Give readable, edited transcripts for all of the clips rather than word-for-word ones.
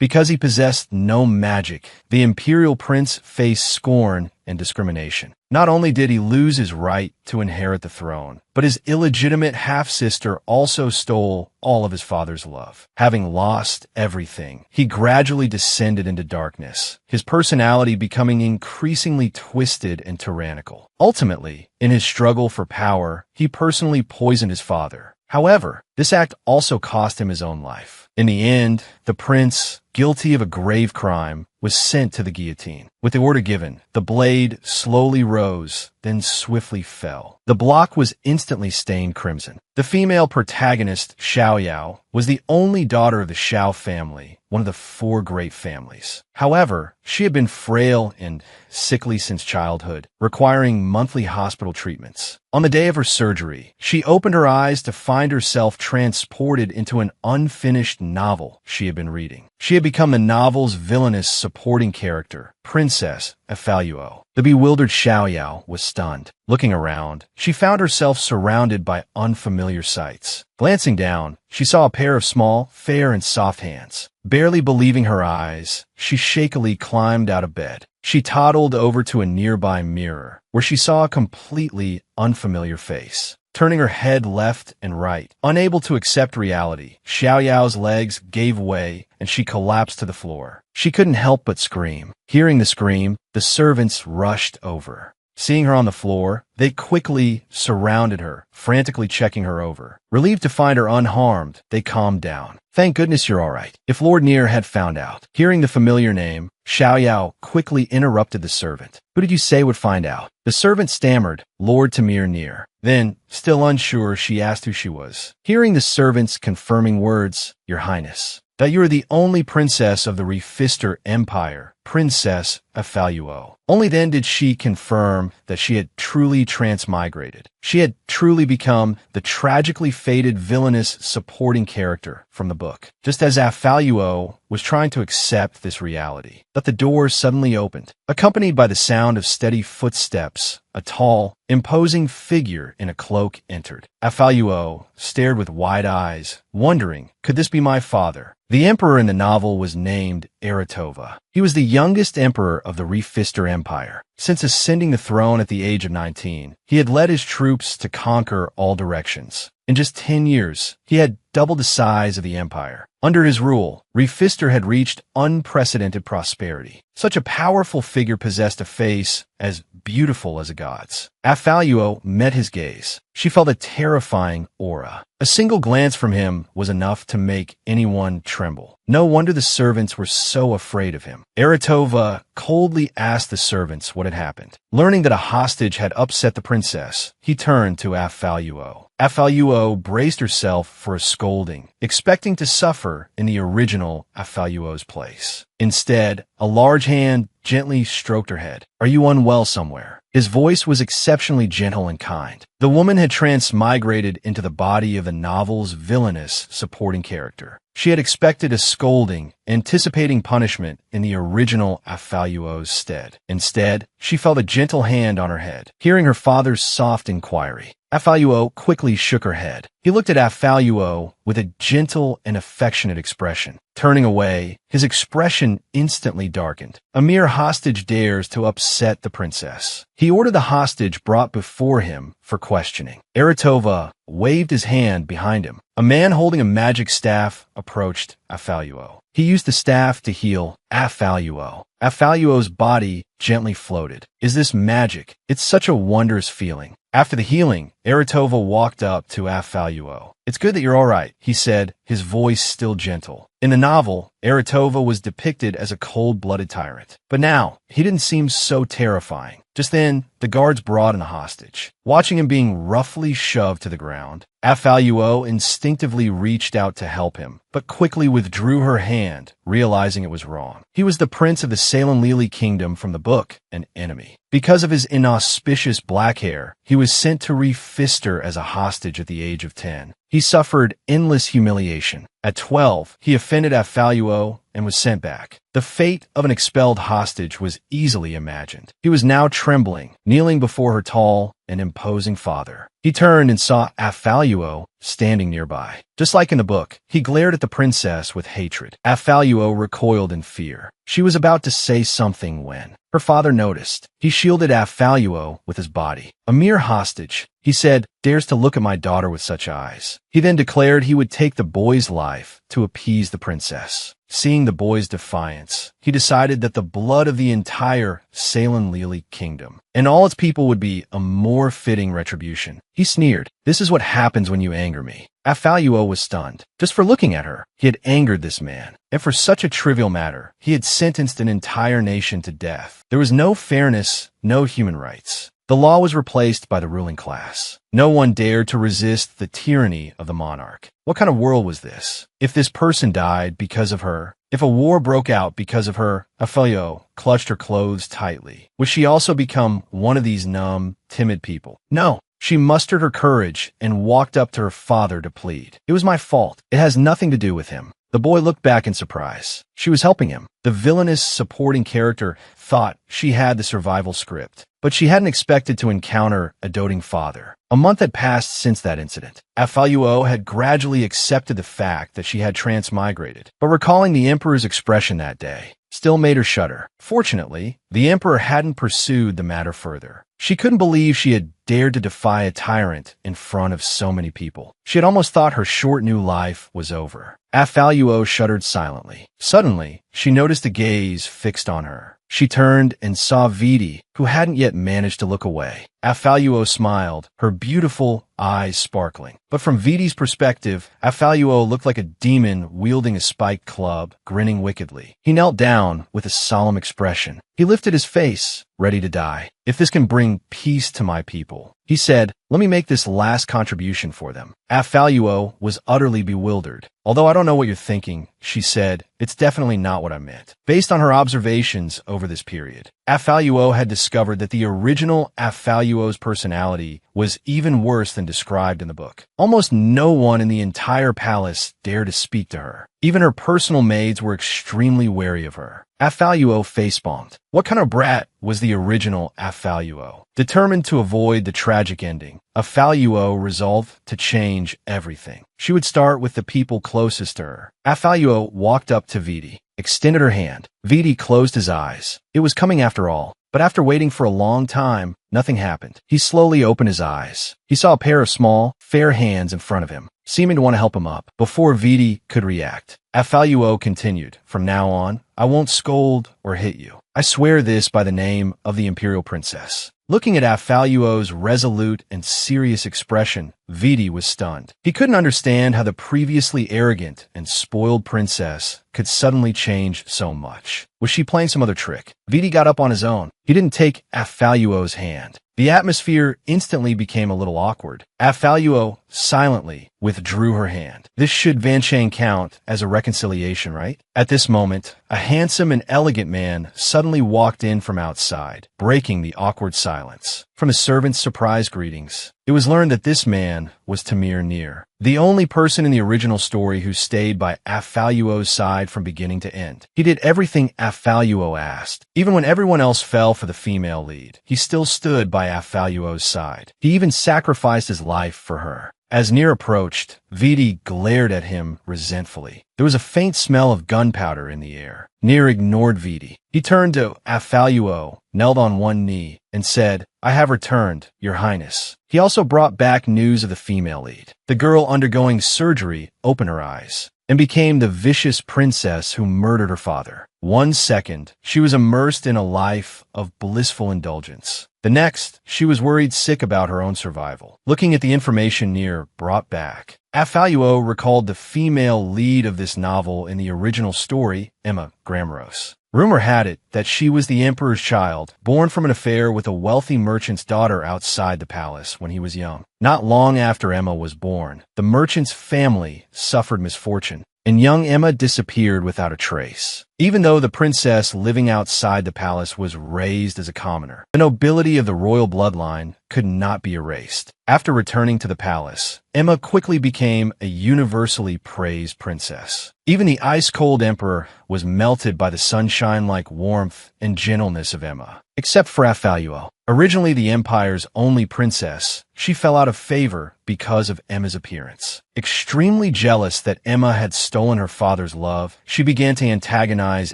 Because he possessed no magic, the imperial prince faced scorn and discrimination. Not only did he lose his right to inherit the throne, but his illegitimate half-sister also stole all of his father's love. Having lost everything, he gradually descended into darkness, his personality becoming increasingly twisted and tyrannical. Ultimately, in his struggle for power, he personally poisoned his father. However, this act also cost him his own life. In the end, the prince, guilty of a grave crime, was sent to the guillotine. With the order given, the blade slowly rose, then swiftly fell. The block was instantly stained crimson. The female protagonist, Xiaoyao, was the only daughter of the Xiao family, one of the 4 great families. However, she had been frail and sickly since childhood, requiring monthly hospital treatments. On the day of her surgery, she opened her eyes to find herself transported into an unfinished novel she had been reading. She had become the novel's villainous supporting character, Princess Afaluo. The bewildered Xiaoyao was stunned. Looking around, she found herself surrounded by unfamiliar sights. Glancing down, she saw a pair of small, fair and soft hands. Barely believing her eyes, she shakily climbed out of bed. She toddled over to a nearby mirror, where she saw a completely unfamiliar face. Turning her head left and right, unable to accept reality, Xiaoyao's legs gave way and she collapsed to the floor. She couldn't help but scream. Hearing the scream, the servants rushed over. Seeing her on the floor, they quickly surrounded her, frantically checking her over. Relieved to find her unharmed, they calmed down. "Thank goodness you're all right." If Lord Near had found out. Hearing the familiar name, Xiaoyao quickly interrupted the servant. "Who did you say would find out?" The servant stammered, "Lord Tamir Near." Then, still unsure, she asked who she was. Hearing the servant's confirming words, "Your Highness, that you are the only princess of the Refister Empire, Princess Afaluo." Only then did she confirm that she had truly transmigrated. She had truly become the tragically fated villainous supporting character from the book. Just as Afaluo was trying to accept this reality, but the door suddenly opened. Accompanied by the sound of steady footsteps, a tall, imposing figure in a cloak entered. Afaluo stared with wide eyes, wondering, could this be my father? The emperor in the novel was named Eratova. He was the youngest emperor of the Refister Empire. Since ascending the throne at the age of 19, he had led his troops to conquer all directions. In just 10 years, he had doubled the size of the empire. Under his rule, Refister had reached unprecedented prosperity. Such a powerful figure possessed a face as beautiful as a god's. Afaluo met his gaze. She felt a terrifying aura. A single glance from him was enough to make anyone tremble. No wonder the servants were so afraid of him. Eratova coldly asked the servants what had happened. Learning that a hostage had upset the princess, he turned to Afaluo. Afaluo braced herself for a scolding, expecting to suffer in the original Afaluo's place. Instead, a large hand gently stroked her head. "Are you unwell somewhere?" His voice was exceptionally gentle and kind. The woman had transmigrated into the body of the novel's villainous supporting character. She had expected a scolding, anticipating punishment in the original Afaluo's stead. Instead, she felt a gentle hand on her head. Hearing her father's soft inquiry, Afaluo quickly shook her head. He looked at Afaluo with a gentle and affectionate expression. Turning away, his expression instantly darkened. A mere hostage dares to upset the princess. He ordered the hostage brought before him for questioning. Eratova waved his hand behind him. A man holding a magic staff approached Afaluo. He used the staff to heal Afaluo. Afaluo's body gently floated. "Is this magic? It's such a wondrous feeling." After the healing, Eratova walked up to Afaluo. "It's good that you're all right," he said, his voice still gentle. In the novel, Eratova was depicted as a cold-blooded tyrant. But now, he didn't seem so terrifying. Just then, the guards brought in a hostage. Watching him being roughly shoved to the ground, Afaluo instinctively reached out to help him, but quickly withdrew her hand, realizing it was wrong. He was the prince of the Salem Lili kingdom from the book, an enemy. Because of his inauspicious black hair, he was sent to Refister as a hostage at the age of 10. He suffered endless humiliation. At 12, he offended Afaluo and was sent back. The fate of an expelled hostage was easily imagined. He was now trembling, kneeling before her tall, and imposing father. He turned and saw Afaluo standing nearby. Just like in the book, he glared at the princess with hatred. Afaluo recoiled in fear. She was about to say something when her father noticed. He shielded Afaluo with his body. A mere hostage, he said, dares to look at my daughter with such eyes. He then declared he would take the boy's life to appease the princess. Seeing the boy's defiance, he decided that the blood of the entire Salin-Lili kingdom and all its people would be a more fitting retribution. He sneered, "This is what happens when you anger me." Afaluo was stunned. Just for looking at her, he had angered this man. And for such a trivial matter, he had sentenced an entire nation to death. There was no fairness, no human rights. The law was replaced by the ruling class. No one dared to resist the tyranny of the monarch. What kind of world was this? If this person died because of her, if a war broke out because of her, Afaluo clutched her clothes tightly. Would she also become one of these numb, timid people? No. She mustered her courage and walked up to her father to plead. "It was my fault. It has nothing to do with him." The boy looked back in surprise. She was helping him. The villainous supporting character thought she had the survival script, but she hadn't expected to encounter a doting father. A month had passed since that incident. Afaluo had gradually accepted the fact that she had transmigrated, but recalling the emperor's expression that day still made her shudder. Fortunately, the emperor hadn't pursued the matter further. She couldn't believe she had dared to defy a tyrant in front of so many people. She had almost thought her short new life was over. Afaluo shuddered silently. Suddenly, she noticed a gaze fixed on her. She turned and saw Viti, who hadn't yet managed to look away. Afaluo smiled, her beautiful eyes sparkling. But from Viti's perspective, Afaluo looked like a demon wielding a spiked club, grinning wickedly. He knelt down with a solemn expression. He lifted his face, ready to die. "If this can bring peace to my people," he said, "let me make this last contribution for them." Afaluo was utterly bewildered. "Although I don't know what you're thinking," she said, "it's definitely not what I meant." Based on her observations over this period, Afaluo had discovered that the original Afaluo's personality was even worse than described in the book. Almost no one in the entire palace dared to speak to her. Even her personal maids were extremely wary of her. Afaluo facepalmed. What kind of brat was the original Afaluo? Determined to avoid the tragic ending, Afaluo resolved to change everything. She would start with the people closest to her. Afaluo walked up to Viti, extended her hand. Viti closed his eyes. It was coming after all. But after waiting for a long time, nothing happened. He slowly opened his eyes. He saw a pair of small, fair hands in front of him, seeming to want to help him up. Before Viti could react, Afaluo continued, "From now on, I won't scold or hit you. I swear this by the name of the imperial princess." Looking at Afaluo's resolute and serious expression, Viti was stunned. He couldn't understand how the previously arrogant and spoiled princess could suddenly change so much. Was she playing some other trick? Viti got up on his own. He didn't take Afaluo's hand. The atmosphere instantly became a little awkward. Afaluo silently withdrew her hand. This should Vanchang count as a reconciliation, right? At this moment, a handsome and elegant man suddenly walked in from outside, breaking the awkward silence. From his servant's surprise greetings, it was learned that this man was Tamir Near, the only person in the original story who stayed by Afaluo's side from beginning to end. He did everything Afaluo asked. Even when everyone else fell for the female lead, he still stood by Afaluo's side. He even sacrificed his life for her. As Near approached, Viti glared at him resentfully. There was a faint smell of gunpowder in the air. Near ignored Viti. He turned to Afaluo, knelt on one knee, and said, "I have returned, Your Highness." He also brought back news of the female lead. The girl undergoing surgery opened her eyes and became the vicious princess who murdered her father. 1 second, she was immersed in a life of blissful indulgence. The next, she was worried sick about her own survival. Looking at the information Near brought back, Afaluo recalled the female lead of this novel in the original story, Emma Grammaros. Rumor had it that she was the emperor's child, born from an affair with a wealthy merchant's daughter outside the palace when he was young. Not long after Emma was born, the merchant's family suffered misfortune, and young Emma disappeared without a trace. Even though the princess living outside the palace was raised as a commoner, the nobility of the royal bloodline could not be erased. After returning to the palace, Emma quickly became a universally praised princess. Even the ice-cold emperor was melted by the sunshine-like warmth and gentleness of Emma. Except for Afaluo. Originally the empire's only princess, she fell out of favor because of Emma's appearance. Extremely jealous that Emma had stolen her father's love, she began to antagonize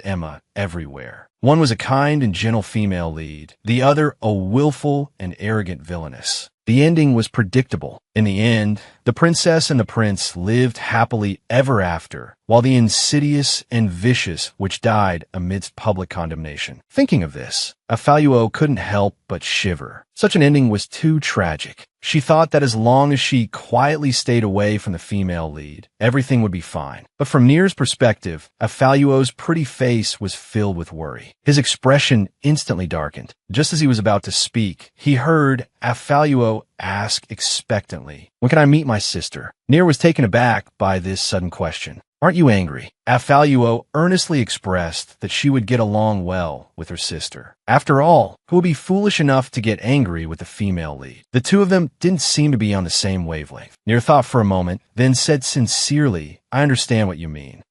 Emma everywhere. One was a kind and gentle female lead, the other a willful and arrogant villainess. The ending was predictable. In the end, the princess and the prince lived happily ever after, while the insidious and vicious which died amidst public condemnation. Thinking of this, Afaluo couldn't help but shiver. Such an ending was too tragic. She thought that as long as she quietly stayed away from the female lead, everything would be fine. But from Near's perspective, Afaluo's pretty face was filled with worry. His expression instantly darkened. Just as he was about to speak, he heard Afaluo ask expectantly, "When can I meet my sister?" Near was taken aback by this sudden question. "Aren't you angry?" Afaluo earnestly expressed that she would get along well with her sister. After all, who would be foolish enough to get angry with the female lead? The two of them didn't seem to be on the same wavelength. Near thought for a moment, then said sincerely, "I understand what you mean."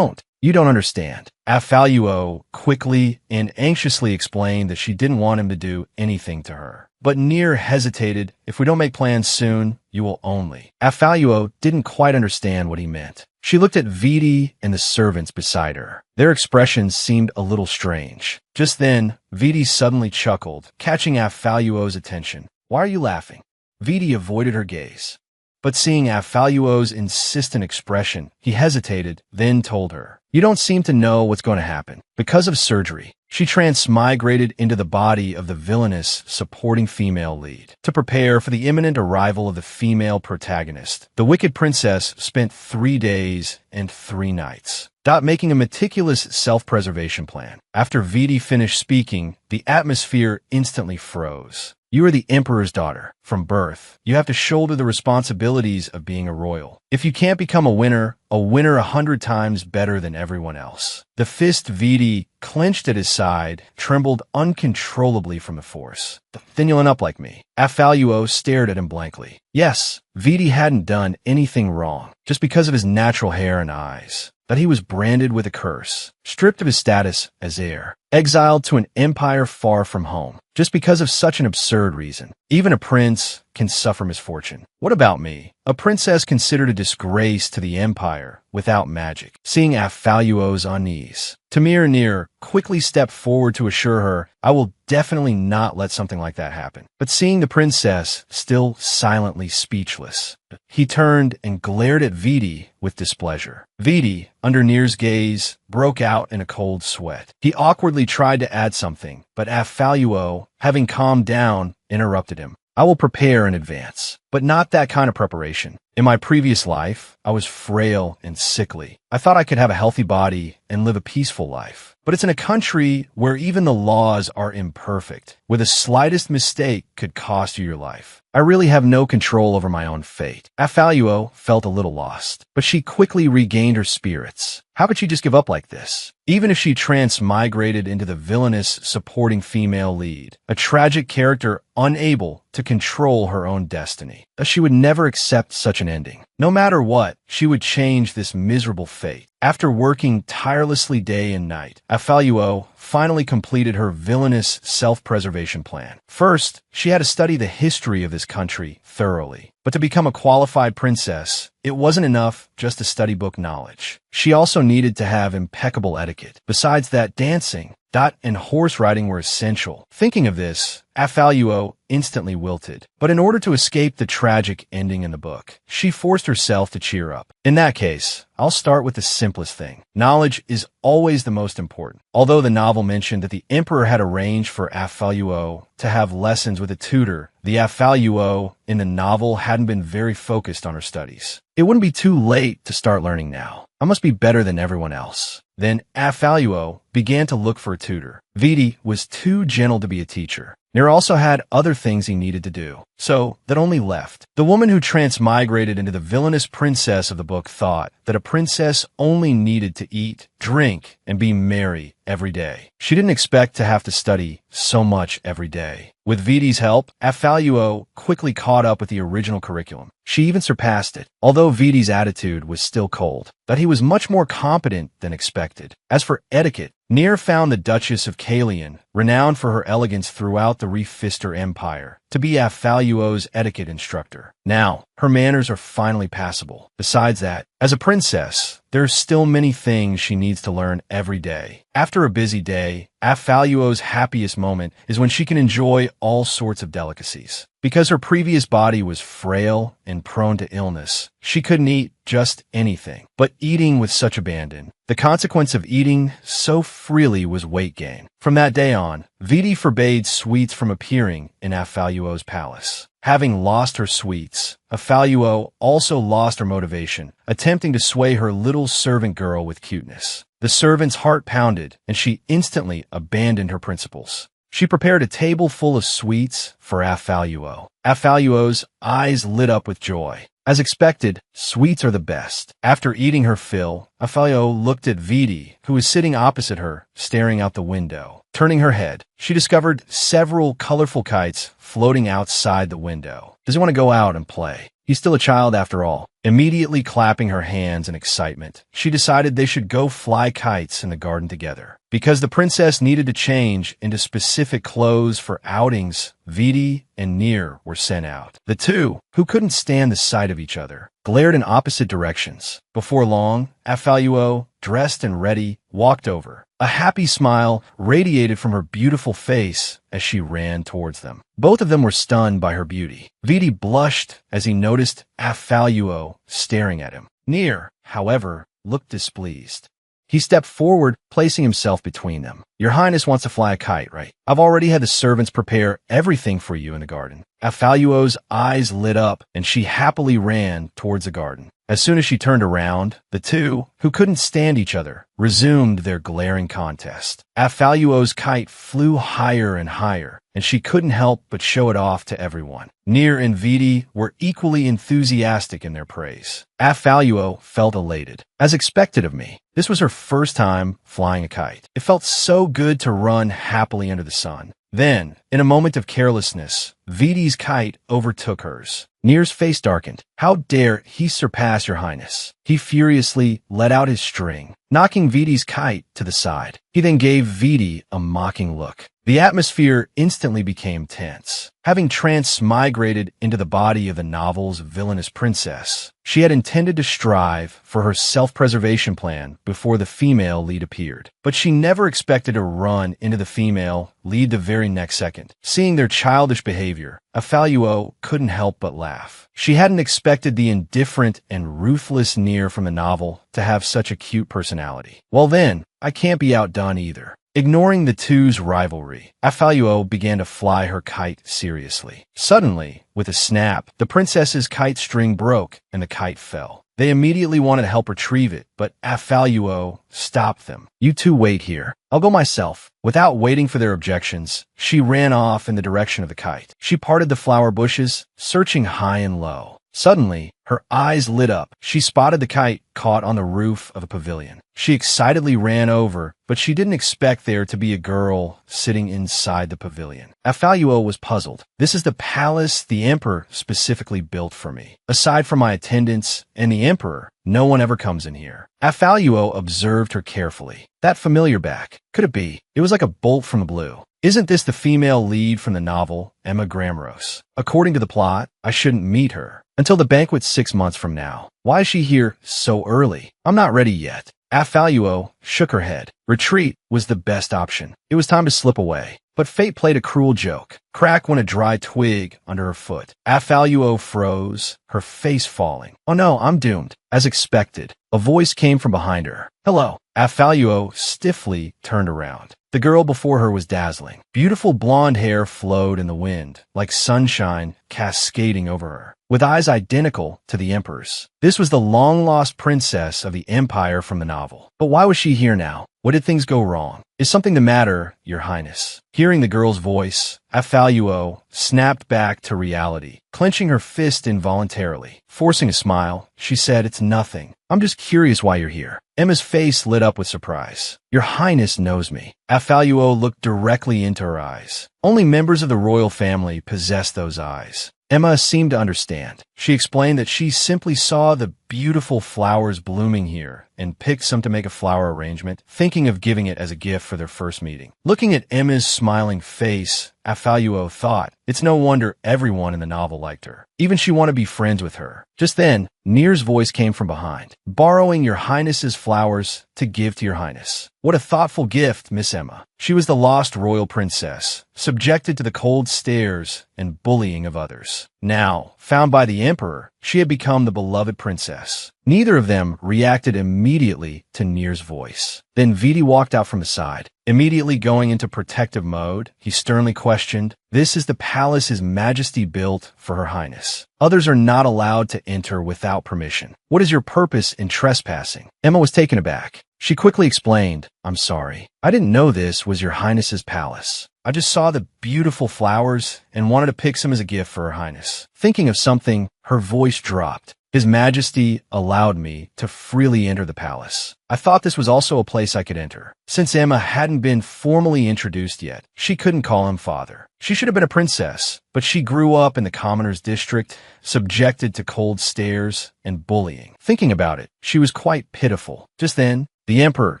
You don't understand." Afaluo quickly and anxiously explained that she didn't want him to do anything to her. But Near hesitated. "If we don't make plans soon, you will only." Afaluo didn't quite understand what he meant. She looked at Viti and the servants beside her. Their expressions seemed a little strange. Just then, Viti suddenly chuckled, catching Afaluo's attention. "Why are you laughing?" Viti avoided her gaze. But seeing Afaluo's insistent expression, he hesitated, then told her, "You don't seem to know what's going to happen. Because of surgery, she transmigrated into the body of the villainous supporting female lead. To prepare for the imminent arrival of the female protagonist, the wicked princess spent 3 days and 3 nights making a meticulous self-preservation plan. After Viti finished speaking, the atmosphere instantly froze. You are the emperor's daughter. From birth, you have to shoulder the responsibilities of being a royal. If you can't become a winner 100 times better than everyone else." The fist Viti clenched at his side trembled uncontrollably from the force. "Then you'll end up like me." Afaluo stared at him blankly. Yes, Viti hadn't done anything wrong, just because of his natural hair and eyes. That he was branded with a curse, stripped of his status as heir, exiled to an empire far from home, just because of such an absurd reason. Even a prince can suffer misfortune. What about me? A princess considered a disgrace to the empire without magic. Seeing Afaluo's unease, Tamir Near quickly stepped forward to assure her, "I will definitely not let something like that happen." But seeing the princess still silently speechless, he turned and glared at Viti with displeasure. Viti, under Near's gaze, broke out in a cold sweat. He awkwardly tried to add something, but Afaluo, having calmed down, interrupted him. "I will prepare in advance, but not that kind of preparation. In my previous life, I was frail and sickly. I thought I could have a healthy body and live a peaceful life. But it's in a country where even the laws are imperfect, where the slightest mistake could cost you your life. I really have no control over my own fate." Afaluo felt a little lost, but she quickly regained her spirits. How could she just give up like this? Even if she transmigrated into the villainous supporting female lead, a tragic character unable to control her own destiny, she would never accept such an ending. No matter what, she would change this miserable fate. After working tirelessly day and night, Afaluo finally completed her villainous self-preservation plan. First, she had to study the history of this country thoroughly. But to become a qualified princess, it wasn't enough just to study book knowledge. She also needed to have impeccable etiquette. Besides that, dancing, and horse riding were essential. Thinking of this, Afaluo instantly wilted. But in order to escape the tragic ending in the book, she forced herself to cheer up. In that case, I'll start with the simplest thing. Knowledge is always the most important. Although the novel mentioned that the emperor had arranged for Afaluo to have lessons with a tutor, the Afaluo in the novel hadn't been very focused on her studies. It wouldn't be too late to start learning now. I must be better than everyone else. Then Afaluo began to look for a tutor. Viti was too gentle to be a teacher. Near also had other things he needed to do, so that only left. The woman who transmigrated into the villainous princess of the book thought that a princess only needed to eat, drink, and be merry every day. She didn't expect to have to study so much every day. With Viti's help, Affaluo quickly caught up with the original curriculum. She even surpassed it, although Viti's attitude was still cold, that he was much more competent than expected. As for etiquette, Near found the Duchess of Kalian, renowned for her elegance throughout the Refister Empire, to be Affaluo's etiquette instructor. Now, her manners are finally passable. Besides that, as a princess, there are still many things she needs to learn every day. After a busy day, Affaluo's happiest moment is when she can enjoy all sorts of delicacies. Because her previous body was frail and prone to illness, she couldn't eat just anything. But eating with such abandon, the consequence of eating so freely was weight gain. From that day on, Viti forbade sweets from appearing in Affaluo's palace. Having lost her sweets, Affaluo also lost her motivation, attempting to sway her little servant girl with cuteness. The servant's heart pounded, and she instantly abandoned her principles. She prepared a table full of sweets for Affaluo. Affaluo's eyes lit up with joy. As expected, sweets are the best. After eating her fill, Affaluo looked at Viti, who was sitting opposite her, staring out the window. Turning her head, she discovered several colorful kites floating outside the window. Does he want to go out and play? He's still a child after all. Immediately clapping her hands in excitement, she decided they should go fly kites in the garden together. Because the princess needed to change into specific clothes for outings, Viti and Near were sent out. The two, who couldn't stand the sight of each other, glared in opposite directions. Before long, Affaluo, dressed and ready, walked over. A happy smile radiated from her beautiful face as she ran towards them. Both of them were stunned by her beauty. Viti blushed as he noticed Affaluo staring at him. Near, however, looked displeased. He stepped forward, placing himself between them. Your Highness wants to fly a kite, right? I've already had the servants prepare everything for you in the garden. Affaluo's eyes lit up, and she happily ran towards the garden. As soon as she turned around, the two, who couldn't stand each other, resumed their glaring contest. Affaluo's kite flew higher and higher, and she couldn't help but show it off to everyone. Near and Viti were equally enthusiastic in their praise. Affaluo felt elated. As expected of me, this was her first time flying a kite. It felt so good to run happily under the sun. Then, in a moment of carelessness, Viti's kite overtook hers. Near's face darkened. How dare he surpass your highness? He furiously let out his string, knocking Viti's kite to the side. He then gave Viti a mocking look. The atmosphere instantly became tense. Having transmigrated into the body of the novel's villainous princess, she had intended to strive for her self-preservation plan before the female lead appeared. But she never expected to run into the female lead the very next second. Seeing their childish behavior, Affaluo couldn't help but laugh. She hadn't expected the indifferent and ruthless Near from the novel to have such a cute personality. Well then, I can't be outdone either. Ignoring the two's rivalry, Affaluo began to fly her kite seriously. Suddenly, with a snap, the princess's kite string broke and the kite fell. They immediately wanted to help retrieve it, but Affaluo stopped them. You two wait here. I'll go myself. Without waiting for their objections, she ran off in the direction of the kite. She parted the flower bushes, searching high and low. Suddenly, her eyes lit up. She spotted the kite caught on the roof of a pavilion. She excitedly ran over, but she didn't expect there to be a girl sitting inside the pavilion. Affaluo was puzzled. This is the palace the emperor specifically built for me. Aside from my attendants and the emperor, no one ever comes in here. Affaluo observed her carefully. That familiar back. Could it be? It was like a bolt from the blue. Isn't this the female lead from the novel, Emma Gramros? According to the plot, I shouldn't meet her until the banquet 6 months from now. Why is she here so early? I'm not ready yet. Affaluo shook her head. Retreat was the best option. It was time to slip away. But fate played a cruel joke. Crack went a dry twig under her foot. Affaluo froze, her face falling. Oh no, I'm doomed. As expected, a voice came from behind her. Hello. Affaluo stiffly turned around. The girl before her was dazzling. Beautiful blonde hair flowed in the wind, like sunshine cascading over her, with eyes identical to the emperor's. This was the long-lost princess of the empire from the novel. But why was she here now? What did things go wrong? "Is something the matter, Your Highness?" Hearing the girl's voice, Afaluo snapped back to reality, clenching her fist involuntarily. Forcing a smile, she said, "It's nothing. I'm just curious why you're here." Emma's face lit up with surprise. "Your Highness knows me." Afaluo looked directly into her eyes. Only members of the royal family possess those eyes. Emma seemed to understand. She explained that she simply saw the beautiful flowers blooming here and picked some to make a flower arrangement, thinking of giving it as a gift for their first meeting. Looking at Emma's smiling face, Afaluo thought, it's no wonder everyone in the novel liked her. Even she wanted to be friends with her. Just then, Near's voice came from behind. "Borrowing Your Highness's flowers to give to Your Highness." What a thoughtful gift, Miss Emma. She was the lost royal princess, subjected to the cold stares and bullying of others. Now, found by the emperor, she had become the beloved princess. Neither of them reacted immediately to Near's voice. Then Viti walked out from the side. Immediately going into protective mode, he sternly questioned, "This is the palace His Majesty built for Her Highness. Others are not allowed to enter without permission. What is your purpose in trespassing?" Emma was taken aback. She quickly explained, "I'm sorry. I didn't know this was Your Highness's palace. I just saw the beautiful flowers and wanted to pick some as a gift for Her Highness." Thinking of something, her voice dropped. "His Majesty allowed me to freely enter the palace. I thought this was also a place I could enter." Since Emma hadn't been formally introduced yet, she couldn't call him father. She should have been a princess, but she grew up in the commoner's district, subjected to cold stares and bullying. Thinking about it, she was quite pitiful. Just then, the emperor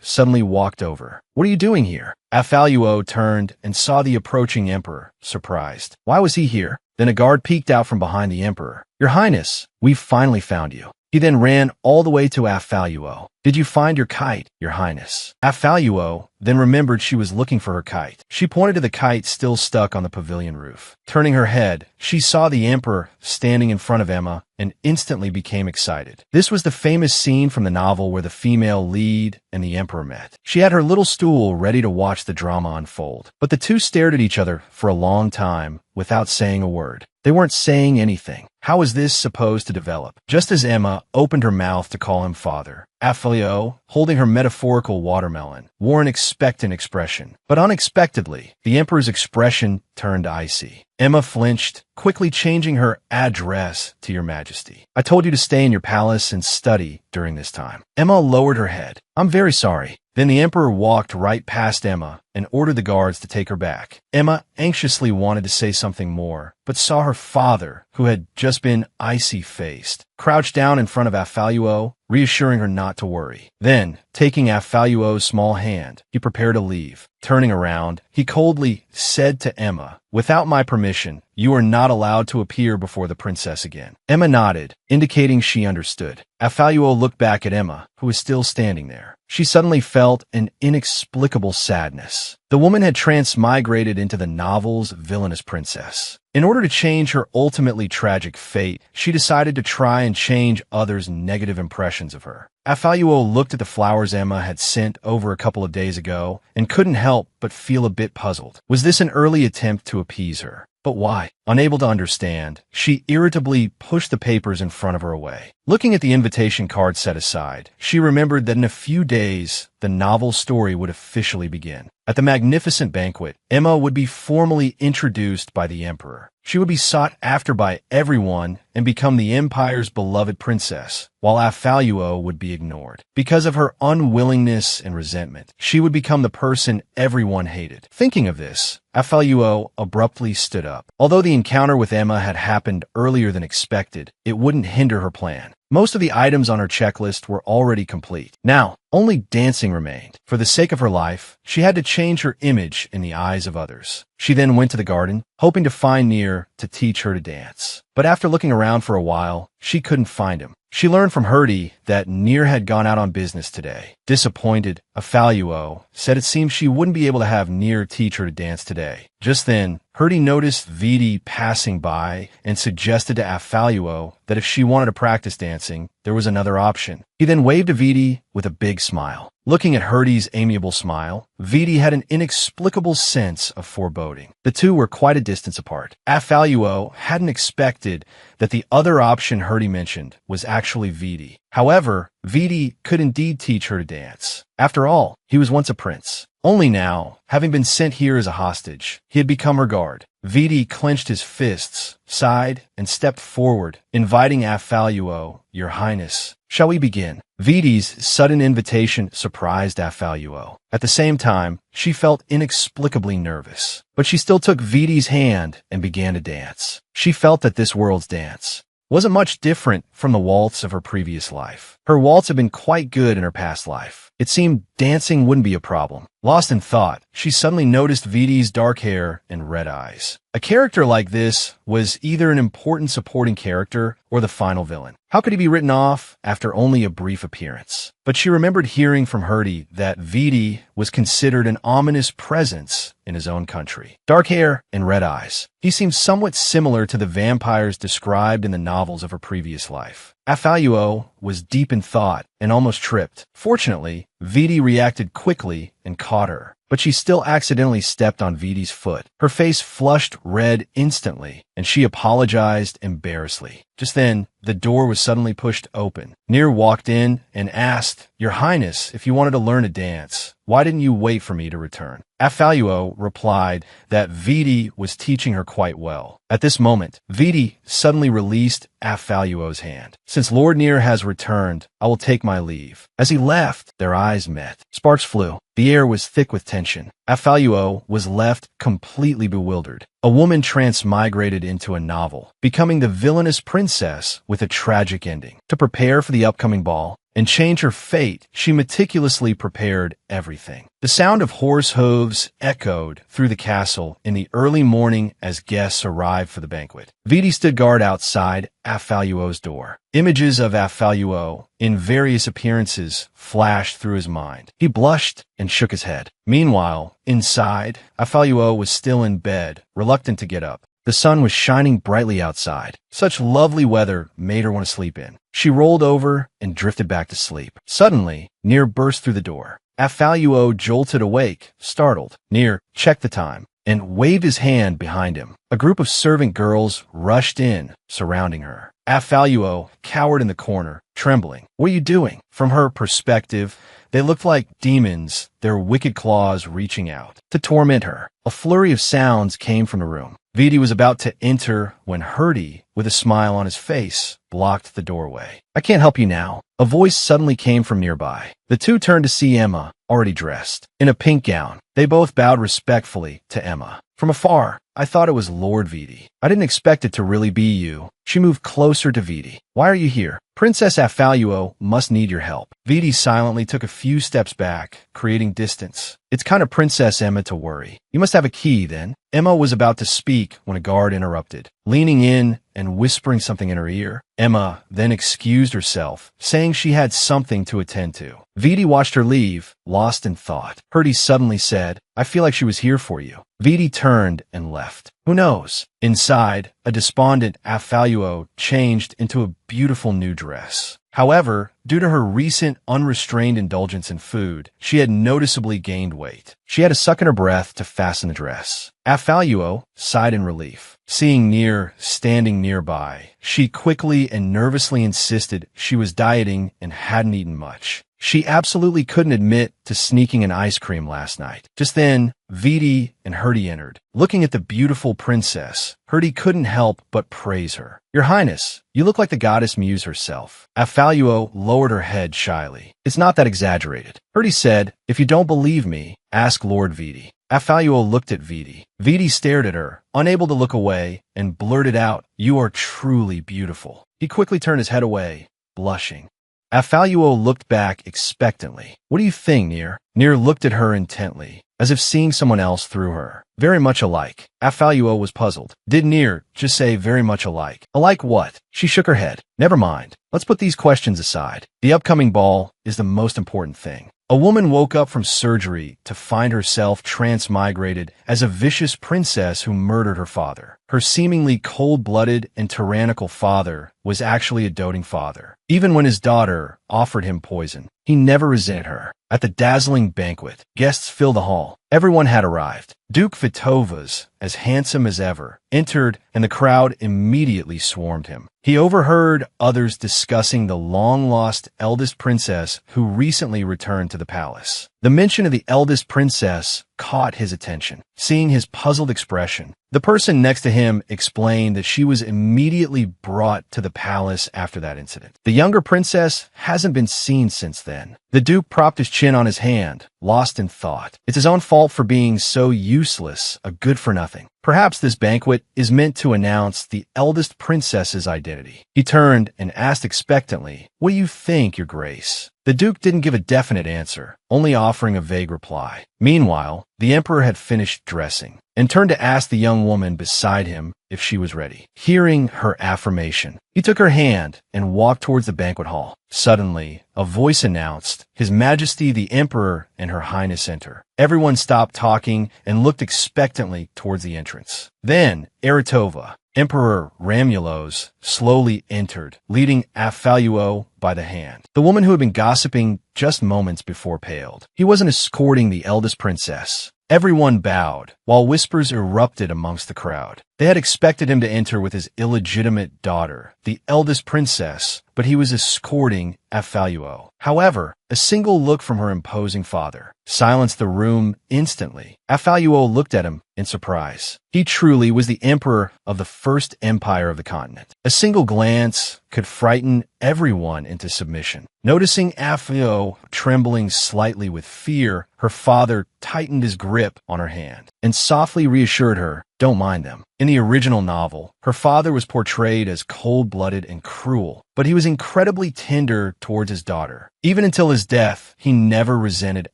suddenly walked over. "What are you doing here?" Afaluo turned and saw the approaching emperor, surprised. Why was he here? Then a guard peeked out from behind the emperor. "Your Highness, we've finally found you." He then ran all the way to Afaluo. "Did you find your kite, Your Highness?" Afaluo then remembered she was looking for her kite. She pointed to the kite still stuck on the pavilion roof. Turning her head, she saw the emperor standing in front of Emma and instantly became excited. This was the famous scene from the novel where the female lead and the emperor met. She had her little stool ready to watch the drama unfold. But the two stared at each other for a long time without saying a word. They weren't saying anything. How was this supposed to develop? Just as Emma opened her mouth to call him father, Afaluo, holding her metaphorical watermelon, wore an expectant expression. But unexpectedly, the emperor's expression turned icy. Emma flinched, quickly changing her address to Your Majesty. "I told you to stay in your palace and study during this time." Emma lowered her head. "I'm very sorry." Then the emperor walked right past Emma and ordered the guards to take her back. Emma anxiously wanted to say something more, but saw her father, who had just been icy-faced, crouch down in front of Afaluo, reassuring her not to worry. Then, taking Afaluo's small hand, he prepared to leave. Turning around, he coldly said to Emma, "Without my permission, you are not allowed to appear before the princess again." Emma nodded, indicating she understood. Afaluo looked back at Emma, who was still standing there. She suddenly felt an inexplicable sadness. The woman had transmigrated into the novel's villainous princess. In order to change her ultimately tragic fate, she decided to try and change others' negative impressions of her. Afaluo looked at the flowers Emma had sent over a couple of days ago and couldn't help but feel a bit puzzled. Was this an early attempt to appease her? But why? Unable to understand, she irritably pushed the papers in front of her away. Looking at the invitation card set aside, she remembered that in a few days, the novel story would officially begin. At the magnificent banquet, Emma would be formally introduced by the emperor. She would be sought after by everyone and become the empire's beloved princess, while Afaluo would be ignored. Because of her unwillingness and resentment, she would become the person everyone hated. Thinking of this, Afaluo abruptly stood up. Although the encounter with Emma had happened earlier than expected, it wouldn't hinder her plan. Most of the items on her checklist were already complete. Now, only dancing remained. For the sake of her life, she had to change her image in the eyes of others. She then went to the garden, hoping to find Near to teach her to dance. But after looking around for a while, she couldn't find him. She learned from Herdy that Near had gone out on business today. Disappointed, Afaluo said it seemed she wouldn't be able to have Near teach her to dance today. Just then, Herdy noticed Viti passing by and suggested to Afaluo that if she wanted to practice dancing, there was another option. He then waved to Viti with a big smile. Looking at Herdy's amiable smile, Viti had an inexplicable sense of foreboding. The two were quite a distance apart. Affaluo hadn't expected that the other option Herdy mentioned was actually Viti. However, Viti could indeed teach her to dance. After all, he was once a prince. Only now, having been sent here as a hostage, he had become her guard. Viti clenched his fists, sighed, and stepped forward, inviting Affaluo, "Your Highness, shall we begin?" Viti's sudden invitation surprised Affaluo. At the same time, she felt inexplicably nervous. But she still took Viti's hand and began to dance. She felt that this world's dance wasn't much different from the waltz of her previous life. Her waltz had been quite good in her past life. It seemed dancing wouldn't be a problem. Lost in thought, she suddenly noticed Viti's dark hair and red eyes. A character like this was either an important supporting character or the final villain. How could he be written off after only a brief appearance? But she remembered hearing from Herdy that Viti was considered an ominous presence in his own country. Dark hair and red eyes. He seemed somewhat similar to the vampires described in the novels of her previous life. Affaluo was deep in thought and almost tripped. Fortunately, Viti reacted quickly and caught her, but she still accidentally stepped on Viti's foot. Her face flushed red instantly, and she apologized embarrassedly. Just then, the door was suddenly pushed open. Near walked in and asked, "Your Highness, if you wanted to learn to dance, why didn't you wait for me to return?" Affaluo replied that Viti was teaching her quite well. At this moment, Viti suddenly released Affaluo's hand. "Since Lord Near has returned, I will take my leave." As he left, their eyes met. Sparks flew. The air was thick with tension. Affaluo was left completely bewildered. A woman transmigrated into a novel, becoming the villainous princess with a tragic ending. To prepare for the upcoming ball and change her fate, she meticulously prepared everything. The sound of horse hooves echoed through the castle in the early morning as guests arrived for the banquet. Viti stood guard outside Affaluo's door. Images of Affaluo in various appearances flashed through his mind. He blushed and shook his head. Meanwhile, inside, Affaluo was still in bed, reluctant to get up. The sun was shining brightly outside. Such lovely weather made her want to sleep in. She rolled over and drifted back to sleep. Suddenly, Near burst through the door. Affaluo jolted awake, startled. Near checked the time and waved his hand behind him. A group of servant girls rushed in, surrounding her. Affaluo cowered in the corner, trembling. "What are you doing?" From her perspective, they looked like demons, their wicked claws reaching out to torment her. A flurry of sounds came from the room. Viti was about to enter when Herdy, with a smile on his face, blocked the doorway. "I can't help you now." A voice suddenly came from nearby. The two turned to see Emma, already dressed. In a pink gown, they both bowed respectfully to Emma. From afar, I thought it was Lord Viti. I didn't expect it to really be you. She moved closer to Viti. "Why are you here?" "Princess Affaluo must need your help." Viti silently took a few steps back, creating distance. "It's kind of Princess Emma to worry. You must have a key, then." Emma was about to speak when a guard interrupted. Leaning in and whispering something in her ear, Emma then excused herself, saying she had something to attend to. Viti watched her leave, lost in thought. Herdy suddenly said, "I feel like she was here for you." Viti turned and left. Who knows? Inside, a despondent Affaluo changed into a beautiful new dress. However, due to her recent unrestrained indulgence in food, she had noticeably gained weight. She had to suck in her breath to fasten the dress. Affaluo sighed in relief. Seeing Near standing nearby, she quickly and nervously insisted she was dieting and hadn't eaten much. She absolutely couldn't admit to sneaking an ice cream last night. Just then, Viti and Herdy entered. Looking at the beautiful princess, Herdy couldn't help but praise her. "Your Highness, you look like the goddess Muse herself." Affaluo lowered her head shyly. "It's not that exaggerated." Herdy said, "If you don't believe me, ask Lord Viti." Affaluo looked at Viti. Viti stared at her, unable to look away, and blurted out, "You are truly beautiful." He quickly turned his head away, blushing. Affaluo looked back expectantly. "What do you think, Near?" Near looked at her intently, as if seeing someone else through her. "Very much alike." Affaluo was puzzled. Did Near just say very much alike? Alike what? She shook her head. "Never mind. Let's put these questions aside. The upcoming ball is the most important thing." A woman woke up from surgery to find herself transmigrated as a vicious princess who murdered her father. her seemingly cold-blooded and tyrannical father was actually a doting father. Even when his daughter offered him poison, he never resented her. At the dazzling banquet, guests filled the hall. Everyone had arrived. Duke Vitovas, as handsome as ever, entered, and the crowd immediately swarmed him. He overheard others discussing the long-lost eldest princess who recently returned to the palace. The mention of the eldest princess caught his attention. Seeing his puzzled expression, the person next to him explained that she was immediately brought to the palace after that incident. The younger princess hasn't been seen since then. The Duke propped his chin on his hand, lost in thought. It's his own fault for being so useless, a good-for-nothing. Perhaps this banquet is meant to announce the eldest princess's identity. He turned and asked expectantly, "What do you think, Your Grace?" The Duke didn't give a definite answer, only offering a vague reply. Meanwhile, the Emperor had finished dressing and turned to ask the young woman beside him if she was ready. Hearing her affirmation, he took her hand and walked towards the banquet hall. Suddenly, a voice announced, "His Majesty the Emperor and Her Highness enter." Everyone stopped talking and looked expectantly towards the entrance. Then, Eritova, Emperor Ramulos, slowly entered, leading Afaluo by the hand. The woman who had been gossiping just moments before paled. He wasn't escorting the eldest princess. Everyone bowed, while whispers erupted amongst the crowd. They had expected him to enter with his illegitimate daughter, the eldest princess, but he was escorting Afaluo. However, a single look from her imposing father silenced the room instantly. Afaluo looked at him in surprise. He truly was the emperor of the first empire of the continent. A single glance could frighten everyone into submission. Noticing Afaluo trembling slightly with fear, her father tightened his grip on her hand and softly reassured her, "Don't mind them." In the original novel, her father was portrayed as cold-blooded and cruel, but he was incredibly tender towards his daughter. Even until his death, he never resented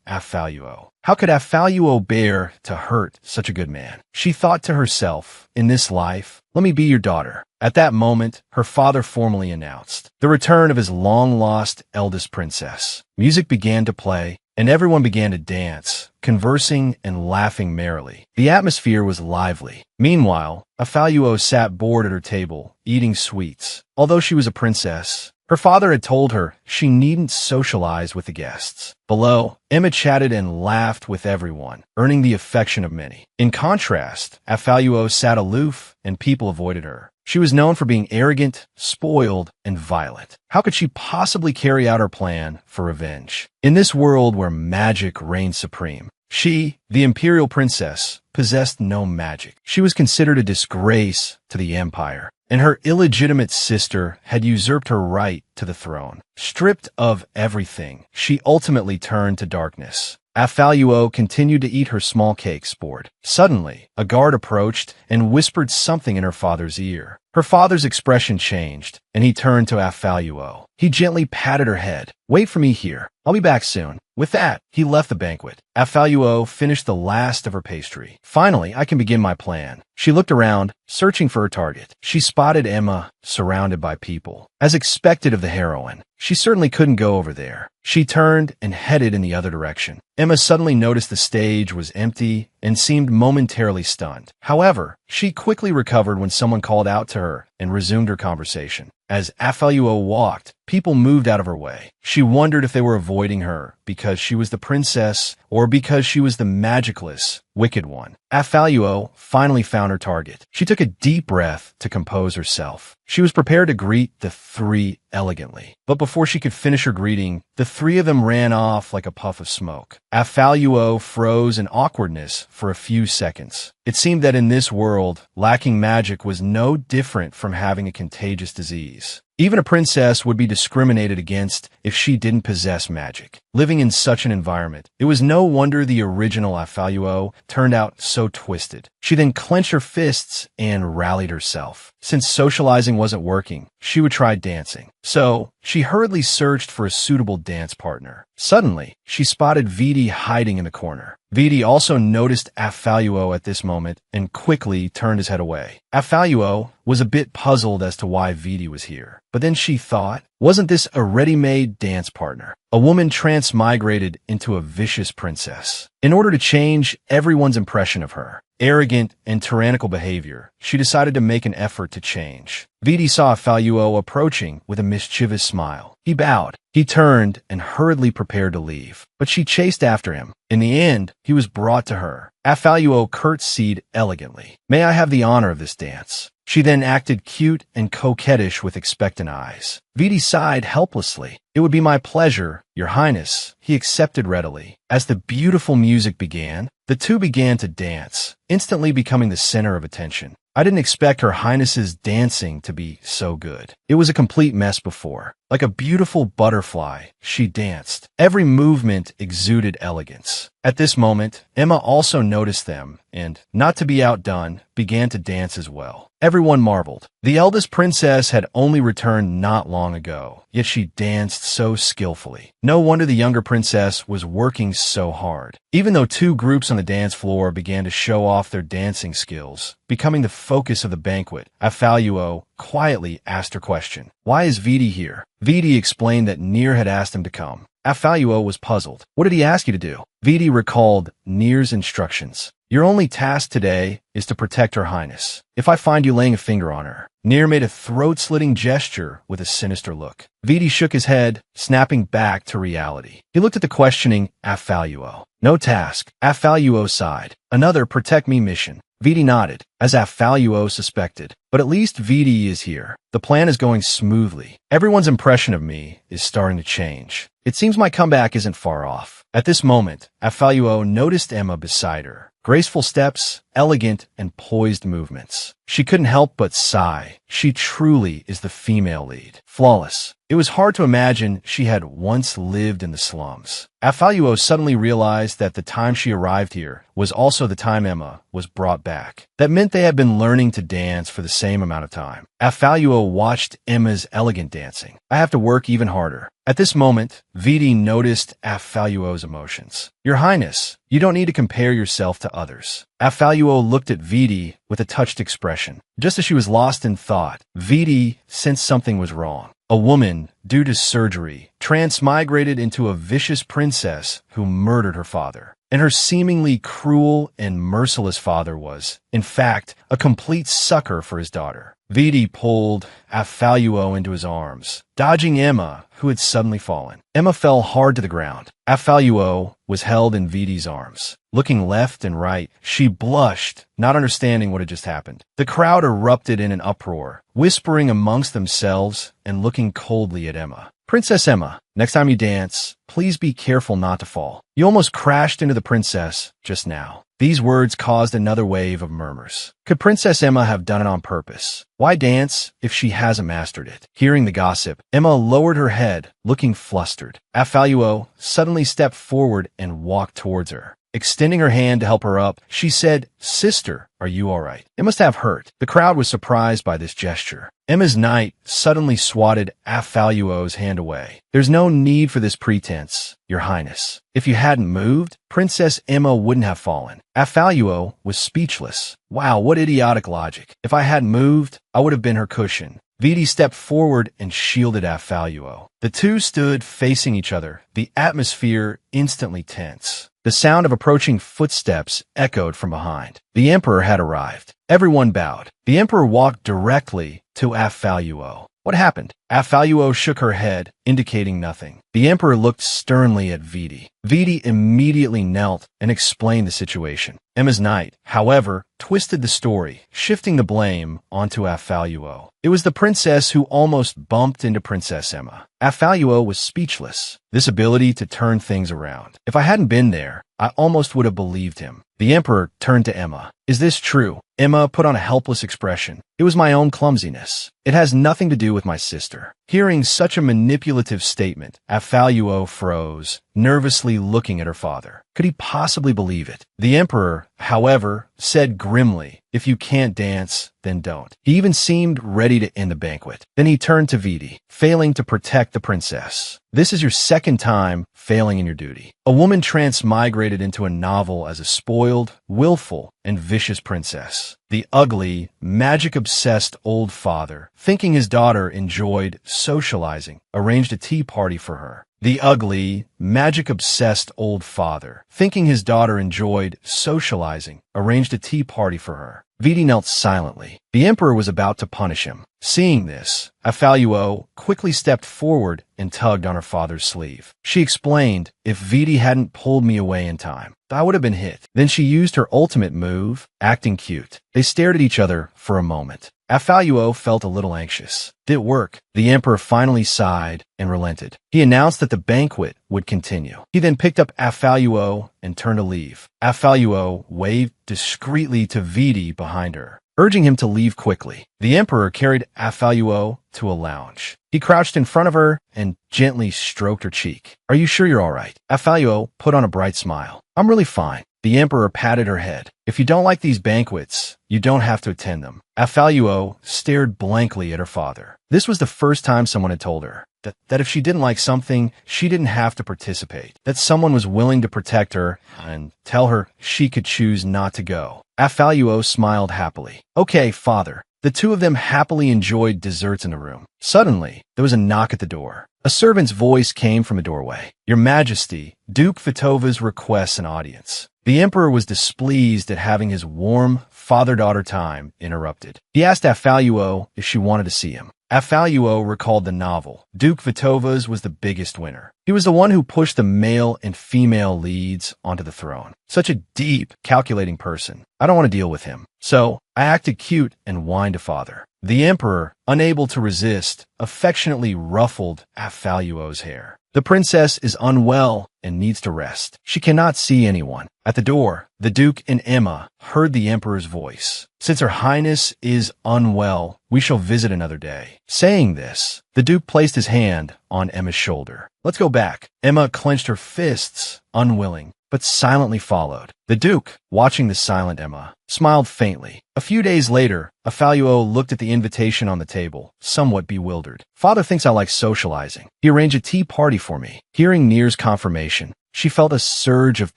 Afaluo. How could Afaluo bear to hurt such a good man? She thought to herself, "In this life, let me be your daughter." At that moment, her father formally announced the return of his long-lost eldest princess. Music began to play, and everyone began to dance, conversing and laughing merrily. The atmosphere was lively. Meanwhile, Afaluo sat bored at her table, eating sweets. Although she was a princess, her father had told her she needn't socialize with the guests. Below, Emma chatted and laughed with everyone, earning the affection of many. In contrast, Afaluo sat aloof and people avoided her. She was known for being arrogant, spoiled, and violent. How could she possibly carry out her plan for revenge? In this world where magic reigned supreme, she, the imperial princess, possessed no magic. She was considered a disgrace to the empire, and her illegitimate sister had usurped her right to the throne. Stripped of everything, she ultimately turned to darkness. Afaluo continued to eat her small cake sport. Suddenly, a guard approached and whispered something in her father's ear. Her father's expression changed, and he turned to Afaluo. He gently patted her head. "Wait for me here. I'll be back soon." With that, he left the banquet. Afaluo finished the last of her pastry. "Finally, I can begin my plan." She looked around, searching for her target. She spotted Emma, surrounded by people. As expected of the heroine, she certainly couldn't go over there. She turned and headed in the other direction. Emma suddenly noticed the stage was empty and seemed momentarily stunned. However, she quickly recovered when someone called out to her and resumed her conversation. As Afaluo walked, people moved out of her way. She wondered if they were avoiding her because she was the princess or because she was the magicless, wicked one. Afaluo finally found her target. She took a deep breath to compose herself. She was prepared to greet the three elegantly. But before she could finish her greeting, the three of them ran off like a puff of smoke. Afaluo froze in awkwardness for a few seconds. It seemed that in this world, lacking magic was no different from having a contagious disease. Even a princess would be discriminated against if she didn't possess magic. Living in such an environment, it was no wonder the original Afaluo turned out so twisted. She then clenched her fists and rallied herself. Since socializing wasn't working, she would try dancing. So, she hurriedly searched for a suitable dance partner. Suddenly, she spotted Viti hiding in the corner. Viti also noticed Afaluo at this moment and quickly turned his head away. Afaluo was a bit puzzled as to why Viti was here. But then she thought, wasn't this a ready-made dance partner? A woman transmigrated into a vicious princess. In order to change everyone's impression of her, arrogant, and tyrannical behavior, she decided to make an effort to change. Viti saw Faluo approaching with a mischievous smile. He bowed. He turned and hurriedly prepared to leave, but she chased after him. In the end, he was brought to her. Faluo curtsied elegantly. "May I have the honor of this dance?" She then acted cute and coquettish with expectant eyes. Viti sighed helplessly. "It would be my pleasure, Your Highness," he accepted readily. As the beautiful music began, the two began to dance, instantly becoming the center of attention. I didn't expect Her Highness's dancing to be so good. It was a complete mess before. Like a beautiful butterfly, she danced. Every movement exuded elegance. At this moment, Emma also noticed them and, not to be outdone, began to dance as well. Everyone marveled. The eldest princess had only returned not long ago, yet she danced so skillfully. No wonder the younger princess was working so hard. Even though two groups on the dance floor began to show off their dancing skills, becoming the focus of the banquet, Faluo quietly asked her question. "Why is Viti here?" Viti explained that Near had asked him to come. Faluo was puzzled. "What did he ask you to do?" Viti recalled Near's instructions. "Your only task today is to protect Her Highness. If I find you laying a finger on her." Near made a throat-slitting gesture with a sinister look. Viti shook his head, snapping back to reality. He looked at the questioning Faluo. "No task." Faluo sighed. "Another protect me mission." Viti nodded, as Faluo suspected. "But at least Viti is here. The plan is going smoothly. Everyone's impression of me is starting to change. It seems my comeback isn't far off." At this moment, Faluo noticed Emma beside her. Graceful steps, elegant and poised movements. She couldn't help but sigh. She truly is the female lead. Flawless. It was hard to imagine she had once lived in the slums. Faluo suddenly realized that the time she arrived here was also the time Emma was brought back. That meant they had been learning to dance for the same amount of time. Faluo watched Emma's elegant dancing. "I have to work even harder." At this moment, Viti noticed Faluo's emotions. "Your Highness, you don't need to compare yourself to others." Faluo looked at Viti with a touched expression. Just as she was lost in thought, Viti sensed something was wrong. A woman, due to surgery, transmigrated into a vicious princess who murdered her father. And her seemingly cruel and merciless father was, in fact, a complete sucker for his daughter. Viti pulled Faluo into his arms, dodging Emma, who had suddenly fallen. Emma fell hard to the ground. Faluo was held in Viti's arms. Looking left and right, she blushed, not understanding what had just happened. The crowd erupted in an uproar, whispering amongst themselves and looking coldly at Emma. "Princess Emma, next time you dance, please be careful not to fall. You almost crashed into the princess just now." These words caused another wave of murmurs. Could Princess Emma have done it on purpose? Why dance if she hasn't mastered it? Hearing the gossip, Emma lowered her head, looking flustered. Faluo suddenly stepped forward and walked towards her. Extending her hand to help her up, she said, "Sister, are you all right?" It must have hurt. The crowd was surprised by this gesture. Emma's knight suddenly swatted Faluo's hand away. "There's no need for this pretense, Your Highness. If you hadn't moved, Princess Emma wouldn't have fallen." Faluo was speechless. Wow, what idiotic logic. If I hadn't moved, I would have been her cushion. Viti stepped forward and shielded Faluo. The two stood facing each other, the atmosphere instantly tense. The sound of approaching footsteps echoed from behind. The Emperor had arrived. Everyone bowed. The Emperor walked directly to Faluo. "What happened?" Faluo shook her head, indicating nothing. The Emperor looked sternly at Viti. Viti immediately knelt and explained the situation. Emma's knight, however, twisted the story, shifting the blame onto Faluo. It was the princess who almost bumped into Princess Emma. Faluo was speechless. This ability to turn things around. If I hadn't been there, I almost would have believed him. The Emperor turned to Emma. "Is this true?" Emma put on a helpless expression. "It was my own clumsiness. It has nothing to do with my sister." Hearing such a manipulative statement, Faluo froze, nervously looking at her father. Could he possibly believe it? The Emperor, however, said grimly, "If you can't dance, then don't." He even seemed ready to end the banquet. Then he turned to Viti, failing to protect the princess. "This is your second time failing in your duty." A woman transmigrated into a novel as a spoiled, willful, and vicious princess. The ugly, magic-obsessed old father, thinking his daughter enjoyed socializing, arranged a tea party for her. The ugly, magic-obsessed old father, thinking his daughter enjoyed socializing, arranged a tea party for her. Viti knelt silently. The emperor was about to punish him. Seeing this, Afaluo quickly stepped forward and tugged on her father's sleeve. She explained, "If Viti hadn't pulled me away in time, I would have been hit." Then she used her ultimate move, acting cute. They stared at each other for a moment. Afaluo felt a little anxious. Did it work? The emperor finally sighed and relented. He announced that the banquet would continue. He then picked up Afaluo and turned to leave. Afaluo waved discreetly to Viti behind her, urging him to leave quickly. The emperor carried Afaluo to a lounge. He crouched in front of her and gently stroked her cheek. "Are you sure you're all right?" Afaluo put on a bright smile. "I'm really fine." The emperor patted her head. "If you don't like these banquets, you don't have to attend them." Afaluo stared blankly at her father. This was the first time someone had told her that if she didn't like something, she didn't have to participate, that someone was willing to protect her and tell her she could choose not to go. Afaluo smiled happily. "Okay, father." The two of them happily enjoyed desserts in the room. Suddenly, there was a knock at the door. A servant's voice came from a doorway. "Your Majesty, Duke Vitova's requests an audience." The emperor was displeased at having his warm father-daughter time interrupted. He asked Afaluo if she wanted to see him. Afaluo recalled the novel. Duke Vitova's was the biggest winner. He was the one who pushed the male and female leads onto the throne. Such a deep, calculating person. I don't want to deal with him. So I acted cute and whined to father. The emperor, unable to resist, affectionately ruffled Afaluo's hair. "The princess is unwell and needs to rest. She cannot see anyone." At the door, the Duke and Emma heard the emperor's voice. "Since her highness is unwell, we shall visit another day." Saying this, the Duke placed his hand on Emma's shoulder. "Let's go back." Emma clenched her fists, unwilling, but silently followed. The Duke, watching the silent Emma, smiled faintly. A few days later, Afaluo looked at the invitation on the table, somewhat bewildered. "Father thinks I like socializing. He arranged a tea party for me." Hearing Near's confirmation, she felt a surge of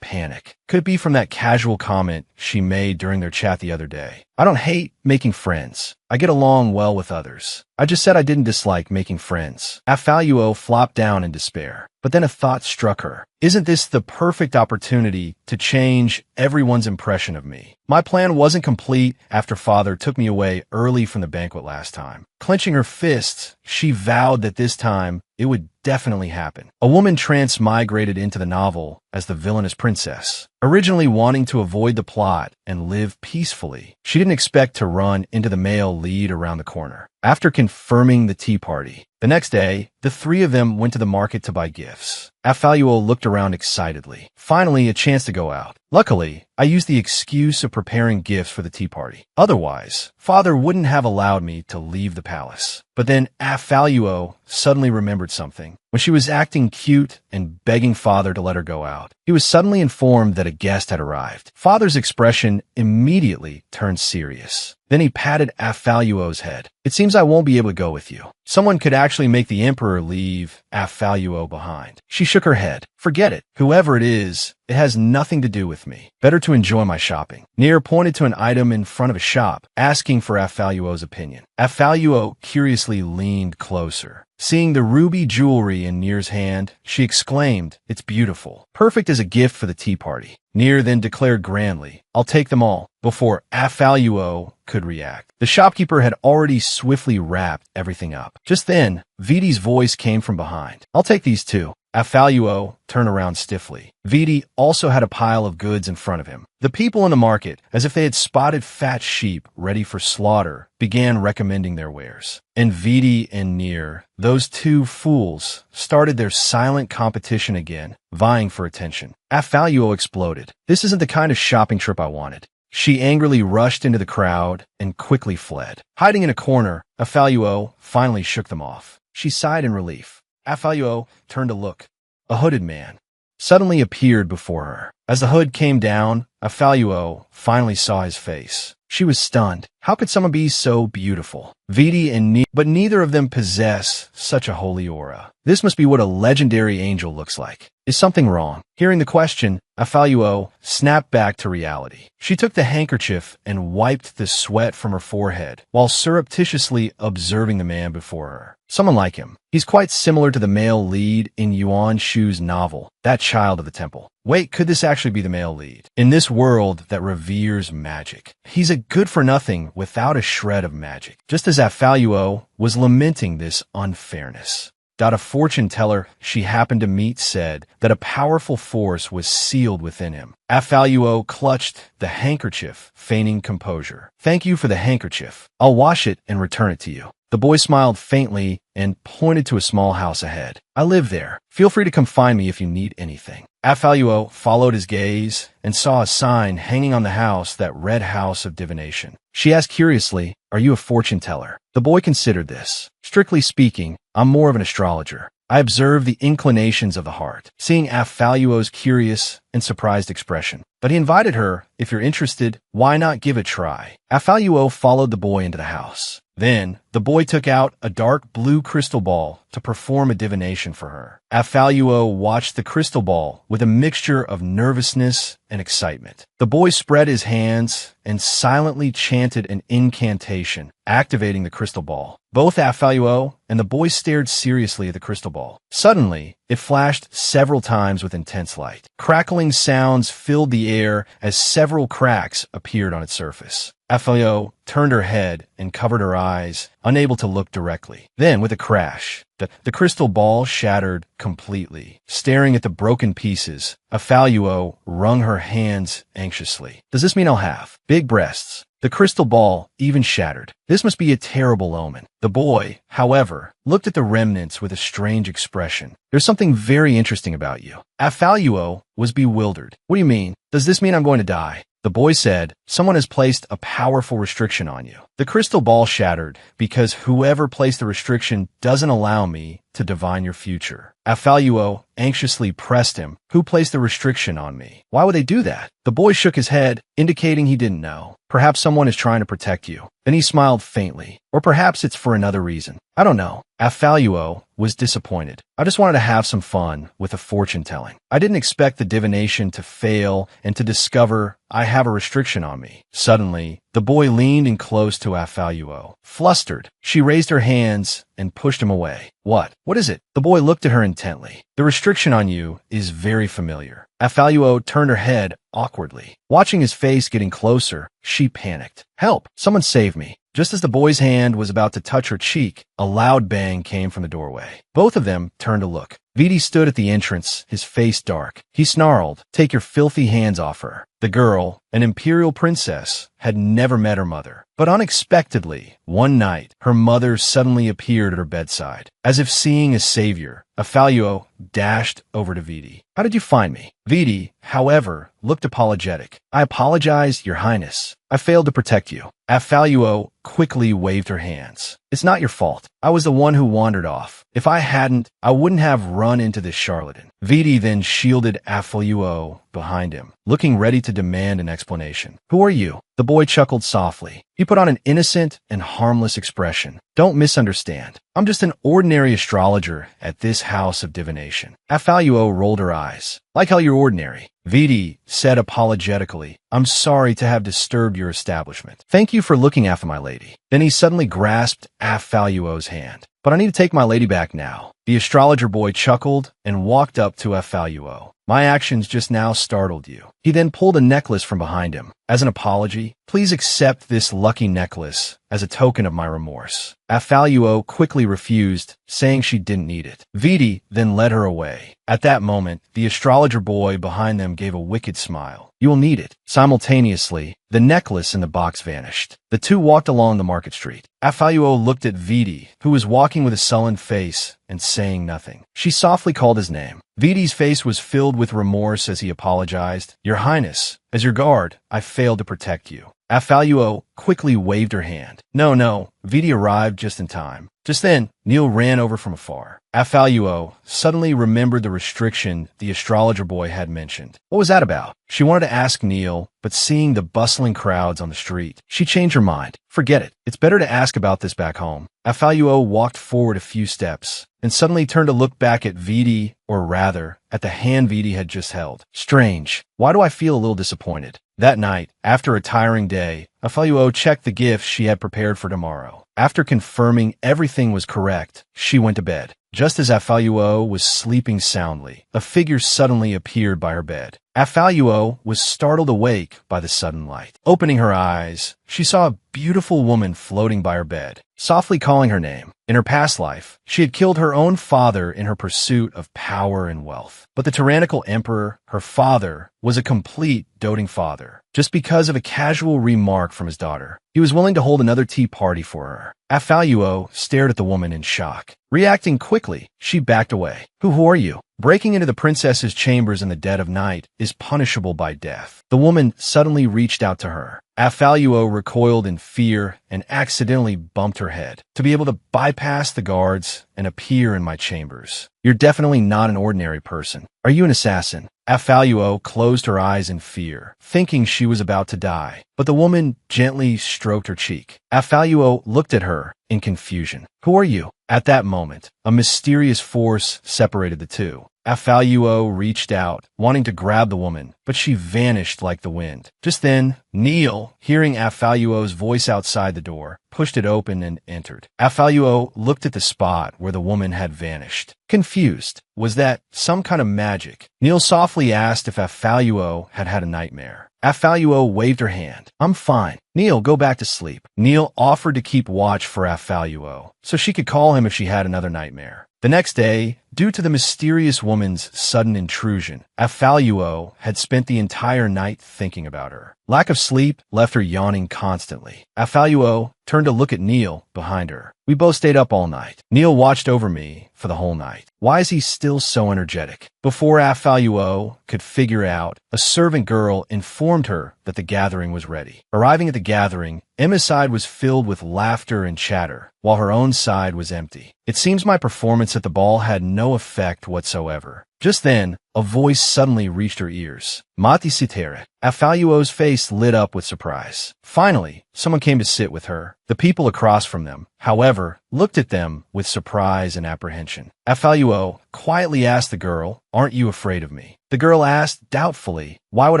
panic. Could it be from that casual comment she made during their chat the other day? "I don't hate making friends. I get along well with others. I just said I didn't dislike making friends." Afaluo flopped down in despair. But then a thought struck her. "Isn't this the perfect opportunity to change everyone's impression of me? My plan wasn't complete after father took me away early from the banquet last time." Clenching her fists, she vowed that this time it would definitely happen. A woman transmigrated into the novel as the villainous princess. Originally wanting to avoid the plot and live peacefully, she didn't expect to run into the male lead around the corner. After confirming the tea party, the next day, the three of them went to the market to buy gifts. Afaluo looked around excitedly. Finally, a chance to go out. "Luckily, I used the excuse of preparing gifts for the tea party. Otherwise, father wouldn't have allowed me to leave the palace." But then Afaluo suddenly remembered something. When she was acting cute and begging father to let her go out, he was suddenly informed that a guest had arrived. Father's expression immediately turned serious. Then he patted Afaluo's head. "It seems I won't be able to go with you. Someone could actually make the emperor leave Afaluo behind." She shook her head. "Forget it. Whoever it is, it has nothing to do with me. Better to enjoy my shopping." Near pointed to an item in front of a shop, asking for Afaluo's opinion. Afaluo curiously leaned closer. Seeing the ruby jewelry in Near's hand, she exclaimed, "It's beautiful. Perfect as a gift for the tea party." Near then declared grandly, "I'll take them all," before Afaluo could react. The shopkeeper had already swiftly wrapped everything up. Just then, Viti's voice came from behind. "I'll take these too." Afaluo turned around stiffly. Viti also had a pile of goods in front of him. The people in the market, as if they had spotted fat sheep ready for slaughter, began recommending their wares. And Viti and Near, those two fools, started their silent competition again, vying for attention. Afaluo exploded. "This isn't the kind of shopping trip I wanted." She angrily rushed into the crowd and quickly fled. Hiding in a corner, Afaluo finally shook them off. She sighed in relief. Afaluo turned to look. A hooded man suddenly appeared before her. As the hood came down, Afaluo finally saw his face. She was stunned. How could someone be so beautiful? Viti and Near, but neither of them possess such a holy aura. This must be what a legendary angel looks like. Is something wrong? Hearing the question, Afaluo snapped back to reality. She took the handkerchief and wiped the sweat from her forehead while surreptitiously observing the man before her. Someone like him. He's quite similar to the male lead in Yuan Shu's novel, That Child of the Temple. Wait, could this actually be the male lead? In this world that reveres magic, he's a good-for-nothing without a shred of magic, just as Afaluo was lamenting this unfairness. A fortune teller she happened to meet said that a powerful force was sealed within him. Afaluo clutched the handkerchief, feigning composure. Thank you for the handkerchief. I'll wash it and return it to you. The boy smiled faintly and pointed to a small house ahead. I live there. Feel free to come find me if you need anything. Afaluo followed his gaze and saw a sign hanging on the house that read House of Divination. She asked curiously, "Are you a fortune teller?" The boy considered this. Strictly speaking, I'm more of an astrologer. I observe the inclinations of the heart, seeing Afaluo's curious and surprised expression. But he invited her, if you're interested, why not give it a try? Afaluo followed the boy into the house. Then, the boy took out a dark blue crystal ball to perform a divination for her. Afaluo watched the crystal ball with a mixture of nervousness and excitement. The boy spread his hands and silently chanted an incantation, activating the crystal ball. Both Afaluo and the boy stared seriously at the crystal ball. Suddenly, it flashed several times with intense light. Crackling sounds filled the air as several cracks appeared on its surface. Afaluo turned her head and covered her eyes, unable to look directly. Then, with a crash, the crystal ball shattered completely. Staring at the broken pieces, Afaluo wrung her hands anxiously. Does this mean I'll have big breasts? The crystal ball even shattered. This must be a terrible omen. The boy, however, looked at the remnants with a strange expression. There's something very interesting about you. Afaluo was bewildered. What do you mean? Does this mean I'm going to die? The boy said, someone has placed a powerful restriction on you. The crystal ball shattered because whoever placed the restriction doesn't allow me to divine your future. Afaluo anxiously pressed him. Who placed the restriction on me? Why would they do that? The boy shook his head, indicating he didn't know. Perhaps someone is trying to protect you. Then he smiled faintly. Or perhaps it's for another reason. I don't know. Afaluo was disappointed. I just wanted to have some fun with the fortune telling. I didn't expect the divination to fail and to discover I have a restriction on me. Suddenly, the boy leaned in close to Afaluo. Flustered, she raised her hands and pushed him away. What? What is it? The boy looked at her intently. The restriction on you is very familiar. Afaluo turned her head awkwardly. Watching his face getting closer, she panicked. Help! Someone save me. Just as the boy's hand was about to touch her cheek, a loud bang came from the doorway. Both of them turned to look. Viti stood at the entrance, his face dark. He snarled, "Take your filthy hands off her." The girl, an imperial princess, had never met her mother. But unexpectedly, one night, her mother suddenly appeared at her bedside. As if seeing a savior, Afaluo dashed over to Viti. "How did you find me?" Viti, however, looked apologetic. "I apologize, Your Highness. I failed to protect you." Afaluo quickly waved her hands. "It's not your fault. I was the one who wandered off. If I hadn't, I wouldn't have run into this charlatan." Viti then shielded Afaluo behind him, looking ready to demand an explanation. "Who are you?" The boy chuckled softly. He put on an innocent and harmless expression. "Don't misunderstand. I'm just an ordinary astrologer at this house of divination." Afaluo rolled her eyes. "Like how you're ordinary." Viti said apologetically, "I'm sorry to have disturbed your establishment. Thank you for looking after my lady." Then he suddenly grasped Afaluo's hand. "But I need to take my lady back now." The astrologer boy chuckled and walked up to Afaluo. "My actions just now startled you." He then pulled a necklace from behind him. "As an apology, please accept this lucky necklace as a token of my remorse." Afaluo quickly refused, saying she didn't need it. Viti then led her away. At that moment, the astrologer boy behind them gave a wicked smile. "You will need it." Simultaneously, the necklace in the box vanished. The two walked along the market street. Afaluo looked at Viti, who was walking with a sullen face and saying nothing. She softly called his name. Viti's face was filled with remorse as he apologized. "Your Highness, as your guard, I failed to protect you." Afaluo quickly waved her hand. No, Viti arrived just in time. Just then, Neil ran over from afar. Afaluo suddenly remembered the restriction the astrologer boy had mentioned. What was that about? She wanted to ask Neil, but seeing the bustling crowds on the street, she changed her mind. Forget it. It's better to ask about this back home. Afaluo walked forward a few steps, and suddenly turned to look back at Viti, or rather, at the hand Viti had just held. Strange. Why do I feel a little disappointed? That night, after a tiring day, Afaluo checked the gifts she had prepared for tomorrow. After confirming everything was correct, she went to bed. Just as Afaluo was sleeping soundly, a figure suddenly appeared by her bed. Afaluo was startled awake by the sudden light. Opening her eyes, she saw a beautiful woman floating by her bed, softly calling her name. In her past life, she had killed her own father in her pursuit of power and wealth. But the tyrannical emperor, her father, was a complete doting father. Just because of a casual remark from his daughter, he was willing to hold another tea party for her. Afaluo stared at the woman in shock. Reacting quickly, she backed away. Who are you? Breaking into the princess's chambers in the dead of night is punishable by death. The woman suddenly reached out to her. Afaluo recoiled in fear and accidentally bumped her head. To be able to bypass the guards and appear in my chambers. You're definitely not an ordinary person. Are you an assassin? Afaluo closed her eyes in fear, thinking she was about to die. But the woman gently stroked her cheek. Afaluo looked at her in confusion. Who are you? At that moment, a mysterious force separated the two. Afaluo reached out, wanting to grab the woman, but she vanished like the wind. Just then, Neil, hearing Afaluo's voice outside the door, pushed it open and entered. Afaluo looked at the spot where the woman had vanished. Confused. Was that some kind of magic? Neil softly asked if Afaluo had had a nightmare. Afaluo waved her hand. I'm fine. Neil, go back to sleep. Neil offered to keep watch for Afaluo, so she could call him if she had another nightmare. The next day, due to the mysterious woman's sudden intrusion, Afaluo had spent the entire night thinking about her. Lack of sleep left her yawning constantly. Afaluo turned to look at Neil behind her. We both stayed up all night. Neil watched over me for the whole night. Why is he still so energetic? Before Afaluo could figure out, a servant girl informed her that the gathering was ready. Arriving at the gathering, Emma's side was filled with laughter and chatter, while her own side was empty. It seems my performance at the ball had no effect whatsoever. Just then, a voice suddenly reached her ears. Mati sitere. Afaluo's face lit up with surprise. Finally, someone came to sit with her. The people across from them, however, looked at them with surprise and apprehension. Afaluo quietly asked the girl, "Aren't you afraid of me?" The girl asked doubtfully, "Why would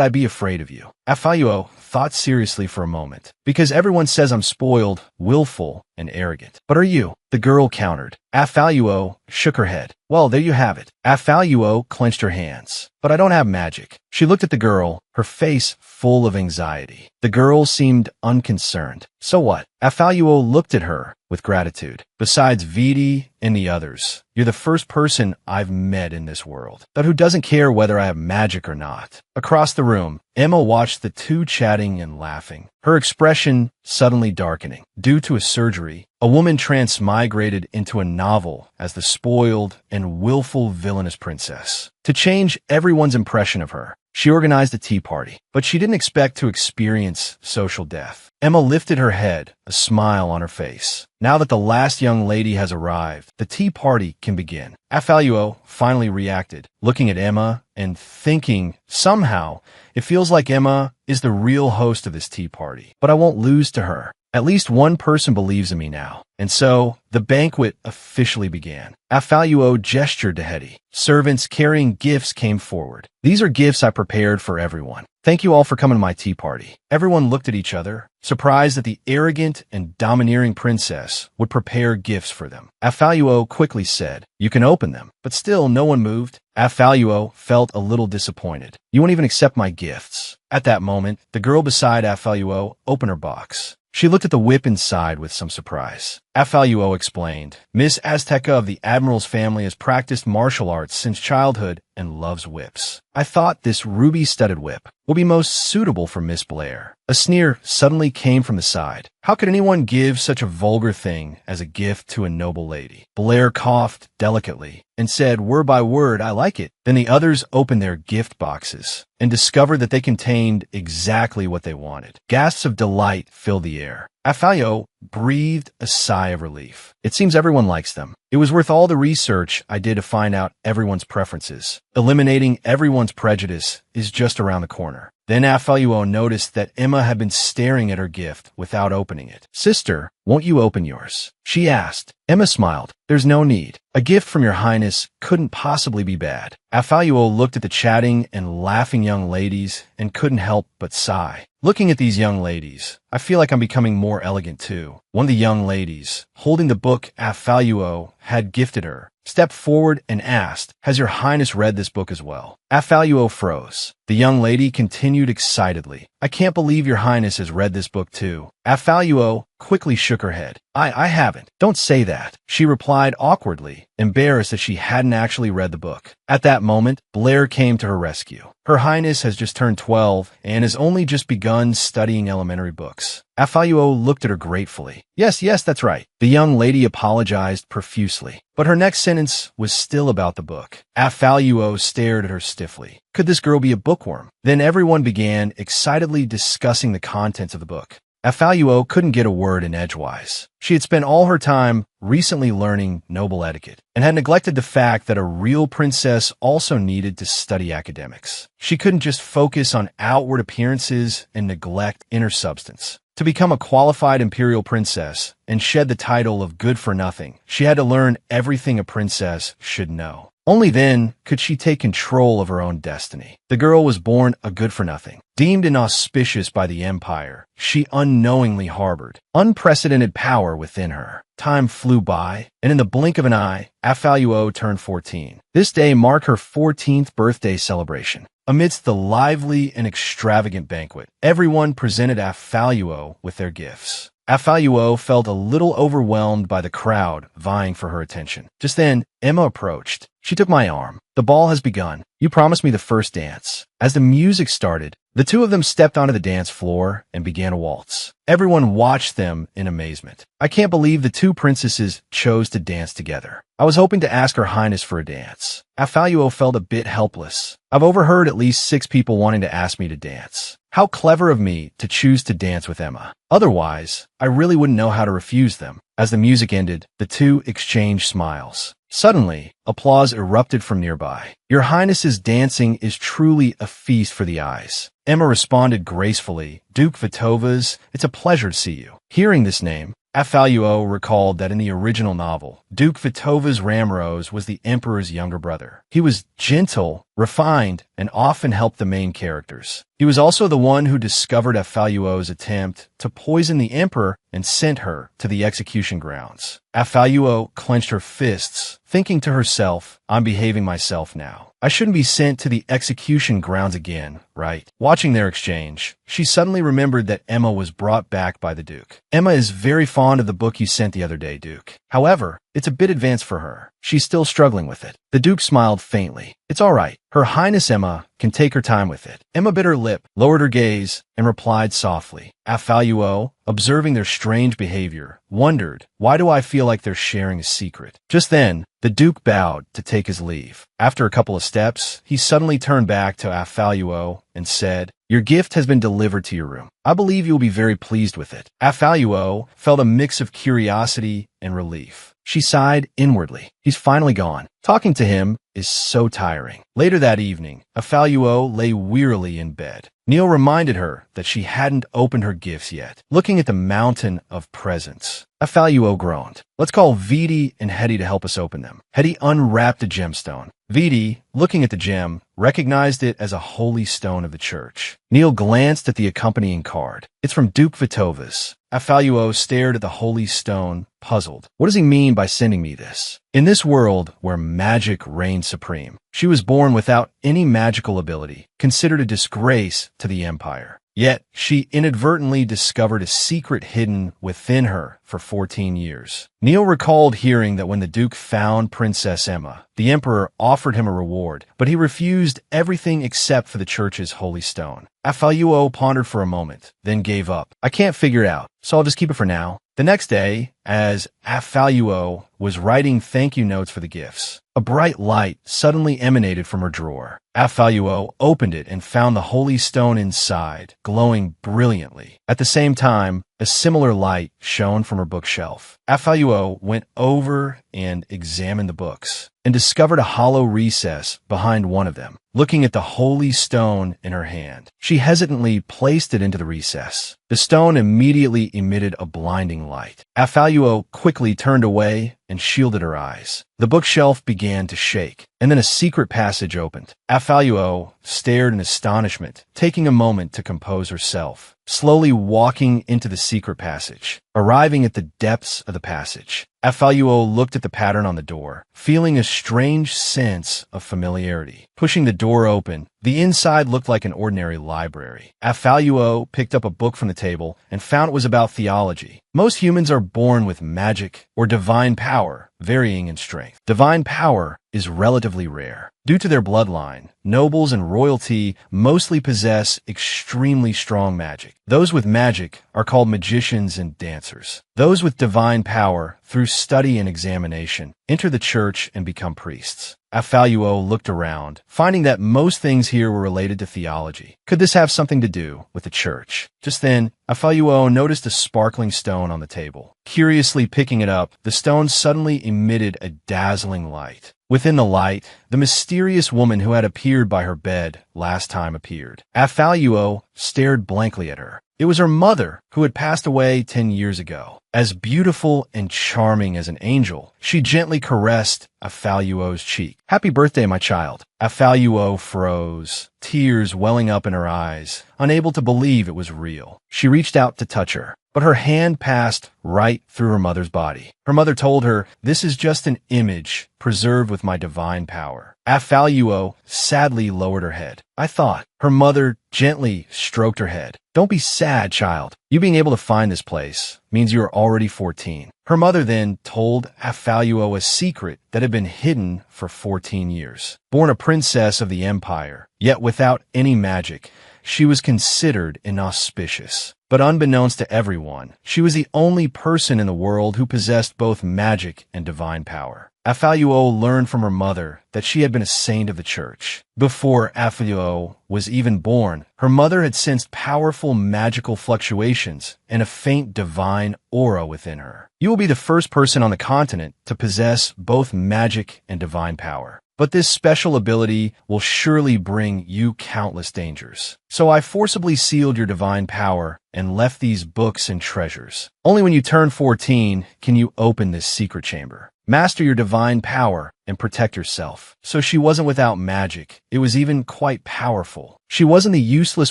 I be afraid of you?" Afaluo thought seriously for a moment. Because everyone says I'm spoiled, willful, and arrogant. But are you? The girl countered. Afaluo shook her head. Well, there you have it. Afaluo clenched her hands. But I don't have magic. She looked at the girl, her face full of anxiety. The girl seemed unconcerned. So what? Afaluo looked at her with gratitude. Besides Viti and the others, you're the first person I've met in this world, but who doesn't care whether I have magic or not. Across the room, Emma watched the two chatting and laughing, her expression suddenly darkening. Due to a surgery, a woman transmigrated into a novel as the spoiled and willful villainous princess. To change everyone's impression of her, she organized a tea party, but she didn't expect to experience social death. Emma lifted her head, a smile on her face. Now that the last young lady has arrived, the tea party can begin. Afaluo finally reacted, looking at Emma and thinking, somehow, it feels like Emma is the real host of this tea party. But I won't lose to her. At least one person believes in me now. And so, the banquet officially began. Afaluo gestured to Hetty. Servants carrying gifts came forward. These are gifts I prepared for everyone. Thank you all for coming to my tea party. Everyone looked at each other, surprised that the arrogant and domineering princess would prepare gifts for them. Afaluo quickly said, "You can open them." But still, no one moved. Afaluo felt a little disappointed. "You won't even accept my gifts." At that moment, the girl beside Afaluo opened her box. She looked at the whip inside with some surprise. Afaluo explained, "Miss Azteca of the Admiral's family has practiced martial arts since childhood and loves whips. I thought this ruby-studded whip will be most suitable for Miss Blair. A sneer suddenly came from the side. How could anyone give such a vulgar thing as a gift to a noble lady? Blair coughed delicately and said word by word, I like it. Then the others opened their gift boxes and discovered that they contained exactly what they wanted. Gasps of delight filled the air. Afalio breathed a sigh of relief. It seems everyone likes them. It was worth all the research I did to find out everyone's preferences. Eliminating everyone's prejudice is just around the corner. Then Afalio noticed that Emma had been staring at her gift without opening it. Sister, won't you open yours? She asked. Emma smiled. There's no need. A gift from your highness couldn't possibly be bad. Afalio looked at the chatting and laughing young ladies and couldn't help but sigh. Looking at these young ladies, I feel like I'm becoming more elegant too. One of the young ladies, holding the book Afalio had gifted her, stepped forward and asked, Has your highness read this book as well? Afalio froze. The young lady continued excitedly. I can't believe your highness has read this book too. Afalio quickly shook her head. I haven't. Don't say that, she replied awkwardly, embarrassed that she hadn't actually read the book. At that moment, Blair came to her rescue. Her highness has just turned 12 and has only just begun studying elementary books. Afalio looked at her gratefully. Yes, that's right. The young lady apologized profusely, but her next sentence was still about the book. Afalio stared at her stiffly. Could this girl be a bookworm? Then everyone began excitedly discussing the contents of the book. Afalio couldn't get a word in edgewise. She had spent all her time recently learning noble etiquette and had neglected the fact that a real princess also needed to study academics. She couldn't just focus on outward appearances and neglect inner substance. To become a qualified imperial princess and shed the title of good for nothing, she had to learn everything a princess should know. Only then could she take control of her own destiny. The girl was born a good-for-nothing. Deemed inauspicious by the Empire, she unknowingly harbored unprecedented power within her. Time flew by, and in the blink of an eye, Afalio turned 14. This day marked her 14th birthday celebration. Amidst the lively and extravagant banquet, everyone presented Afalio with their gifts. Afalio felt a little overwhelmed by the crowd vying for her attention. Just then, Emma approached. She took my arm. The ball has begun. You promised me the first dance. As the music started, the two of them stepped onto the dance floor and began a waltz. Everyone watched them in amazement. I can't believe the two princesses chose to dance together. I was hoping to ask her highness for a dance. Afalio felt a bit helpless. I've overheard at least 6 people wanting to ask me to dance. How clever of me to choose to dance with Emma. Otherwise, I really wouldn't know how to refuse them. As the music ended, the two exchanged smiles. Suddenly, applause erupted from nearby. Your highness's dancing is truly a feast for the eyes. Emma responded gracefully. Duke Vitova's, it's a pleasure to see you. Hearing this name, Afalio recalled that in the original novel, Duke Vitova's Ramrose was the emperor's younger brother. He was gentle, refined, and often helped the main characters. He was also the one who discovered Afalio's attempt to poison the emperor and sent her to the execution grounds. Afalio clenched her fists, thinking to herself, I'm behaving myself now. I shouldn't be sent to the execution grounds again, right? Watching their exchange, she suddenly remembered that Emma was brought back by the Duke. Emma is very fond of the book you sent the other day, Duke. However, it's a bit advanced for her. She's still struggling with it. The Duke smiled faintly. It's all right. Her Highness Emma can take her time with it. Emma bit her lip, lowered her gaze, and replied softly. Afalio, observing their strange behavior, wondered, why do I feel like they're sharing a secret? Just then, the Duke bowed to take his leave. After a couple of steps, he suddenly turned back to Afalio and said, Your gift has been delivered to your room. I believe you will be very pleased with it. Afalio felt a mix of curiosity and relief. She sighed inwardly. He's finally gone. Talking to him is so tiring. Later that evening, Afalio lay wearily in bed. Neil reminded her that she hadn't opened her gifts yet. Looking at the mountain of presents, Afalio groaned. Let's call Viti and Hetty to help us open them. Hetty unwrapped a gemstone. Viti, looking at the gem, recognized it as a holy stone of the church. Neil glanced at the accompanying card. It's from Duke Vitova's. Afalio stared at the holy stone, puzzled. What does he mean by sending me this? In this world where magic reigns supreme, she was born without any magical ability, considered a disgrace to the Empire. Yet, she inadvertently discovered a secret hidden within her for 14 years. Neil recalled hearing that when the Duke found Princess Emma, the Emperor offered him a reward, but he refused everything except for the church's holy stone. Afaluo pondered for a moment, then gave up. I can't figure it out, so I'll just keep it for now. The next day, as Afaluo was writing thank you notes for the gifts, a bright light suddenly emanated from her drawer. Afaluo opened it and found the holy stone inside, glowing brilliantly. At the same time, a similar light shone from her bookshelf. Afaluo went over and examined the books, and discovered a hollow recess behind one of them. Looking at the holy stone in her hand, she hesitantly placed it into the recess. The stone immediately emitted a blinding light. Afaluo quickly turned away and shielded her eyes. The bookshelf began to shake, and then a secret passage opened. Afaluo stared in astonishment, taking a moment to compose herself. Slowly walking into the secret passage, arriving at the depths of the passage, Afaluo looked at the pattern on the door, feeling a strange sense of familiarity. Pushing the door open, the inside looked like an ordinary library. Afaluo picked up a book from the table and found it was about theology. Most humans are born with magic or divine power, varying in strength. Divine power is relatively rare. Due to their bloodline, nobles and royalty mostly possess extremely strong magic. Those with magic are called magicians and dancers. Those with divine power, through study and examination, enter the church and become priests. Afaluo looked around, finding that most things here were related to theology. Could this have something to do with the church? Just then, Afaluo noticed a sparkling stone on the table. Curiously picking it up, the stone suddenly emitted a dazzling light. Within the light, the mysterious woman who had appeared by her bed last time appeared. Afaluo stared blankly at her. It was her mother, who had passed away 10 years ago. As beautiful and charming as an angel, she gently caressed Afaluo's cheek. "Happy birthday, my child." Afaluo froze, tears welling up in her eyes, unable to believe it was real. She reached out to touch her, but her hand passed right through her mother's body. Her mother told her, "This is just an image preserved with my divine power." Afaluo sadly lowered her head. I thought. Her mother gently stroked her head. "Don't be sad, child. You being able to find this place means you are already 14. Her mother then told Afaluo a secret that had been hidden for 14 years. Born a princess of the empire, yet without any magic, she was considered inauspicious. But unbeknownst to everyone, she was the only person in the world who possessed both magic and divine power. Afaluo learned from her mother that she had been a saint of the church. Before Afaluo was even born, her mother had sensed powerful magical fluctuations and a faint divine aura within her. You will be the first person on the continent to possess both magic and divine power. But this special ability will surely bring you countless dangers. So I forcibly sealed your divine power and left these books and treasures. Only when you turn 14 can you open this secret chamber. Master your divine power and protect yourself. So she wasn't without magic. It was even quite powerful. She wasn't the useless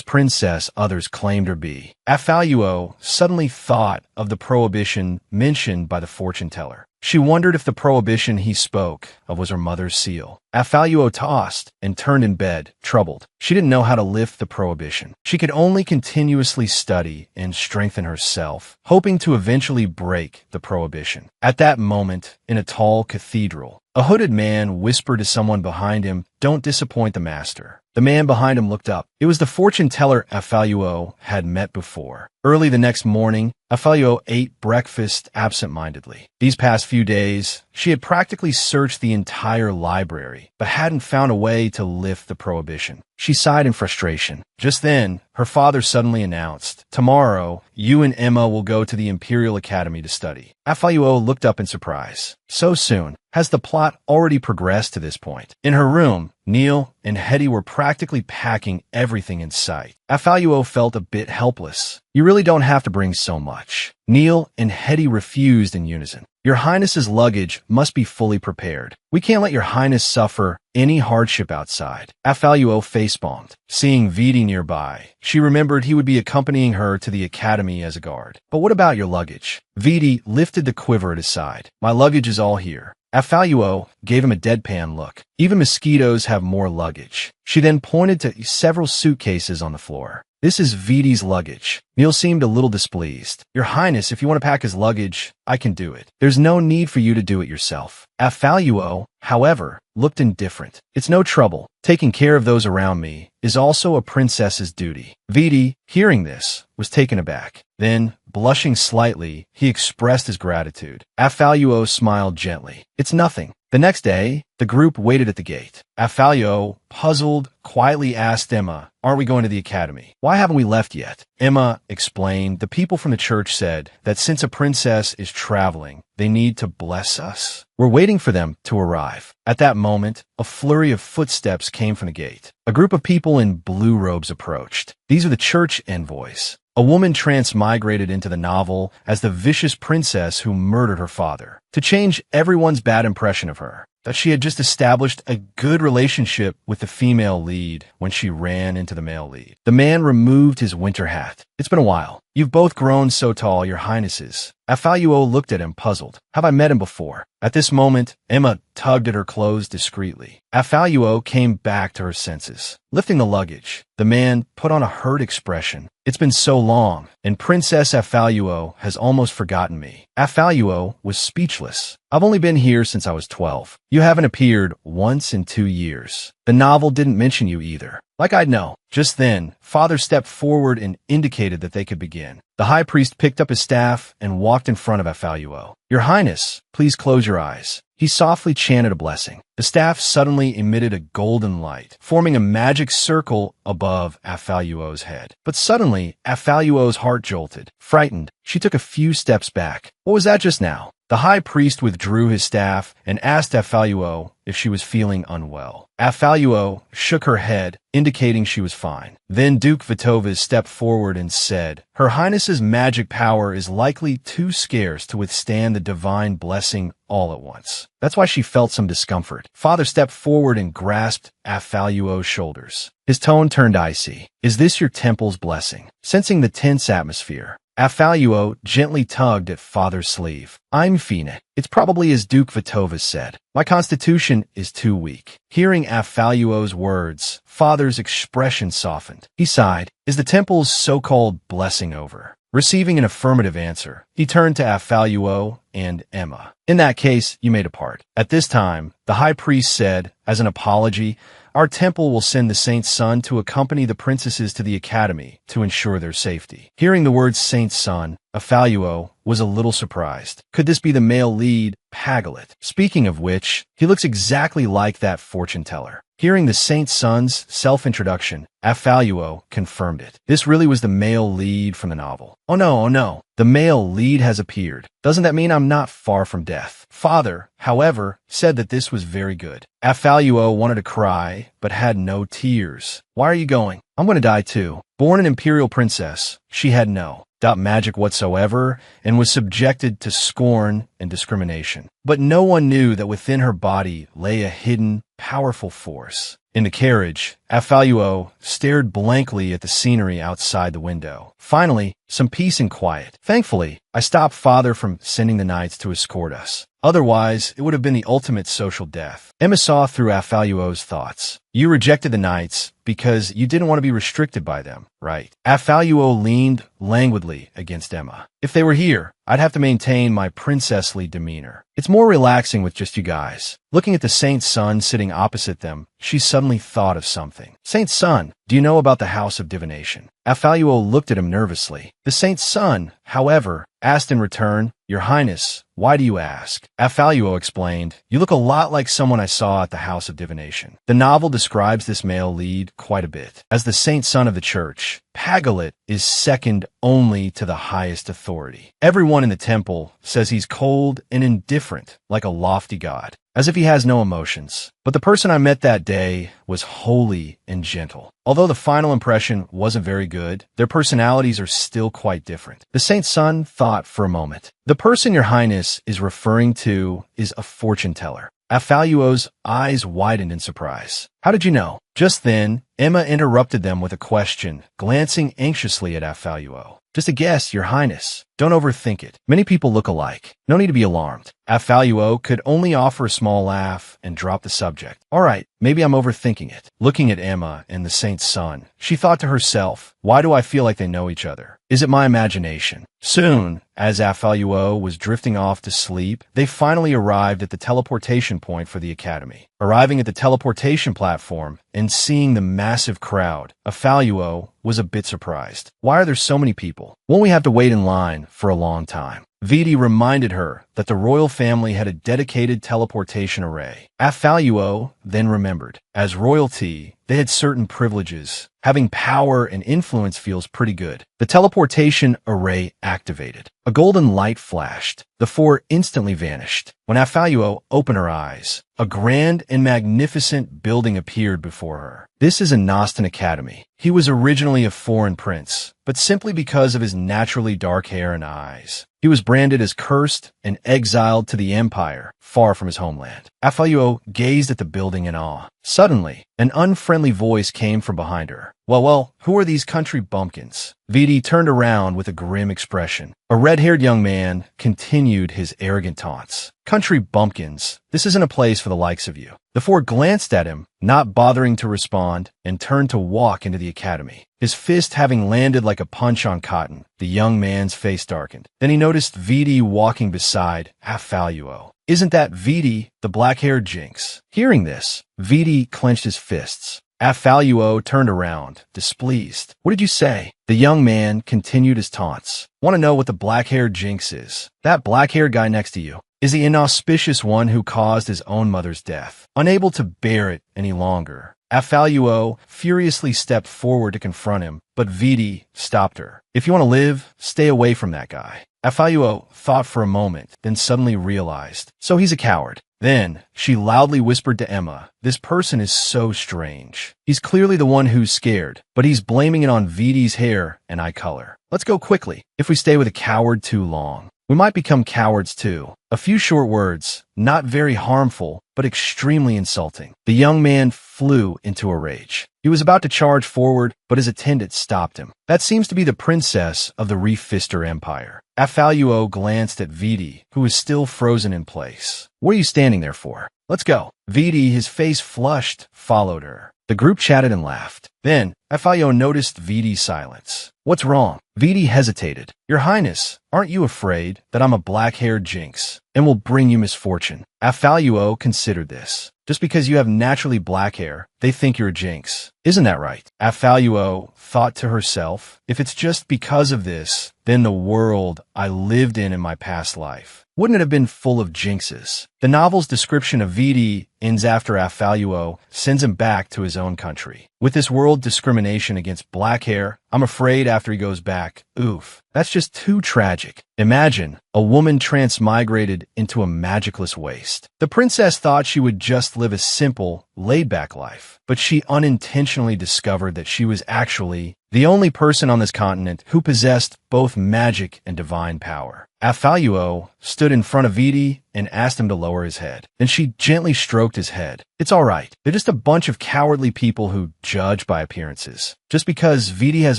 princess others claimed her be. Afaluo suddenly thought of the prohibition mentioned by the fortune teller. She wondered if the prohibition he spoke of was her mother's seal. Afaluo tossed and turned in bed, troubled. She didn't know how to lift the prohibition. She could only continuously study and strengthen herself, hoping to eventually break the prohibition. At that moment, in a tall cathedral, a hooded man whispered to someone behind him, "Don't disappoint the master." The man behind him looked up. It was the fortune teller Afaluo had met before. Early the next morning, Afaluo ate breakfast absent-mindedly. These past few days, she had practically searched the entire library, but hadn't found a way to lift the prohibition. She sighed in frustration. Just then, her father suddenly announced, "Tomorrow, you and Emma will go to the Imperial Academy to study." Afaluo looked up in surprise. So soon? Has the plot already progressed to this point? In her room, Neil and Hetty were practically packing everything in sight. Afaluo felt a bit helpless. "You really don't have to bring so much." Neil and Hetty refused in unison. "Your Highness's luggage must be fully prepared. We can't let your Highness suffer any hardship outside." Afaluo facepalmed. Seeing Viti nearby, she remembered he would be accompanying her to the academy as a guard. "But what about your luggage?" Viti lifted the quiver at his side. "My luggage is all here." Afaluo gave him a deadpan look. "Even mosquitoes have more luggage." She then pointed to several suitcases on the floor. "This is Viti's luggage." Neil seemed a little displeased. "Your Highness, if you want to pack his luggage, I can do it. There's no need for you to do it yourself." Afaluo, however, looked indifferent. "It's no trouble. Taking care of those around me is also a princess's duty." Viti, hearing this, was taken aback. Then, blushing slightly, he expressed his gratitude. Afaluo smiled gently. "It's nothing." The next day, the group waited at the gate. Afaluo, puzzled, quietly asked Emma, "Aren't we going to the academy? Why haven't we left yet?" Emma explained, "The people from the church said that since a princess is traveling, they need to bless us. We're waiting for them to arrive." At that moment, a flurry of footsteps came from the gate. A group of people in blue robes approached. These are the church envoys. A woman transmigrated into the novel as the vicious princess who murdered her father, to change everyone's bad impression of her, that she had just established a good relationship with the female lead when she ran into the male lead. The man removed his winter hat. "It's been a while. You've both grown so tall, your highnesses." Afaluo looked at him, puzzled. "Have I met him before?" At this moment, Emma tugged at her clothes discreetly. Afaluo came back to her senses. Lifting the luggage, the man put on a hurt expression. "It's been so long, and Princess Afaluo has almost forgotten me." Afaluo was speechless. "I've only been here since I was 12. You haven't appeared once in 2 years. The novel didn't mention you either." "Like I'd know." Just then, Father stepped forward and indicated that they could begin. The high priest picked up his staff and walked in front of Afaluo. "Your Highness, please close your eyes." He softly chanted a blessing. The staff suddenly emitted a golden light, forming a magic circle above Afaluo's head. But suddenly, Afaluo's heart jolted. Frightened, she took a few steps back. "What was that just now?" The high priest withdrew his staff and asked Afaluo if she was feeling unwell. Afaluo shook her head, indicating she was fine. Then Duke Vitovis stepped forward and said, "Her Highness's magic power is likely too scarce to withstand the divine blessing all at once. That's why she felt some discomfort." Father stepped forward and grasped Afaluo's shoulders. His tone turned icy. "Is this your temple's blessing?" Sensing the tense atmosphere, Afaluo gently tugged at Father's sleeve. "I'm Fina. It's probably as Duke Vitovis said. My constitution is too weak." Hearing Afaluo's words, Father's expression softened. He sighed. "Is the temple's so-called blessing over?" Receiving an affirmative answer, he turned to Afaluo and Emma. "In that case, you may depart." At this time, the high priest said, as an apology, "Our temple will send the Saint's son to accompany the princesses to the academy to ensure their safety." Hearing the words Saint's son, Afaluo was a little surprised. Could this be the male lead, Paglet? Speaking of which, he looks exactly like that fortune teller. Hearing the Saint's son's self-introduction, Afaluo confirmed it. This really was the male lead from the novel. Oh no, the male lead has appeared. Doesn't that mean I'm not far from death?" Father, however, said that this was very good. Afaluo wanted to cry, but had no tears. "Why are you going?" "I'm going to die too." Born an imperial princess, she had no magic whatsoever and was subjected to scorn and discrimination. But no one knew that within her body lay a hidden, powerful force. In the carriage, Afaluo stared blankly at the scenery outside the window. Finally, some peace and quiet. "Thankfully, I stopped Father from sending the knights to escort us. Otherwise, it would have been the ultimate social death." Emma saw through Afaluo's thoughts. "You rejected the knights because you didn't want to be restricted by them, right?" Afaluo leaned languidly against Emma. "If they were here, I'd have to maintain my princessly demeanor. It's more relaxing with just you guys." Looking at the Saint's son sitting opposite them, she suddenly thought of something. "Saint's son, do you know about the House of Divination?" Afaluo looked at him nervously. The Saint's son, however, asked in return, "Your Highness, why do you ask?" Afaluo explained, "You look a lot like someone I saw at the House of Divination." The novel describes this male lead quite a bit. As the Saint's son of the church, Paglet is second only to the highest authority. Everyone in the temple says he's cold and indifferent, like a lofty god, as if he has no emotions. But the person I met that day was holy and gentle. Although the final impression wasn't very good, their personalities are still quite different. The Saint's son thought for a moment. "The person your Highness is referring to is a fortune teller." Afaluo's eyes widened in surprise. How did you know? Just then, Emma interrupted them with a question, glancing anxiously at Afaluo. Just a guess, Your Highness. Don't overthink it. Many people look alike. No need to be alarmed. Afaluo could only offer a small laugh and drop the subject. All right, maybe I'm overthinking it. Looking at Emma and the saint's son, she thought to herself, why do I feel like they know each other? Is it my imagination? Soon, as Afaluo was drifting off to sleep, they finally arrived at the teleportation point for the academy. Arriving at the teleportation platform and seeing the massive crowd, Afaluo was a bit surprised. Why are there so many people? Won't we have to wait in line for a long time? Viti reminded her that the royal family had a dedicated teleportation array. Afaluo then remembered. As royalty, they had certain privileges. Having power and influence feels pretty good. The teleportation array activated. A golden light flashed. The four instantly vanished. When Afaluo opened her eyes, a grand and magnificent building appeared before her. This is a Nostan Academy. He was originally a foreign prince, but simply because of his naturally dark hair and eyes, he was branded as cursed and exiled to the Empire, far from his homeland. Afaluo gazed at the building in awe. Suddenly, an unfriendly voice came from behind her. Well, who are these country bumpkins? Viti turned around with a grim expression. A red-haired young man continued his arrogant taunts. Country bumpkins, this isn't a place for the likes of you. The four glanced at him, not bothering to respond, and turned to walk into the academy. His fist having landed like a punch on cotton, the young man's face darkened. Then he noticed Viti walking beside Afaluo. Isn't that Viti, the black-haired jinx? Hearing this, Viti clenched his fists. Afaluo turned around, displeased. What did you say? The young man continued his taunts. Want to know what the black-haired jinx is? That black-haired guy next to you is the inauspicious one who caused his own mother's death. Unable to bear it any longer, Afaluo furiously stepped forward to confront him, but Viti stopped her. If you want to live, stay away from that guy. Afaluo thought for a moment, then suddenly realized. So he's a coward. Then, she loudly whispered to Emma, this person is so strange. He's clearly the one who's scared, but he's blaming it on Viti's hair and eye color. Let's go quickly. If we stay with a coward too long, we might become cowards too. A few short words, not very harmful, but extremely insulting. The young man flew into a rage. He was about to charge forward, but his attendant stopped him. That seems to be the princess of the Reef-Fister Empire. Afaluo glanced at Viti, who was still frozen in place. What are you standing there for? Let's go. Viti, his face flushed, followed her. The group chatted and laughed. Then, Afaluo noticed Viti's silence. What's wrong? Viti hesitated. Your Highness, aren't you afraid that I'm a black-haired jinx and will bring you misfortune? Afaluo considered this. Just because you have naturally black hair, they think you're a jinx. Isn't that right? Afaluo thought to herself, if it's just because of this, then the world I lived in my past life, wouldn't it have been full of jinxes? The novel's description of Viti ends after Afaluo sends him back to his own country. With this world discrimination against black hair, I'm afraid after he goes back, oof, that's just too tragic. Imagine a woman transmigrated into a magicless waste. The princess thought she would just live a simple, laid-back life, but she unintentionally discovered that she was actually the only person on this continent who possessed both magic and divine power. Afaluo stood in front of Viti and asked him to lower his head. Then she gently stroked his head. It's all right. They're just a bunch of cowardly people who judge by appearances. Just because Viti has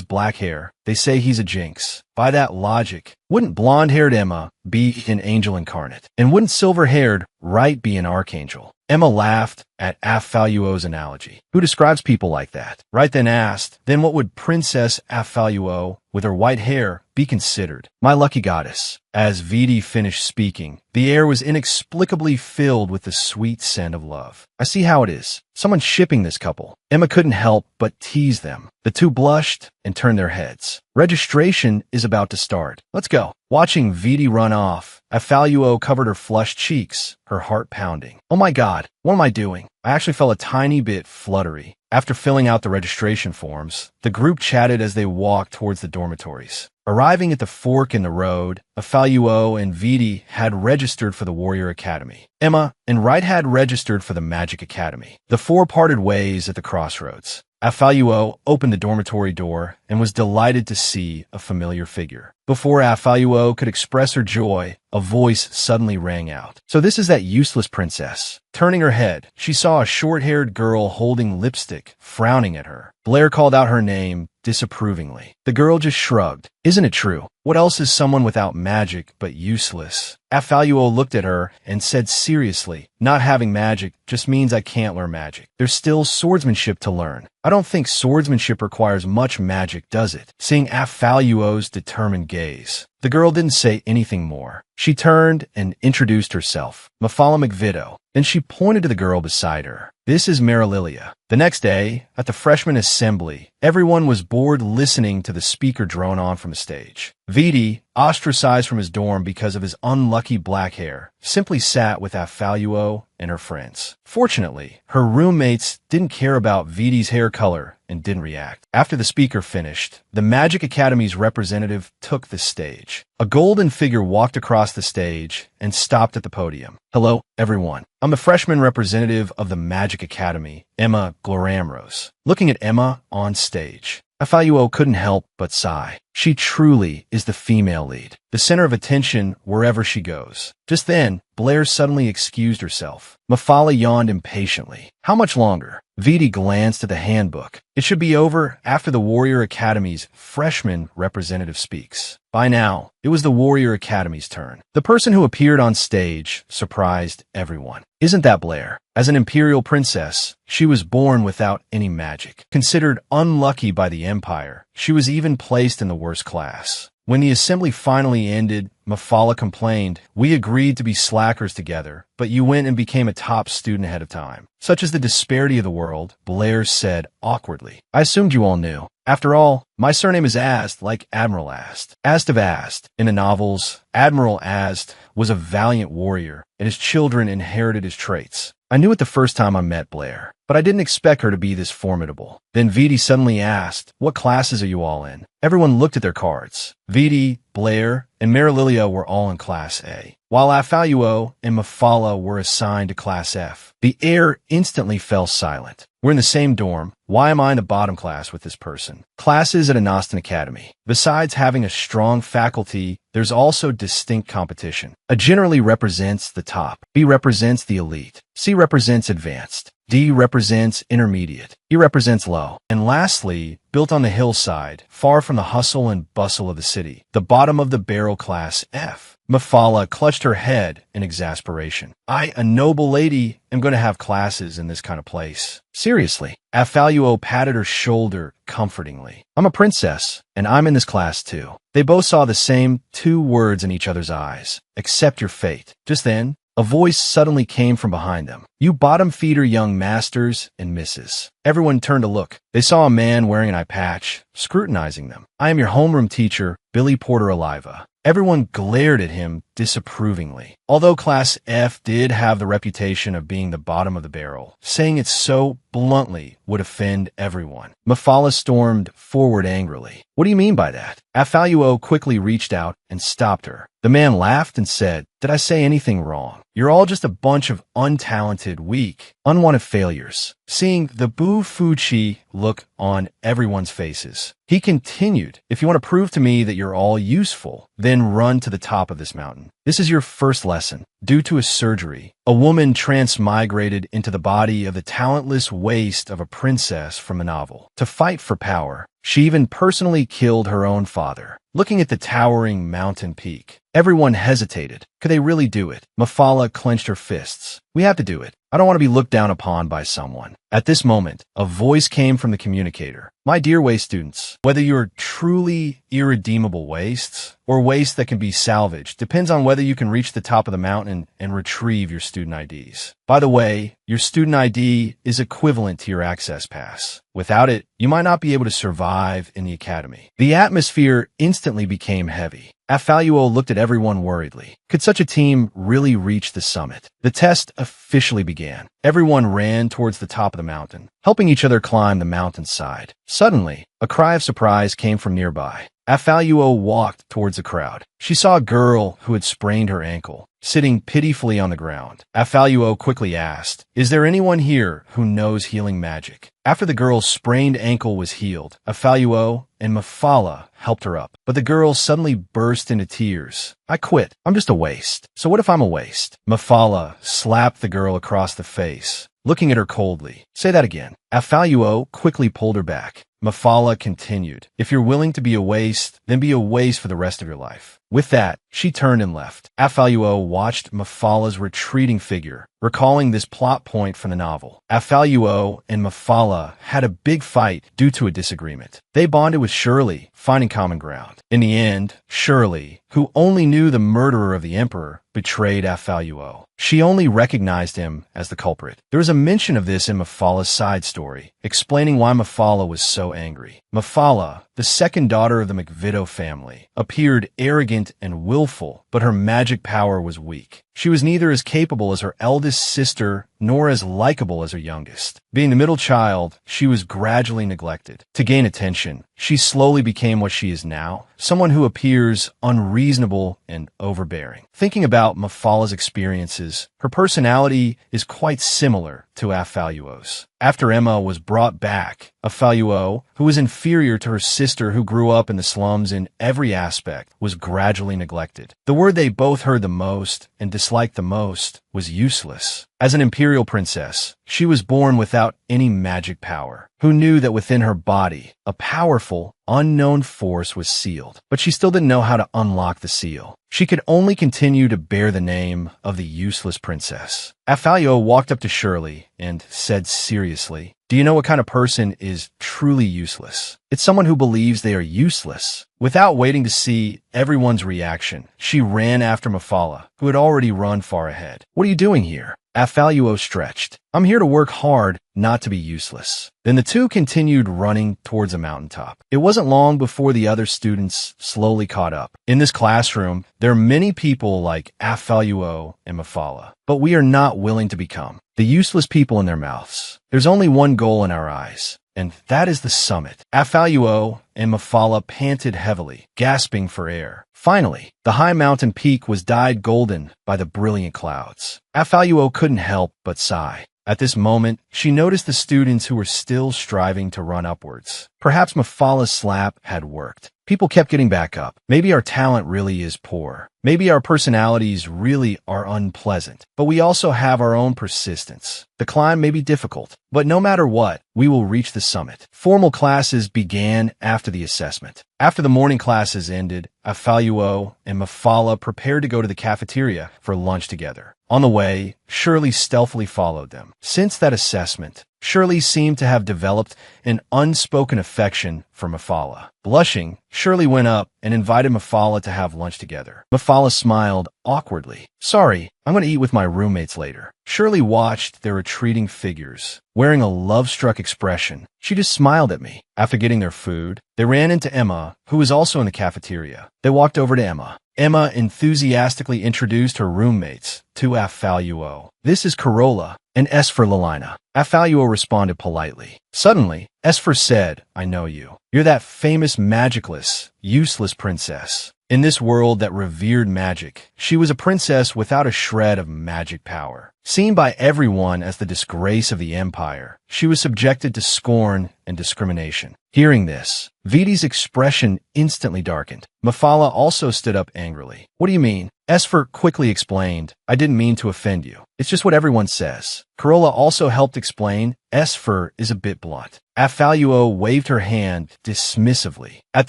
black hair, they say he's a jinx. By that logic, wouldn't blonde-haired Emma be an angel incarnate? And wouldn't silver-haired Right be an archangel? Emma laughed at Afaluo's analogy. Who describes people like that? Right then asked, then what would Princess Afaluo, with her white hair, be considered? My lucky goddess. As Viti finished speaking, the air was inexplicably filled with the sweet scent of love. I see how it is. Someone's shipping this couple. Emma couldn't help but tease them. The two blushed and turned their heads. Registration is about to start. Let's go. Watching Viti run off, Afaluo covered her flushed cheeks, her heart pounding. Oh my God, what am I doing? I actually felt a tiny bit fluttery. After filling out the registration forms, the group chatted as they walked towards the dormitories. Arriving at the fork in the road, Afaluo and Viti had registered for the Warrior Academy. Emma and Wright had registered for the Magic Academy. The four parted ways at the crossroads. Afaluo opened the dormitory door and was delighted to see a familiar figure. Before Afaluo could express her joy, a voice suddenly rang out. "So this is that useless princess." Turning her head, she saw a short-haired girl holding lipstick, frowning at her. Blair called out her name disapprovingly. The girl just shrugged. "Isn't it true? What else is someone without magic but useless?" Afaluo looked at her and said seriously, "Not having magic just means I can't learn magic. There's still swordsmanship to learn. I don't think swordsmanship requires much magic, does it?" Seeing Afaluo's determined gaze, the girl didn't say anything more. She turned and introduced herself, Mafala McVido. Then she pointed to the girl beside her. "This is Marililia." The next day, at the freshman assembly, everyone was bored listening to the speaker drone on from the stage. Viti, ostracized from his dorm because of his unlucky black hair, simply sat with Afaluo and her friends. Fortunately, her roommates didn't care about Viti's hair color and didn't react. After the speaker finished, the Magic Academy's representative took the stage. A golden figure walked across the stage and stopped at the podium. "Hello, everyone. I'm the freshman representative of the Magic Academy, Emma Gloramrose." Looking at Emma on stage, Afaluo couldn't help but sigh. She truly is the female lead, the center of attention wherever she goes. Just then, Blair suddenly excused herself. Mafala yawned impatiently. "How much longer?" Viti glanced at the handbook. "It should be over after the Warrior Academy's freshman representative speaks." By now, it was the Warrior Academy's turn. The person who appeared on stage surprised everyone. "Isn't that Blair? As an imperial princess, she was born without any magic. Considered unlucky by the Empire, she was even placed in the worst class." When the assembly finally ended, Mafala complained, "We agreed to be slackers together, but you went and became a top student ahead of time." "Such is the disparity of the world," Blair said awkwardly. "I assumed you all knew. After all, my surname is Ast, like Admiral Ast. Ast of Ast. In the novels, Admiral Ast was a valiant warrior, and his children inherited his traits. I knew it the first time I met Blair, but I didn't expect her to be this formidable." Then Viti suddenly asked, "What classes are you all in?" Everyone looked at their cards. Viti, Blair, and Marililia were all in Class A, while Afaluo and Mafala were assigned to Class F. The air instantly fell silent. "We're in the same dorm. Why am I in the bottom class with this person?" Classes at Anostan Academy. Besides having a strong faculty, there's also distinct competition. A generally represents the top. B represents the elite. C represents advanced. D represents intermediate. E represents low. And lastly, built on the hillside, far from the hustle and bustle of the city, the bottom of the barrel Class F. Mafala clutched her head in exasperation. "I, a noble lady, am going to have classes in this kind of place. Seriously." Afaluo patted her shoulder comfortingly. "I'm a princess, and I'm in this class too." They both saw the same two words in each other's eyes. "Accept your fate." Just then, a voice suddenly came from behind them. "You bottom-feeder young masters and misses." Everyone turned to look. They saw a man wearing an eye patch, scrutinizing them. "I am your homeroom teacher, Billy Porter Oliva." Everyone glared at him disapprovingly. Although Class F did have the reputation of being the bottom of the barrel, saying it so bluntly would offend everyone. Mafala stormed forward angrily. "What do you mean by that?" Afaluo quickly reached out and stopped her. The man laughed and said, "Did I say anything wrong? You're all just a bunch of untalented, weak, unwanted failures." Seeing the boo-fuchi look on everyone's faces, he continued, "If you want to prove to me that you're all useful, then run to the top of this mountain. This is your first lesson. Due to a surgery, a woman transmigrated into the body of the talentless waste of a princess from the novel. To fight for power, she even personally killed her own father." Looking at the towering mountain peak, everyone hesitated. Could they really do it? Mafala clenched her fists. "We have to do it. I don't want to be looked down upon by someone." At this moment, a voice came from the communicator. "My dear waste students, whether you're truly irredeemable wastes or wastes that can be salvaged depends on whether you can reach the top of the mountain and retrieve your student IDs. By the way, your student ID is equivalent to your access pass. Without it, you might not be able to survive in the academy." The atmosphere instantly became heavy. Afaluo looked at everyone worriedly. Could such a team really reach the summit? The test officially began. Everyone ran towards the top of the mountain, helping each other climb the mountainside. Suddenly, a cry of surprise came from nearby. Afaluo walked towards the crowd. She saw a girl who had sprained her ankle, sitting pitifully on the ground. Afaluo quickly asked, "Is there anyone here who knows healing magic?" After the girl's sprained ankle was healed, Afaluo and Mafala helped her up. But the girl suddenly burst into tears. "I quit. I'm just a waste." "So what if I'm a waste?" Mafala slapped the girl across the face, looking at her coldly. "Say that again." Afaluo quickly pulled her back. Mafala continued, "If you're willing to be a waste, then be a waste for the rest of your life." With that, she turned and left. Afaluo watched Mafala's retreating figure, recalling this plot point from the novel. Afaluo and Mafala had a big fight due to a disagreement. They bonded with Shirley, finding common ground. In the end, Shirley, who only knew the murderer of the emperor, betrayed Afaluo. She only recognized him as the culprit. There is a mention of this in Mafala's side story, explaining why Mafala was so angry. Mafala, the second daughter of the McVido family, appeared arrogant and willful, but her magic power was weak. She was neither as capable as her eldest sister nor as likable as her youngest. Being the middle child, she was gradually neglected. To gain attention, she slowly became what she is now, someone who appears unreasonable and overbearing. Thinking about Mafala's experiences, her personality is quite similar to Afaluo's. After Emma was brought back, Afaluo, who was inferior to her sister who grew up in the slums in every aspect, was gradually neglected. The word they both heard the most and disliked the most was useless. As an imperial princess, she was born without any magic power, who knew that within her body, a powerful, unknown force was sealed. But she still didn't know how to unlock the seal. She could only continue to bear the name of the useless princess. Afaluo walked up to Shirley and said seriously, "Do you know what kind of person is truly useless? It's someone who believes they are useless." Without waiting to see everyone's reaction, she ran after Mafala, who had already run far ahead. "What are you doing here?" Afaluo stretched. "I'm here to work hard, not to be useless." Then the two continued running towards a mountaintop. It wasn't long before the other students slowly caught up. In this classroom, there are many people like Afaluo and Mafala, but we are not willing to become the useless people in their mouths. There's only one goal in our eyes, and that is the summit. Afaluo and Mafala panted heavily, gasping for air. Finally, the high mountain peak was dyed golden by the brilliant clouds. Afaluo couldn't help but sigh. At this moment, she noticed the students who were still striving to run upwards. Perhaps Mafala's slap had worked. People kept getting back up. Maybe our talent really is poor. Maybe our personalities really are unpleasant. But we also have our own persistence. The climb may be difficult, but no matter what, we will reach the summit. Formal classes began after the assessment. After the morning classes ended, Afaluo and Mafala prepared to go to the cafeteria for lunch together. On the way, Shirley stealthily followed them. Since that assessment, Shirley seemed to have developed an unspoken affection for Mafala. Blushing, Shirley went up and invited Mafala to have lunch together. Mafala smiled awkwardly. "Sorry, I'm going to eat with my roommates later." Shirley watched their retreating figures. Wearing a love-struck expression, she just smiled at me. After getting their food, they ran into Emma, who was also in the cafeteria. They walked over to Emma. Emma enthusiastically introduced her roommates to Afaluo. "This is Corolla, and S for Lalina." Afaluo responded politely. Suddenly, Esfer said, "I know you. You're that famous magicless, useless princess." In this world that revered magic, she was a princess without a shred of magic power. Seen by everyone as the disgrace of the empire, she was subjected to scorn and discrimination. Hearing this, Viti's expression instantly darkened. Mafala also stood up angrily. "What do you mean?" Esfer quickly explained, "I didn't mean to offend you. It's just what everyone says." Corolla also helped explain, "Esfer is a bit blunt." Afaluo waved her hand dismissively. At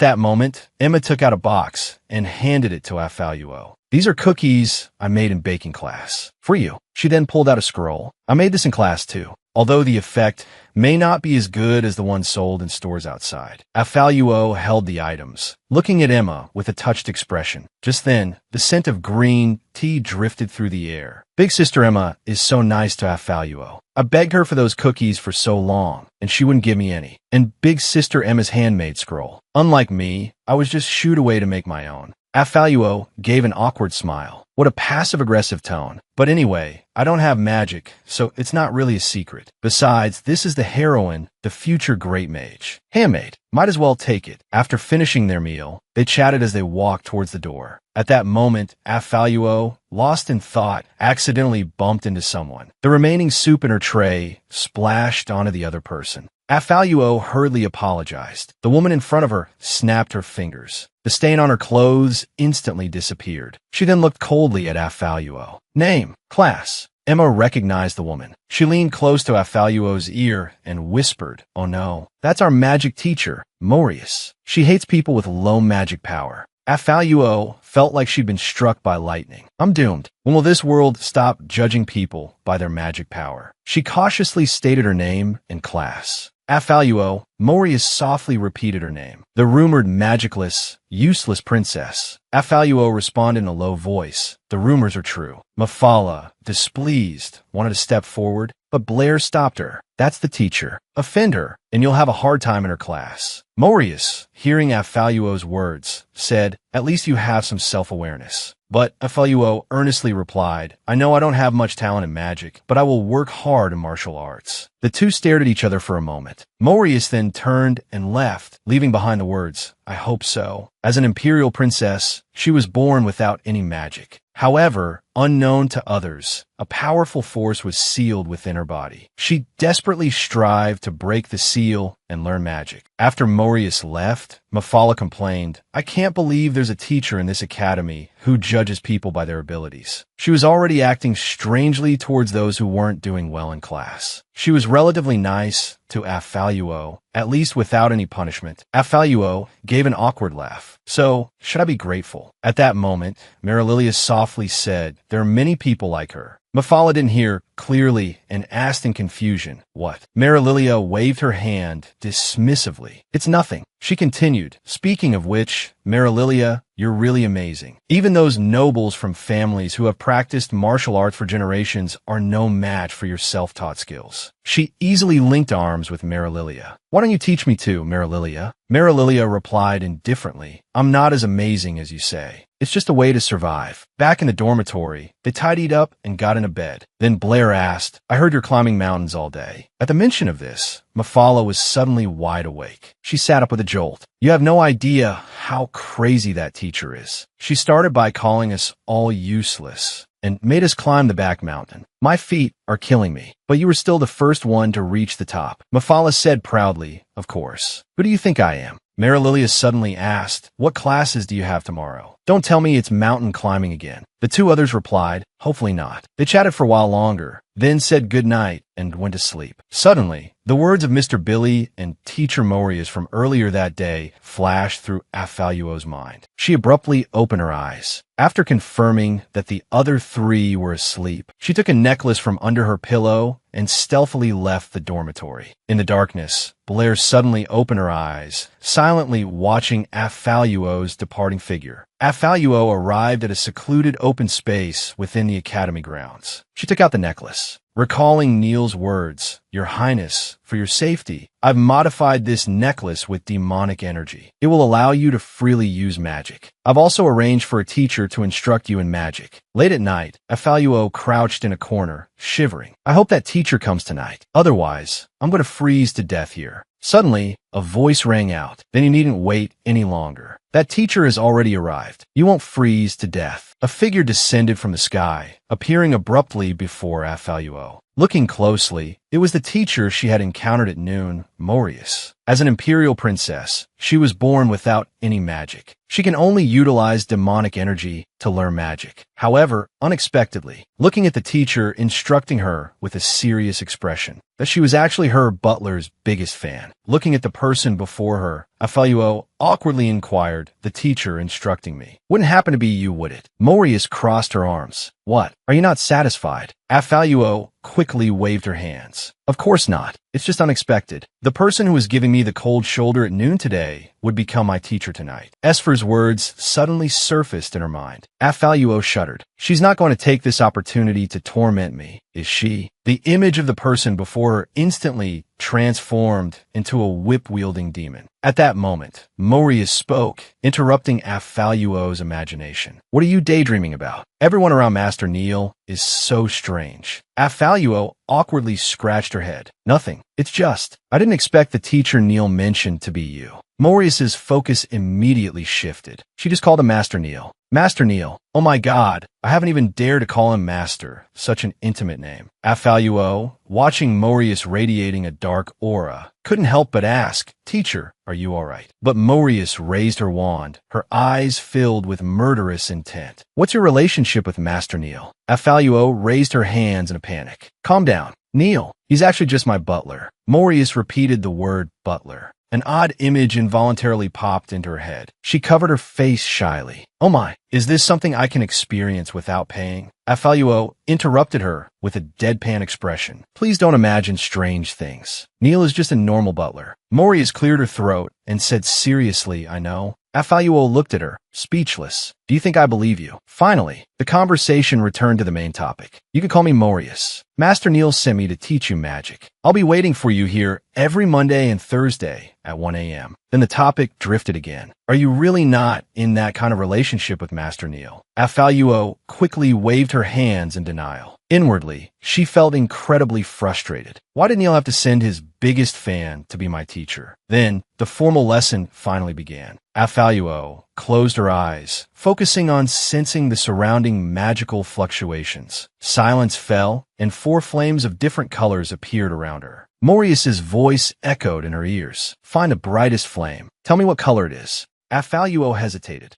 that moment, Emma took out a box and handed it to Afaluo. "These are cookies I made in baking class. For you." She then pulled out a scroll. "I made this in class too, although the effect may not be as good as the one sold in stores outside." Afaluo held the items, looking at Emma with a touched expression. Just then, the scent of green tea drifted through the air. Big Sister Emma is so nice to Afaluo. I begged her for those cookies for so long, and she wouldn't give me any. And Big Sister Emma's handmade scroll. Unlike me, I was just shooed away to make my own. Afaluo gave an awkward smile. What a passive-aggressive tone. But anyway, I don't have magic, so it's not really a secret. Besides, this is the heroine, the future great mage. Handmaid, might as well take it. After finishing their meal, they chatted as they walked towards the door. At that moment, Afaluo, lost in thought, accidentally bumped into someone. The remaining soup in her tray splashed onto the other person. Afaluo hurriedly apologized. The woman in front of her snapped her fingers. The stain on her clothes instantly disappeared. She then looked coldly at Afaluo. Name, class. Emma recognized the woman. She leaned close to Afaluo's ear and whispered, "Oh no, that's our magic teacher, Morius. She hates people with low magic power." Afaluo felt like she'd been struck by lightning. I'm doomed. When will this world stop judging people by their magic power? She cautiously stated her name and class. Afaluo, Morius softly repeated her name. The rumored magicless, useless princess. Afaluo responded in a low voice. The rumors are true. Mafala, displeased, wanted to step forward, but Blair stopped her. That's the teacher. Offend her, and you'll have a hard time in her class. Morius, hearing Afaluo's words, said, "At least you have some self-awareness." But Afaluo earnestly replied, "I know I don't have much talent in magic, but I will work hard in martial arts." The two stared at each other for a moment. Morius then turned and left, leaving behind the words, "I hope so." As an imperial princess, she was born without any magic. However, unknown to others, a powerful force was sealed within her body. She desperately strived to break the seal and learn magic. After Morius left, Mafala complained, "I can't believe there's a teacher in this academy who judges people by their abilities." She was already acting strangely towards those who weren't doing well in class. She was relatively nice to Afaluo, at least without any punishment. Afaluo gave an awkward laugh. So, should I be grateful? At that moment, Marililia softly said, "There are many people like her." Mafala didn't hear clearly and asked in confusion, "What?" Marililia waved her hand dismissively. "It's nothing." She continued, "Speaking of which, Marililia, you're really amazing. Even those nobles from families who have practiced martial arts for generations are no match for your self-taught skills." She easily linked arms with Marililia. "Why don't you teach me too, Marililia?" Marililia replied indifferently, "I'm not as amazing as you say. It's just a way to survive." Back in the dormitory, they tidied up and got into bed. Then Blair asked, "I heard you're climbing mountains all day." At the mention of this, Mafala was suddenly wide awake. She sat up with a jolt. "You have no idea how crazy that teacher is. She started by calling us all useless and made us climb the back mountain. My feet are killing me, but you were still the first one to reach the top." Mafala said proudly, "Of course. Who do you think I am?" Marililia suddenly asked, "What classes do you have tomorrow? Don't tell me it's mountain climbing again." The two others replied, "Hopefully not." They chatted for a while longer, then said good night and went to sleep. Suddenly, the words of Mr. Billy and Teacher Morius from earlier that day flashed through Afaluo's mind. She abruptly opened her eyes. After confirming that the other three were asleep, she took a necklace from under her pillow and stealthily left the dormitory. In the darkness, Blair suddenly opened her eyes, silently watching Afaluo's departing figure. Afaluo arrived at a secluded open space within the academy grounds. She took out the necklace. Recalling Neil's words, "Your Highness, for your safety, I've modified this necklace with demonic energy. It will allow you to freely use magic. I've also arranged for a teacher to instruct you in magic." Late at night, Afaluo crouched in a corner, shivering. "I hope that teacher comes tonight. Otherwise, I'm going to freeze to death here." Suddenly, a voice rang out. "Then you needn't wait any longer. That teacher has already arrived. You won't freeze to death." A figure descended from the sky, appearing abruptly before Afaluo. Looking closely, it was the teacher she had encountered at noon, Morius. As an imperial princess, she was born without any magic. She can only utilize demonic energy to learn magic. However, unexpectedly, looking at the teacher instructing her with a serious expression, that she was actually her butler's biggest fan. Looking at the person before her, Afaluo awkwardly inquired, "The teacher instructing me. Wouldn't happen to be you, would it?" Morius crossed her arms. "What? Are you not satisfied?" Afaluo quickly waved her hands. Of course not. It's just unexpected. The person who was giving me the cold shoulder at noon today would become my teacher tonight. Esfer's words suddenly surfaced in her mind. Afaluo shuddered. She's not going to take this opportunity to torment me, is she? The image of the person before her instantly transformed into a whip-wielding demon. At that moment, Morius spoke, interrupting Afaluo's imagination. What are you daydreaming about? Everyone around Master Neal is so strange. Afaluo awkwardly scratched her head. Nothing. It's just, I didn't expect the teacher Neal mentioned to be you. Morius's focus immediately shifted. She just called him Master Neal. Master Neal. Oh my God, I haven't even dared to call him Master, such an intimate name. Afaluo, watching Morius radiating a dark aura, couldn't help but ask, Teacher, are you all right? But Morius raised her wand, her eyes filled with murderous intent. What's your relationship with Master Neal? Afaluo raised her hands in a panic. Calm down. Neal, he's actually just my butler. Morius repeated the word butler. An odd image involuntarily popped into her head. She covered her face shyly. Oh my, is this something I can experience without paying? Afaluo interrupted her with a deadpan expression. Please don't imagine strange things. Neal is just a normal butler. Morius cleared her throat and said seriously, I know. Afaluo looked at her, speechless. Do you think I believe you? Finally, the conversation returned to the main topic. You can call me Morius. Master Neal sent me to teach you magic. I'll be waiting for you here every Monday and Thursday at 1 a.m. Then the topic drifted again. Are you really not in that kind of relationship with Master Neal? Afaluo quickly waved her hands in denial. Inwardly, she felt incredibly frustrated. Why did Neal have to send his biggest fan to be my teacher? Then, the formal lesson finally began. Afaluo closed her eyes, focusing on sensing the surrounding magical fluctuations. Silence fell, and 4 flames of different colors appeared around her. Morius's voice echoed in her ears. Find the brightest flame. Tell me what color it is. Afaluo hesitated.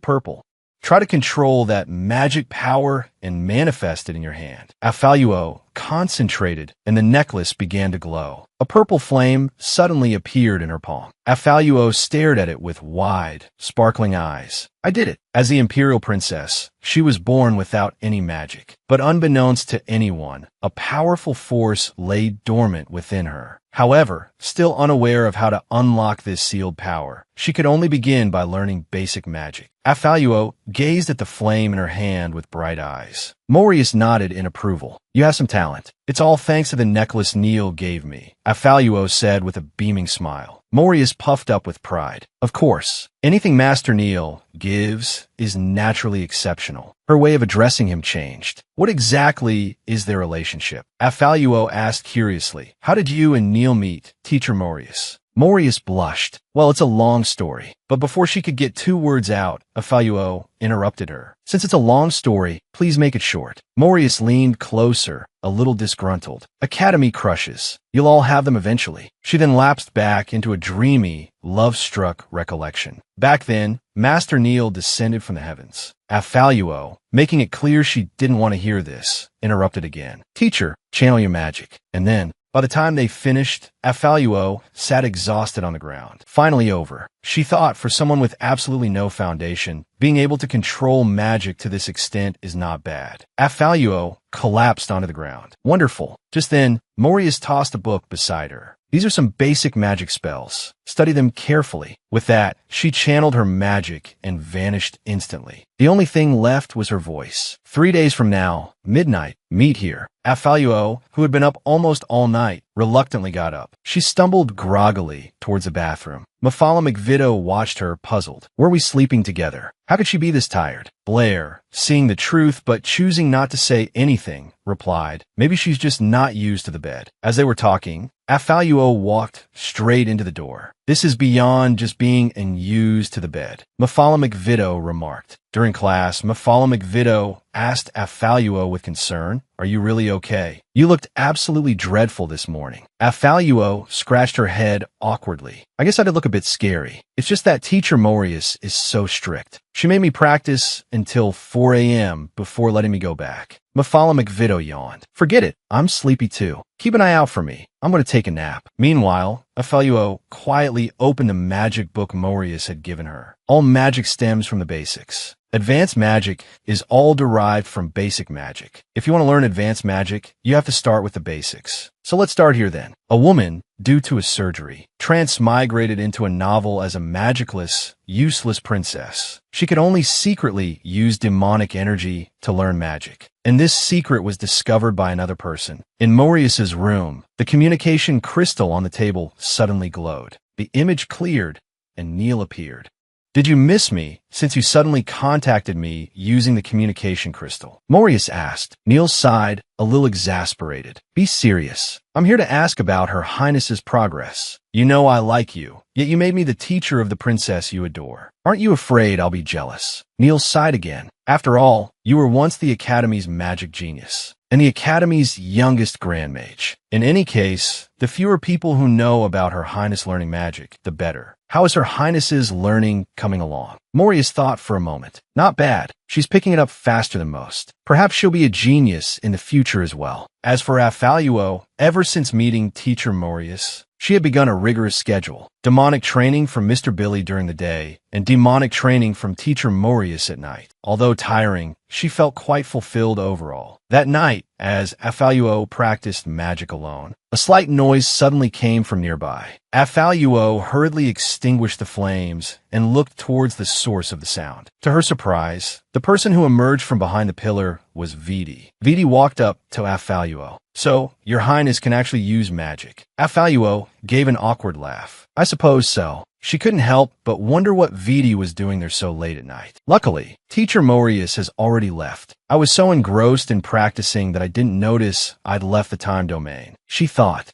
Purple. Try to control that magic power and manifest it in your hand. Afaluo concentrated, and the necklace began to glow. A purple flame suddenly appeared in her palm. Afaluo stared at it with wide, sparkling eyes. I did it. As the imperial princess, she was born without any magic. But unbeknownst to anyone, a powerful force lay dormant within her. However, still unaware of how to unlock this sealed power, she could only begin by learning basic magic. Afaluo gazed at the flame in her hand with bright eyes. Morius nodded in approval. You have some talent. It's all thanks to the necklace Neal gave me, Afaluo said with a beaming smile. Morius puffed up with pride. Of course, anything Master Neal gives is naturally exceptional. Her way of addressing him changed. What exactly is their relationship? Afaluo asked curiously. How did you and Neal meet, Teacher Morius? Morius blushed. Well, it's a long story. But before she could get 2 words out, Afaluo interrupted her. Since it's a long story, please make it short. Morius leaned closer, a little disgruntled. Academy crushes. You'll all have them eventually. She then lapsed back into a dreamy, love-struck recollection. Back then, Master Neal descended from the heavens. Afaluo, making it clear she didn't want to hear this, interrupted again. Teacher, channel your magic. And then, by the time they finished, Afaluo sat exhausted on the ground. Finally over. She thought for someone with absolutely no foundation, being able to control magic to this extent is not bad. Afaluo collapsed onto the ground. Wonderful. Just then, Morius tossed a book beside her. These are some basic magic spells. Study them carefully. With that, she channeled her magic and vanished instantly. The only thing left was her voice. 3 days from now, midnight, meet here. Afaluo, who had been up almost all night, reluctantly got up. She stumbled groggily towards the bathroom. Mafala McVido watched her, puzzled. Were we sleeping together? How could she be this tired? Blair, seeing the truth but choosing not to say anything, replied, maybe she's just not used to the bed. As they were talking, Afaluo walked straight into the door. This is beyond just being used to the bed, Mafala McVido remarked. During class, Mafala McVido asked Afaluo with concern, are you really okay? You looked absolutely dreadful this morning. Afaluo scratched her head awkwardly. I guess I did look a bit scary. It's just that Teacher Morius is so strict. She made me practice until 4 a.m. before letting me go back. Mafala McVido yawned. Forget it. I'm sleepy too. Keep an eye out for me. I'm going to take a nap. Meanwhile, Afaluo quietly opened the magic book Morius had given her. All magic stems from the basics. Advanced magic is all derived from basic magic. If you want to learn advanced magic, you have to start with the basics. So let's start here then. A woman, due to a surgery, transmigrated into a novel as a magicless, useless princess. She could only secretly use demonic energy to learn magic. And this secret was discovered by another person. In Maurice's room, the communication crystal on the table suddenly glowed. The image cleared, and Neil appeared. Did you miss me since you suddenly contacted me using the communication crystal? Maurice asked. Neil sighed, a little exasperated. Be serious. I'm here to ask about Her Highness's progress. You know I like you, yet you made me the teacher of the princess you adore. Aren't you afraid I'll be jealous? Neil sighed again. After all, you were once the Academy's magic genius, and the Academy's youngest grand mage. In any case, the fewer people who know about Her Highness learning magic, the better. How is Her Highness's learning coming along? Maurice thought for a moment. Not bad. She's picking it up faster than most. Perhaps she'll be a genius in the future as well. As for Affaluo, ever since meeting teacher Maurice, she had begun a rigorous schedule. Demonic training from Mr. Billy during the day, and demonic training from teacher Maurice at night. Although tiring, she felt quite fulfilled overall. That night, as Affaluo practiced magic alone, a slight noise suddenly came from nearby. Affaluo hurriedly extinguished the flames and looked towards the source of the sound. To her surprise, the person who emerged from behind the pillar was Viti. Viti walked up to Affaluo. So, Your Highness can actually use magic. Affaluo gave an awkward laugh. I suppose so. She couldn't help but wonder what Viti was doing there so late at night. Luckily, teacher Maurice has already left. I was so engrossed in practicing that I didn't notice I'd left the time domain. She thought.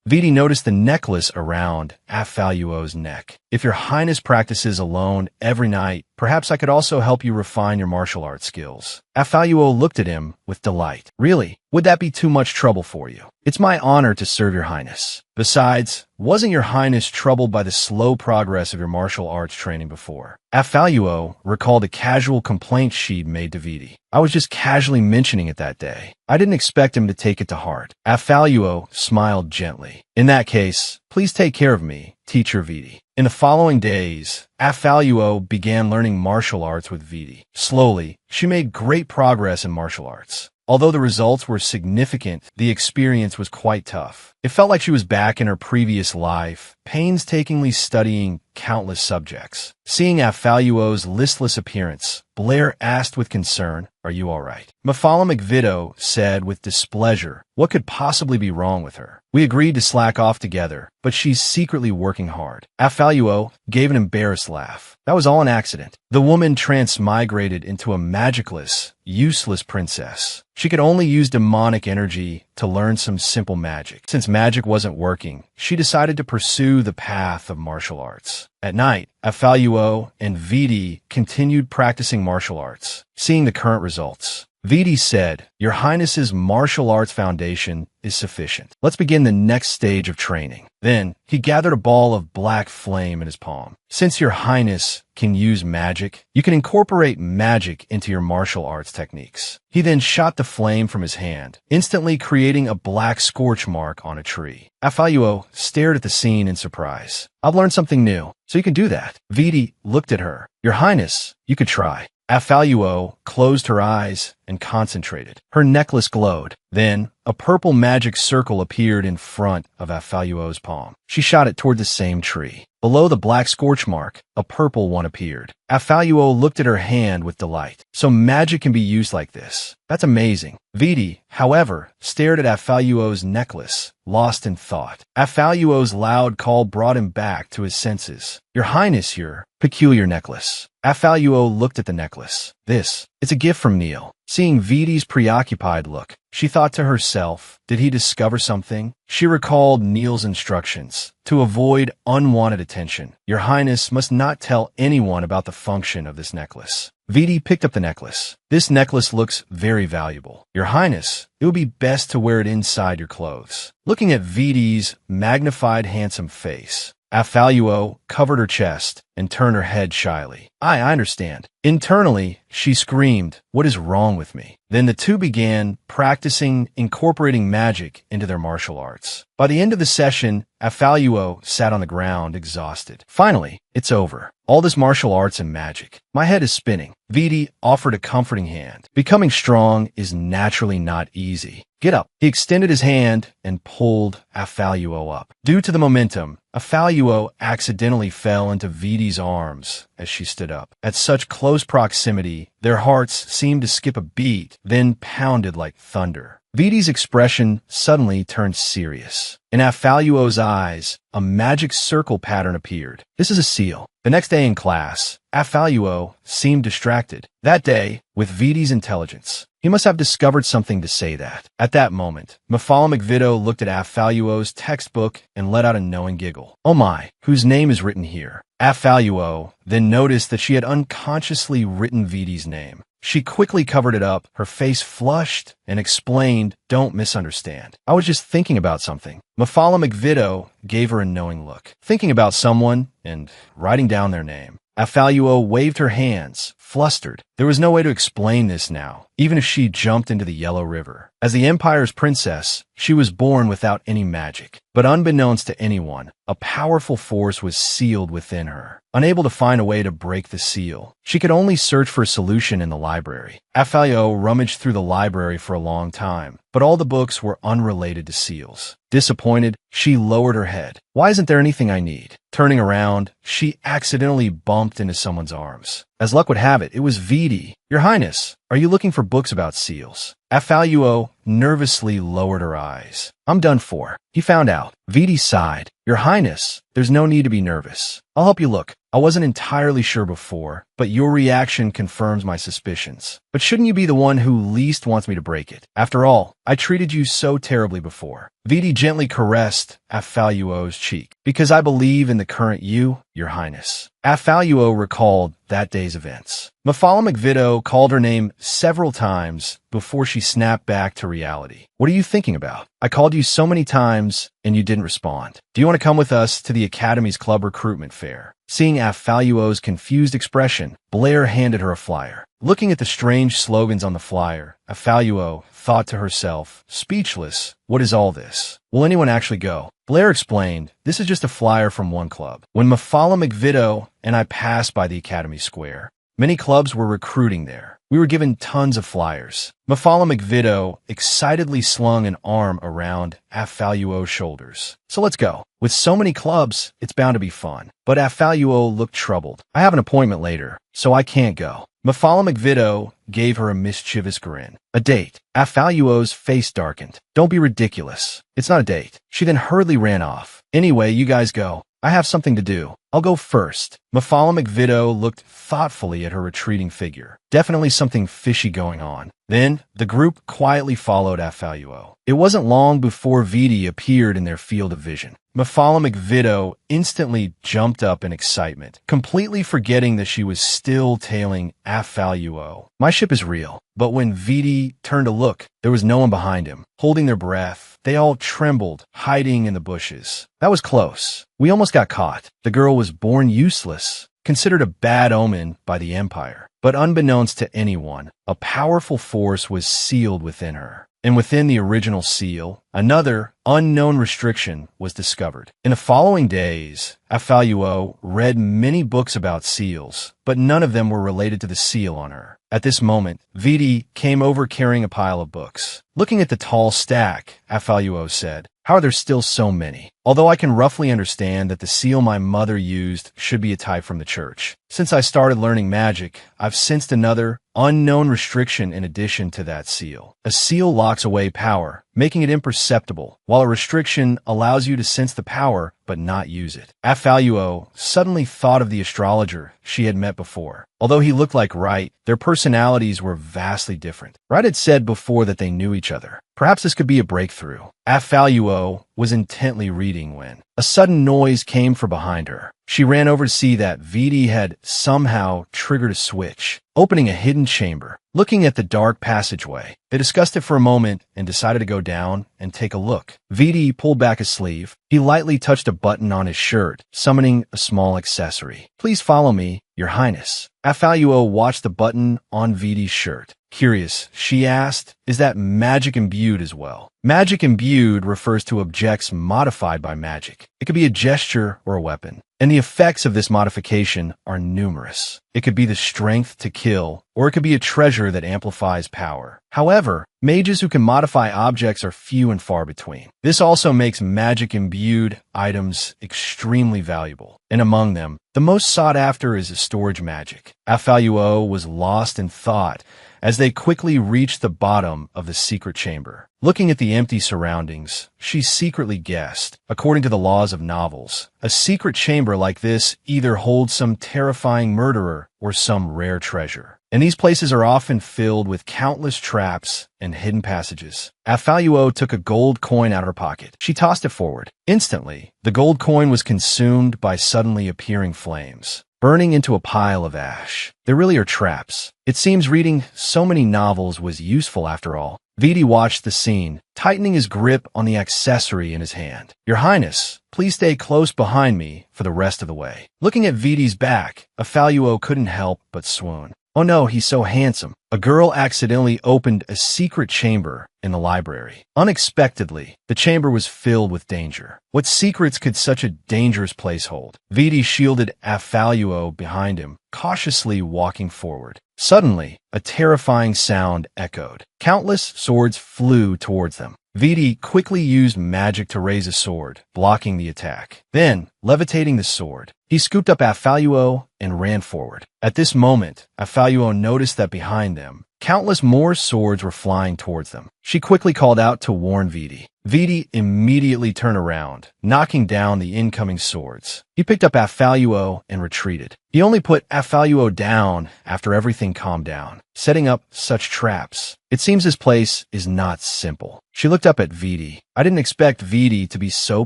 Viti noticed the necklace around Affaluo's neck. If Your Highness practices alone every night, perhaps I could also help you refine your martial arts skills. Affaluo looked at him with delight. Really? Would that be too much trouble for you? It's my honor to serve Your Highness. Besides, wasn't Your Highness troubled by the slow progress of your martial arts training before? Affaluo recalled a casual complaint she'd made to Viti. I was just casually mentioning it that day. I didn't expect him to take it to heart. Affaluo smiled gently. In that case, please take care of me, teacher Viti. In the following days, Affaluo began learning martial arts with Viti. Slowly, she made great progress in martial arts. Although the results were significant, the experience was quite tough. It felt like she was back in her previous life, painstakingly studying countless subjects. Seeing Affaluo's listless appearance, Blair asked with concern, "Are you all right?" Mafala McVido said with displeasure, what could possibly be wrong with her? We agreed to slack off together, but she's secretly working hard. Affaluo gave an embarrassed laugh. That was all an accident. The woman transmigrated into a magicless, useless princess. She could only use demonic energy to learn some simple magic. Since magic wasn't working, she decided to pursue the path of martial arts. At night, Affaluo and Viti continued practicing martial arts. Seeing the current results, Viti said, "Your Highness's martial arts foundation is sufficient. Let's begin the next stage of training." Then, he gathered a ball of black flame in his palm. Since Your Highness can use magic, you can incorporate magic into your martial arts techniques. He then shot the flame from his hand, instantly creating a black scorch mark on a tree. Affaluo stared at the scene in surprise. "I've learned something new, so you can do that." Viti looked at her. "Your Highness, you could try." Affaluo closed her eyes and concentrated. Her necklace glowed. Then, a purple magic circle appeared in front of Affaluo's palm. She shot it toward the same tree. Below the black scorch mark, a purple one appeared. Affaluo looked at her hand with delight. So magic can be used like this. That's amazing. Viti, however, stared at Affaluo's necklace, lost in thought. Affaluo's loud call brought him back to his senses. "Your Highness, your peculiar necklace." Affaluo looked at the necklace. It's a gift from Neil." Seeing Viti's preoccupied look, she thought to herself, did he discover something? She recalled Neil's instructions. To avoid unwanted attention, Your Highness must not tell anyone about the function of this necklace. Viti picked up the necklace. "This necklace looks very valuable. Your Highness, it would be best to wear it inside your clothes." Looking at Viti's magnified handsome face, Affaluo covered her chest and turned her head shyly. I understand. Internally, she screamed, "What is wrong with me?" Then the two began practicing incorporating magic into their martial arts. By the end of the session, Afaluo sat on the ground, exhausted. Finally, it's over. All this martial arts and magic. My head is spinning. Viti offered a comforting hand. Becoming strong is naturally not easy. Get up. He extended his hand and pulled Afaluo up. Due to the momentum, Afaluo accidentally fell into Viti's arms as she stood up. At such close proximity, their hearts seemed to skip a beat, then pounded like thunder. Viti's expression suddenly turned serious. In Afaluo's eyes, a magic circle pattern appeared. This is a seal. The next day in class, Afaluo seemed distracted. That day, with Viti's intelligence, he must have discovered something to say that. At that moment, Mafala McVido looked at Afaluo's textbook and let out a knowing giggle. Oh my, whose name is written here? Afaluo then noticed that she had unconsciously written Viti's name. She quickly covered it up, her face flushed, and explained, "Don't misunderstand. I was just thinking about something." Mafala McVido gave her a knowing look. Thinking about someone and writing down their name. Afaluo waved her hands, flustered. There was no way to explain this now, even if she jumped into the Yellow River. As the Empire's princess, she was born without any magic. But unbeknownst to anyone, a powerful force was sealed within her. Unable to find a way to break the seal, she could only search for a solution in the library. Afaluo rummaged through the library for a long time, but all the books were unrelated to seals. Disappointed, she lowered her head. Why isn't there anything I need? Turning around, she accidentally bumped into someone's arms. As luck would have it, it was Viti. "Your Highness, are you looking for books about seals?" Afaluo nervously lowered her eyes. "I'm done for." He found out. Viti sighed. "Your Highness, there's no need to be nervous. I'll help you look. I wasn't entirely sure before, but your reaction confirms my suspicions. But shouldn't you be the one who least wants me to break it? After all, I treated you so terribly before." Viti gently caressed Afaluo's cheek. "Because I believe in the current you, Your Highness." Afaluo recalled that day's events. Mafala McVido called her name several times before she snapped back to reality. "What are you thinking about? I called you so many times and you didn't respond. Do you want to come with us to the Academy's club recruitment fair?" Seeing Afaluo's confused expression, Blair handed her a flyer. Looking at the strange slogans on the flyer, Afaluo thought to herself, speechless, "What is all this? Will anyone actually go?" Blair explained, "This is just a flyer from one club. When Mafala McVido and I passed by the Academy Square, many clubs were recruiting there. We were given tons of flyers." Mafala McVido excitedly slung an arm around Afaluo's shoulders. "So let's go. With so many clubs, it's bound to be fun." But Afaluo looked troubled. "I have an appointment later, so I can't go." Mafala McVido gave her a mischievous grin. "A date." Afaluo's face darkened. "Don't be ridiculous. It's not a date." She then hurriedly ran off. "Anyway, you guys go. I have something to do. I'll go first." Mafala McVido looked thoughtfully at her retreating figure. Definitely something fishy going on. Then, the group quietly followed Afaluo. It wasn't long before Viti appeared in their field of vision. Mafala McVido instantly jumped up in excitement, completely forgetting that she was still tailing Afaluo. "My ship is real." But when Viti turned to look, there was no one behind him. Holding their breath, they all trembled, hiding in the bushes. That was close. We almost got caught. The girl was born useless, considered a bad omen by the Empire. But unbeknownst to anyone, a powerful force was sealed within her. And within the original seal, another unknown restriction was discovered. In the following days, Afaluo read many books about seals, but none of them were related to the seal on her. At this moment, Viti came over carrying a pile of books. Looking at the tall stack, Afaluo said, "How are there still so many? Although I can roughly understand that the seal my mother used should be a type from the church. Since I started learning magic, I've sensed another, unknown restriction in addition to that seal. A seal locks away power, making it imperceptible, while a restriction allows you to sense the power but not use it." Afaluo suddenly thought of the astrologer she had met before. Although he looked like Wright, their personalities were vastly different. Wright had said before that they knew each each other. Perhaps this could be a breakthrough. Afaluo was intently reading when a sudden noise came from behind her. She ran over to see that Viti had somehow triggered a switch, opening a hidden chamber. Looking at the dark passageway, they discussed it for a moment and decided to go down and take a look. Viti pulled back a sleeve. He lightly touched a button on his shirt, summoning a small accessory. "Please follow me, Your Highness." Afaluo watched the button on Viti's shirt. Curious, she asked, "Is that magic imbued as well?" Magic imbued refers to objects modified by magic. It could be a gesture or a weapon, and the effects of this modification are numerous. It could be the strength to kill, or it could be a treasure that amplifies power. However, mages who can modify objects are few and far between. This also makes magic-imbued items extremely valuable, and among them, the most sought after is storage magic. Afaluo was lost in thought as they quickly reached the bottom of the secret chamber. Looking at the empty surroundings, she secretly guessed. According to the laws of novels, a secret chamber like this either holds some terrifying murderer or some rare treasure. And these places are often filled with countless traps and hidden passages. Afaluo took a gold coin out of her pocket. She tossed it forward. Instantly, the gold coin was consumed by suddenly appearing flames, burning into a pile of ash. There really are traps. It seems reading so many novels was useful after all. Viti watched the scene, tightening his grip on the accessory in his hand. "Your Highness, please stay close behind me for the rest of the way." Looking at Viti's back, Afaluo couldn't help but swoon. "Oh no, he's so handsome." A girl accidentally opened a secret chamber in the library. Unexpectedly, the chamber was filled with danger. What secrets could such a dangerous place hold? Viti shielded Afaluo behind him, cautiously walking forward. Suddenly, a terrifying sound echoed. Countless swords flew towards them. Viti quickly used magic to raise a sword, blocking the attack. Then, levitating the sword, he scooped up Afaluo and ran forward. At this moment, Afaluo noticed that behind them, countless more swords were flying towards them. She quickly called out to warn Viti. Viti immediately turned around, knocking down the incoming swords. He picked up Afaluo and retreated. He only put Afaluo down after everything calmed down, setting up such traps. It seems this place is not simple. She looked up at Viti. "I didn't expect Viti to be so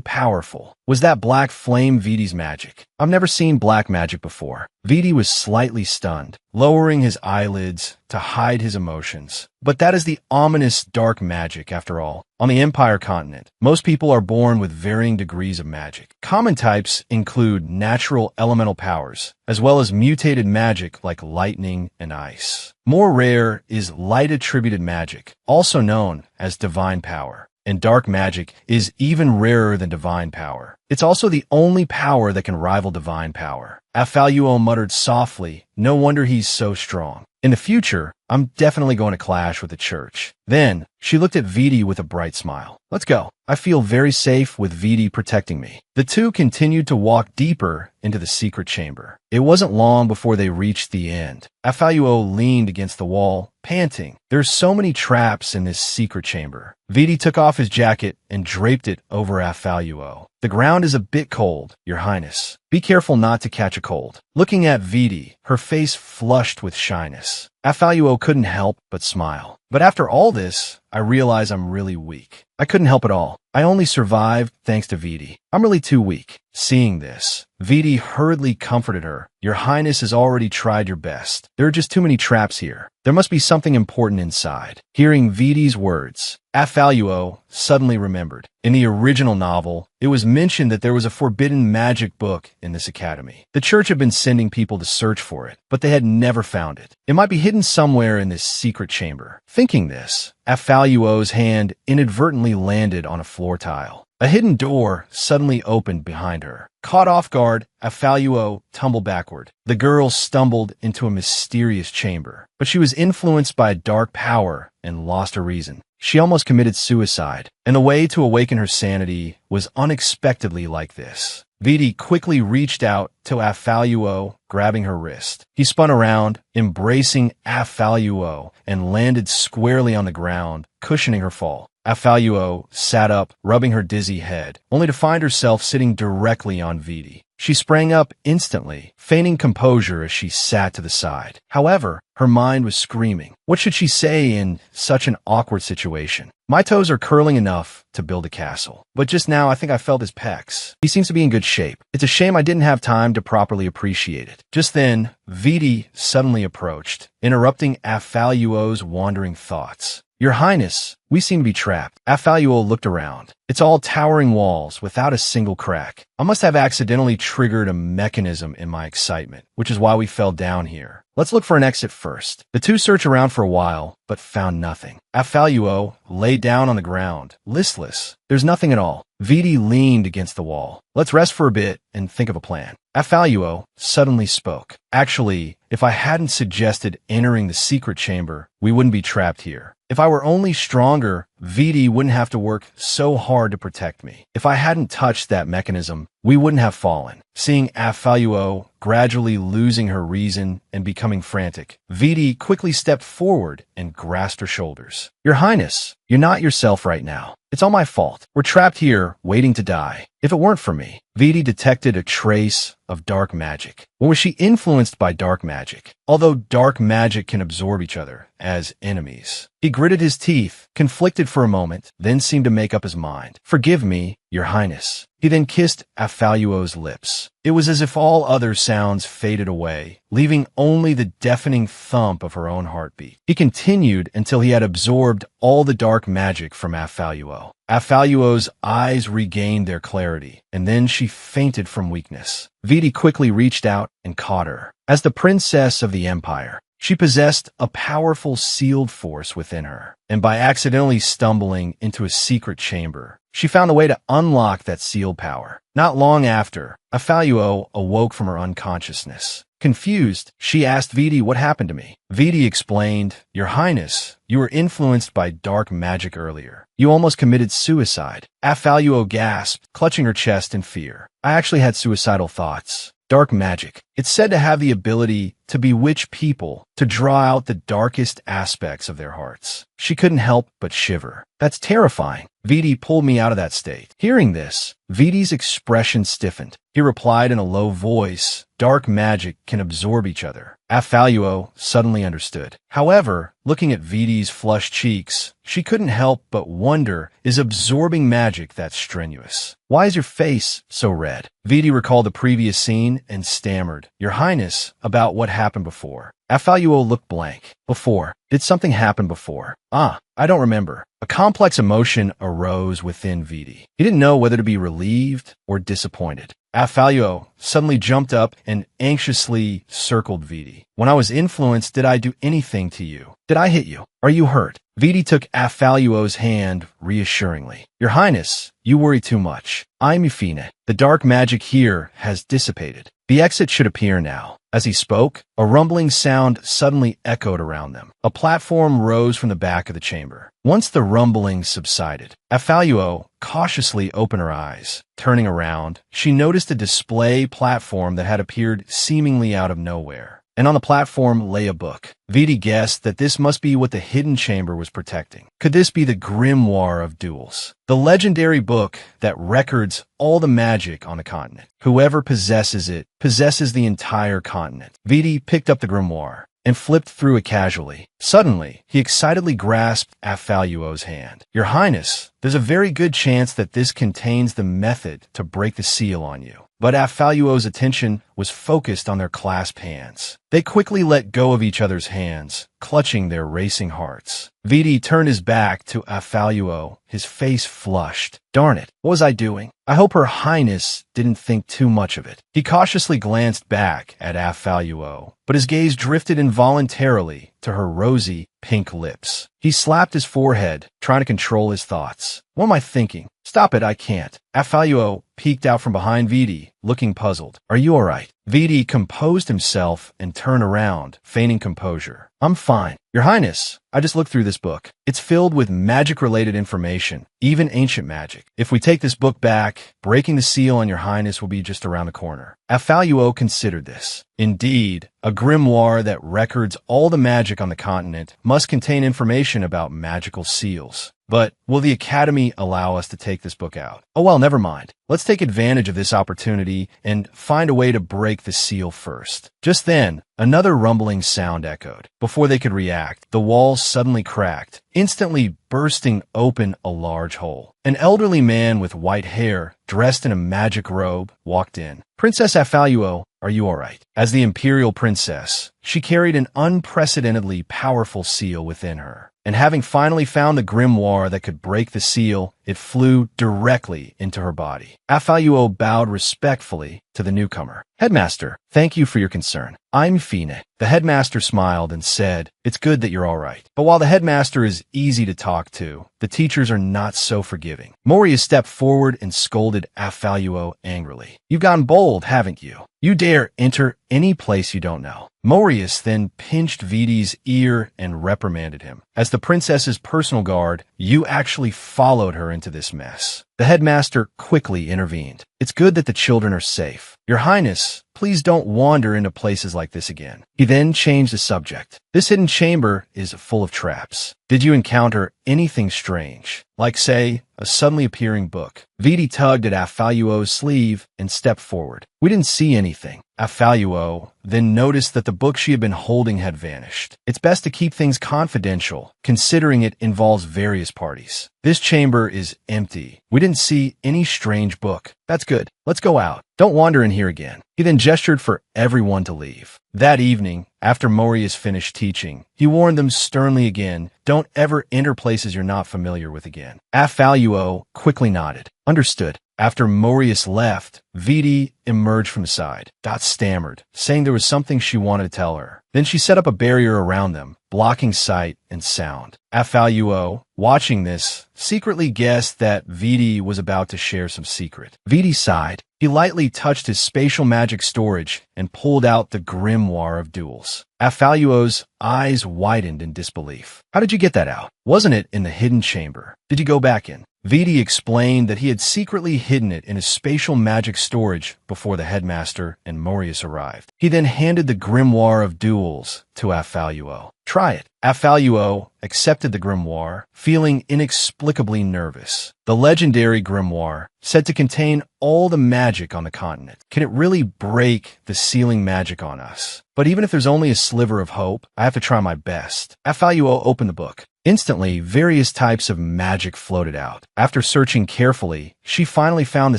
powerful." Was that black flame Viti's magic? I've never seen black magic before. Viti was slightly stunned, lowering his eyelids to hide his emotions. But that is the ominous dark magic after all. On the Empire continent, most people are born with varying degrees of magic. Common types include natural elemental powers, as well as mutated magic like lightning and ice. More rare is light-attributed magic, also known as divine power. And dark magic is even rarer than divine power. It's also the only power that can rival divine power. Afaluo muttered softly, "No wonder he's so strong. In the future, I'm definitely going to clash with the church." Then, she looked at Viti with a bright smile. "Let's go. I feel very safe with Viti protecting me." The two continued to walk deeper into the secret chamber. It wasn't long before they reached the end. Afaluo leaned against the wall, panting. "There's so many traps in this secret chamber." Viti took off his jacket and draped it over Afaluo. "The ground is a bit cold, Your Highness. Be careful not to catch a cold." Looking at Viti, her face flushed with shyness. Afaluo couldn't help but smile. "But after all this, I realize I'm really weak. I couldn't help it all. I only survived thanks to Viti. I'm really too weak." Seeing this, Viti hurriedly comforted her. "Your Highness has already tried your best. There are just too many traps here. There must be something important inside." Hearing Viti's words, Afaluo suddenly remembered. In the original novel, it was mentioned that there was a forbidden magic book in this academy. The church had been sending people to search for it, but they had never found it. It might be hidden somewhere in this secret chamber. Thinking this, Afaluo's hand inadvertently landed on a floor tile. A hidden door suddenly opened behind her. Caught off guard, Afaluo tumbled backward. The girl stumbled into a mysterious chamber, but she was influenced by a dark power and lost her reason. She almost committed suicide, and the way to awaken her sanity was unexpectedly like this. Viti quickly reached out to Afaluo, grabbing her wrist. He spun around, embracing Afaluo, and landed squarely on the ground, cushioning her fall. Afaluo sat up, rubbing her dizzy head, only to find herself sitting directly on Viti. She sprang up instantly, feigning composure as she sat to the side. However, her mind was screaming. What should she say in such an awkward situation? My toes are curling enough to build a castle. But just now, I think I felt his pecs. He seems to be in good shape. It's a shame I didn't have time to properly appreciate it. Just then, Viti suddenly approached, interrupting Afaluo's wandering thoughts. Your Highness, we seem to be trapped. Afaluo looked around. It's all towering walls without a single crack. I must have accidentally triggered a mechanism in my excitement, which is why we fell down here. Let's look for an exit first. The two searched around for a while, but found nothing. Afaluo lay down on the ground, listless. There's nothing at all. Viti leaned against the wall. Let's rest for a bit and think of a plan. Afaluo suddenly spoke. Actually, if I hadn't suggested entering the secret chamber, we wouldn't be trapped here. If I were only stronger, Viti wouldn't have to work so hard to protect me. If I hadn't touched that mechanism, we wouldn't have fallen. Seeing Afaluo gradually losing her reason and becoming frantic, Viti quickly stepped forward and grasped her shoulders. Your Highness, you're not yourself right now. It's all my fault. We're trapped here, waiting to die. If it weren't for me, Viti detected a trace of dark magic. Or was she influenced by dark magic? Although dark magic can absorb each other as enemies. He gritted his teeth, conflicted for a moment, then seemed to make up his mind. Forgive me, Your Highness. He then kissed Afaluo's lips. It was as if all other sounds faded away, leaving only the deafening thump of her own heartbeat. He continued until he had absorbed all the dark magic from Afaluo. Afaluo's eyes regained their clarity, and then she fainted from weakness. Viti quickly reached out and caught her. As the princess of the empire, she possessed a powerful sealed force within her, and by accidentally stumbling into a secret chamber, she found a way to unlock that sealed power. Not long after, Afaluo awoke from her unconsciousness. Confused, she asked Viti what happened to me. Viti explained, Your Highness, you were influenced by dark magic earlier. You almost committed suicide. Afaluo gasped, clutching her chest in fear. I actually had suicidal thoughts. Dark magic. It's said to have the ability to bewitch people, to draw out the darkest aspects of their hearts. She couldn't help but shiver. That's terrifying. Viti pulled me out of that state. Hearing this, Viti's expression stiffened. He replied in a low voice, Dark magic can absorb each other. Afaluo suddenly understood. However, looking at Viti's flushed cheeks, she couldn't help but wonder, is absorbing magic that strenuous? Why is your face so red? Viti recalled the previous scene and stammered, Your Highness, about what happened before. Afaluo looked blank. Before? Did something happen before? I don't remember. A complex emotion arose within Viti. He didn't know whether to be relieved or disappointed. Afaluo suddenly jumped up and anxiously circled Viti. When I was influenced, did I do anything to you? Did I hit you? Are you hurt? Viti took Afaluo's hand reassuringly. Your Highness, you worry too much. I'm Euphine. The dark magic here has dissipated. The exit should appear now. As he spoke, a rumbling sound suddenly echoed around them. A platform rose from the back of the chamber. Once the rumbling subsided, Afaluo cautiously opened her eyes. Turning around, she noticed a display platform that had appeared seemingly out of nowhere. And on the platform lay a book. Viti guessed that this must be what the hidden chamber was protecting. Could this be the grimoire of duels? The legendary book that records all the magic on the continent. Whoever possesses it possesses the entire continent. Viti picked up the grimoire and flipped through it casually. Suddenly, he excitedly grasped Afaluo's hand. Your Highness, there's a very good chance that this contains the method to break the seal on you. But Afaluo's attention was focused on their clasped hands. They quickly let go of each other's hands, clutching their racing hearts. Viti turned his back to Afaluo, his face flushed. Darn it, what was I doing? I hope Her Highness didn't think too much of it. He cautiously glanced back at Afaluo, but his gaze drifted involuntarily to her rosy, pink lips. He slapped his forehead, trying to control his thoughts. What am I thinking? Stop it, I can't. Afaluo peeked out from behind Viti, looking puzzled. Are you all right? Viti composed himself and turned around, feigning composure. I'm fine. Your Highness, I just looked through this book. It's filled with magic-related information, even ancient magic. If we take this book back, breaking the seal on Your Highness will be just around the corner. Afaluo considered this. Indeed, a grimoire that records all the magic on the continent must contain information about magical seals. But will the Academy allow us to take this book out? Oh well, never mind. Let's take advantage of this opportunity and find a way to break the seal first. Just then, another rumbling sound echoed. Before they could react, the walls suddenly cracked, instantly bursting open a large hole. An elderly man with white hair, dressed in a magic robe, walked in. Princess Afaluo, are you all right? As the imperial princess, she carried an unprecedentedly powerful seal within her. And having finally found the grimoire that could break the seal, it flew directly into her body. Afaluo bowed respectfully to the newcomer. Headmaster, thank you for your concern. I'm Fine. The headmaster smiled and said, it's good that you're all right. But while the headmaster is easy to talk to, the teachers are not so forgiving. Moria stepped forward and scolded Afaluo angrily. You've gone bold, haven't you? You dare enter any place you don't know. Morius then pinched Viti's ear and reprimanded him. As the princess's personal guard, you actually followed her into this mess. The headmaster quickly intervened. It's good that the children are safe. Your Highness, please don't wander into places like this again. He then changed the subject. This hidden chamber is full of traps. Did you encounter anything strange? Like, say, a suddenly appearing book. Viti tugged at Afaluo's sleeve and stepped forward. We didn't see anything. Afaluo then noticed that the book she had been holding had vanished. It's best to keep things confidential, considering it involves various parties. This chamber is empty. We didn't see any strange book. That's good. Let's go out. Don't wander in here again. He then gestured for everyone to leave. That evening, after Morius finished teaching, he warned them sternly again, don't ever enter places you're not familiar with again. Afaluo quickly nodded. Understood. After Morius left, Viti emerged from the side. Dot stammered, saying there was something she wanted to tell her. Then she set up a barrier around them, blocking sight and sound. Afaluo, watching this, secretly guessed that Viti was about to share some secret. Viti sighed. He lightly touched his spatial magic storage and pulled out the grimoire of duels. Afaluo's eyes widened in disbelief. How did you get that out? Wasn't it in the hidden chamber? Did you go back in? Viti explained that he had secretly hidden it in his spatial magic storage before the headmaster and Morius arrived. He then handed the grimoire of duels to Afaluo. Try it. Afaluo accepted the grimoire, feeling inexplicably nervous. The legendary grimoire, said to contain all the magic on the continent. Can it really break the sealing magic on us? But even if there's only a sliver of hope, I have to try my best. Afaluo opened the book. Instantly, various types of magic floated out. After searching carefully, she finally found the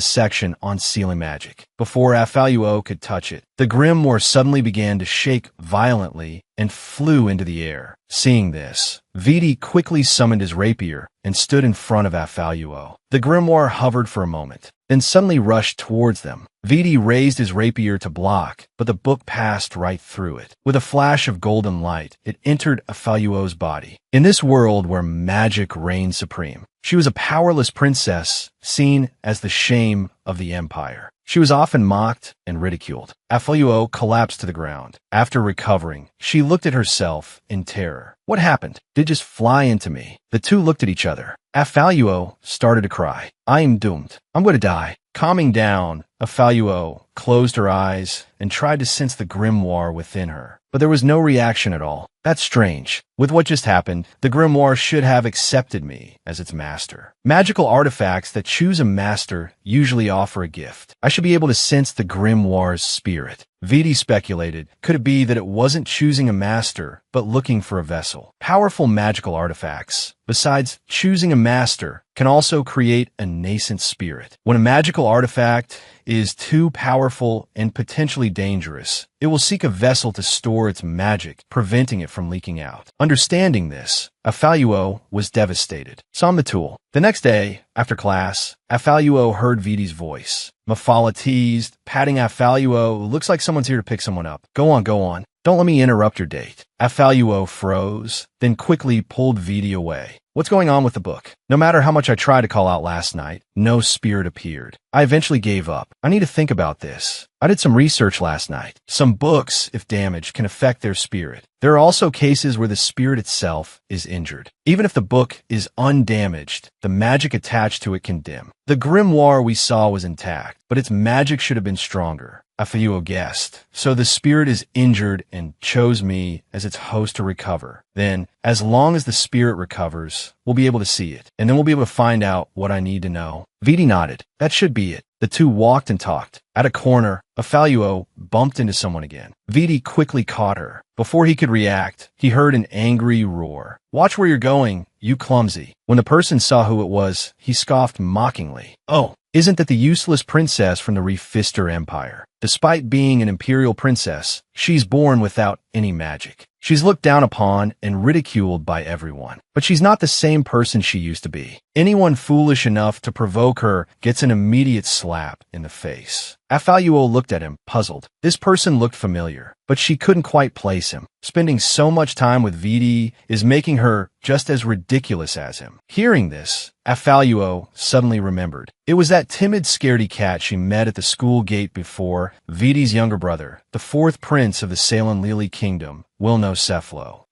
section on sealing magic. Before Afaluo could touch it, the grimoire suddenly began to shake violently and flew into the air. Seeing this, Viti quickly summoned his rapier and stood in front of Afaluo. The grimoire hovered for a moment, then suddenly rushed towards them. Viti raised his rapier to block, but the book passed right through it. With a flash of golden light, it entered Afaluo's body. In this world where magic reigned supreme, she was a powerless princess, seen as the shame of the empire. She was often mocked and ridiculed. Afaluo collapsed to the ground. After recovering, she looked at herself in terror. What happened? Did it just fly into me? The two looked at each other. Afaluo started to cry. I am doomed. I'm going to die. Calming down, Afaluo closed her eyes and tried to sense the grimoire within her. But there was no reaction at all. That's strange. With what just happened, the grimoire should have accepted me as its master. Magical artifacts that choose a master usually offer a gift. I should be able to sense the grimoire's spirit. Viti speculated, could it be that it wasn't choosing a master, but looking for a vessel? Powerful magical artifacts, besides choosing a master, can also create a nascent spirit. When a magical artifact is too powerful and potentially dangerous, it will seek a vessel to store its magic, preventing it from leaking out. Understanding this, Afaluo was devastated. Saw the tool. The next day, after class, Afaluo heard Viti's voice. Mafala teased, patting Afaluo. Looks like someone's here to pick someone up. Go on, go on. Don't let me interrupt your date. Afaluo froze, then quickly pulled Viti away. What's going on with the book? No matter how much I tried to call out last night, no spirit appeared. I eventually gave up. I need to think about this. I did some research last night. Some books, if damaged, can affect their spirit. There are also cases where the spirit itself is injured. Even if the book is undamaged, the magic attached to it can dim. The grimoire we saw was intact, but its magic should have been stronger. Afayuo guessed. So the spirit is injured and chose me as its host to recover. Then, as long as the spirit recovers, we'll be able to see it, and then we'll be able to find out what I need to know. Viti nodded. That should be it. The two walked and talked. At a corner, Afayuo bumped into someone again. Viti quickly caught her. Before he could react, he heard an angry roar. Watch where you're going, you clumsy. When the person saw who it was, he scoffed mockingly. Oh, isn't that the useless princess from the Refister Empire? Despite being an imperial princess, she's born without any magic. She's looked down upon and ridiculed by everyone. But she's not the same person she used to be. Anyone foolish enough to provoke her gets an immediate slap in the face. Afayuo looked at him, puzzled. This person looked familiar, but she couldn't quite place him. Spending so much time with Viti is making her just as ridiculous as him. Hearing this, Afayuo suddenly remembered. It was that timid scaredy cat she met at the school gate before, Viti's younger brother, the fourth prince of the Lili kingdom, Wilner.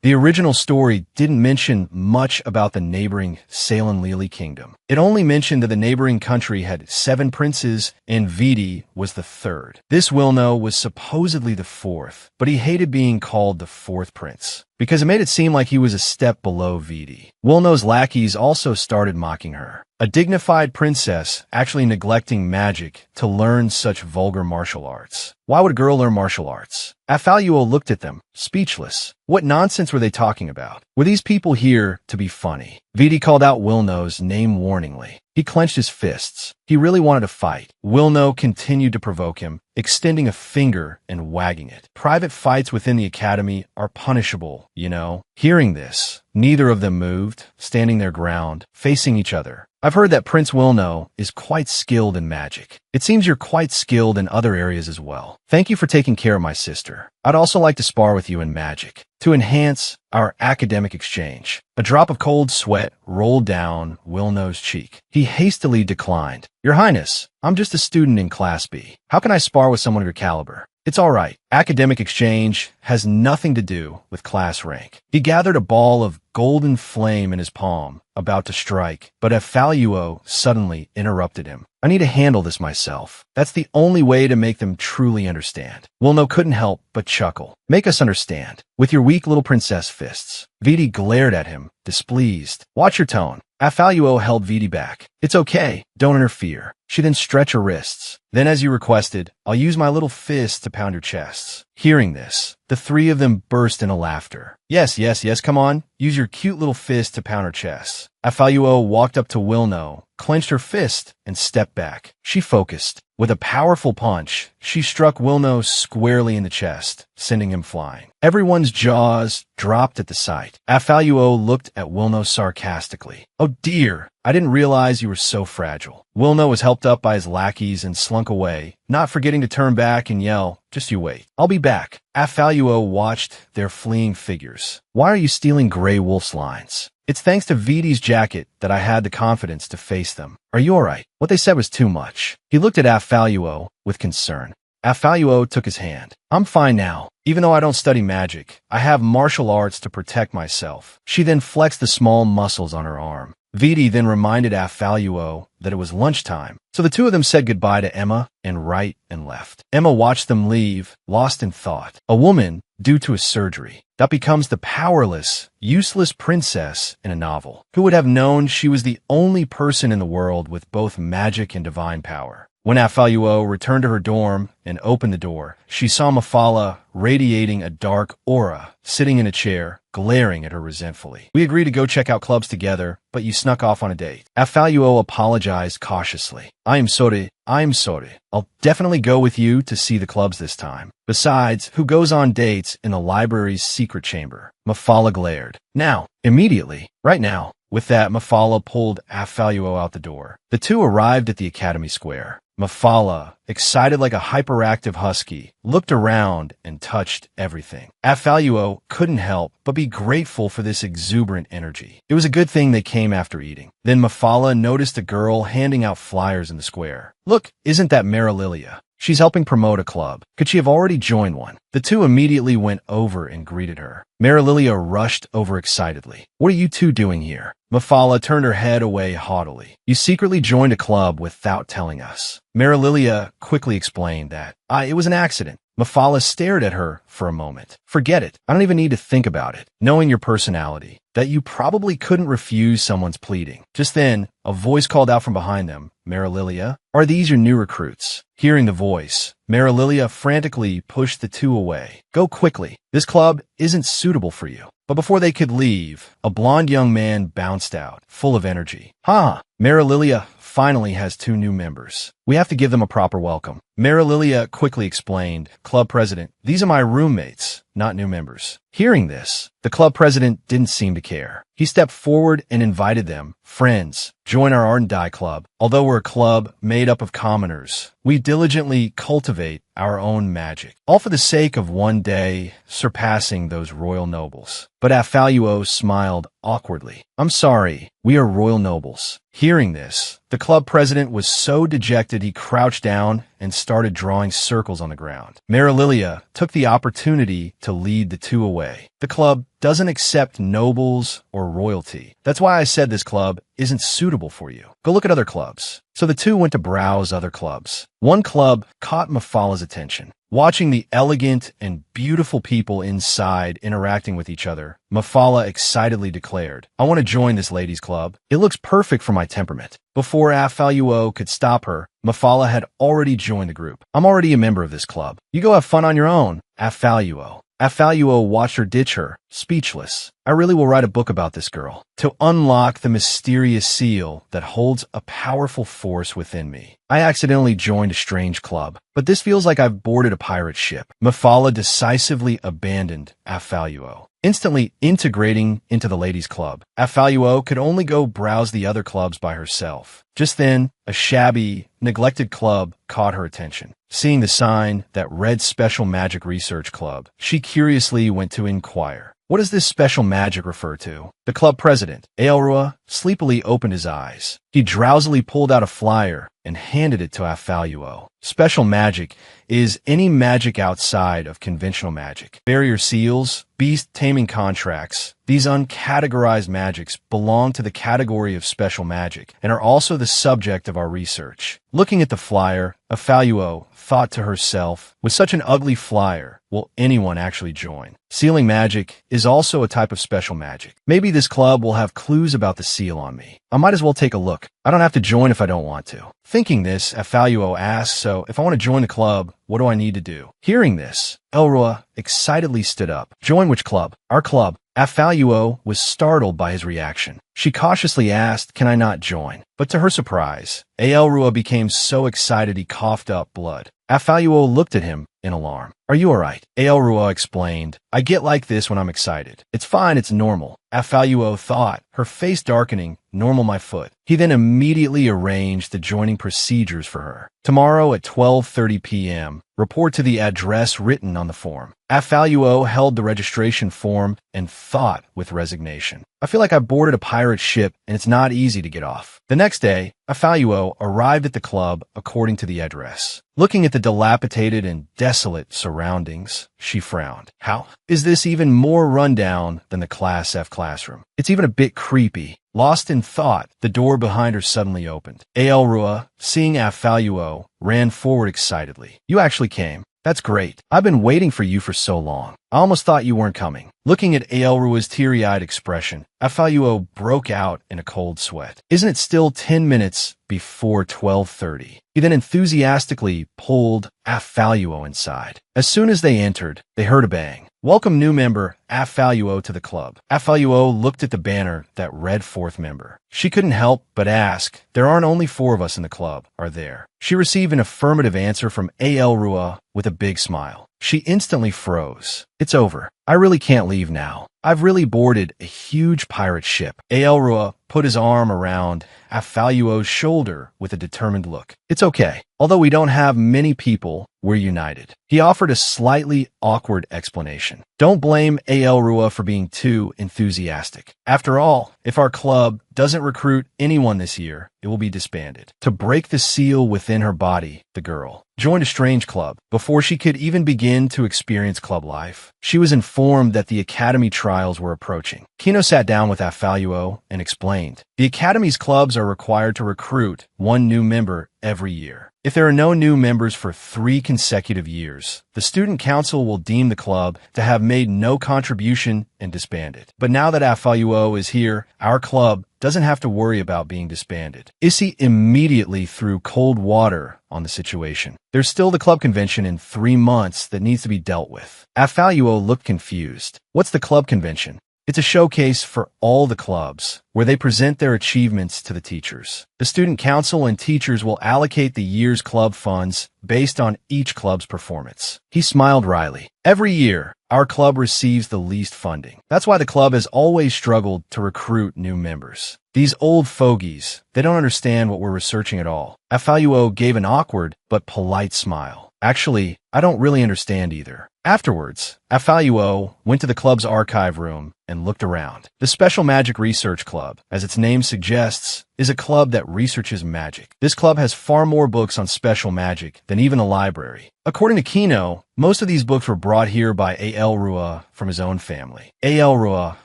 The original story didn't mention much about the neighboring Lili kingdom. It only mentioned that the neighboring country had 7 princes and Viti was the third. This Wilner was supposedly the fourth, but he hated being called the fourth prince because it made it seem like he was a step below Viti. Wilner's lackeys also started mocking her. A dignified princess actually neglecting magic to learn such vulgar martial arts. Why would a girl learn martial arts? Afayuo looked at them, speechless. What nonsense were they talking about? Were these people here to be funny? Viti called out Wilner's name warningly. He clenched his fists. He really wanted to fight. Wilner continued to provoke him, extending a finger and wagging it. Private fights within the academy are punishable, you know. Hearing this, neither of them moved, standing their ground, facing each other. I've heard that Prince Wilner is quite skilled in magic. It seems you're quite skilled in other areas as well. Thank you for taking care of my sister. I'd also like to spar with you in magic, to enhance our academic exchange. A drop of cold sweat rolled down Wilner's cheek. He hastily declined. Your Highness, I'm just a student in Class B. How can I spar with someone of your caliber? It's all right. Academic exchange has nothing to do with class rank. He gathered a ball of golden flame in his palm, about to strike, but Afayuo suddenly interrupted him. I need to handle this myself. That's the only way to make them truly understand. Wilner couldn't help but chuckle. Make us understand. With your weak little princess fists. Viti glared at him, displeased. Watch your tone. Afayuo held Viti back. It's okay. Don't interfere. She then stretched her wrists. Then, as you requested, I'll use my little fist to pound your chests. Hearing this, the three of them burst into laughter. Yes, come on. Use your cute little fist to pound her chests. Afayuo walked up to Wilner, clenched her fist, and stepped back. She focused. With a powerful punch, she struck Wilner squarely in the chest, sending him flying. Everyone's jaws dropped at the sight. Afayuo looked at Wilner sarcastically. Oh dear, I didn't realize you were so fragile. Wilner was helped up by his lackeys and slunk away, not forgetting to turn back and yell, just you wait. I'll be back. Afayuo watched their fleeing figures. Why are you stealing Grey Wolf's lines? It's thanks to Viti's jacket that I had the confidence to face them. Are you all right? What they said was too much. He looked at Afayuo with concern. Afayuo took his hand. I'm fine now. Even though I don't study magic, I have martial arts to protect myself. She then flexed the small muscles on her arm. Viti then reminded Afayuo that it was lunchtime, so the two of them said goodbye to Emma and right and left. Emma watched them leave, lost in thought. A woman, due to a surgery, that becomes the powerless, useless princess in a novel. Who would have known she was the only person in the world with both magic and divine power? When Afayuo returned to her dorm and opened the door, she saw Mafala radiating a dark aura, sitting in a chair, glaring at her resentfully. We agreed to go check out clubs together, but you snuck off on a date. Afayuo apologized cautiously. I'm sorry. I'll definitely go with you to see the clubs this time. Besides, who goes on dates in the library's secret chamber? Mafala glared. Now, immediately, right now. With that, Mafala pulled Afayuo out the door. The two arrived at the academy square. Mafala, excited like a hyperactive husky, looked around and touched everything. Afaluo couldn't help but be grateful for this exuberant energy. It was a good thing they came after eating. Then Mafala noticed a girl handing out flyers in the square. Look, isn't that Marililia? She's helping promote a club. Could she have already joined one? The two immediately went over and greeted her. Marililia rushed over excitedly. What are you two doing here? Mafala turned her head away haughtily. You secretly joined a club without telling us. Marililia quickly explained that. It was an accident. Mafala stared at her for a moment. Forget it. I don't even need to think about it. Knowing your personality, that you probably couldn't refuse someone's pleading. Just then, a voice called out from behind them. Marililia, are these your new recruits? Hearing the voice, Marililia frantically pushed the two away. Go quickly. This club isn't suitable for you. But before they could leave, a blond young man bounced out, full of energy. Marililia finally has two new members. We have to give them a proper welcome. Marililia quickly explained, Club President, these are my roommates, not new members. Hearing this, the club president didn't seem to care. He stepped forward and invited them. Friends, join our Art and Die Club. Although we're a club made up of commoners, we diligently cultivate our own magic, all for the sake of one day surpassing those royal nobles. But Afaluo smiled awkwardly. I'm sorry, we are royal nobles. Hearing this, the club president was so dejected he crouched down and started drawing circles on the ground. Marililia took the opportunity to lead the two away. The club doesn't accept nobles or royalty. That's why I said this club isn't suitable for you. Go look at other clubs. So the two went to browse other clubs. One club caught Mafala's attention. Watching the elegant and beautiful people inside interacting with each other, Mafala excitedly declared, I want to join this ladies' club. It looks perfect for my temperament. Before Afaluo could stop her, Mafala had already joined the group. I'm already a member of this club. You go have fun on your own, Afaluo. Afaluo watched her ditch her, speechless. I really will write a book about this girl, to unlock the mysterious seal that holds a powerful force within me. I accidentally joined a strange club, but this feels like I've boarded a pirate ship. Mafala decisively abandoned Afaluo, instantly integrating into the ladies' club. Afaluo could only go browse the other clubs by herself. Just then, a shabby, neglected club caught her attention. Seeing the sign that read Special Magic Research Club, she curiously went to inquire. What does this special magic refer to? The club president, Aelrua, sleepily opened his eyes. He drowsily pulled out a flyer and handed it to Afaluo. Special magic is any magic outside of conventional magic. Barrier seals, beast taming contracts. These uncategorized magics belong to the category of special magic and are also the subject of our research. Looking at the flyer, Afaluo thought to herself, with such an ugly flyer, will anyone actually join? Sealing magic is also a type of special magic. Maybe this club will have clues about the seal on me. I might as well take a look. I don't have to join if I don't want to. Thinking this, Afaluo asked, so if I want to join the club, what do I need to do? Hearing this, Aelrua excitedly stood up. Join which club? Our club. Afaluo was startled by his reaction. She cautiously asked, can I not join? But to her surprise, Aelrua became so excited he coughed up blood. Afaluo looked at him in alarm. Are you alright? Aelrua explained. I get like this when I'm excited. It's fine, it's normal. Afaluo thought, her face darkening, normal my foot. He then immediately arranged the joining procedures for her. Tomorrow at 12:30 p.m., report to the address written on the form. Afaluo held the registration form and thought with resignation. I feel like I boarded a pirate ship and it's not easy to get off. The next day, Afaluo arrived at the club according to the address. Looking at the dilapidated and desolate surroundings, she frowned. How is this even more rundown than the Class F classroom? It's even a bit creepy. Lost in thought, the door behind her suddenly opened. Aelrua, seeing Afaluo, ran forward excitedly. You actually came. That's great. I've been waiting for you for so long. I almost thought you weren't coming. Looking at Aelrua's teary-eyed expression, Afaluo broke out in a cold sweat. Isn't it still 10 minutes before 12:30? He then enthusiastically pulled Afaluo inside. As soon as they entered, they heard a bang. Welcome new member Afaluo to the club. Afaluo looked at the banner that read fourth member. She couldn't help but ask, there aren't only 4 of us in the club, are there? She received an affirmative answer from Aelrua with a big smile. She instantly froze. It's over. I really can't leave now. I've really boarded a huge pirate ship. Aelrua put his arm around Afaluo's shoulder with a determined look. It's okay. Although we don't have many people, we're united. He offered a slightly awkward explanation. Don't blame Aelrua for being too enthusiastic. After all, if our club doesn't recruit anyone this year, it will be disbanded. To break the seal within her body, the girl joined a strange club. Before she could even begin to experience club life, she was informed that the Academy trials were approaching. Kino sat down with Afaluo and explained, the Academy's clubs are required to recruit one new member every year. If there are no new members for 3 consecutive years, the student council will deem the club to have made no contribution and disband it. But now that Afaluo is here, our club doesn't have to worry about being disbanded. Issy immediately threw cold water on the situation. There's still the club convention in 3 months that needs to be dealt with. Afaluo looked confused. What's the club convention? It's a showcase for all the clubs, where they present their achievements to the teachers. The student council and teachers will allocate the year's club funds based on each club's performance. He smiled wryly. Every year, our club receives the least funding. That's why the club has always struggled to recruit new members. These old fogies, they don't understand what we're researching at all. Afaluo gave an awkward but polite smile. Actually, I don't really understand either. Afterwards, Afaluo went to the club's archive room and looked around. The Special Magic Research Club, as its name suggests, is a club that researches magic. This club has far more books on special magic than even a library. According to Kino, most of these books were brought here by Aelrua from his own family. Aelrua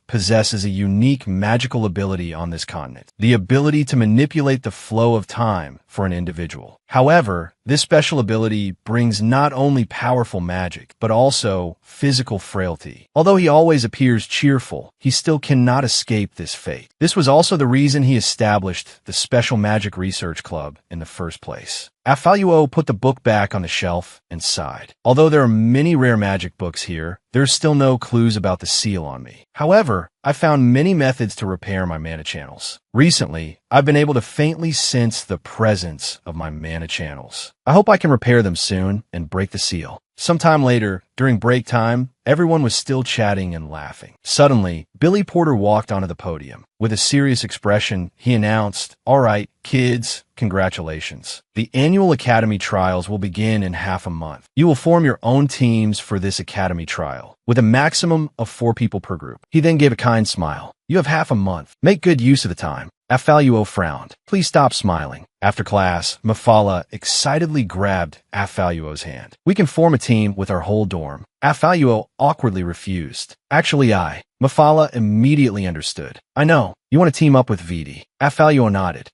possesses a unique magical ability on this continent, the ability to manipulate the flow of time for an individual. However, this special ability brings not only powerful magic, but also physical frailty. Although he always appears cheerful, he still cannot escape this fate. This was also the reason he established the Special Magic Research Club in the first place. Afaluo put the book back on the shelf and sighed. Although there are many rare magic books here, there's still no clues about the seal on me. However, I found many methods to repair my mana channels. Recently, I've been able to faintly sense the presence of my mana channels. I hope I can repair them soon and break the seal. Sometime later, during break time, everyone was still chatting and laughing. Suddenly, Billy Porter walked onto the podium. With a serious expression, he announced, "All right, kids, congratulations. The annual Academy trials will begin in half a month. You will form your own teams for this Academy trial, with a maximum of 4 people per group." He then gave a kind smile. "You have half a month. Make good use of the time." Afaluo frowned. "Please stop smiling." After class, Mafala excitedly grabbed Afaluo's hand. "We can form a team with our whole dorm." Afaluo awkwardly refused. "Actually, Mafala immediately understood. "I know. You want to team up with Viti." Afaluo nodded.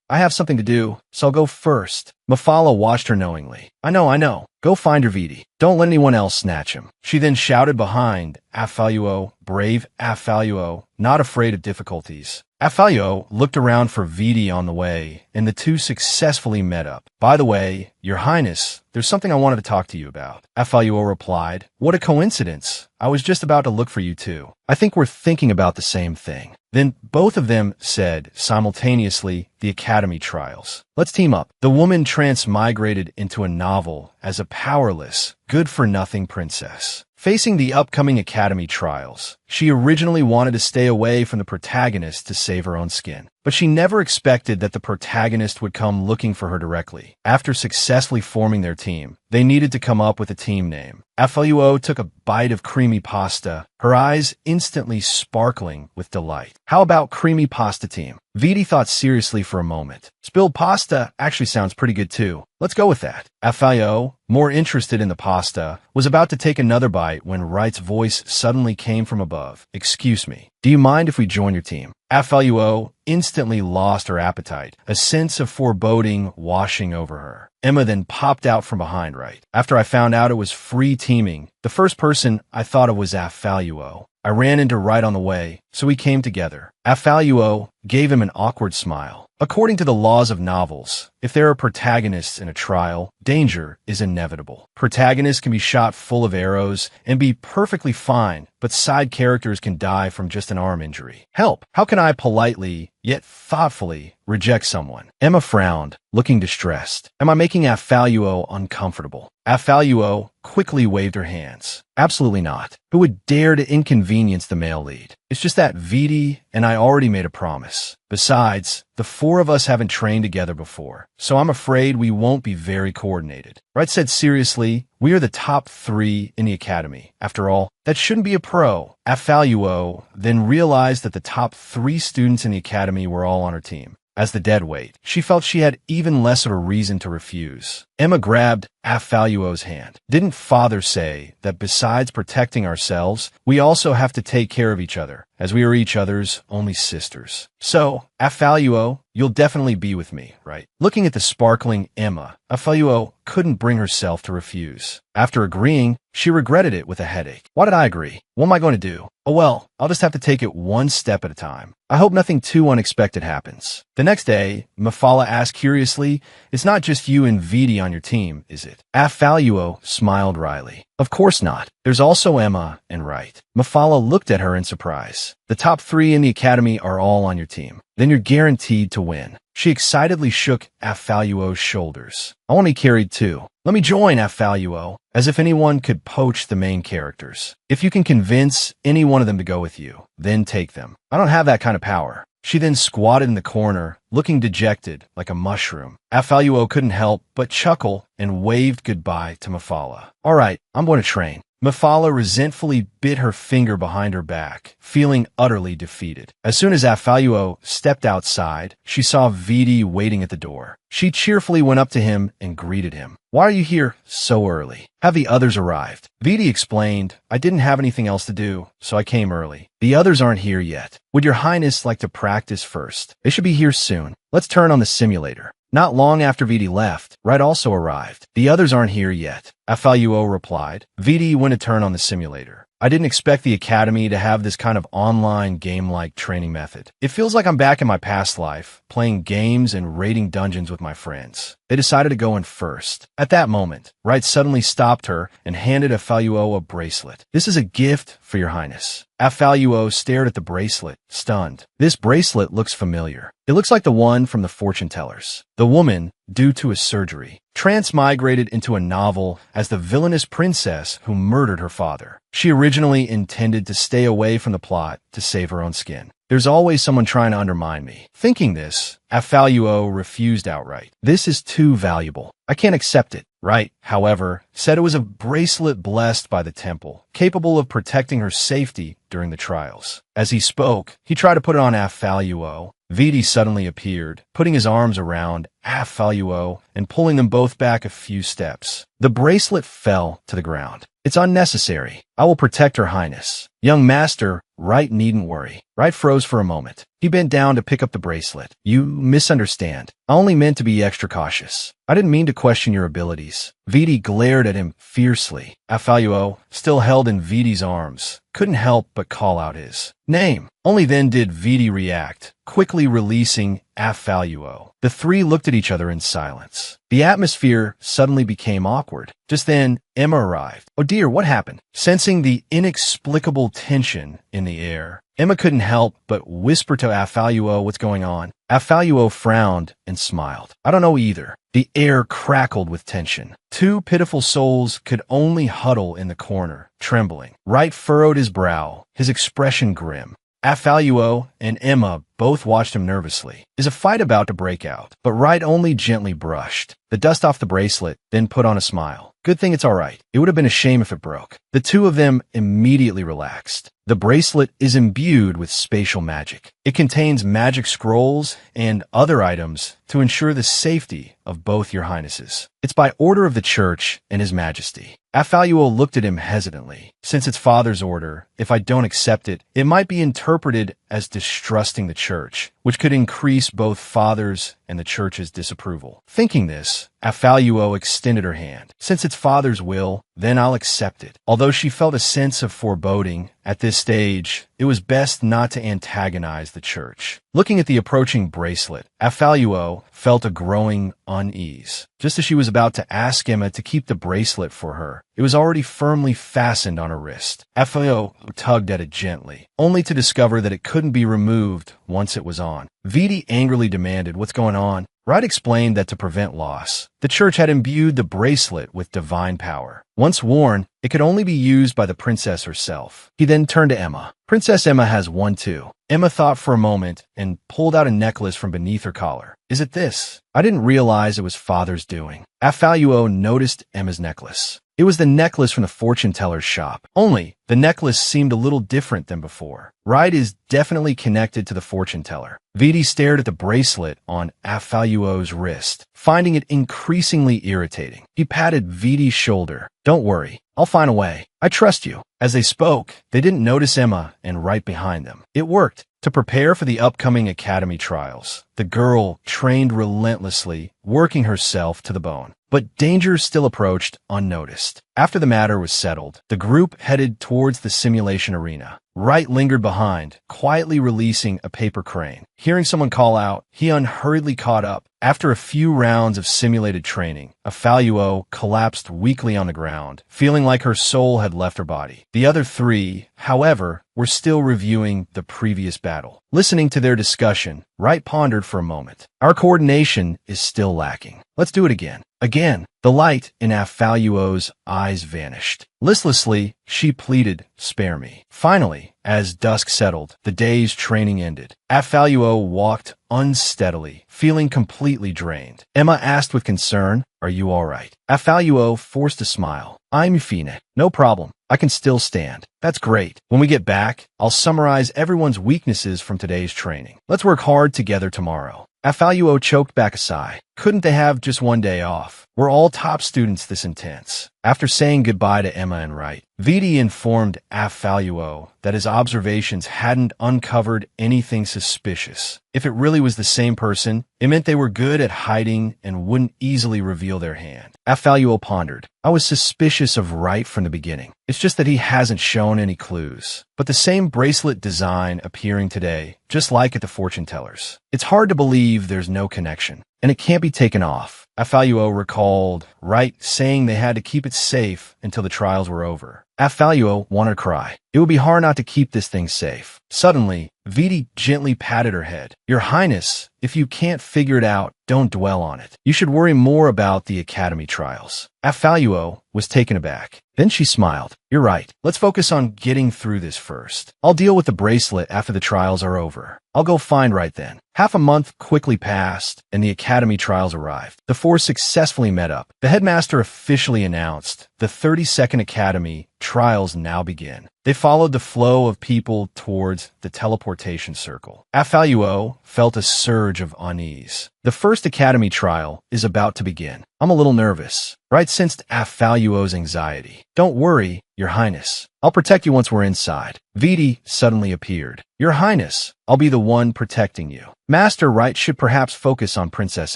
I have something to do, so I'll go first." Mafala watched her knowingly. I know. Go find your Viti. Don't let anyone else snatch him." She then shouted behind Afaluo, "Brave Afaluo, not afraid of difficulties." Afaluo looked around for Viti on the way, and the two successfully met up. "By the way, Your Highness, there's something I wanted to talk to you about." Afaluo replied, "What a coincidence. I was just about to look for you too. I think we're thinking about the same thing." Then both of them said simultaneously, "The Academy trials. Let's team up." The woman transmigrated into a novel as a powerless, good-for-nothing princess. Facing the upcoming Academy trials, she originally wanted to stay away from the protagonist to save her own skin. But she never expected that the protagonist would come looking for her directly. After successfully forming their team, they needed to come up with a team name. Afaluo took a bite of creamy pasta, her eyes instantly sparkling with delight. "How about creamy pasta team?" Viti thought seriously for a moment. "Spilled pasta actually sounds pretty good too. Let's go with that." Afaluo, more interested in the pasta, was about to take another bite when Wright's voice suddenly came from above. "Excuse me, do you mind if we join your team?" Afaluo instantly lost her appetite, a sense of foreboding washing over her. Emma then popped out from behind Wright. "After I found out it was free teaming, the first person I thought of was Afaluo. I ran into Wright on the way, so we came together." Afaluo gave him an awkward smile. According to the laws of novels, if there are protagonists in a trial, danger is inevitable. Protagonists can be shot full of arrows and be perfectly fine, but side characters can die from just an arm injury. Help! How can I politely, yet thoughtfully, reject someone? Emma frowned, looking distressed. Am I making Afaluo uncomfortable? Afaluo quickly waved her hands. "Absolutely not. Who would dare to inconvenience the male lead? It's just that Viti and I already made a promise. Besides, the four of us haven't trained together before, so I'm afraid we won't be very coordinated. Wright said seriously, we are the top 3 in the academy. After all, that shouldn't be a pro. Afaluo then realized that the top 3 students in the academy were all on her team. As the deadweight, she felt she had even less of a reason to refuse. Emma grabbed Afaluo's hand. Didn't Father say that besides protecting ourselves, we also have to take care of each other, as we are each other's only sisters? So, Afaluo, you'll definitely be with me, right? Looking at the sparkling Emma, Afaluo couldn't bring herself to refuse. After agreeing, she regretted it with a headache. Why did I agree? What am I going to do? Oh well, I'll just have to take it one step at a time. I hope nothing too unexpected happens. The next day, Mafala asked curiously, it's not just you and Viti on your team, is it? Afaluo smiled wryly. Of course not. There's also Emma and Wright. Mafala looked at her in surprise. The top 3 in the academy are all on your team. Then you're guaranteed to win. She excitedly shook Afaluo's shoulders. I only carried 2. Let me join, Afaluo, as if anyone could poach the main characters. If you can convince any one of them to go with you, then take them. I don't have that kind of power. She then squatted in the corner, looking dejected, like a mushroom. Afaluo couldn't help but chuckle and waved goodbye to Mafala. All right, I'm going to train. Mafala resentfully bit her finger behind her back, feeling utterly defeated. As soon as Afaluo stepped outside, she saw Viti waiting at the door. She cheerfully went up to him and greeted him. Why are you here so early? Have the others arrived? Viti explained, I didn't have anything else to do, so I came early. The others aren't here yet. Would your highness like to practice first? They should be here soon. Let's turn on the simulator. Not long after Viti left, Wright also arrived. The others aren't here yet. Afaluo replied. Viti went to turn on the simulator. I didn't expect the academy to have this kind of online game-like training method. It feels like I'm back in my past life, playing games and raiding dungeons with my friends. They decided to go in first. At that moment, Wright suddenly stopped her and handed Afaluo a bracelet. This is a gift for your highness. Afaluo stared at the bracelet, stunned. This bracelet looks familiar. It looks like the one from the fortune tellers. The woman, due to a surgery, transmigrated into a novel as the villainous princess who murdered her father. She originally intended to stay away from the plot to save her own skin. There's always someone trying to undermine me. Thinking this, Afaluo refused outright. This is too valuable. I can't accept it. Wright, however, said it was a bracelet blessed by the temple, capable of protecting her safety during the trials. As he spoke, he tried to put it on Afaluo. Viti suddenly appeared, putting his arms around Afaluo and pulling them both back a few steps. The bracelet fell to the ground. It's unnecessary. I will protect her highness. Young master, Wright needn't worry. Wright froze for a moment. He bent down to pick up the bracelet. You misunderstand. I only meant to be extra cautious. I didn't mean to question your abilities. Viti glared at him fiercely. Afaluo, still held in Viti's arms, couldn't help but call out his name. Only then did Viti react, quickly releasing Afaluo. The 3 looked at each other in silence. The atmosphere suddenly became awkward. Just then, Emma arrived. Oh dear, what happened? Sensing the inexplicable tension in the air, Emma couldn't help but whisper to Afaluo what's going on. Afaluo frowned and smiled. I don't know either. The air crackled with tension. 2 pitiful souls could only huddle in the corner, trembling. Wright furrowed his brow, his expression grim. Afaluo and Emma both watched him nervously. Is a fight about to break out? But Wright only gently brushed the dust off the bracelet, then put on a smile. Good thing it's all right. It would have been a shame if it broke. The 2 of them immediately relaxed. The bracelet is imbued with spatial magic. It contains magic scrolls and other items to ensure the safety of both your highnesses. It's by order of the church and his majesty. Afaluo looked at him hesitantly. Since it's father's order, if I don't accept it, it might be interpreted as distrusting the church, which could increase both father's and the church's disapproval. Thinking this, Afaluo extended her hand. Since it's father's will, then I'll accept it. Although she felt a sense of foreboding, at this stage, it was best not to antagonize the church. Looking at the approaching bracelet, Afaluo felt a growing unease. Just as she was about to ask Emma to keep the bracelet for her, it was already firmly fastened on her wrist. Afaluo tugged at it gently, only to discover that it couldn't be removed once it was on. Viti angrily demanded, "What's going on?" Wright explained that to prevent loss, the church had imbued the bracelet with divine power. Once worn, it could only be used by the princess herself. He then turned to Emma. Princess Emma has one too. Emma thought for a moment and pulled out a necklace from beneath her collar. Is it this? I didn't realize it was father's doing. Afaluo noticed Emma's necklace. It was the necklace from the fortune teller's shop. Only, the necklace seemed a little different than before. Wright is definitely connected to the fortune teller. Viti stared at the bracelet on Afaluo's wrist, finding it increasingly irritating. He patted Viti's shoulder. Don't worry, I'll find a way. I trust you. As they spoke, they didn't notice Emma and right behind them. It worked. To prepare for the upcoming academy trials, the girl trained relentlessly, working herself to the bone. But danger still approached unnoticed. After the matter was settled, the group headed towards the simulation arena. Wright lingered behind, quietly releasing a paper crane. Hearing someone call out, he unhurriedly caught up. After a few rounds of simulated training, Afaluo collapsed weakly on the ground, feeling like her soul had left her body. The other three, however, were still reviewing the previous battle. Listening to their discussion, Wright pondered for a moment. Our coordination is still lacking. Let's do it again. Again. The light in Afaluo's eyes vanished. Listlessly, she pleaded, spare me. Finally, as dusk settled, the day's training ended. Afaluo walked unsteadily, feeling completely drained. Emma asked with concern, are you all right? Afaluo forced a smile. I'm fine. No problem. I can still stand. That's great. When we get back, I'll summarize everyone's weaknesses from today's training. Let's work hard together tomorrow. Afaluo choked back a sigh. Couldn't they have just one day off? We're all top students this intense. After saying goodbye to Emma and Wright, Viti informed Afaluo that his observations hadn't uncovered anything suspicious. If it really was the same person, it meant they were good at hiding and wouldn't easily reveal their hand. Afaluo pondered. I was suspicious of Wright from the beginning. It's just that he hasn't shown any clues. But the same bracelet design appearing today, just like at the fortune tellers. It's hard to believe there's no connection, and it can't be taken off. Afaluo recalled Wright saying they had to keep it safe until the trials were over. Afaluo wanted to cry. It would be hard not to keep this thing safe. Suddenly, Viti gently patted her head. Your Highness, if you can't figure it out, don't dwell on it. You should worry more about the academy trials. Afaluo was taken aback. Then she smiled. You're right. Let's focus on getting through this first. I'll deal with the bracelet after the trials are over. I'll go find Wright then. Half a month quickly passed, and the academy trials arrived. The four successfully met up. The headmaster officially announced the 32nd Academy trials now begin. They followed the flow of people towards the teleportation circle. Afaluo felt a surge of unease. The first academy trial is about to begin. I'm a little nervous. Wright sensed Afaluo's anxiety. Don't worry, Your Highness. I'll protect you once we're inside. Viti suddenly appeared. Your Highness, I'll be the one protecting you. Master Wright should perhaps focus on Princess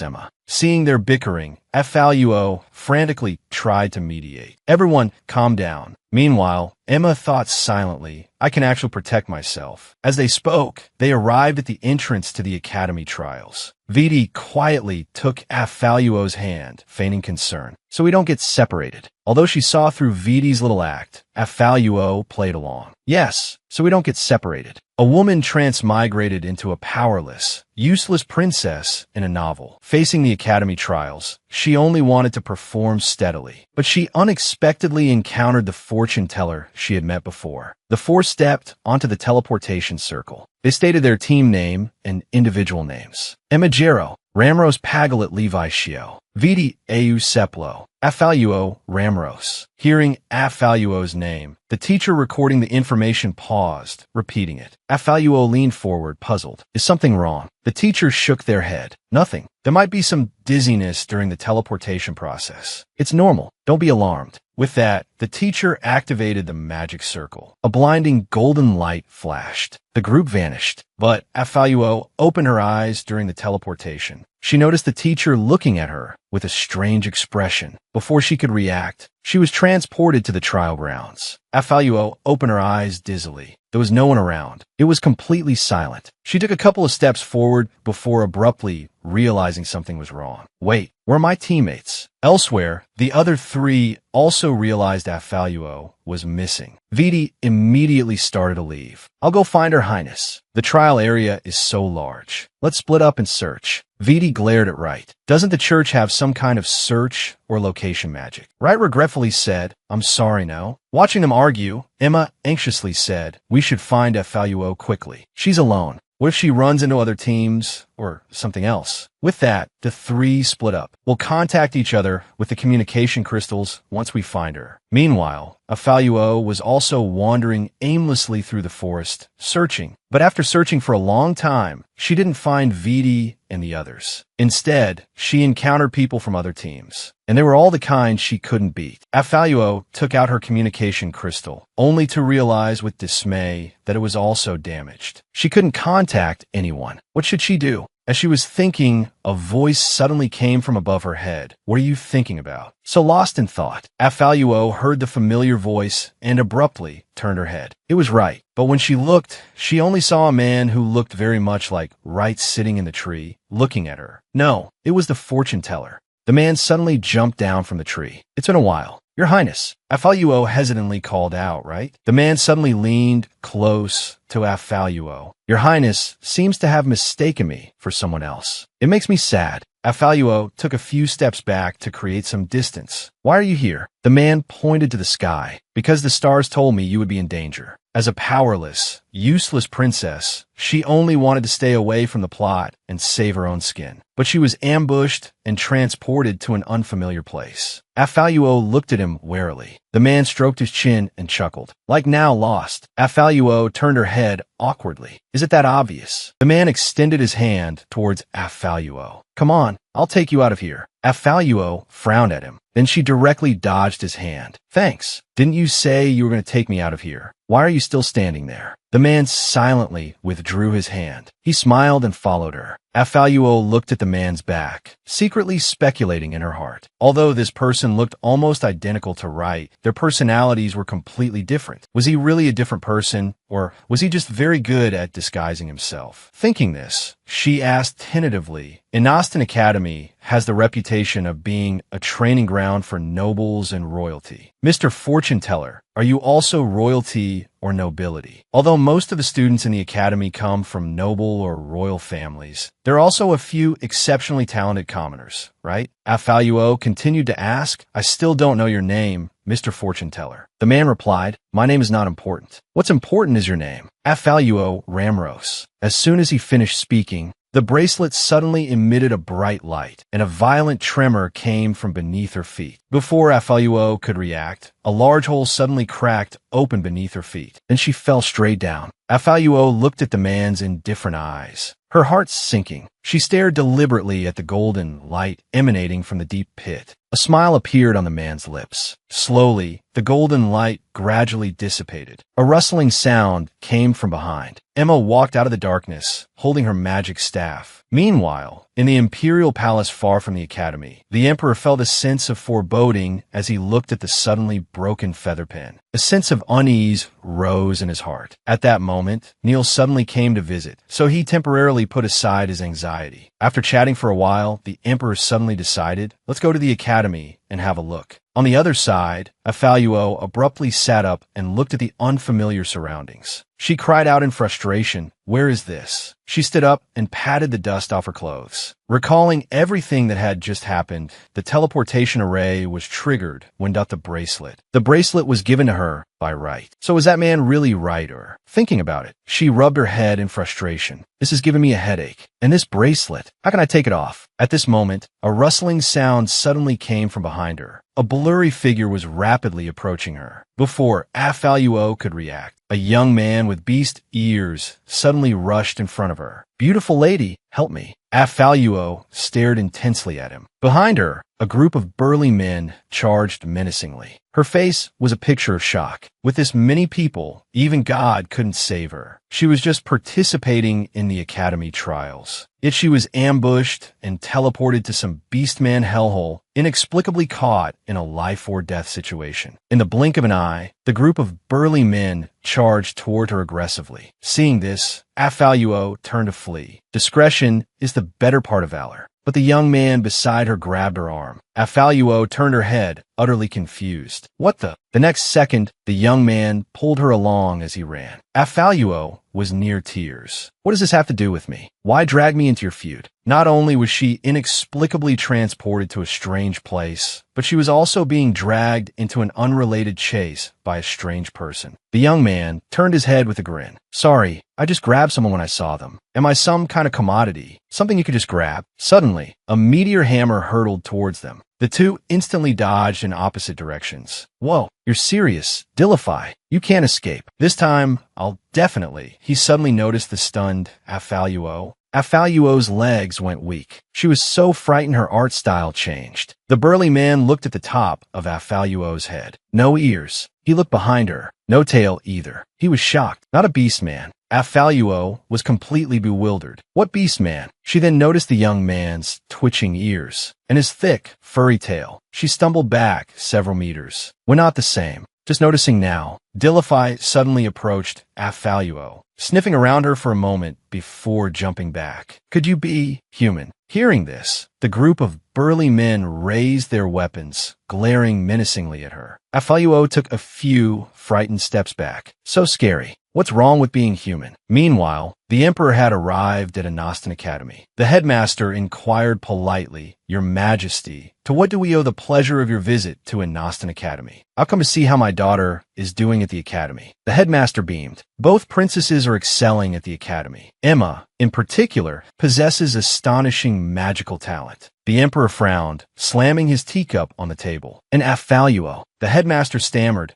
Emma. Seeing their bickering, Afaluo frantically tried to mediate. Everyone, calm down. Meanwhile, Emma thought silently, I can actually protect myself. As they spoke, they arrived at the entrance to the academy trials. Viti quietly took Afaluo's hand, feigning concern, so we don't get separated. Although she saw through Viti's little act, Afaluo played along. Yes, so we don't get separated. A woman transmigrated into a powerless, useless princess in a novel. Facing the academy trials, she only wanted to perform steadily. But she unexpectedly encountered the fortune teller she had met before. The four stepped onto the teleportation circle. They stated their team name and individual names. Emigero, Ramros Pagalit Levi Shio. Viti Eu Seplo. Afaluo Ramros. Hearing Afaluo's name, the teacher recording the information paused, repeating it. Afaluo leaned forward, puzzled. Is something wrong? The teachers shook their head. Nothing. There might be some dizziness during the teleportation process. It's normal. Don't be alarmed. With that, the teacher activated the magic circle. A blinding golden light flashed. The group vanished, but Afaluo opened her eyes during the teleportation. She noticed the teacher looking at her with a strange expression. Before she could react, She was transported to the trial grounds. Afaluo opened her eyes dizzily. There was no one around. It was completely silent. She took a couple of steps forward before abruptly realizing something was wrong. Wait, where are my teammates? Elsewhere, the other three also realized Afaluo was missing. Viti immediately started to leave. I'll go find Her Highness. The trial area is so large. Let's split up and search. Viti glared at Wright. Doesn't the church have some kind of search or location magic? Wright regretfully said, I'm sorry, no. Watching them argue, Emma anxiously said, we should find Afaluo quickly. She's alone. What if she runs into other teams or something else? With that, the three split up. We'll contact each other with the communication crystals once we find her. Meanwhile, Afaluo was also wandering aimlessly through the forest, searching. But after searching for a long time, she didn't find Viti and the others. Instead, she encountered people from other teams, and they were all the kind she couldn't beat. Afaluo took out her communication crystal, only to realize with dismay that it was also damaged. She couldn't contact anyone. What should she do? As she was thinking, a voice suddenly came from above her head. What are you thinking about? So lost in thought, Afaluo heard the familiar voice and abruptly turned her head. It was Wright, but when she looked, she only saw a man who looked very much like Wright sitting in the tree, looking at her. No, it was the fortune teller. The man suddenly jumped down from the tree. It's been a while. Your Highness, Afaluo hesitantly called out, right? The man suddenly leaned close to Afaluo. Your Highness seems to have mistaken me for someone else. It makes me sad. Afaluo took a few steps back to create some distance. Why are you here? The man pointed to the sky. Because the stars told me you would be in danger. As a powerless, useless princess, she only wanted to stay away from the plot and save her own skin. But she was ambushed and transported to an unfamiliar place. Afaluo looked at him warily. The man stroked his chin and chuckled. Like now lost, Afaluo turned her head awkwardly. Is it that obvious? The man extended his hand towards Afaluo. Come on, I'll take you out of here. Afaluo frowned at him. Then she directly dodged his hand. Thanks. Didn't you say you were going to take me out of here? Why are you still standing there? The man silently withdrew his hand. He smiled and followed her. Afaluo looked at the man's back, secretly speculating in her heart. Although this person looked almost identical to Wright, their personalities were completely different. Was he really a different person, or was he just very good at disguising himself? Thinking this, she asked tentatively, Inaston Academy has the reputation of being a training ground for nobles and royalty. Mr. Fortune Teller, are you also royalty or nobility? Although most of the students in the academy come from noble or royal families, there are also a few exceptionally talented commoners, right? Afaluo continued to ask, I still don't know your name, Mr. Fortune Teller. The man replied, my name is not important. What's important is your name. Afaluo Ramros. As soon as he finished speaking, the bracelet suddenly emitted a bright light, and a violent tremor came from beneath her feet. Before Afaluo could react, a large hole suddenly cracked open beneath her feet. Then she fell straight down. Afaluo looked at the man's indifferent eyes, her heart sinking. She stared deliberately at the golden light emanating from the deep pit. A smile appeared on the man's lips. Slowly, the golden light gradually dissipated. A rustling sound came from behind. Emma walked out of the darkness, holding her magic staff. Meanwhile, in the imperial palace far from the academy, the emperor felt a sense of foreboding as he looked at the suddenly broken feather pen. A sense of unease rose in his heart. At that moment, Neil suddenly came to visit, so he temporarily put aside his anxiety. After chatting for a while, the emperor suddenly decided, let's go to the academy and have a look. On the other side, Afaluo abruptly sat up and looked at the unfamiliar surroundings. She cried out in frustration, where is this? She stood up and patted the dust off her clothes. Recalling everything that had just happened, the teleportation array was triggered when got the bracelet. The bracelet was given to her by Wright. So was that man really Wright, or? Thinking about it, she rubbed her head in frustration. This is giving me a headache. And this bracelet, how can I take it off? At this moment, a rustling sound suddenly came from behind her. A blurry figure was rapidly approaching her. Before Afaluo could react, a young man with beast ears suddenly rushed in front of her. Beautiful lady, help me. Afaluo stared intensely at him. Behind her, a group of burly men charged menacingly. Her face was a picture of shock. With this many people, even God couldn't save her. She was just participating in the academy trials. Yet she was ambushed and teleported to some beastman hellhole, inexplicably caught in a life-or-death situation. In the blink of an eye, the group of burly men charged toward her aggressively. Seeing this, Afaluo turned to flee. Discretion is the better part of valor. But the young man beside her grabbed her arm. Afaluo turned her head, utterly confused. What the? The next second, the young man pulled her along as he ran. Afaluo was near tears. What does this have to do with me? Why drag me into your feud? Not only was she inexplicably transported to a strange place, but she was also being dragged into an unrelated chase by a strange person. The young man turned his head with a grin. Sorry, I just grabbed someone when I saw them. Am I some kind of commodity? Something you could just grab? Suddenly, a meteor hammer hurtled towards them. The two instantly dodged in opposite directions. Whoa, you're serious. Dilifi, you can't escape. This time, I'll definitely. He suddenly noticed the stunned Afaluo. Afaluo's legs went weak. She was so frightened her art style changed. The burly man looked at the top of Afaluo's head. No ears. He looked behind her. No tail either. He was shocked. Not a beastman. Afaluo was completely bewildered. What beastman? She then noticed the young man's twitching ears and his thick, furry tail. She stumbled back several meters. We're not the same. Just noticing now, Dilifi suddenly approached Afaluo, sniffing around her for a moment before jumping back. Could you be human? Hearing this, the group of burly men raised their weapons, glaring menacingly at her. Afaluo took a few frightened steps back. So scary. What's wrong with being human? Meanwhile, the emperor had arrived at Anostan Academy. The headmaster inquired politely, Your Majesty, to what do we owe the pleasure of your visit to Anostan Academy? I've come to see how my daughter is doing at the academy. The headmaster beamed. Both princesses are excelling at the academy. Emma, in particular, possesses astonishing magical talent. The emperor frowned, slamming his teacup on the table. And Afaluo, the headmaster stammered,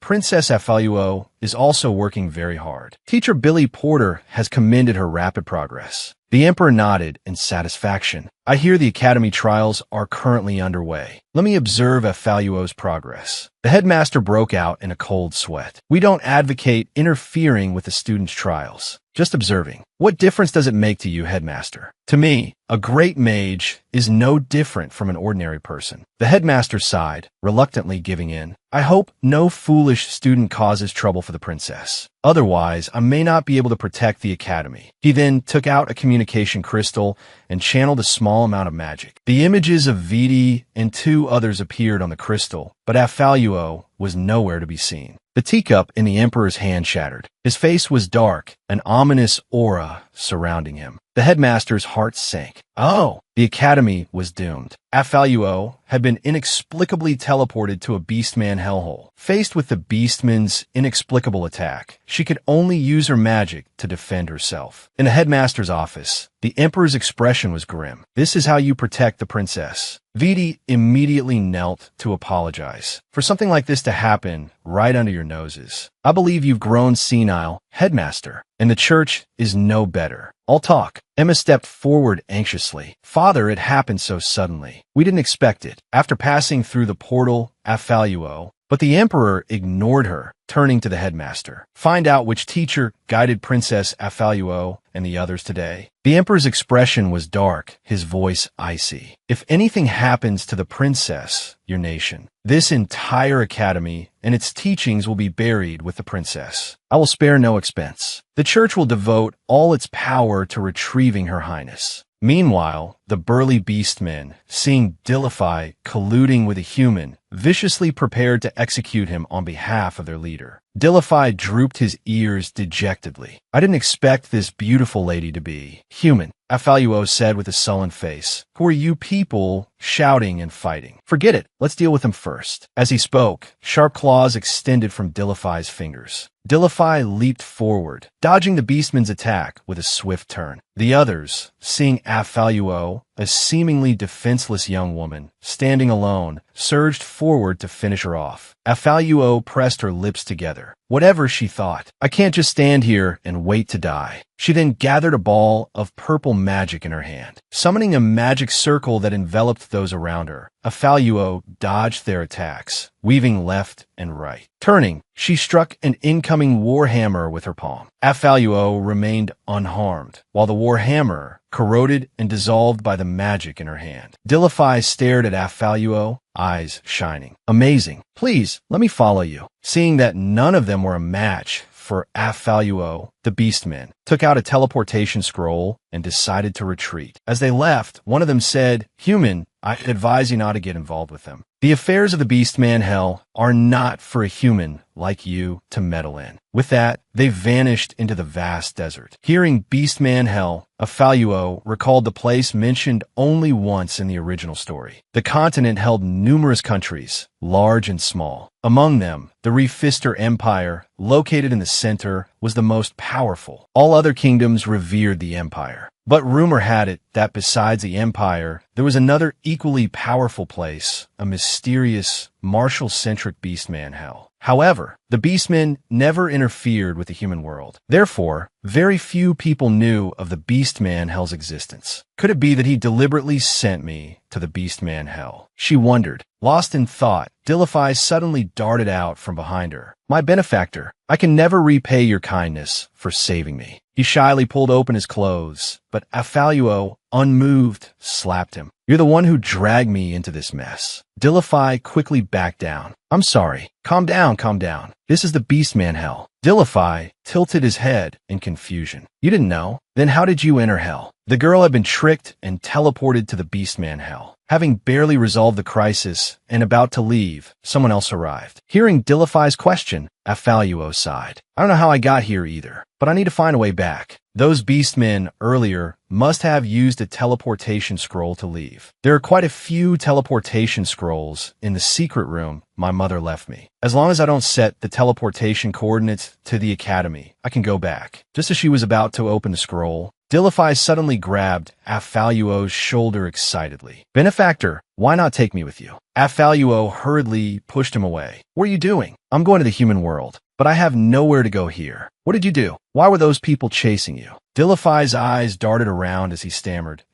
Princess Afaluo is also working very hard. Teacher Billy Porter has commended her rapid progress. The emperor nodded in satisfaction. I hear the academy trials are currently underway. Let me observe Afaluo's progress. The headmaster broke out in a cold sweat. We don't advocate interfering with the students' trials. Just observing. What difference does it make to you, headmaster? To me, a great mage is no different from an ordinary person. The headmaster sighed, reluctantly giving in. I hope no foolish student causes trouble for the princess. Otherwise, I may not be able to protect the academy. He then took out a communication crystal and channeled a small amount of magic. The images of Viti and two others appeared on the crystal, but Afaluo was nowhere to be seen. The teacup in the emperor's hand shattered. His face was dark, an ominous aura surrounding him. The headmaster's heart sank. Oh, the academy was doomed. Afaluo had been inexplicably teleported to a beastman hellhole. Faced with the beastman's inexplicable attack, she could only use her magic to defend herself. In the headmaster's office, the emperor's expression was grim. This is how you protect the princess. Viti immediately knelt to apologize for something like this to happen right under your noses. I believe you've grown senile, headmaster, and the church is no better. I'll talk. Emma stepped forward anxiously. Father, it happened so suddenly. We didn't expect it. After passing through the portal, Afaluo, but the emperor ignored her, turning to the headmaster. Find out which teacher guided Princess Afaluo and the others today. The emperor's expression was dark, his voice icy. If anything happens to the princess, your nation, this entire academy and its teachings will be buried with the princess. I will spare no expense. The church will devote all its power to retrieving her highness. Meanwhile, the burly beastmen, seeing Dilifi colluding with a human, viciously prepared to execute him on behalf of their leader. Dilifi drooped his ears dejectedly. I didn't expect this beautiful lady to be human, Afaluo said with a sullen face. Who are you people shouting and fighting? Forget it. Let's deal with him first. As he spoke, sharp claws extended from Dilifi's fingers. Dilifi leaped forward, dodging the beastman's attack with a swift turn. The others, seeing Afaluo, a seemingly defenseless young woman, standing alone, surged forward to finish her off. Afaluo pressed her lips together. Whatever, she thought. I can't just stand here and wait to die. She then gathered a ball of purple magic in her hand, summoning a magic circle that enveloped those around her. Afaluo dodged their attacks, weaving left and right. Turning, she struck an incoming warhammer with her palm. Afaluo remained unharmed, while the warhammer corroded and dissolved by the magic in her hand. Dilifi stared at Afaluo, eyes shining. Amazing. Please, let me follow you. Seeing that none of them were a match for Afaluo, the beastmen took out a teleportation scroll and decided to retreat. As they left, one of them said, "Human, I advise you not to get involved with them. The affairs of the beastman hell are not for a human like you to meddle in." With that, they vanished into the vast desert. Hearing beastman hell, Afaluo recalled the place mentioned only once in the original story. The continent held numerous countries, large and small. Among them, the Refister Empire, located in the center, was the most powerful. All other kingdoms revered the empire. But rumor had it that besides the empire, there was another equally powerful place, a mysterious, martial-centric beastman hell. However, the beastmen never interfered with the human world. Therefore, very few people knew of the beastman hell's existence. Could it be that he deliberately sent me to the beastman hell? She wondered. Lost in thought, Dilifi suddenly darted out from behind her. "My benefactor, I can never repay your kindness for saving me." He shyly pulled open his clothes, but Afaluo, unmoved, slapped him. "You're the one who dragged me into this mess." Dilifi quickly backed down. "I'm sorry. Calm down, calm down. This is the beastman hell." Dilifi tilted his head in confusion. "You didn't know? Then how did you enter hell?" The girl had been tricked and teleported to the beastman hell. Having barely resolved the crisis and about to leave, someone else arrived. Hearing Dilifi's question, Afaluo sighed. "I don't know how I got here either, but I need to find a way back. Those beastmen earlier must have used a teleportation scroll to leave. There are quite a few teleportation scrolls in the secret room my mother left me. As long as I don't set the teleportation coordinates to the academy, I can go back." Just as she was about to open the scroll, Dilifi suddenly grabbed Afaluo's shoulder excitedly. "Benefactor, why not take me with you?" Afaluo hurriedly pushed him away. "What are you doing?" "I'm going to the human world, but I have nowhere to go here." "What did you do? Why were those people chasing you?" Dilifi's eyes darted around as he stammered,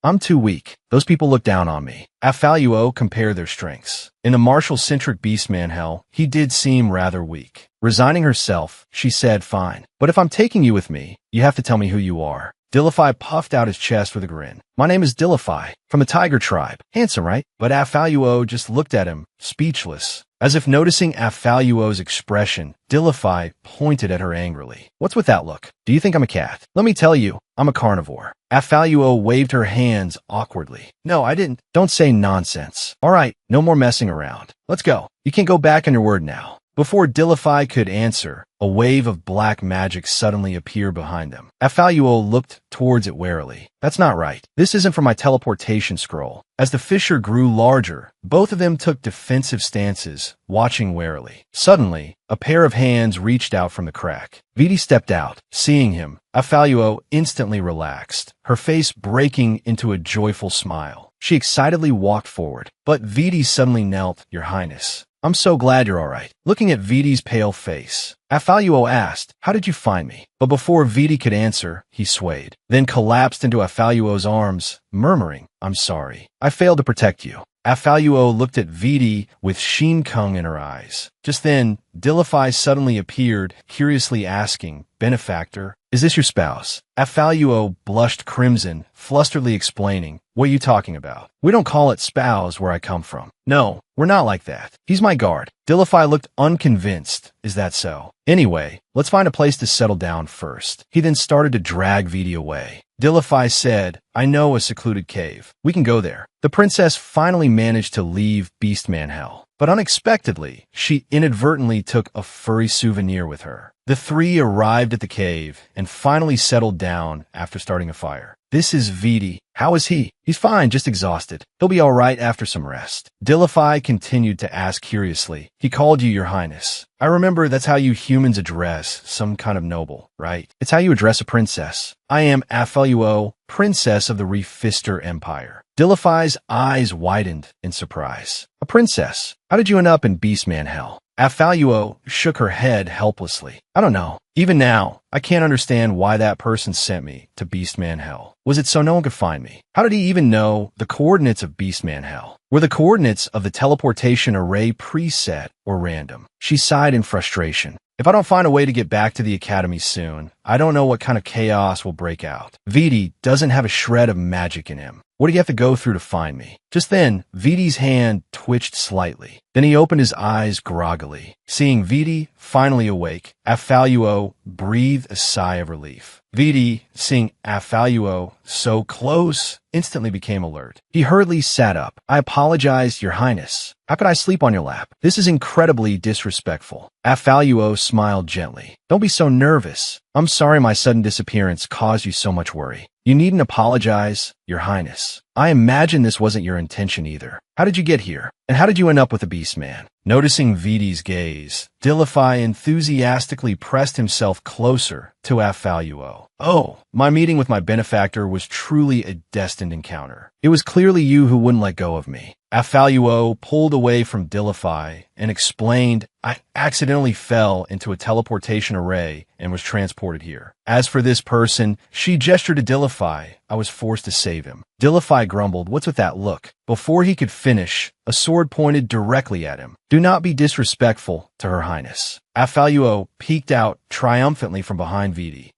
I'm too weak. Those people look down on me." Afaluo compared their strengths. In the martial-centric beastman hell, he did seem rather weak. Resigning herself, she said, "Fine. But if I'm taking you with me, you have to tell me who you are." Dilifi puffed out his chest with a grin. "My name is Dilifi, from the tiger tribe. Handsome, right?" But Afaluo just looked at him, speechless. As if noticing Afaluo's expression, Dilifi pointed at her angrily. "What's with that look? Do you think I'm a cat? Let me tell you, I'm a carnivore." Afaluo waved her hands awkwardly. "No, I didn't." "Don't say nonsense." "All right, no more messing around. Let's go. You can't go back on your word now." Before Dilifi could answer, a wave of black magic suddenly appeared behind them. Afaluo looked towards it warily. "That's not right. This isn't for my teleportation scroll." As the fissure grew larger, both of them took defensive stances, watching warily. Suddenly, a pair of hands reached out from the crack. Viti stepped out. Seeing him, Afaluo instantly relaxed, her face breaking into a joyful smile. She excitedly walked forward, but Viti suddenly knelt. "Your Highness, I'm so glad you're all right." Looking at Viti's pale face, Afaluo asked, "How did you find me?" But before Viti could answer, he swayed, then collapsed into Afaluo's arms, murmuring, "I'm sorry. I failed to protect you." Afaluo looked at Viti with Sheen-kung in her eyes. Just then, Dilifi suddenly appeared, curiously asking, "Benefactor, is this your spouse?" Afaluo blushed crimson, flusteredly explaining, "What are you talking about? We don't call it spouse where I come from. No, we're not like that. He's my guard." Dilifi looked unconvinced. "Is that so? Anyway, let's find a place to settle down first." He then started to drag Viti away. Dilifi said, "I know a secluded cave. We can go there." The princess finally managed to leave beastman hell, but unexpectedly, she inadvertently took a furry souvenir with her. The three arrived at the cave and finally settled down after starting a fire. "This is Viti. How is he?" "He's fine, just exhausted. He'll be all right after some rest." Dilifi continued to ask curiously, "He called you Your Highness. I remember that's how you humans address some kind of noble, right? It's how you address a princess." "I am Afaluo, princess of the Refister Empire." Dilifi's eyes widened in surprise. "A princess? How did you end up in beastman hell?" Afaluo shook her head helplessly. I don't know. Even now, I can't understand why that person sent me to Beastman Hell. Was it so no one could find me? How did he even know the coordinates of Beastman Hell? Were the coordinates of the teleportation array preset or random? She sighed in frustration. If I don't find a way to get back to the academy soon, I don't know what kind of chaos will break out. Viti doesn't have a shred of magic in him. What do you have to go through to find me? Just then, Viti's hand twitched slightly. Then he opened his eyes groggily. Seeing Viti finally awake, Afaluo breathed a sigh of relief. Viti, seeing Afaluo so close, instantly became alert. He hurriedly sat up. I apologize, Your Highness. How could I sleep on your lap? This is incredibly disrespectful. Afaluo smiled gently. Don't be so nervous. I'm sorry my sudden disappearance caused you so much worry. You needn't apologize, Your Highness. I imagine this wasn't your intention either. How did you get here? And how did you end up with the beastman? Noticing Viti's gaze, Dilifi enthusiastically pressed himself closer to Afaluo. Oh, my meeting with my benefactor was truly a destined encounter. It was clearly you who wouldn't let go of me. Afaluo pulled away from Dilifi and explained, I accidentally fell into a teleportation array and was transported here. As for this person, she gestured to Dilifi. I was forced to save him. Dilifi grumbled, what's with that look? Before he could finish, a sword pointed directly at him. Do not be disrespectful to Her Highness. Afaluo peeked out triumphantly from behind Viti.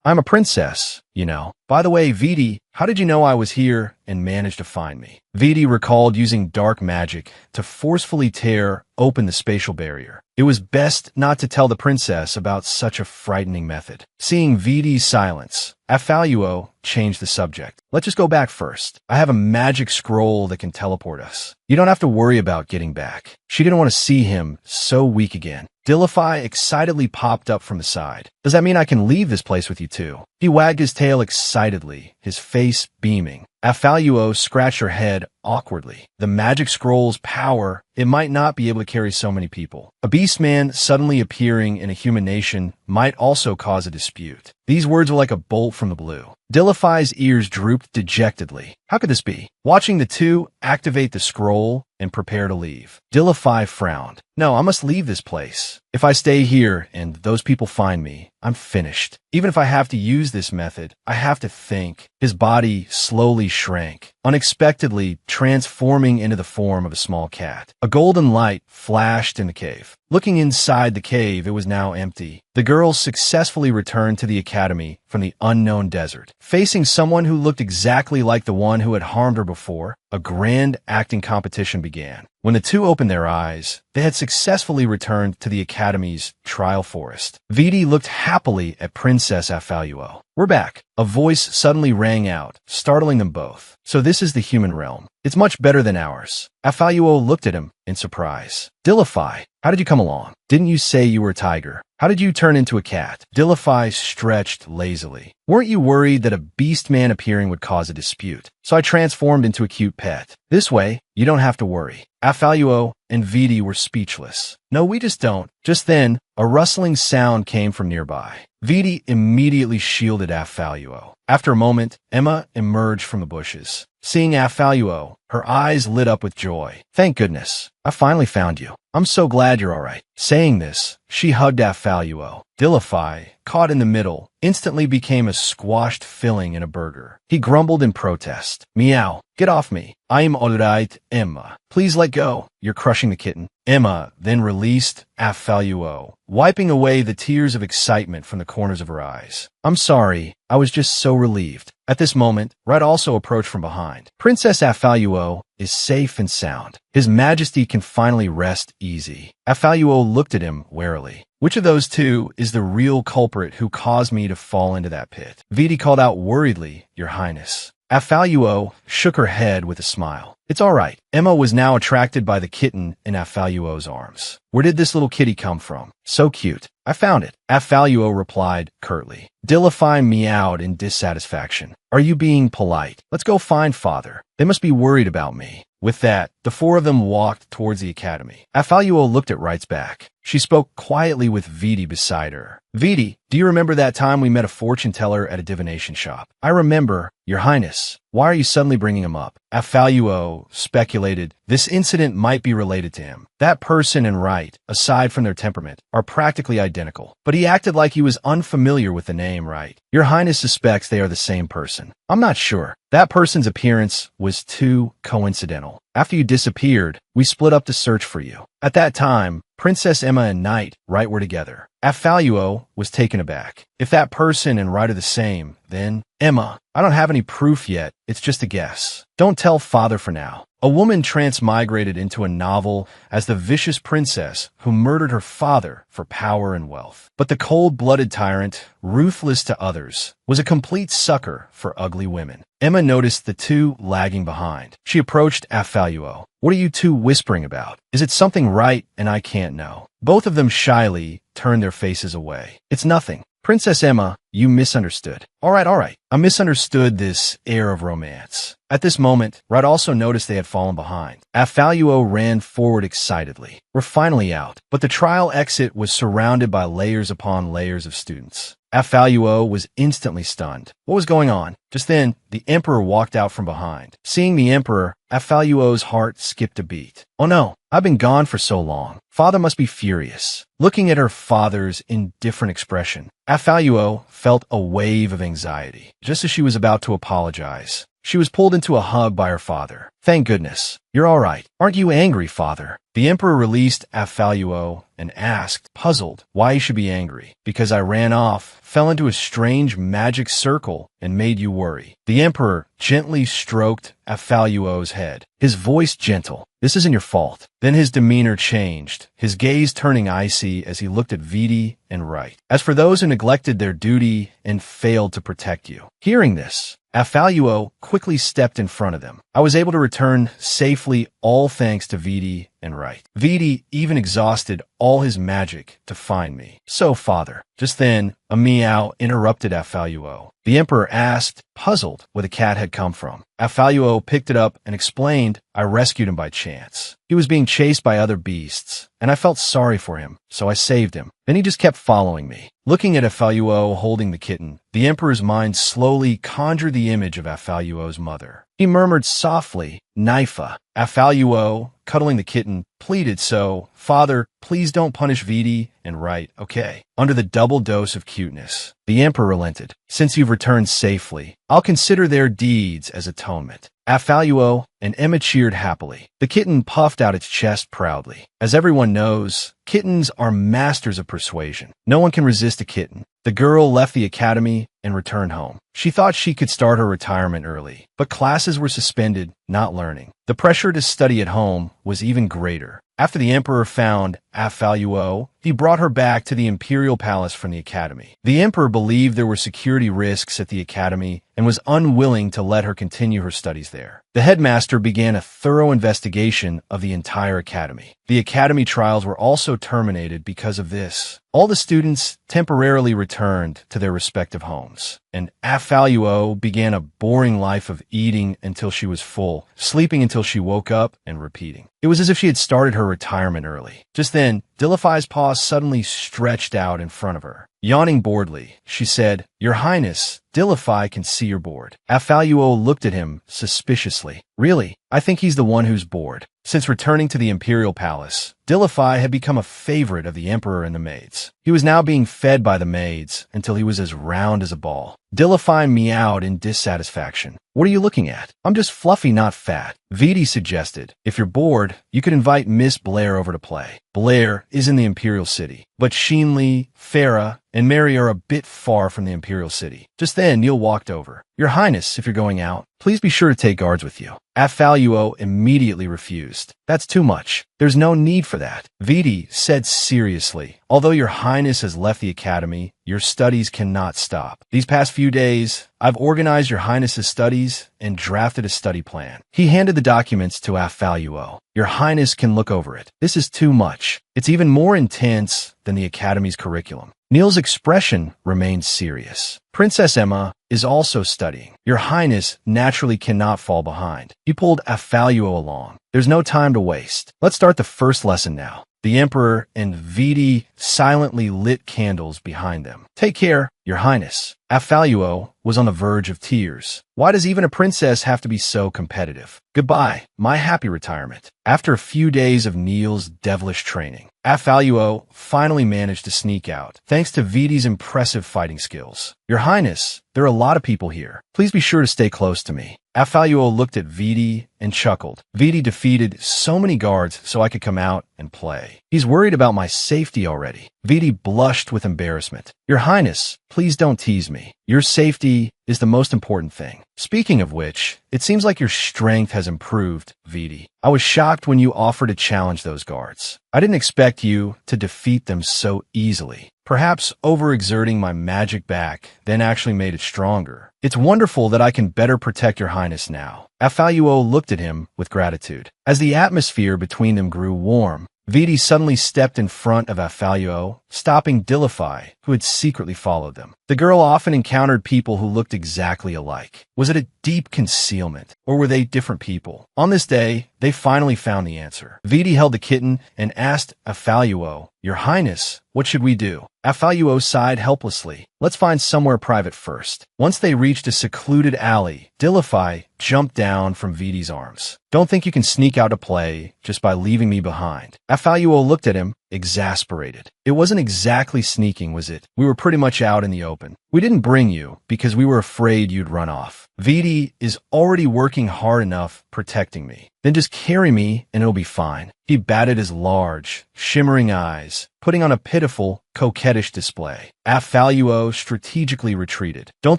I'm a princess, you know. By the way, Viti, how did you know I was here and managed to find me? Viti recalled using dark magic to forcefully tear open the spatial barrier. It was best not to tell the princess about such a frightening method. Seeing Viti's silence, Afaluo changed the subject. Let's just go back first. I have a magic scroll that can teleport us. You don't have to worry about getting back. She didn't want to see him so weak again. Dilifi excitedly popped up from the side. Does that mean I can leave this place with you too? He wagged his tail excitedly, his face beaming. Afaluo scratched her head awkwardly. The magic scroll's power, it might not be able to carry so many people. A beastman suddenly appearing in a human nation might also cause a dispute. These words were like a bolt from the blue. Dilifi's ears drooped dejectedly. How could this be? Watching the two activate the scroll and prepare to leave. Dilifi frowned. No, I must leave this place. If I stay here and those people find me, I'm finished. Even if I have to use this method, I have to think. His body slowly shrank, unexpectedly transforming into the form of a small cat. A golden light flashed in the cave. Looking inside the cave, it was now empty. The girls successfully returned to the academy from the unknown desert. Facing someone who looked exactly like the one who had harmed her before, a grand acting competition began. When the two opened their eyes, they had successfully returned to the academy's trial forest. Viti looked happily at Princess Afaluo. We're back. A voice suddenly rang out, startling them both. So this is the human realm. It's much better than ours. Afaluo looked at him in surprise. Dilifi, how did you come along? Didn't you say you were a tiger? How did you turn into a cat? Dilifi stretched lazily. Weren't you worried that a beastman appearing would cause a dispute? So I transformed into a cute pet. This way, you don't have to worry. Afaluo and Viti were speechless. No, we just don't. Just then, a rustling sound came from nearby. Viti immediately shielded Afaluo. After a moment, Emma emerged from the bushes. Seeing Afaluo, her eyes lit up with joy. Thank goodness. I finally found you. I'm so glad you're all right. Saying this, she hugged Afaluo. Dilifi, caught in the middle, instantly became a squashed filling in a burger. He grumbled in protest. Meow. Get off me. I am alright, Emma. Please let go. You're crushing the kitten. Emma then released Afaluo, wiping away the tears of excitement from the corners of her eyes. I'm sorry. I was just so relieved. At this moment, Red also approached from behind. Princess Afaluo is safe and sound. His Majesty can finally rest easy. Afaluo looked at him warily. Which of those two is the real culprit who caused me to fall into that pit? Viti called out worriedly, Your Highness. Afaluo shook her head with a smile. It's all right. Emma was now attracted by the kitten in Afaluo's arms. Where did this little kitty come from? So cute. I found it. Afaluo replied curtly. Dilifi meowed in dissatisfaction. Are you being polite? Let's go find father. They must be worried about me. With that, the four of them walked towards the academy. Afaluo looked at Wright's back. She spoke quietly with Viti beside her. Viti, do you remember that time we met a fortune teller at a divination shop? I remember, Your Highness. Why are you suddenly bringing him up? Afaluo speculated this incident might be related to him. That person and Wright, aside from their temperament, are practically identical. But he acted like he was unfamiliar with the name Wright. Your Highness suspects they are the same person. I'm not sure. That person's appearance was too coincidental. After you disappeared, we split up to search for you. At that time, Princess Emma and Knight Wright were together. Afaluo was taken aback. If that person and Wright are the same, then Emma, I don't have any proof yet. It's just a guess. Don't tell father for now. A woman transmigrated into a novel as the vicious princess who murdered her father for power and wealth. But the cold-blooded tyrant, ruthless to others, was a complete sucker for ugly women. Emma noticed the two lagging behind. She approached Afaluo. What are you two whispering about? Is it something right and I can't know? Both of them shyly turned their faces away. It's nothing. Princess Emma, you misunderstood. All right. I misunderstood this air of romance. At this moment, Wright also noticed they had fallen behind. Afaluo ran forward excitedly. We're finally out. But the trial exit was surrounded by layers upon layers of students. Afaluo was instantly stunned. What was going on? Just then, the Emperor walked out from behind. Seeing the Emperor, Afaluo's heart skipped a beat. Oh no, I've been gone for so long. Father must be furious. Looking at her father's indifferent expression, Afaluo felt a wave of anxiety. Just as she was about to apologize, she was pulled into a hug by her father. Thank goodness. You're all right. Aren't you angry, father? The Emperor released Afaluo and asked, puzzled, why he should be angry. Because I ran off, fell into a strange magic circle, and made you worry. The Emperor gently stroked Afaluo's head, his voice gentle. This isn't your fault. Then his demeanor changed, his gaze turning icy as he looked at Viti and Wright. As for those who neglected their duty and failed to protect you. Hearing this, Afaluo quickly stepped in front of them. I was able to return safely, all thanks to Viti and Wright. Viti even exhausted all his magic to find me. So, father. Just then, a meow interrupted Afaluo. The Emperor asked, puzzled, where the cat had come from. Afaluo picked it up and explained, I rescued him by chance. He was being chased by other beasts, and I felt sorry for him, so I saved him. Then he just kept following me. Looking at Afaluo holding the kitten, the Emperor's mind slowly conjured the image of Afaluo's mother. He murmured softly, Naifa. Afaluo, cuddling the kitten, pleaded so, Father, please don't punish Viti and Wright, okay? Under the double dose of cuteness, the Emperor relented. Since you've returned safely, I'll consider their deeds as atonement. Afaluo and Emma cheered happily. The kitten puffed out its chest proudly. As everyone knows, kittens are masters of persuasion. No one can resist a kitten. The girl left the academy and returned home. She thought she could start her retirement early, but classes were suspended, not learning. The pressure to study at home was even greater. After the Emperor found Afaluo, he brought her back to the imperial palace from the academy. The Emperor believed there were security risks at the academy and was unwilling to let her continue her studies there. The headmaster began a thorough investigation of the entire academy. The academy trials were also terminated because of this. All the students temporarily returned to their respective homes, and Afaluo began a boring life of eating until she was full, sleeping until she woke up, and repeating. It was as if she had started her retirement early. Just then, Dilifi's paw suddenly stretched out in front of her. Yawning boredly, she said, Your Highness, Dilifi can see you're bored. Afaluo looked at him suspiciously. Really? I think he's the one who's bored. Since returning to the imperial palace, Dilifi had become a favorite of the Emperor and the maids. He was now being fed by the maids until he was as round as a ball. Dilifi meowed in dissatisfaction. What are you looking at? I'm just fluffy, not fat. Viti suggested, if you're bored, you could invite Miss Blair over to play. Blair is in the imperial city, but Sheenley, Farah, and Mary are a bit far from the imperial city. Just then, Neil walked over. Your Highness, if you're going out, please be sure to take guards with you. Afaluo immediately refused. That's too much. There's no need for that. Viti said seriously, although your Highness has left the academy, your studies cannot stop. These past few days, I've organized your Highness's studies and drafted a study plan. He handed the documents to Afaluo. Your Highness can look over it. This is too much. It's even more intense than the academy's curriculum. Neil's expression remained serious. Princess Emma is also studying. Your Highness naturally cannot fall behind. He pulled Afaluo along. There's no time to waste. Let's start the first lesson now. The Emperor and Viti silently lit candles behind them. "Take care, Your Highness." Affaluo was on the verge of tears. Why does even a princess have to be so competitive? Goodbye, my happy retirement. After a few days of Neil's devilish training, Affaluo finally managed to sneak out, thanks to Viti's impressive fighting skills. "Your Highness, there are a lot of people here. Please be sure to stay close to me." Affaluo looked at Viti and chuckled. "Viti defeated so many guards so I could come out and play. He's worried about my safety already." Viti blushed with embarrassment. "Your Highness, please don't tease me. Your safety is the most important thing. Speaking of which, it seems like your strength has improved, Viti. I was shocked when you offered to challenge those guards. I didn't expect you to defeat them so easily. Perhaps overexerting my magic back then actually made it stronger. It's wonderful that I can better protect Your Highness now." Affaluo looked at him with gratitude. As the atmosphere between them grew warm, Viti suddenly stepped in front of Affaluo, stopping Dilifi, who had secretly followed them. The girl often encountered people who looked exactly alike. Was it a deep concealment, or were they different people? On this day, they finally found the answer. Viti held the kitten and asked Affaluo, "Your Highness, what should we do?" Affaluo sighed helplessly. "Let's find somewhere private first." Once they reached a secluded alley, Dilifi jumped down from Viti's arms. "Don't think you can sneak out to play just by leaving me behind." Affaluo looked at him, exasperated. "It wasn't exactly sneaking, was it? We were pretty much out in the open. We didn't bring you because we were afraid you'd run off. Viti is already working hard enough protecting me. Then just carry me and it'll be fine." He batted his large, shimmering eyes, putting on a pitiful, coquettish display. Affaluo strategically retreated. "Don't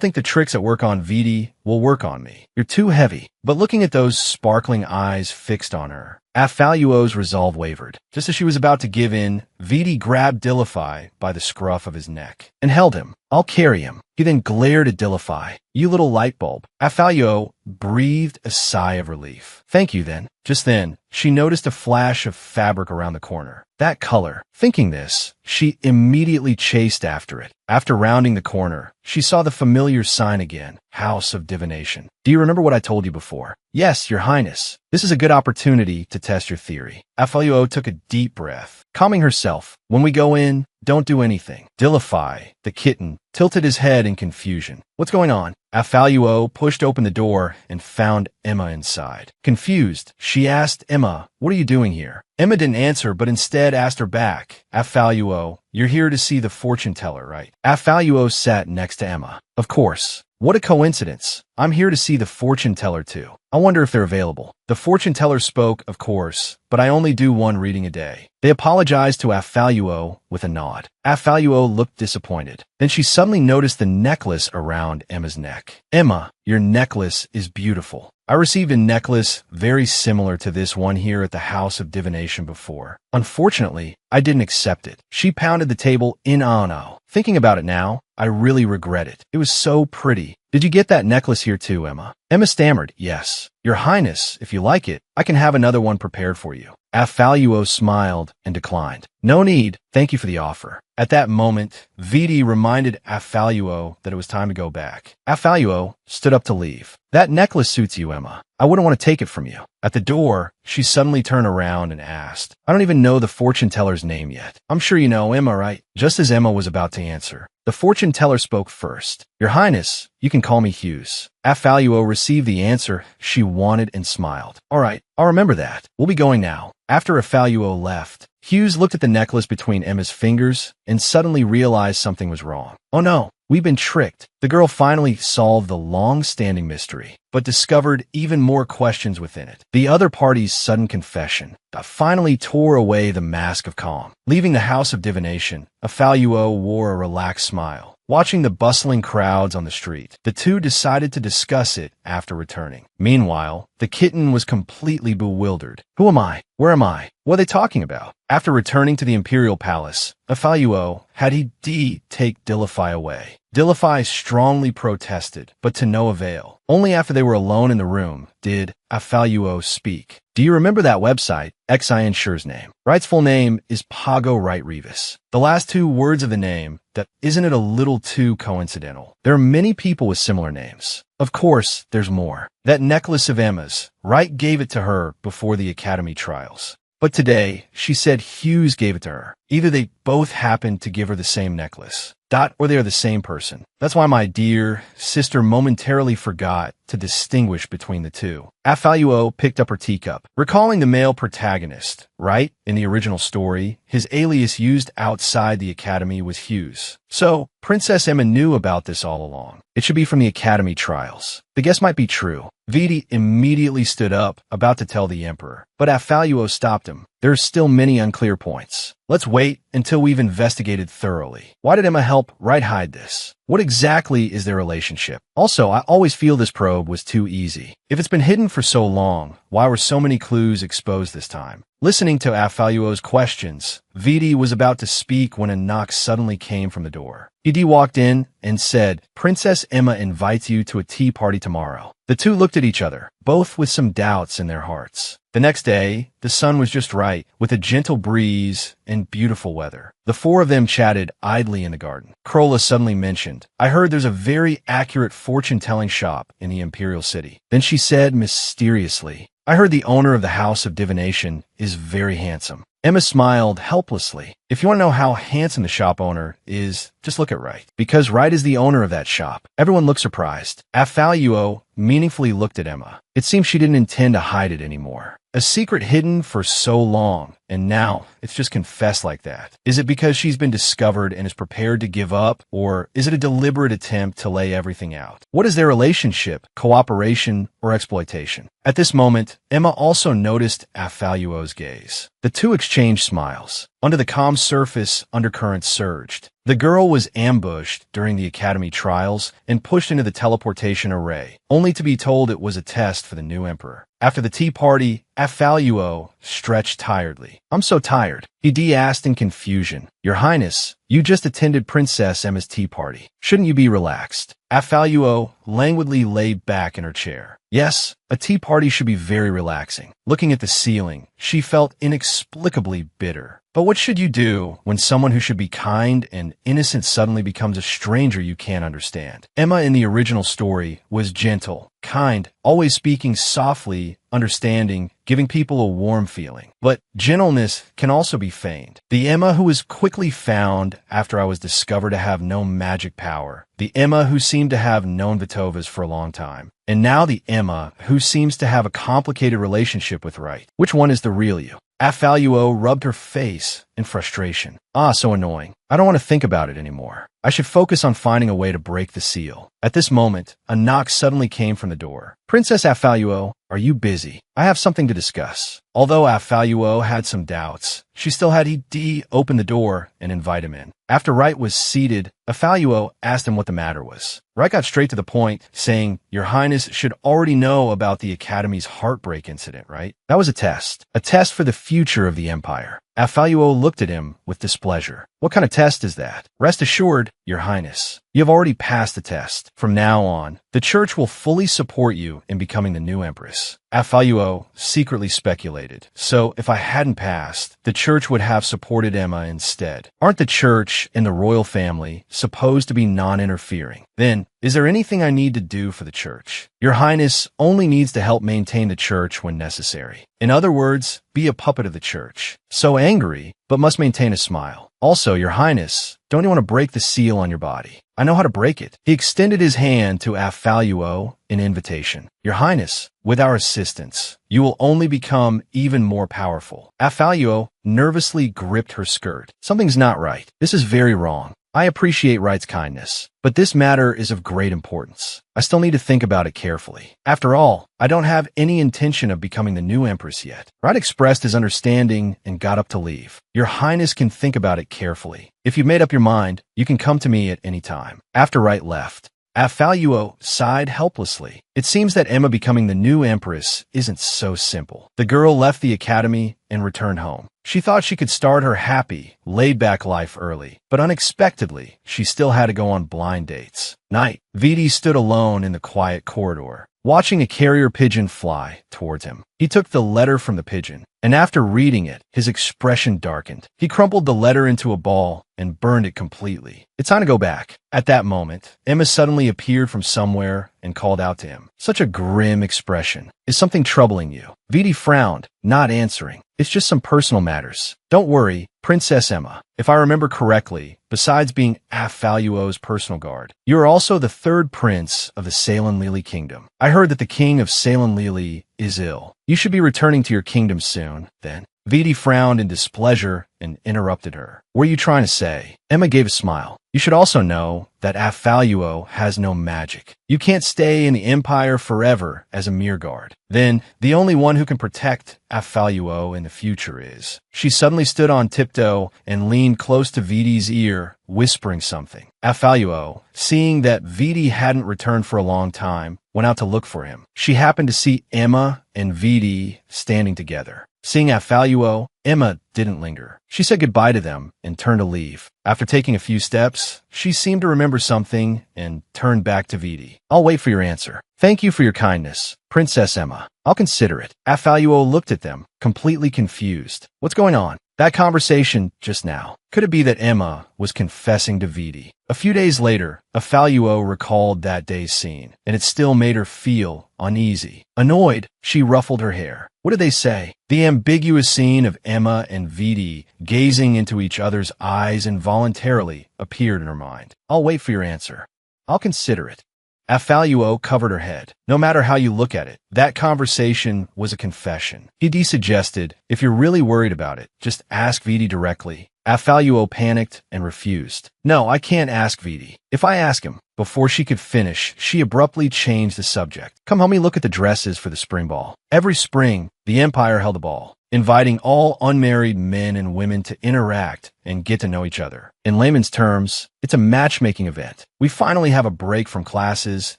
think the tricks that work on Viti will work on me. You're too heavy." But looking at those sparkling eyes fixed on her, Affaluo's resolve wavered. Just as she was about to give in, Viti grabbed Dilifi by the scruff of his neck and held him. "I'll carry him." He then glared at Dilifi. "You little light bulb." Affaluo breathed a sigh of relief. "Thank you, then." Just then, she noticed a flash of fabric around the corner. That color. Thinking this, she immediately chased after it. After rounding the corner, she saw the familiar sign again, House of Divination. "Do you remember what I told you before?" "Yes, Your Highness. This is a good opportunity to test your theory." Affaluo took a deep breath, calming herself. "When we go in, don't do anything." Dilifi, the kitten, tilted his head in confusion. "What's going on?" Affaluo pushed open the door and found Emma inside. Confused, she asked Emma, "What are you doing here?" Emma didn't answer, but instead asked her back, "Affaluo, you're here to see the fortune teller, right?" Affaluo sat next to Emma. "Of course. What a coincidence. I'm here to see the fortune teller too. I wonder if they're available." The fortune teller spoke, "Of course, but I only do one reading a day." They apologized to Affaluo with a nod. Affaluo looked disappointed. Then she suddenly noticed the necklace around Emma's neck. "Emma, your necklace is beautiful. I received a necklace very similar to this one here at the House of Divination before. Unfortunately, I didn't accept it." She pounded the table in ono. "Thinking about it now, I really regret it. It was so pretty. Did you get that necklace here too, Emma?" Emma stammered, "Yes. Your Highness, if you like it, I can have another one prepared for you." Affaluo smiled and declined. "No need. Thank you for the offer." At that moment, Viti reminded Affaluo that it was time to go back. Affaluo stood up to leave. "That necklace suits you, Emma. I wouldn't want to take it from you." At the door, she suddenly turned around and asked, "I don't even know the fortune teller's name yet." "I'm sure you know Emma, right?" Just as Emma was about to answer, the fortune teller spoke first. "Your Highness, you can call me Hughes." Affaluo received the answer she wanted and smiled. "All right, I'll remember that. We'll be going now." After Affaluo left, Hughes looked at the necklace between Emma's fingers and suddenly realized something was wrong. "Oh no, we've been tricked." The girl finally solved the long-standing mystery, but discovered even more questions within it. The other party's sudden confession finally tore away the mask of calm. Leaving the House of Divination, Affaluo wore a relaxed smile. Watching the bustling crowds on the street, the two decided to discuss it after returning. Meanwhile, the kitten was completely bewildered. "Who am I? Where am I? What are they talking about?" After returning to the Imperial Palace, Affaluo had he take Dilifi away. Dilifi strongly protested, but to no avail. Only after they were alone in the room did Affaluo speak. "Do you remember that website? Xiansure's name. Wright's full name is Pago Wright Revis. The last two words of the name, isn't it a little too coincidental? There are many people with similar names. Of course, there's more. That necklace of Emma's, Wright gave it to her before the Academy trials. But today, she said Hughes gave it to her. Either they both happened to give her the same necklace, or they are the same person. That's why my dear sister momentarily forgot to distinguish between the two. Afaluo picked up her teacup, recalling the male protagonist, right? In the original story, his alias used outside the academy was Hughes. So, Princess Emma knew about this all along. It should be from the academy trials. The guess might be true. Viti immediately stood up, about to tell the emperor, but Afaluo stopped him. There are still many unclear points. Let's wait until we've investigated thoroughly. Why did Emma help Wright hide this? What exactly is their relationship? Also, I always feel this probe was too easy. If it's been hidden for so long, why were so many clues exposed this time? Listening to Afaluo's questions, Viti was about to speak when a knock suddenly came from the door. Viti walked in and said, "Princess Emma invites you to a tea party tomorrow." The two looked at each other, both with some doubts in their hearts. The next day, the sun was just right, with a gentle breeze and beautiful weather. The four of them chatted idly in the garden. Krola suddenly mentioned, "I heard there's a very accurate fortune-telling shop in the Imperial City." Then she said mysteriously, "I heard the owner of the House of Divination is very handsome." Emma smiled helplessly. If you want to know how handsome the shop owner is, just look at Wright. Because Wright is the owner of that shop. Everyone looked surprised. Afaluo meaningfully looked at Emma. It seems she didn't intend to hide it anymore. A secret hidden for so long, and now it's just confessed like that. Is it because she's been discovered and is prepared to give up, or is it a deliberate attempt to lay everything out? What is their relationship, cooperation, or exploitation? At this moment, Emma also noticed Afaluo's gaze. The two exchanged smiles. Under the calm surface, undercurrents surged. The girl was ambushed during the academy trials and pushed into the teleportation array, only to be told it was a test for the new emperor. After the tea party, Afaluo stretched tiredly. "I'm so tired," he asked in confusion. "Your Highness, you just attended Princess Emma's tea party. Shouldn't you be relaxed?" Afaluo languidly laid back in her chair. Yes, a tea party should be very relaxing. Looking at the ceiling, she felt inexplicably bitter. But what should you do when someone who should be kind and innocent suddenly becomes a stranger you can't understand? Emma in the original story was gentle, kind, always speaking softly, understanding, giving people a warm feeling. But gentleness can also be feigned. The Emma who was quickly found after I was discovered to have no magic power. The Emma who seemed to have known Vitovas for a long time. And now the Emma who seems to have a complicated relationship with Wright. Which one is the real you? Afaluo rubbed her face in frustration. So annoying. I don't want to think about it anymore. I should focus on finding a way to break the seal. At this moment, a knock suddenly came from the door. "Princess Afaluo, are you busy? I have something to discuss." Although Afaluo had some doubts, she still had Hidi open the door and invite him in. After Wright was seated, Afaluo asked him what the matter was. Wright got straight to the point, saying, "Your Highness should already know about the Academy's heartbreak incident, right? That was a test for the future of the Empire." Afaluo looked at him with displeasure. "What kind of test is that?" "Rest assured, Your Highness, you have already passed the test. From now on, the Church will fully support you in becoming the new Empress." Afaluo secretly speculated. So, if I hadn't passed, the Church would have supported Emma instead. Aren't the Church and the royal family supposed to be non-interfering? Then, is there anything I need to do for the Church? Your Highness only needs to help maintain the Church when necessary. In other words, be a puppet of the Church. So angry, but must maintain a smile. Also, Your Highness, don't you want to break the seal on your body? I know how to break it. He extended his hand to Afaluo in invitation. Your Highness, with our assistance, you will only become even more powerful. Afaluo nervously gripped her skirt. Something's not right. This is very wrong. I appreciate Wright's kindness, but this matter is of great importance. I still need to think about it carefully. After all, I don't have any intention of becoming the new Empress yet. Wright expressed his understanding and got up to leave. Your Highness can think about it carefully. If you've made up your mind, you can come to me at any time. After Wright left, Afaluo sighed helplessly. It seems that Emma becoming the new Empress isn't so simple. The girl left the academy and returned home. She thought she could start her happy, laid-back life early, but unexpectedly, she still had to go on blind dates. Night. Viti stood alone in the quiet corridor, watching a carrier pigeon fly towards him. He took the letter from the pigeon, and after reading it, his expression darkened. He crumpled the letter into a ball and burned it completely. It's time to go back. At that moment, Emma suddenly appeared from somewhere and called out to him. Such a grim expression. Is something troubling you? Viti frowned, not answering. It's just some personal matters. Don't worry, Princess Emma. If I remember correctly, besides being Affaluo's personal guard, you are also the third prince of the Salen Lili kingdom. I heard that the king of Salen Lili is ill. You should be returning to your kingdom soon, then. Viti frowned in displeasure and interrupted her. What are you trying to say? Emma gave a smile. You should also know that Affaluo has no magic. You can't stay in the Empire forever as a mere guard. Then, the only one who can protect Affaluo in the future is. She suddenly stood on tiptoe and leaned close to Viti's ear, whispering something. Affaluo, seeing that Viti hadn't returned for a long time, went out to look for him. She happened to see Emma and Viti standing together. Seeing Affaluo, Emma didn't linger. She said goodbye to them and turned to leave. After taking a few steps, she seemed to remember something and turned back to Viti. I'll wait for your answer. Thank you for your kindness, Princess Emma. I'll consider it. Affaluo looked at them, completely confused. What's going on? That conversation just now. Could it be that Emma was confessing to Viti? A few days later, Affaluo recalled that day's scene, and it still made her feel uneasy. Annoyed, she ruffled her hair. What did they say? The ambiguous scene of Emma and Viti gazing into each other's eyes involuntarily appeared in her mind. I'll wait for your answer. I'll consider it. Affaluo covered her head. No matter how you look at it, that conversation was a confession. He suggested, if you're really worried about it, just ask Viti directly. Affaluo panicked and refused. No, I can't ask Viti. If I ask him, before she could finish, she abruptly changed the subject. Come help me look at the dresses for the spring ball. Every spring, the Empire held a ball, inviting all unmarried men and women to interact and get to know each other. In layman's terms, it's a matchmaking event. We finally have a break from classes,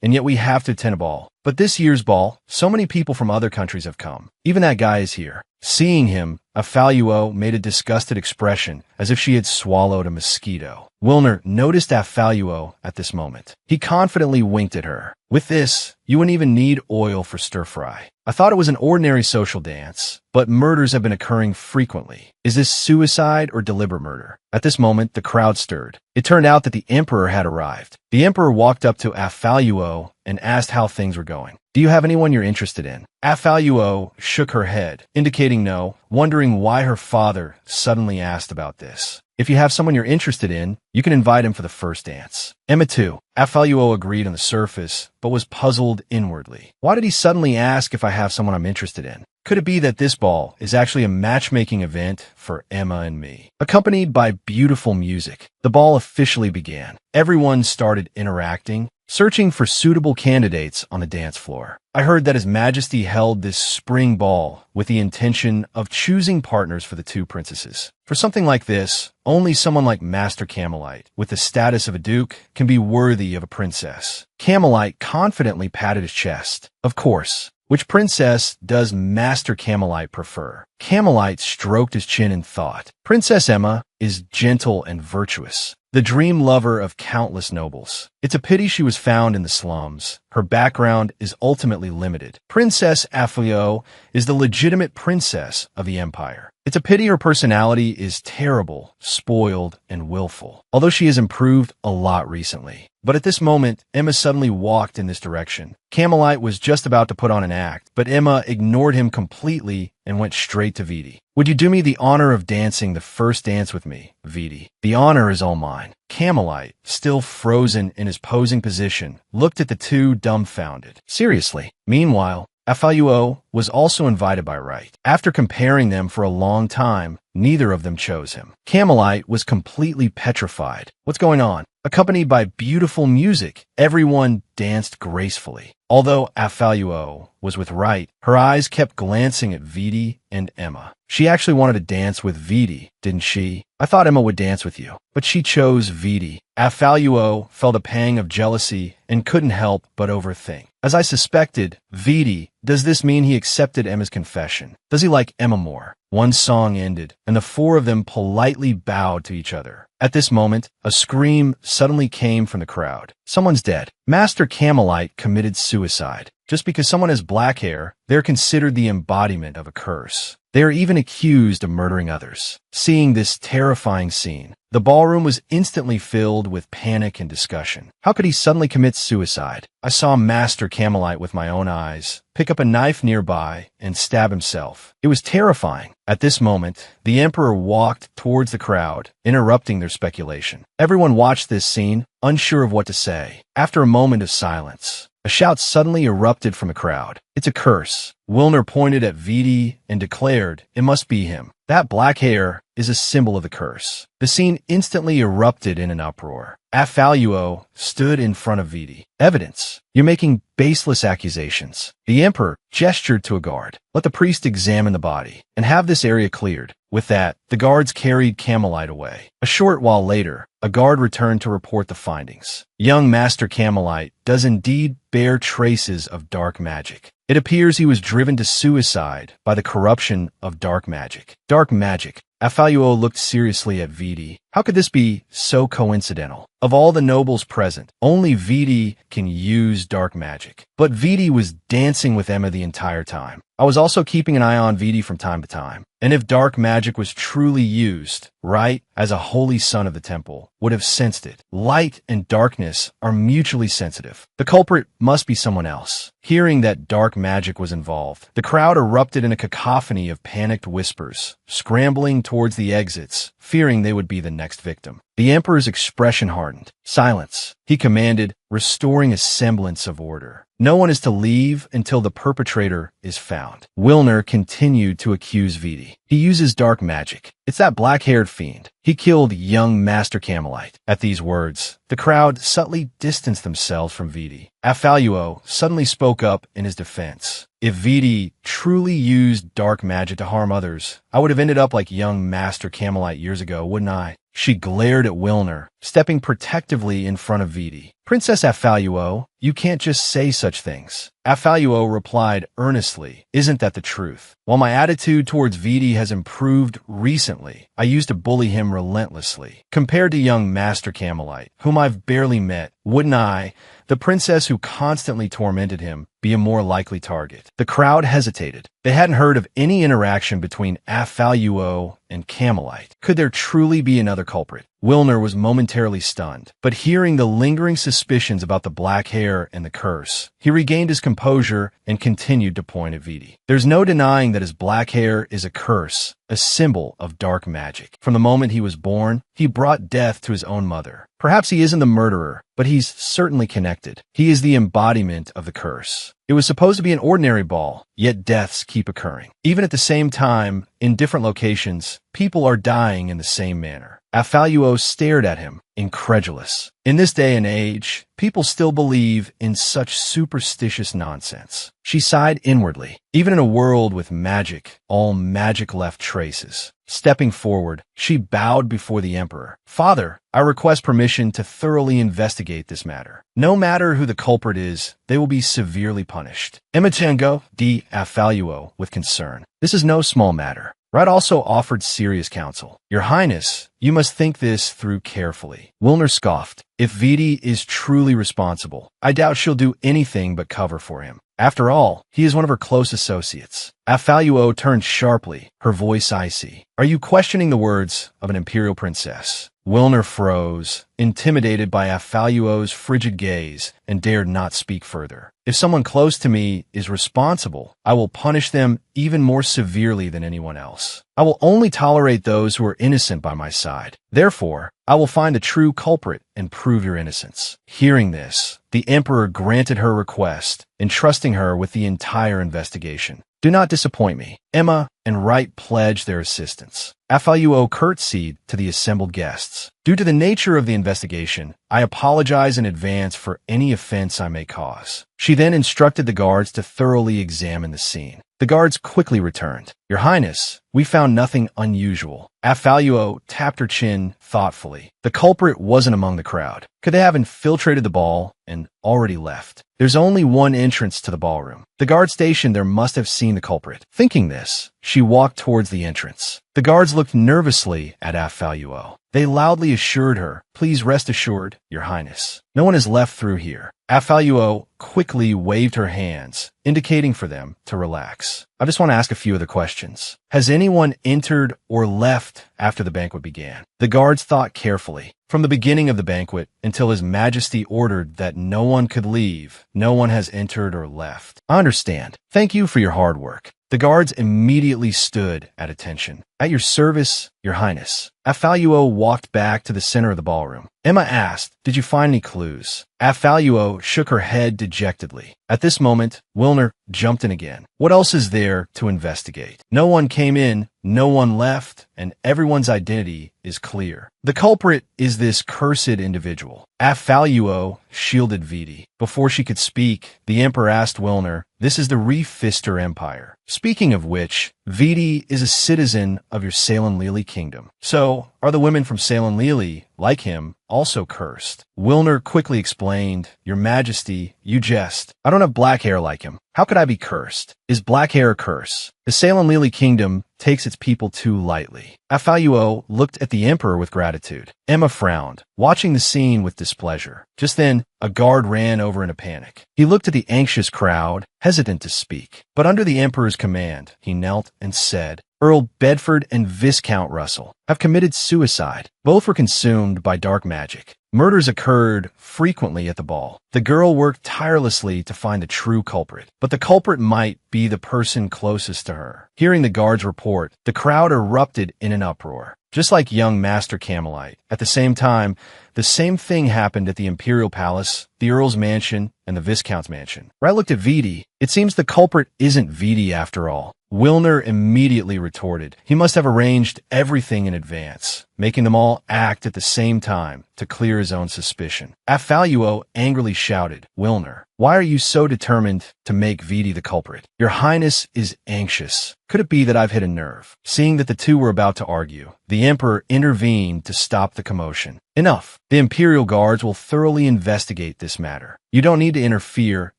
and yet we have to attend a ball. But this year's ball, so many people from other countries have come. Even that guy is here. Seeing him, Affaluo made a disgusted expression, as if she had swallowed a mosquito. Wilner noticed Affaluo at this moment. He confidently winked at her. With this, you wouldn't even need oil for stir-fry. I thought it was an ordinary social dance, but murders have been occurring frequently. Is this suicide or deliberate murder? At this moment, the crowd stirred. It turned out that the emperor had arrived. The emperor walked up to Affaluo and asked how things were going. Do you have anyone you're interested in? Affaluo shook her head, indicating no, wondering why her father suddenly asked about this. If you have someone you're interested in, you can invite him for the first dance. Emma too. Affaluo agreed on the surface, but was puzzled inwardly. Why did he suddenly ask if I have someone I'm interested in? Could it be that this ball is actually a matchmaking event for Emma and me? Accompanied by beautiful music, the ball officially began. Everyone started interacting, searching for suitable candidates on the dance floor. I heard that His Majesty held this spring ball with the intention of choosing partners for the two princesses. For something like this, only someone like Master Camelite, with the status of a duke, can be worthy of a princess. Camelite confidently patted his chest. Of course. Which princess does Master Camelite prefer? Camelite stroked his chin in thought. Princess Emma is gentle and virtuous, the dream lover of countless nobles. It's a pity she was found in the slums. Her background is ultimately limited. Princess Affaluo is the legitimate princess of the Empire. It's a pity her personality is terrible, spoiled, and willful, although she has improved a lot recently. But at this moment, Emma suddenly walked in this direction. Camelite was just about to put on an act, but Emma ignored him completely and went straight to Viti. Would you do me the honor of dancing the first dance with me, Viti? The honor is all mine. Camelite, still frozen in his posing position, looked at the two dumbfounded. Seriously. Meanwhile, Affaluo was also invited by right. After comparing them for a long time, neither of them chose him. Camelite was completely petrified. What's going on? Accompanied by beautiful music, everyone danced gracefully. Although Affaluo was with right, her eyes kept glancing at Viti and Emma. She actually wanted to dance with Viti, didn't she? I thought Emma would dance with you, but she chose Viti. Affaluo felt a pang of jealousy and couldn't help but overthink. As I suspected, Viti, does this mean he accepted Emma's confession? Does he like Emma more? One song ended, and the four of them politely bowed to each other. At this moment, a scream suddenly came from the crowd. Someone's dead. Master Camelite committed suicide. Just because someone has black hair, they're considered the embodiment of a curse. They are even accused of murdering others. Seeing this terrifying scene, the ballroom was instantly filled with panic and discussion. How could he suddenly commit suicide? I saw Master Camelite with my own eyes pick up a knife nearby and stab himself. It was terrifying. At this moment, the Emperor walked towards the crowd, interrupting their speculation. Everyone watched this scene, unsure of what to say. After a moment of silence, a shout suddenly erupted from the crowd. "It's a curse." Wilner pointed at Viti and declared, "It must be him. That black hair is a symbol of the curse." The scene instantly erupted in an uproar. Affaluo stood in front of Viti. "Evidence. You're making baseless accusations." The Emperor gestured to a guard. "Let the priest examine the body and have this area cleared." With that, the guards carried Camelite away. A short while later, a guard returned to report the findings. Young Master Camelite does indeed bear traces of dark magic. It appears he was driven to suicide by the corruption of dark magic. Dark magic. Affaluo looked seriously at Viti. How could this be so coincidental? Of all the nobles present, only Viti can use dark magic. But Viti was dancing with Emma the entire time. I was also keeping an eye on Viti from time to time. And if dark magic was truly used, right, as a holy son of the temple, would have sensed it. Light and darkness are mutually sensitive. The culprit must be someone else. Hearing that dark magic was involved, the crowd erupted in a cacophony of panicked whispers, scrambling towards the exits, fearing they would be the next victim. The Emperor's expression hardened. "Silence," he commanded, restoring a semblance of order. "No one is to leave until the perpetrator is found." Wilner continued to accuse Viti. "He uses dark magic. It's that black-haired fiend. He killed young Master Camelite." At these words, the crowd subtly distanced themselves from Viti. Affaluo suddenly spoke up in his defense. "If Viti truly used dark magic to harm others, I would have ended up like young Master Camelite years ago, wouldn't I?" She glared at Wilner, stepping protectively in front of Viti. "Princess Affaluo, you can't just say such things." Affaluo replied earnestly, "Isn't that the truth? While my attitude towards Viti has improved recently, I used to bully him relentlessly. Compared to young Master Camelite, whom I've barely met, wouldn't I, the princess who constantly tormented him, be a more likely target?" The crowd hesitated. They hadn't heard of any interaction between Affaluo and Camelite. Could there truly be another culprit? Wilner was momentarily stunned, but hearing the lingering suspicions about the black hair and the curse, he regained his composure and continued to point at Viti. "There's no denying that his black hair is a curse, a symbol of dark magic. From the moment he was born, he brought death to his own mother. Perhaps he isn't the murderer, but he's certainly connected. He is the embodiment of the curse. It was supposed to be an ordinary ball, yet deaths keep occurring. Even at the same time, in different locations, people are dying in the same manner." Affaluo stared at him, incredulous. In this day and age, people still believe in such superstitious nonsense. She sighed inwardly. Even in a world with magic, all magic left traces. Stepping forward, she bowed before the Emperor. "Father, I request permission to thoroughly investigate this matter. No matter who the culprit is, they will be severely punished." "Imitengo," di Affaluo with concern. "This is no small matter." Wright also offered serious counsel. "Your Highness, you must think this through carefully." Wilner scoffed. "If Viti is truly responsible, I doubt she'll do anything but cover for him. After all, he is one of her close associates." Affaluo turned sharply, her voice icy. "Are you questioning the words of an imperial princess?" Wilner froze, intimidated by Affaluo's frigid gaze, and dared not speak further. "If someone close to me is responsible, I will punish them even more severely than anyone else. I will only tolerate those who are innocent by my side. Therefore, I will find the true culprit and prove your innocence." Hearing this, the Emperor granted her request, entrusting her with the entire investigation. "Do not disappoint me." Emma and Wright pledged their assistance. Affaluo curtsied to the assembled guests. "Due to the nature of the investigation, I apologize in advance for any offense I may cause." She then instructed the guards to thoroughly examine the scene. The guards quickly returned. "Your Highness, we found nothing unusual." Affaluo tapped her chin thoughtfully. The culprit wasn't among the crowd. Could they have infiltrated the ball and already left? There's only one entrance to the ballroom. The guard stationed there must have seen the culprit. Thinking this, she walked towards the entrance. The guards looked nervously at Affaluo. They loudly assured her, "Please rest assured, Your Highness. No one is left through here." Afaluo quickly waved her hands, indicating for them to relax. "I just want to ask a few other questions. Has anyone entered or left after the banquet began?" The guards thought carefully. From the beginning of the banquet until His Majesty ordered that no one could leave, no one has entered or left. "I understand. Thank you for your hard work." The guards immediately stood at attention. "At your service, Your Highness." Afaluo walked back to the center of the ballroom. Emma asked, "Did you find any clues?" Afaluo shook her head dejectedly. At this moment, Wilner jumped in again. "What else is there to investigate? No one came in, no one left, and everyone's identity is clear. The culprit is this cursed individual." Afaluo shielded Viti. Before she could speak, the Emperor asked Wilner, "This is the Refister Empire. Speaking of which, Viti is a citizen of your Salem Lili kingdom. So, are the women from Salem Lili, like him, also cursed?" Wilner quickly explained, "Your Majesty, you jest. I don't have black hair like him. How could I be cursed? Is black hair a curse? The Salem Lili kingdom takes its people too lightly." Afaluo looked at the Emperor with gratitude. Emma frowned, watching the scene with displeasure. Just then, a guard ran over in a panic. He looked at the anxious crowd, hesitant to speak. But under the Emperor's command, he knelt and said, "Earl Bedford and Viscount Russell have committed suicide. Both were consumed by dark magic. Murders occurred frequently at the ball. The girl worked tirelessly to find the true culprit, but the culprit might be the person closest to her." Hearing the guard's report, the crowd erupted in an uproar. Just like young Master Camelite. At the same time, the same thing happened at the Imperial Palace, the Earl's Mansion, and the Viscount's Mansion. I looked at Viti. It seems the culprit isn't Viti after all. Wilner immediately retorted. He must have arranged everything in advance, making them all act at the same time to clear his own suspicion. Afaluo angrily shouted, "Wilner, why are you so determined to make Viti the culprit? Your Highness is anxious. Could it be that I've hit a nerve?" Seeing that the two were about to argue, the Emperor intervened to stop the commotion. "Enough. The Imperial Guards will thoroughly investigate this matter. You don't need to interfere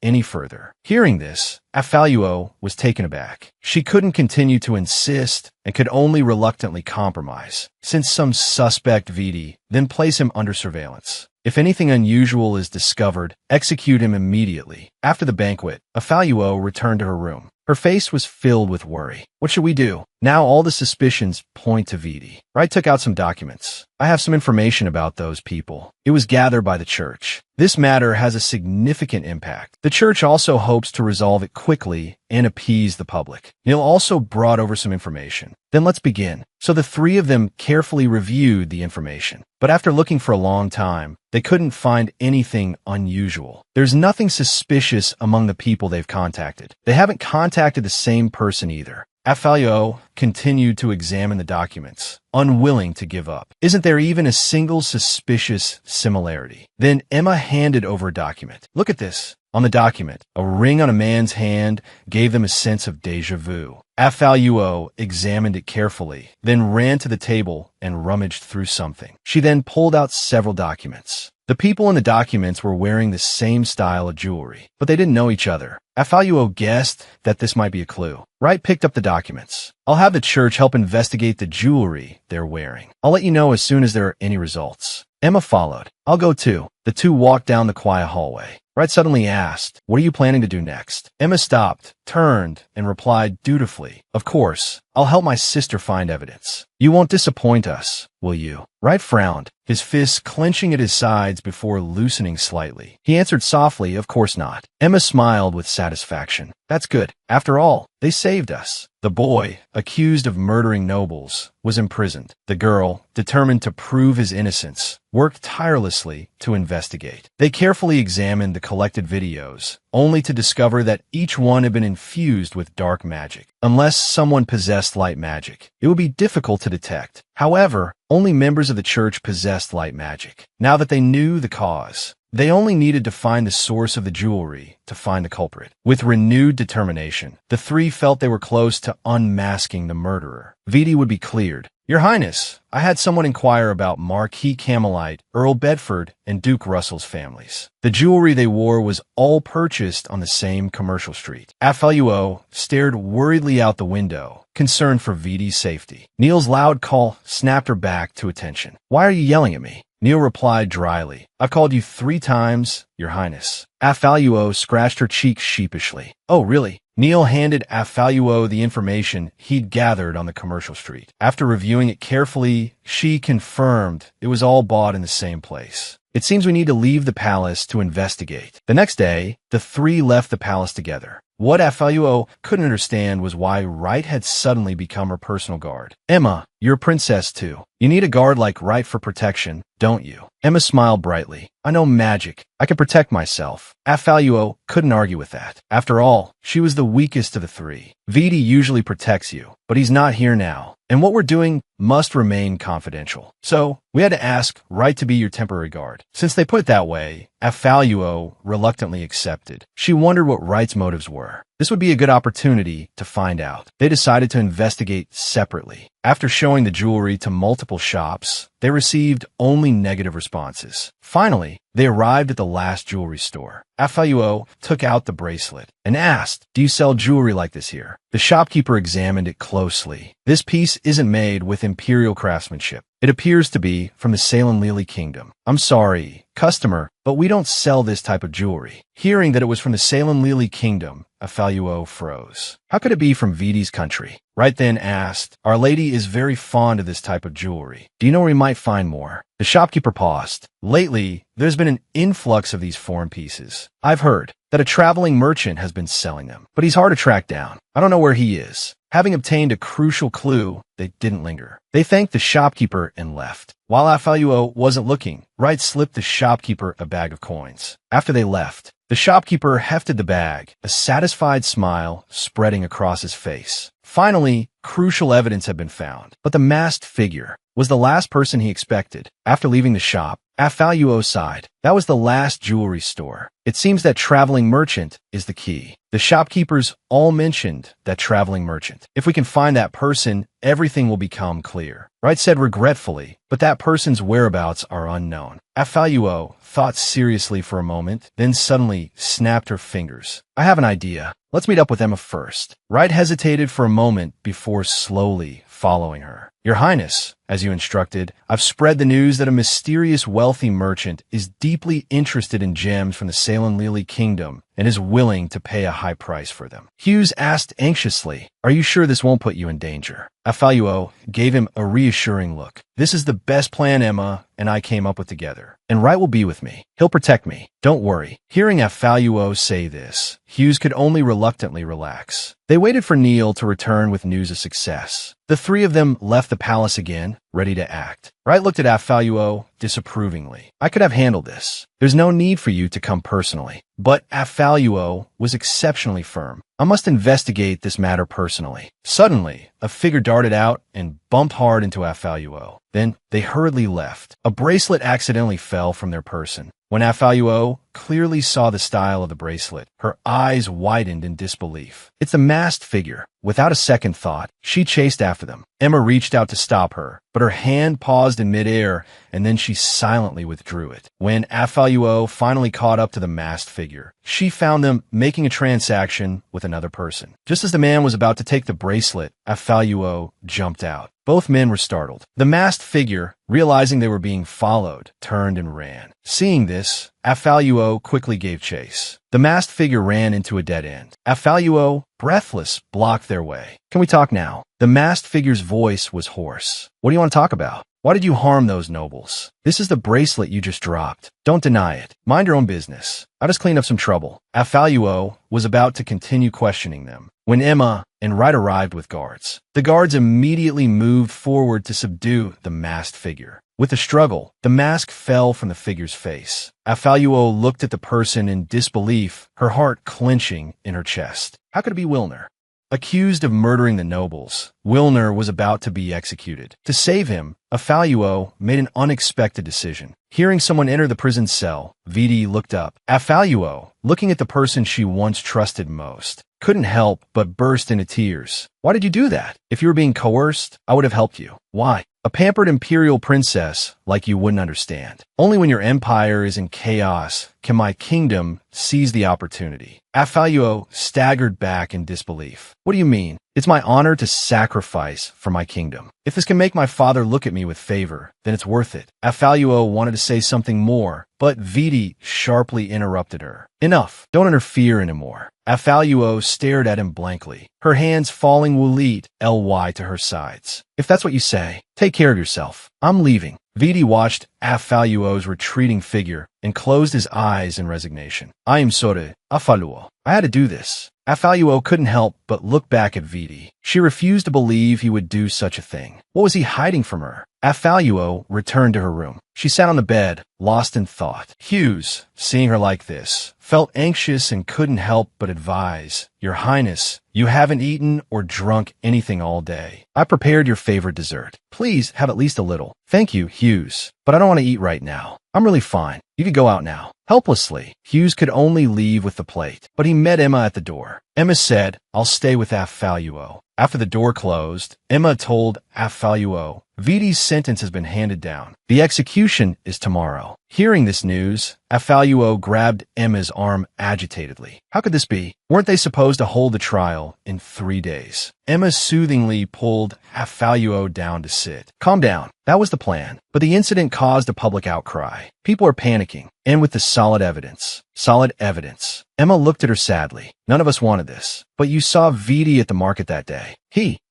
any further." Hearing this, Afaluo was taken aback. She couldn't continue to insist and could only reluctantly compromise. Since some suspect Viti, then place him under surveillance. If anything unusual is discovered, execute him immediately. After the banquet, Afaluo returned to her room. Her face was filled with worry. "What should we do? Now all the suspicions point to Viti." I took out some documents. "I have some information about those people. It was gathered by the church. This matter has a significant impact. The church also hopes to resolve it quickly and appease the public. Neil also brought over some information. Then let's begin." So the three of them carefully reviewed the information. But after looking for a long time, they couldn't find anything unusual. There's nothing suspicious among the people they've contacted. They haven't contacted the same person either. Afaluo continued to examine the documents, unwilling to give up. "Isn't there even a single suspicious similarity?" Then Emma handed over a document. "Look at this." On the document, a ring on a man's hand gave them a sense of déjà vu. Afaluo examined it carefully, then ran to the table and rummaged through something. She then pulled out several documents. The people in the documents were wearing the same style of jewelry, but they didn't know each other. Afaluo guessed that this might be a clue. Wright picked up the documents. "I'll have the church help investigate the jewelry they're wearing. I'll let you know as soon as there are any results." Emma followed. "I'll go too." The two walked down the quiet hallway. Wright suddenly asked, "What are you planning to do next?" Emma stopped, turned, and replied dutifully, "Of course, I'll help my sister find evidence. You won't disappoint us, will you?" Wright frowned, his fists clenching at his sides before loosening slightly. He answered softly, "Of course not." Emma smiled with satisfaction. "That's good. After all, they saved us." The boy, accused of murdering nobles, was imprisoned. The girl, determined to prove his innocence, worked tirelessly to investigate. They carefully examined the collected videos, only to discover that each one had been infused with dark magic. Unless someone possessed light magic, it would be difficult to detect. However, only members of the church possessed light magic. Now that they knew the cause, They only needed to find the source of the jewelry to find the culprit. With renewed determination, the three felt they were close to unmasking the murderer. Viti would be cleared. Your Highness, I had someone inquire about Marquis Camelite, Earl Bedford, and Duke Russell's families. The jewelry they wore was all purchased on the same commercial street. Afaluo stared worriedly out the window, concerned for Viti's safety. Neil's loud call snapped her back to attention. Why are you yelling at me? Neil replied dryly. I've called you 3 times, Your Highness. Afaluo scratched her cheek sheepishly. Oh, really? Neil handed Afaluo the information he'd gathered on the commercial street. After reviewing it carefully, she confirmed it was all bought in the same place. It seems we need to leave the palace to investigate. The next day, the 3 left the palace together. What Afaluo couldn't understand was why Wright had suddenly become her personal guard. Emma, you're a princess too. You need a guard like Wright for protection, don't you? Emma smiled brightly. I know magic. I can protect myself. Afaluo couldn't argue with that. After all, she was the weakest of the 3. Viti usually protects you, but he's not here now. And what we're doing must remain confidential. So, we had to ask Wright to be your temporary guard. Since they put it that way, Afaluo reluctantly accepted. She wondered what Wright's motives were. This would be a good opportunity to find out. They decided to investigate separately. After showing the jewelry to multiple shops, they received only negative responses. Finally, they arrived at the last jewelry store. Afaluo took out the bracelet and asked, do you sell jewelry like this here? The shopkeeper examined it closely. This piece isn't made with imperial craftsmanship. It appears to be from the Salem Lily Kingdom. I'm sorry, customer, but we don't sell this type of jewelry. Hearing that it was from the Salem Lily Kingdom, Afaluo froze. How could it be from Viti's country? Wright then asked, Our Lady is very fond of this type of jewelry. Do you know where we might find more? The shopkeeper paused. Lately, there's been an influx of these foreign pieces. I've heard that a traveling merchant has been selling them, but he's hard to track down. I don't know where he is. Having obtained a crucial clue, they didn't linger. They thanked the shopkeeper and left. While Afaluo wasn't looking, Wright slipped the shopkeeper a bag of coins. After they left, the shopkeeper hefted the bag, a satisfied smile spreading across his face. Finally, crucial evidence had been found, but the masked figure was the last person he expected. After leaving the shop, Afaluo sighed. That was the last jewelry store. It seems that traveling merchant is the key. The shopkeepers all mentioned that traveling merchant. If we can find that person, everything will become clear. Wright said regretfully, but that person's whereabouts are unknown. Afaluo thought seriously for a moment, then suddenly snapped her fingers. I have an idea. Let's meet up with Emma first. Wright hesitated for a moment before slowly following her. Your Highness, as you instructed, I've spread the news that a mysterious wealthy merchant is deeply interested in gems from the Salem Lily Kingdom and is willing to pay a high price for them. Hughes asked anxiously, Are you sure this won't put you in danger? Afaluo gave him a reassuring look. This is the best plan Emma and I came up with together, and Wright will be with me. He'll protect me. Don't worry. Hearing Afaluo say this, Hughes could only reluctantly relax. They waited for Neil to return with news of success. The 3 of them left the palace again, ready to act. Wright looked at Afaluo disapprovingly. I could have handled this. There's no need for you to come personally. But Afaluo was exceptionally firm. I must investigate this matter personally. Suddenly, a figure darted out and bumped hard into Afaluo. Then they hurriedly left. A bracelet accidentally fell from their person. When Afaluo clearly saw the style of the bracelet, her eyes widened in disbelief. It's a masked figure. Without a second thought, she chased after them. Emma reached out to stop her, but her hand paused in midair, and then she silently withdrew it. When Afaluo finally caught up to the masked figure, she found them making a transaction with another person. Just as the man was about to take the bracelet, Afaluo jumped out. Both men were startled. The masked figure, realizing they were being followed, turned and ran. Seeing this, Afaluo quickly gave chase. The masked figure ran into a dead end. Afaluo, breathless, blocked their way. Can we talk now? The masked figure's voice was hoarse. What do you want to talk about? Why did you harm those nobles? This is the bracelet you just dropped. Don't deny it. Mind your own business. I'll just clean up some trouble. Afaluo was about to continue questioning them when Emma and Wright arrived with guards. The guards immediately moved forward to subdue the masked figure. With a struggle, the mask fell from the figure's face. Afaluo looked at the person in disbelief, her heart clenching in her chest. How could it be Wilner? accused of murdering the nobles. Wilner was about to be executed. To save him, Afaluo made an unexpected decision. Hearing someone enter the prison cell, Viti looked up. Afaluo, looking at the person she once trusted most, couldn't help but burst into tears. Why did you do that? If you were being coerced, I would have helped you. Why? A pampered imperial princess like you wouldn't understand. Only when your empire is in chaos can my kingdom seize the opportunity. Afaluo staggered back in disbelief. What do you mean? It's my honor to sacrifice for my kingdom. If this can make my father look at me with favor, then it's worth it. Afaluo wanted to say something more, but Viti sharply interrupted her. Enough. Don't interfere anymore. Afaluo stared at him blankly, her hands falling Wulit ly to her sides. If that's what you say, take care of yourself. I'm leaving. Viti watched Afaluo's retreating figure and closed his eyes in resignation. I am sorry, Afaluo. I had to do this. Afaluo couldn't help but look back at Viti. She refused to believe he would do such a thing. What was he hiding from her? Afaluo returned to her room. She sat on the bed, lost in thought. Hughes, seeing her like this, felt anxious and couldn't help but advise, Your Highness, you haven't eaten or drunk anything all day. I prepared your favorite dessert. Please have at least a little. Thank you, Hughes, but I don't want to eat right now. I'm really fine. You could go out now. Helplessly, Hughes could only leave with the plate, but he met Emma at the door. Emma said, I'll stay with Afaluo. After the door closed, Emma told Afaluo, Viti's sentence has been handed down. The execution is tomorrow. Hearing this news, Afaluo grabbed Emma's arm agitatedly. How could this be? Weren't they supposed to hold the trial in 3 days? Emma soothingly pulled Afaluo down to sit. Calm down. That was the plan. But the incident caused a public outcry. People are panicking, and with the solid evidence. Solid evidence. Emma looked at her sadly. None of us wanted this. But you saw Viti at the market that day.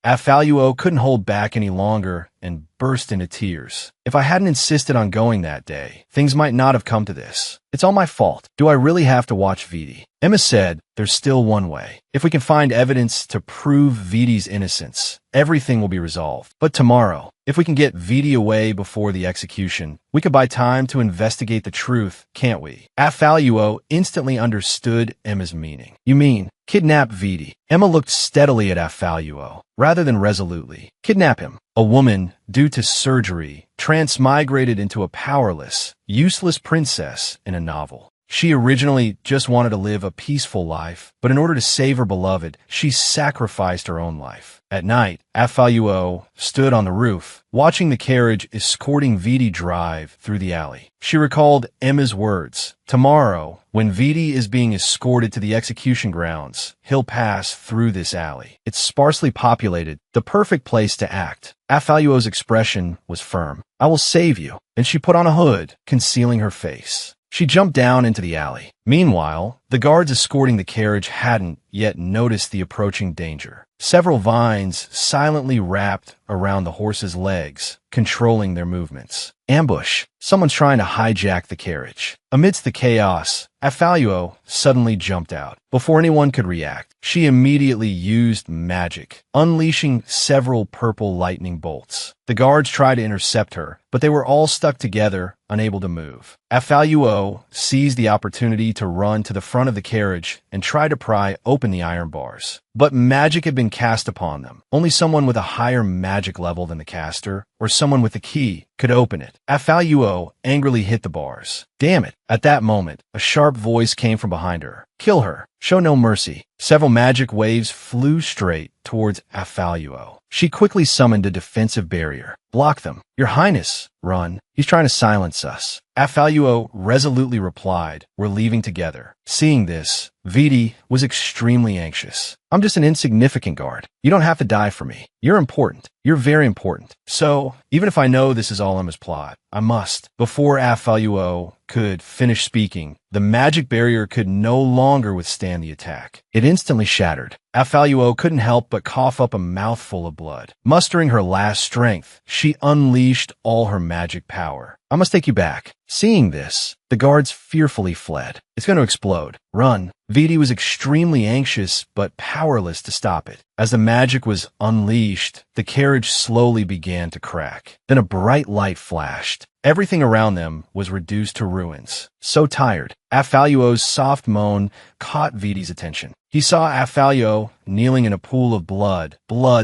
Afaluo couldn't hold back any longer and burst into tears. If I hadn't insisted on going that day, things might not have come to this. It's all my fault. Do I really have to watch Viti? Emma said, there's still one way. If we can find evidence to prove Viti's innocence, everything will be resolved. But tomorrow, if we can get Viti away before the execution, we could buy time to investigate the truth, can't we? Afaluo instantly understood Emma's meaning. You mean, kidnap Viti? Emma looked steadily at Afaluo, rather than resolutely. Kidnap him. A woman, due to surgery, transmigrated into a powerless, useless princess in a novel. She originally just wanted to live a peaceful life, but in order to save her beloved, she sacrificed her own life. At night, Afaluo stood on the roof, watching the carriage escorting Viti drive through the alley. She recalled Emma's words. Tomorrow, when Viti is being escorted to the execution grounds, he'll pass through this alley. It's sparsely populated, the perfect place to act. Afaluo's expression was firm. I will save you. And she put on a hood, concealing her face. She jumped down into the alley. Meanwhile, the guards escorting the carriage hadn't yet noticed the approaching danger. Several vines silently wrapped around the horse's legs, controlling their movements. Ambush. Someone's trying to hijack the carriage. Amidst the chaos, Afaluo suddenly jumped out. Before anyone could react, she immediately used magic, unleashing several purple lightning bolts. The guards tried to intercept her, but they were all stuck together, unable to move. Afaluo seized the opportunity to run to the front of the carriage and try to pry open the iron bars. But magic had been cast upon them. Only someone with a higher magic level than the caster, or someone with the key, could open it. Afaluo angrily hit the bars. Damn it! At that moment, a sharp voice came from behind her. Kill her. Show no mercy. Several magic waves flew straight towards Afaluo. She quickly summoned a defensive barrier. Block them. Your Highness. Run. He's trying to silence us. Afaluo resolutely replied, We're leaving together. Seeing this, Viti was extremely anxious. I'm just an insignificant guard. You don't have to die for me. You're important. You're very important. So, even if I know this is all Emma's plot, I must. Before Afaluo could finish speaking, the magic barrier could no longer withstand the attack. It instantly shattered. Afaluo couldn't help but cough up a mouthful of blood. Mustering her last strength, she unleashed all her magic power. I must take you back. Seeing this, the guards fearfully fled. It's going to explode. Run. Viti was extremely anxious but powerless to stop it. As the magic was unleashed, the carriage slowly began to crack. Then a bright light flashed. Everything around them was reduced to ruins. So tired, Afaluo's soft moan caught Viti's attention. He saw Afaluo kneeling in a pool of blood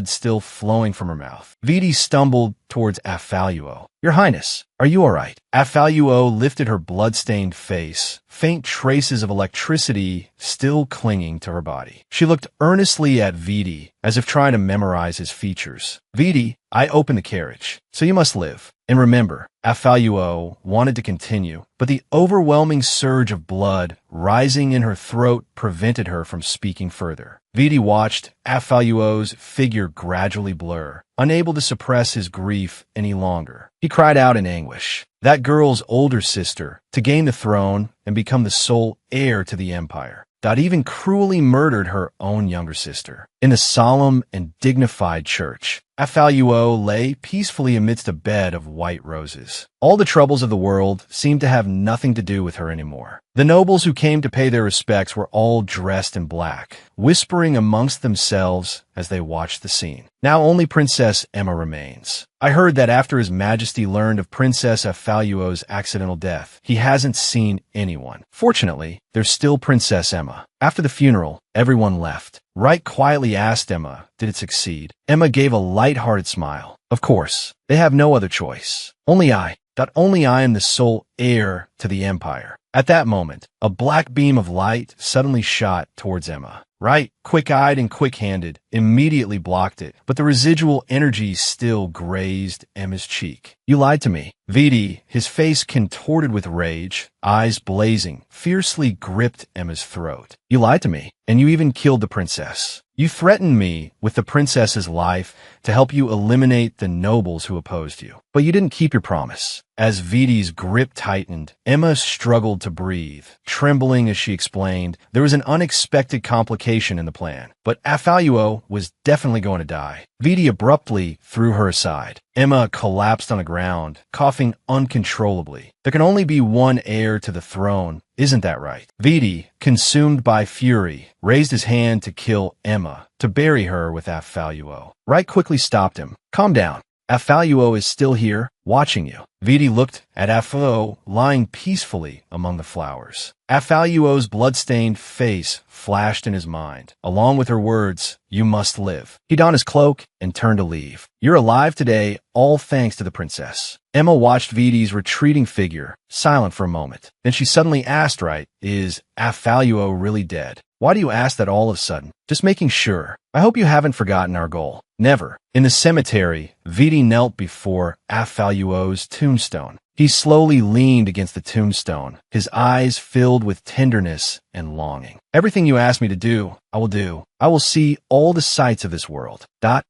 still flowing from her mouth. Viti stumbled towards Afaluo. "Your Highness, are you all right?" Afaluo lifted her blood-stained face, faint traces of electricity still clinging to her body. She looked earnestly at Viti, as if trying to memorize his features. "Viti, I opened the carriage, so you must live. And remember," Afaluo wanted to continue, but the overwhelming surge of blood rising in her throat prevented her from speaking further. Viti watched Afaluo's figure gradually blur, unable to suppress his grief any longer. He cried out in anguish. That girl's older sister, to gain the throne and become the sole heir to the empire, that even cruelly murdered her own younger sister. In the solemn and dignified church, Afaluo lay peacefully amidst a bed of white roses. All the troubles of the world seemed to have nothing to do with her anymore. The nobles who came to pay their respects were all dressed in black, whispering amongst themselves as they watched the scene. Now only Princess Emma remains. I heard that after His Majesty learned of Princess Afaluo's accidental death, he hasn't seen anyone. Fortunately, there's still Princess Emma. After the funeral, everyone left. Wright quietly asked Emma, did it succeed? Emma gave a light-hearted smile. Of course, they have no other choice. Only I am the sole heir to the empire. At that moment, a black beam of light suddenly shot towards Emma. Wright, quick-eyed and quick-handed, immediately blocked it, but the residual energy still grazed Emma's cheek. "You lied to me." Viti, his face contorted with rage, eyes blazing, fiercely gripped Emma's throat. "You lied to me, and you even killed the princess. You threatened me with the princess's life to help you eliminate the nobles who opposed you. But you didn't keep your promise." As Viti's grip tightened, Emma struggled to breathe. Trembling as she explained, there was an unexpected complication in the plan, but Afaluo was definitely going to die. Viti abruptly threw her aside. Emma collapsed on the ground, coughing uncontrollably. There can only be one heir to the throne, isn't that right? Viti, consumed by fury, raised his hand to kill Emma, to bury her with Afaluo. Wright quickly stopped him. "Calm down. Afaluo is still here, watching you." Viti looked at Afaluo lying peacefully among the flowers. Afaluo's blood-stained face flashed in his mind, along with her words, "You must live." He donned his cloak and turned to leave. "You're alive today, all thanks to the princess." Emma watched Viti's retreating figure, silent for a moment. Then she suddenly asked Wright, "Is Afaluo really dead?" "Why do you ask that all of a sudden?" "Just making sure. I hope you haven't forgotten our goal." "Never." In the cemetery, Viti knelt before Afaluo's tombstone. He slowly leaned against the tombstone, his eyes filled with tenderness and longing. "Everything you ask me to do, I will do. I will see all the sights of this world,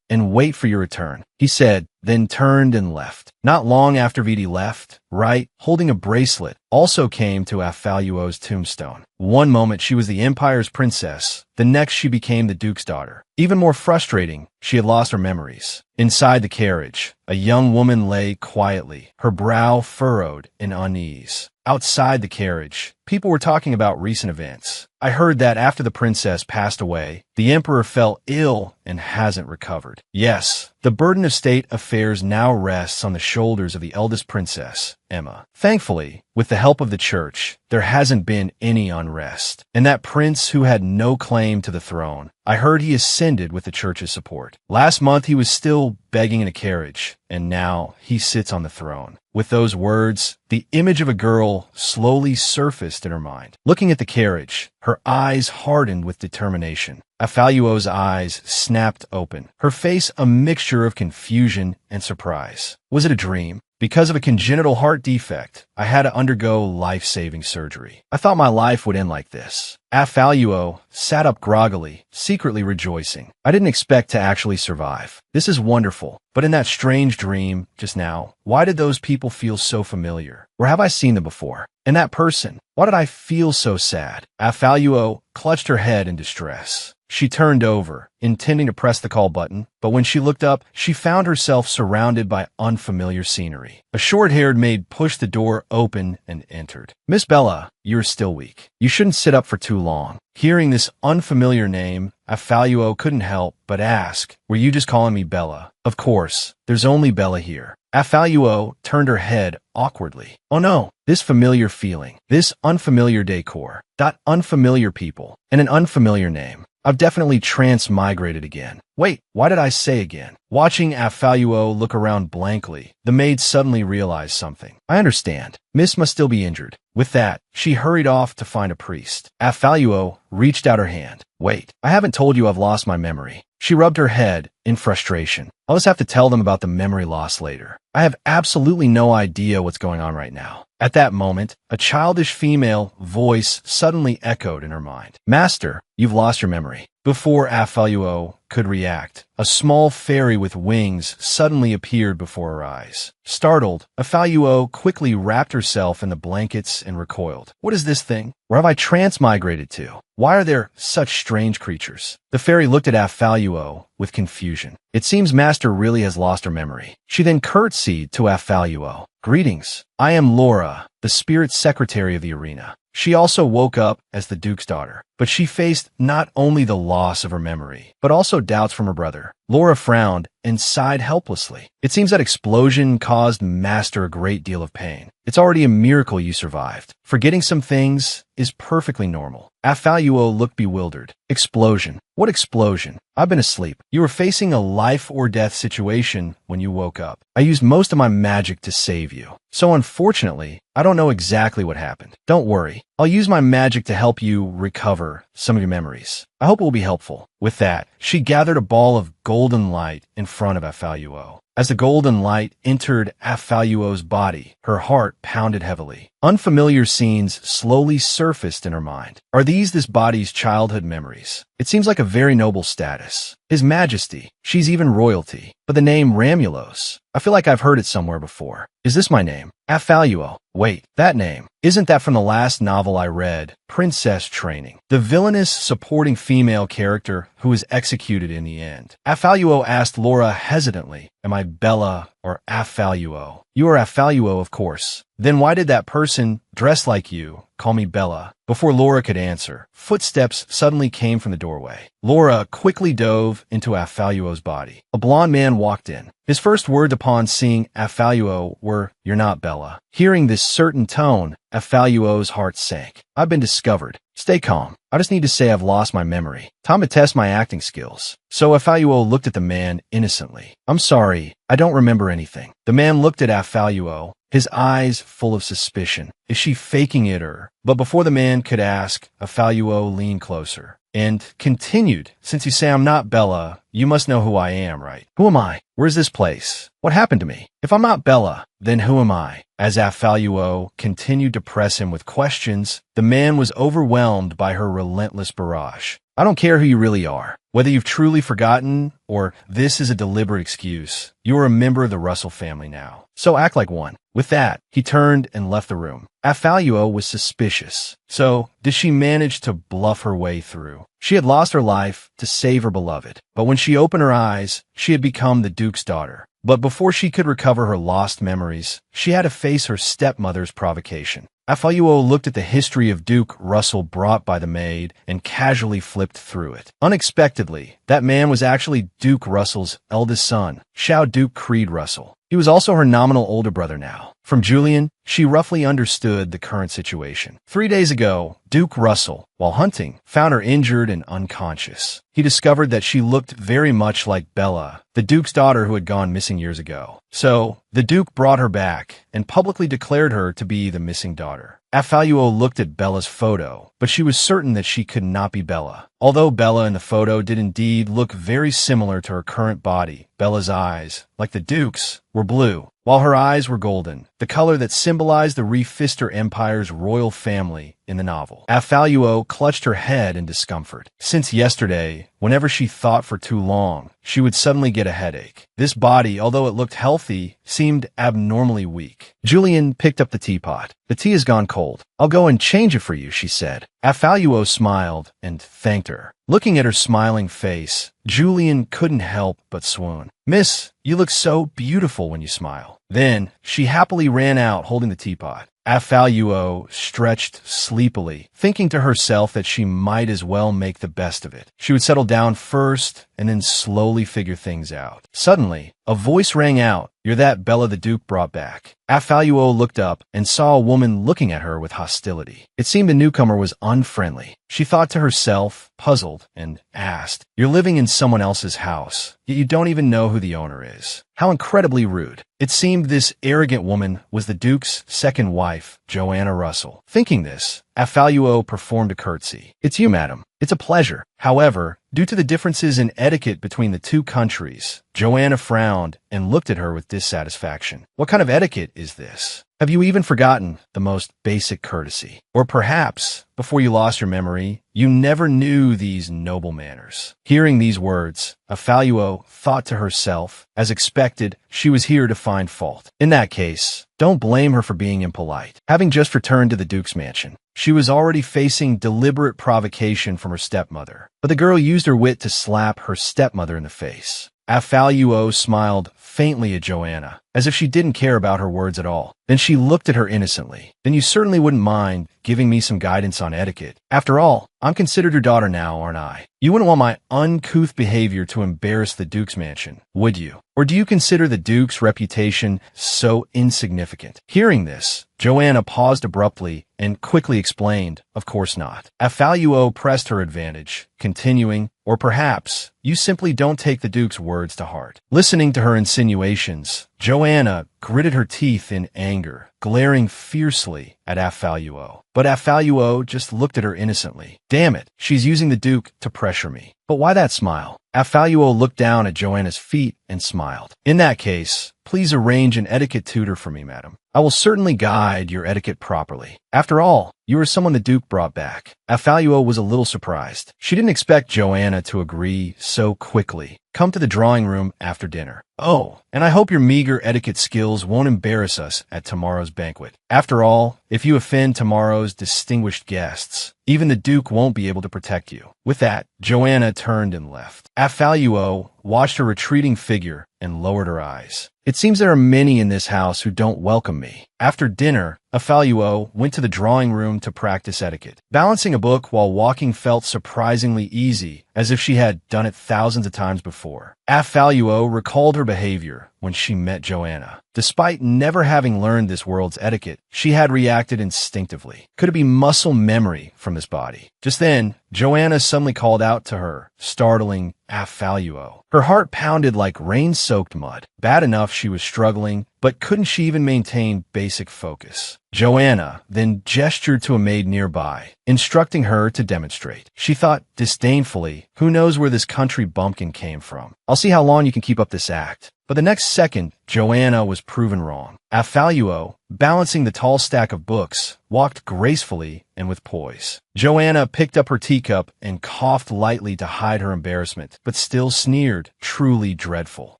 and wait for your return," he said, then turned and left. Not long after Viti left, Wright, holding a bracelet, also came to Afaluo's tombstone. One moment she was the empire's princess, the next she became the duke's daughter. Even more frustrating, she had lost her memories. Inside the carriage, a young woman lay quietly, her brow furrowed in unease. Outside the carriage, people were talking about recent events. I heard that after the princess passed away, the emperor fell ill and hasn't recovered. Yes, the burden of state affairs now rests on the shoulders of the eldest princess, Emma. Thankfully, with the help of the church, there hasn't been any unrest. And that prince who had no claim to the throne, I heard he ascended with the church's support. Last month he was still begging in a carriage, and now he sits on the throne. With those words, the image of a girl slowly surfaced in her mind. Looking at the carriage, her eyes hardened with determination. Afaluo's eyes snapped open, her face a mixture of confusion and surprise. Was it a dream? Because of a congenital heart defect, I had to undergo life-saving surgery. I thought my life would end like this. Afaluo sat up groggily, secretly rejoicing. I didn't expect to actually survive. This is wonderful. But in that strange dream, just now, why did those people feel so familiar? Or have I seen them before? And that person, why did I feel so sad? Afaluo clutched her head in distress. She turned over, intending to press the call button, but when she looked up, she found herself surrounded by unfamiliar scenery. A short-haired maid pushed the door open and entered. "Miss Bella, you're still weak. You shouldn't sit up for too long." Hearing this unfamiliar name, Afaluo couldn't help but ask, "Were you just calling me Bella?" "Of course, there's only Bella here." Afaluo turned her head awkwardly. "Oh no, this familiar feeling, this unfamiliar decor, that unfamiliar people, and an unfamiliar name. I've definitely transmigrated again." "Wait, why did I say again?" Watching Afaluo look around blankly, the maid suddenly realized something. "I understand. Miss must still be injured." With that, she hurried off to find a priest. Afaluo reached out her hand. "Wait, I haven't told you I've lost my memory." She rubbed her head in frustration. "I'll just have to tell them about the memory loss later. I have absolutely no idea what's going on right now." At that moment, a childish female voice suddenly echoed in her mind. "Master, you've lost your memory." Before Afaluo could react, a small fairy with wings suddenly appeared before her eyes. Startled, Afaluo quickly wrapped herself in the blankets and recoiled. "What is this thing? Where have I transmigrated to? Why are there such strange creatures?" The fairy looked at Afaluo with confusion. "It seems Master really has lost her memory." She then curtsied to Afaluo. "Greetings. I am Laura, the spirit secretary of the arena." She also woke up as the Duke's daughter, but she faced not only the loss of her memory, but also doubts from her brother. Laura frowned and sighed helplessly. "It seems that explosion caused Master a great deal of pain. It's already a miracle you survived. Forgetting some things is perfectly normal." Afaluo looked bewildered. "Explosion? What explosion? I've been asleep." "You were facing a life or death situation when you woke up. I used most of my magic to save you. So unfortunately, I don't know exactly what happened. Don't worry. I'll use my magic to help you recover some of your memories. I hope it will be helpful." With that, she gathered a ball of golden light in front of Afaluo. As the golden light entered Afaluo's body, her heart pounded heavily. Unfamiliar scenes slowly surfaced in her mind. Are these this body's childhood memories? It seems like a very noble status. His Majesty, she's even royalty. But the name Ramulos, I feel like I've heard it somewhere before. Is this my name? Afaluo. Wait, that name. Isn't that from the last novel I read, Princess Training? The villainous supporting female character who was executed in the end. Afaluo asked Laura hesitantly, "Am I Bella or Afaluo?" "You are Afaluo, of course." "Then why did that person dressed like you call me Bella?" Before Laura could answer, footsteps suddenly came from the doorway. Laura quickly dove into Afaluo's body. A blond man walked in. His first words upon seeing Afaluo were, "You're not Bella." Hearing this certain tone, Afaluo's heart sank. "I've been discovered. Stay calm. I just need to say I've lost my memory. Time to test my acting skills." So Afaluo looked at the man innocently. "I'm sorry, I don't remember anything." The man looked at Afaluo, his eyes full of suspicion. Is she faking it or? But before the man could ask, Afaluo leaned closer and continued, "Since you say I'm not Bella, you must know who I am, right?" "Who am I? Where's this place? What happened to me? If I'm not Bella, then who am I?" As Afaluo continued to press him with questions, the man was overwhelmed by her relentless barrage. "I don't care who you really are, whether you've truly forgotten or this is a deliberate excuse. You are a member of the Russell family now, so act like one." With that, he turned and left the room. Afaluo was suspicious. So, did she manage to bluff her way through? She had lost her life to save her beloved, but when she opened her eyes, she had become the Duke's daughter. But before she could recover her lost memories, she had to face her stepmother's provocation. Afaluo looked at the history of Duke Russell brought by the maid and casually flipped through it. Unexpectedly, that man was actually Duke Russell's eldest son, Shao Duke Creed Russell. He was also her nominal older brother now. From Julian, she roughly understood the current situation. 3 days ago, Duke Russell, while hunting, found her injured and unconscious. He discovered that she looked very much like Bella, the Duke's daughter who had gone missing years ago. So, the Duke brought her back and publicly declared her to be the missing daughter. Afaluo looked at Bella's photo, but she was certain that she could not be Bella. Although Bella in the photo did indeed look very similar to her current body, Bella's eyes, like the Duke's, were blue, while her eyes were golden. the color that symbolized the Refister Empire's royal family in the novel. Afaluo clutched her head in discomfort. Since yesterday, whenever she thought for too long, she would suddenly get a headache. This body, although it looked healthy, seemed abnormally weak. Julian picked up the teapot. The tea has gone cold. I'll go and change it for you, she said. Afaluo smiled and thanked her. Looking at her smiling face, Julian couldn't help but swoon. Miss, you look so beautiful when you smile. Then, she happily ran out holding the teapot. Afaluo stretched sleepily, thinking to herself that she might as well make the best of it. She would settle down first and then slowly figure things out. Suddenly, a voice rang out. You're that Bella the Duke brought back. Afaluo looked up and saw a woman looking at her with hostility. It seemed the newcomer was unfriendly. She thought to herself, puzzled, and asked, You're living in someone else's house, yet you don't even know who the owner is. How incredibly rude. It seemed this arrogant woman was the Duke's second wife, Joanna Russell. Thinking this, Afaluo performed a curtsy. It's you, madam. It's a pleasure. However, due to the differences in etiquette between the two countries, Joanna frowned and looked at her with dissatisfaction. What kind of etiquette is this? Have you even forgotten the most basic courtesy? Or perhaps, before you lost your memory, you never knew these noble manners. Hearing these words, Afaluo thought to herself, as expected, she was here to find fault. In that case, don't blame her for being impolite. Having just returned to the Duke's mansion, she was already facing deliberate provocation from her stepmother. But the girl used her wit to slap her stepmother in the face. Afaluo smiled faintly at Joanna, as if she didn't care about her words at all. Then she looked at her innocently. Then you certainly wouldn't mind giving me some guidance on etiquette. After all, I'm considered your daughter now, aren't I? You wouldn't want my uncouth behavior to embarrass the Duke's mansion, would you? Or do you consider the Duke's reputation so insignificant? Hearing this, Joanna paused abruptly and quickly explained, of course not. Afaluo pressed her advantage, continuing, or perhaps you simply don't take the Duke's words to heart. Listening to her insinuations, Joanna gritted her teeth in anger, glaring fiercely at Afaluo. But Afaluo just looked at her innocently. Damn it, she's using the Duke to pressure me. But why that smile? Afaluo looked down at Joanna's feet and smiled. In that case, please arrange an etiquette tutor for me, madam. I will certainly guide your etiquette properly. After all, you are someone the Duke brought back. Afaluo was a little surprised. She didn't expect Joanna to agree so quickly. Come to the drawing room after dinner. Oh, and I hope your meager etiquette skills won't embarrass us at tomorrow's banquet. After all, if you offend tomorrow's distinguished guests, even the Duke won't be able to protect you. With that, Joanna turned and left. Afaluo watched her retreating figure and lowered her eyes. It seems there are many in this house who don't welcome me. After dinner, Afaluo went to the drawing room to practice etiquette. Balancing a book while walking felt surprisingly easy, as if she had done it thousands of times before. Afaluo recalled her behavior when she met Joanna. Despite never having learned this world's etiquette, she had reacted instinctively. Could it be muscle memory from this body? Just then, Joanna suddenly called out to her, startling Afaluo. Her heart pounded like rain-soaked mud. Bad enough she was struggling, but couldn't she even maintain basic focus? Joanna then gestured to a maid nearby, instructing her to demonstrate. She thought disdainfully, who knows where this country bumpkin came from? I'll see how long you can keep up this act. But the next second, Joanna was proven wrong. Afaluo, balancing the tall stack of books, walked gracefully and with poise. Joanna picked up her teacup and coughed lightly to hide her embarrassment, but still sneered, truly dreadful.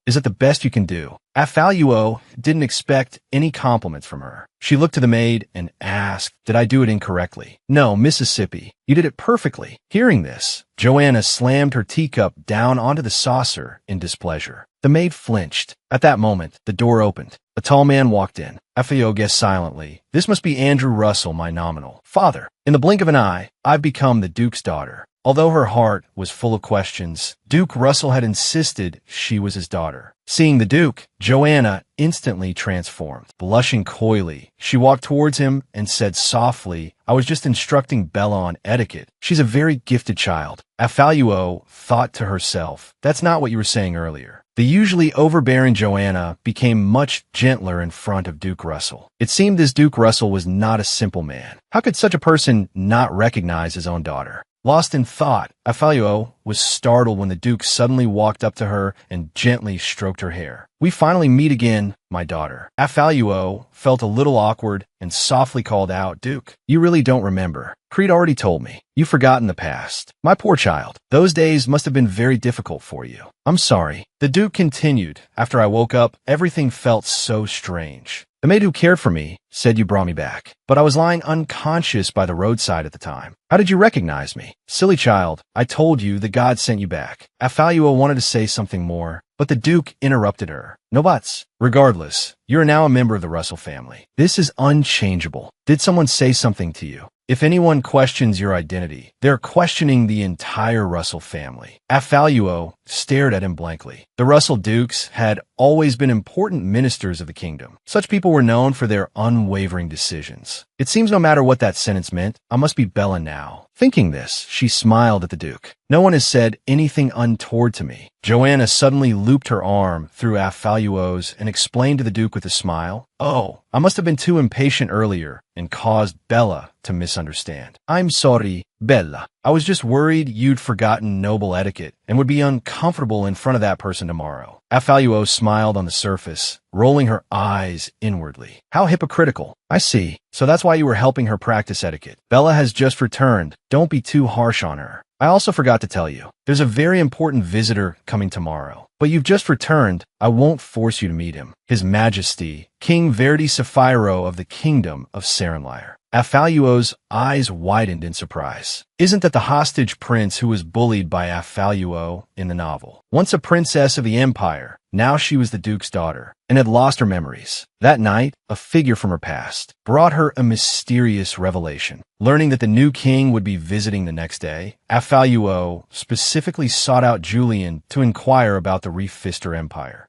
Is it the best you can do? Afaluo didn't expect any compliments from her. She looked to the maid and asked, Did I do it incorrectly? No, Mississippi. You did it perfectly. Hearing this, Joanna slammed her teacup down onto the saucer in displeasure. The maid flinched. At that moment, the door opened. A tall man walked in. Afaluo guessed silently, This must be Andrew Russell, my nominal father. In the blink of an eye, I've become the Duke's daughter. Although her heart was full of questions, Duke Russell had insisted she was his daughter. Seeing the Duke, Joanna instantly transformed. Blushing coyly, she walked towards him and said softly, I was just instructing Bella on etiquette. She's a very gifted child. Afaluo thought to herself, That's not what you were saying earlier. The usually overbearing Joanna became much gentler in front of Duke Russell. It seemed this Duke Russell was not a simple man. How could such a person not recognize his own daughter? Lost in thought, Afaluo was startled when the Duke suddenly walked up to her and gently stroked her hair. We finally meet again. my daughter. Affaluo felt a little awkward and softly called out, Duke, you really don't remember. Creed already told me. You've forgotten the past. My poor child. Those days must have been very difficult for you. I'm sorry. The Duke continued. After I woke up, everything felt so strange. The maid who cared for me said you brought me back, but I was lying unconscious by the roadside at the time. How did you recognize me? Silly child, I told you that God sent you back. Affaluo wanted to say something more, but the Duke interrupted her. No buts. Regardless, you are now a member of the Russell family. This is unchangeable. Did someone say something to you? If anyone questions your identity, they're questioning the entire Russell family. Affaluo stared at him blankly. The Russell Dukes had always been important ministers of the kingdom. Such people were known for their unwavering decisions. It seems no matter what that sentence meant, I must be Bella now. Thinking this, she smiled at the Duke. No one has said anything untoward to me. Joanna suddenly looped her arm through Affaluo's and explained to the Duke with a smile, Oh, I must have been too impatient earlier and caused Bella to misunderstand. I'm sorry, Bella. I was just worried you'd forgotten noble etiquette and would be uncomfortable in front of that person tomorrow. Affaluo smiled on the surface, rolling her eyes inwardly. How hypocritical. I see. So that's why you were helping her practice etiquette. Bella has just returned. Don't be too harsh on her. I also forgot to tell you, there's a very important visitor coming tomorrow. But you've just returned. I won't force you to meet him. His Majesty, King Verdi Sapphiro of the Kingdom of Serenlyre. Affaluo's eyes widened in surprise. Isn't that the hostage prince who was bullied by Affaluo in the novel? Once a princess of the Empire, now she was the Duke's daughter, and had lost her memories. That night, a figure from her past brought her a mysterious revelation. Learning that the new king would be visiting the next day, Affaluo specifically sought out Julian to inquire about the Reef-Fister Empire.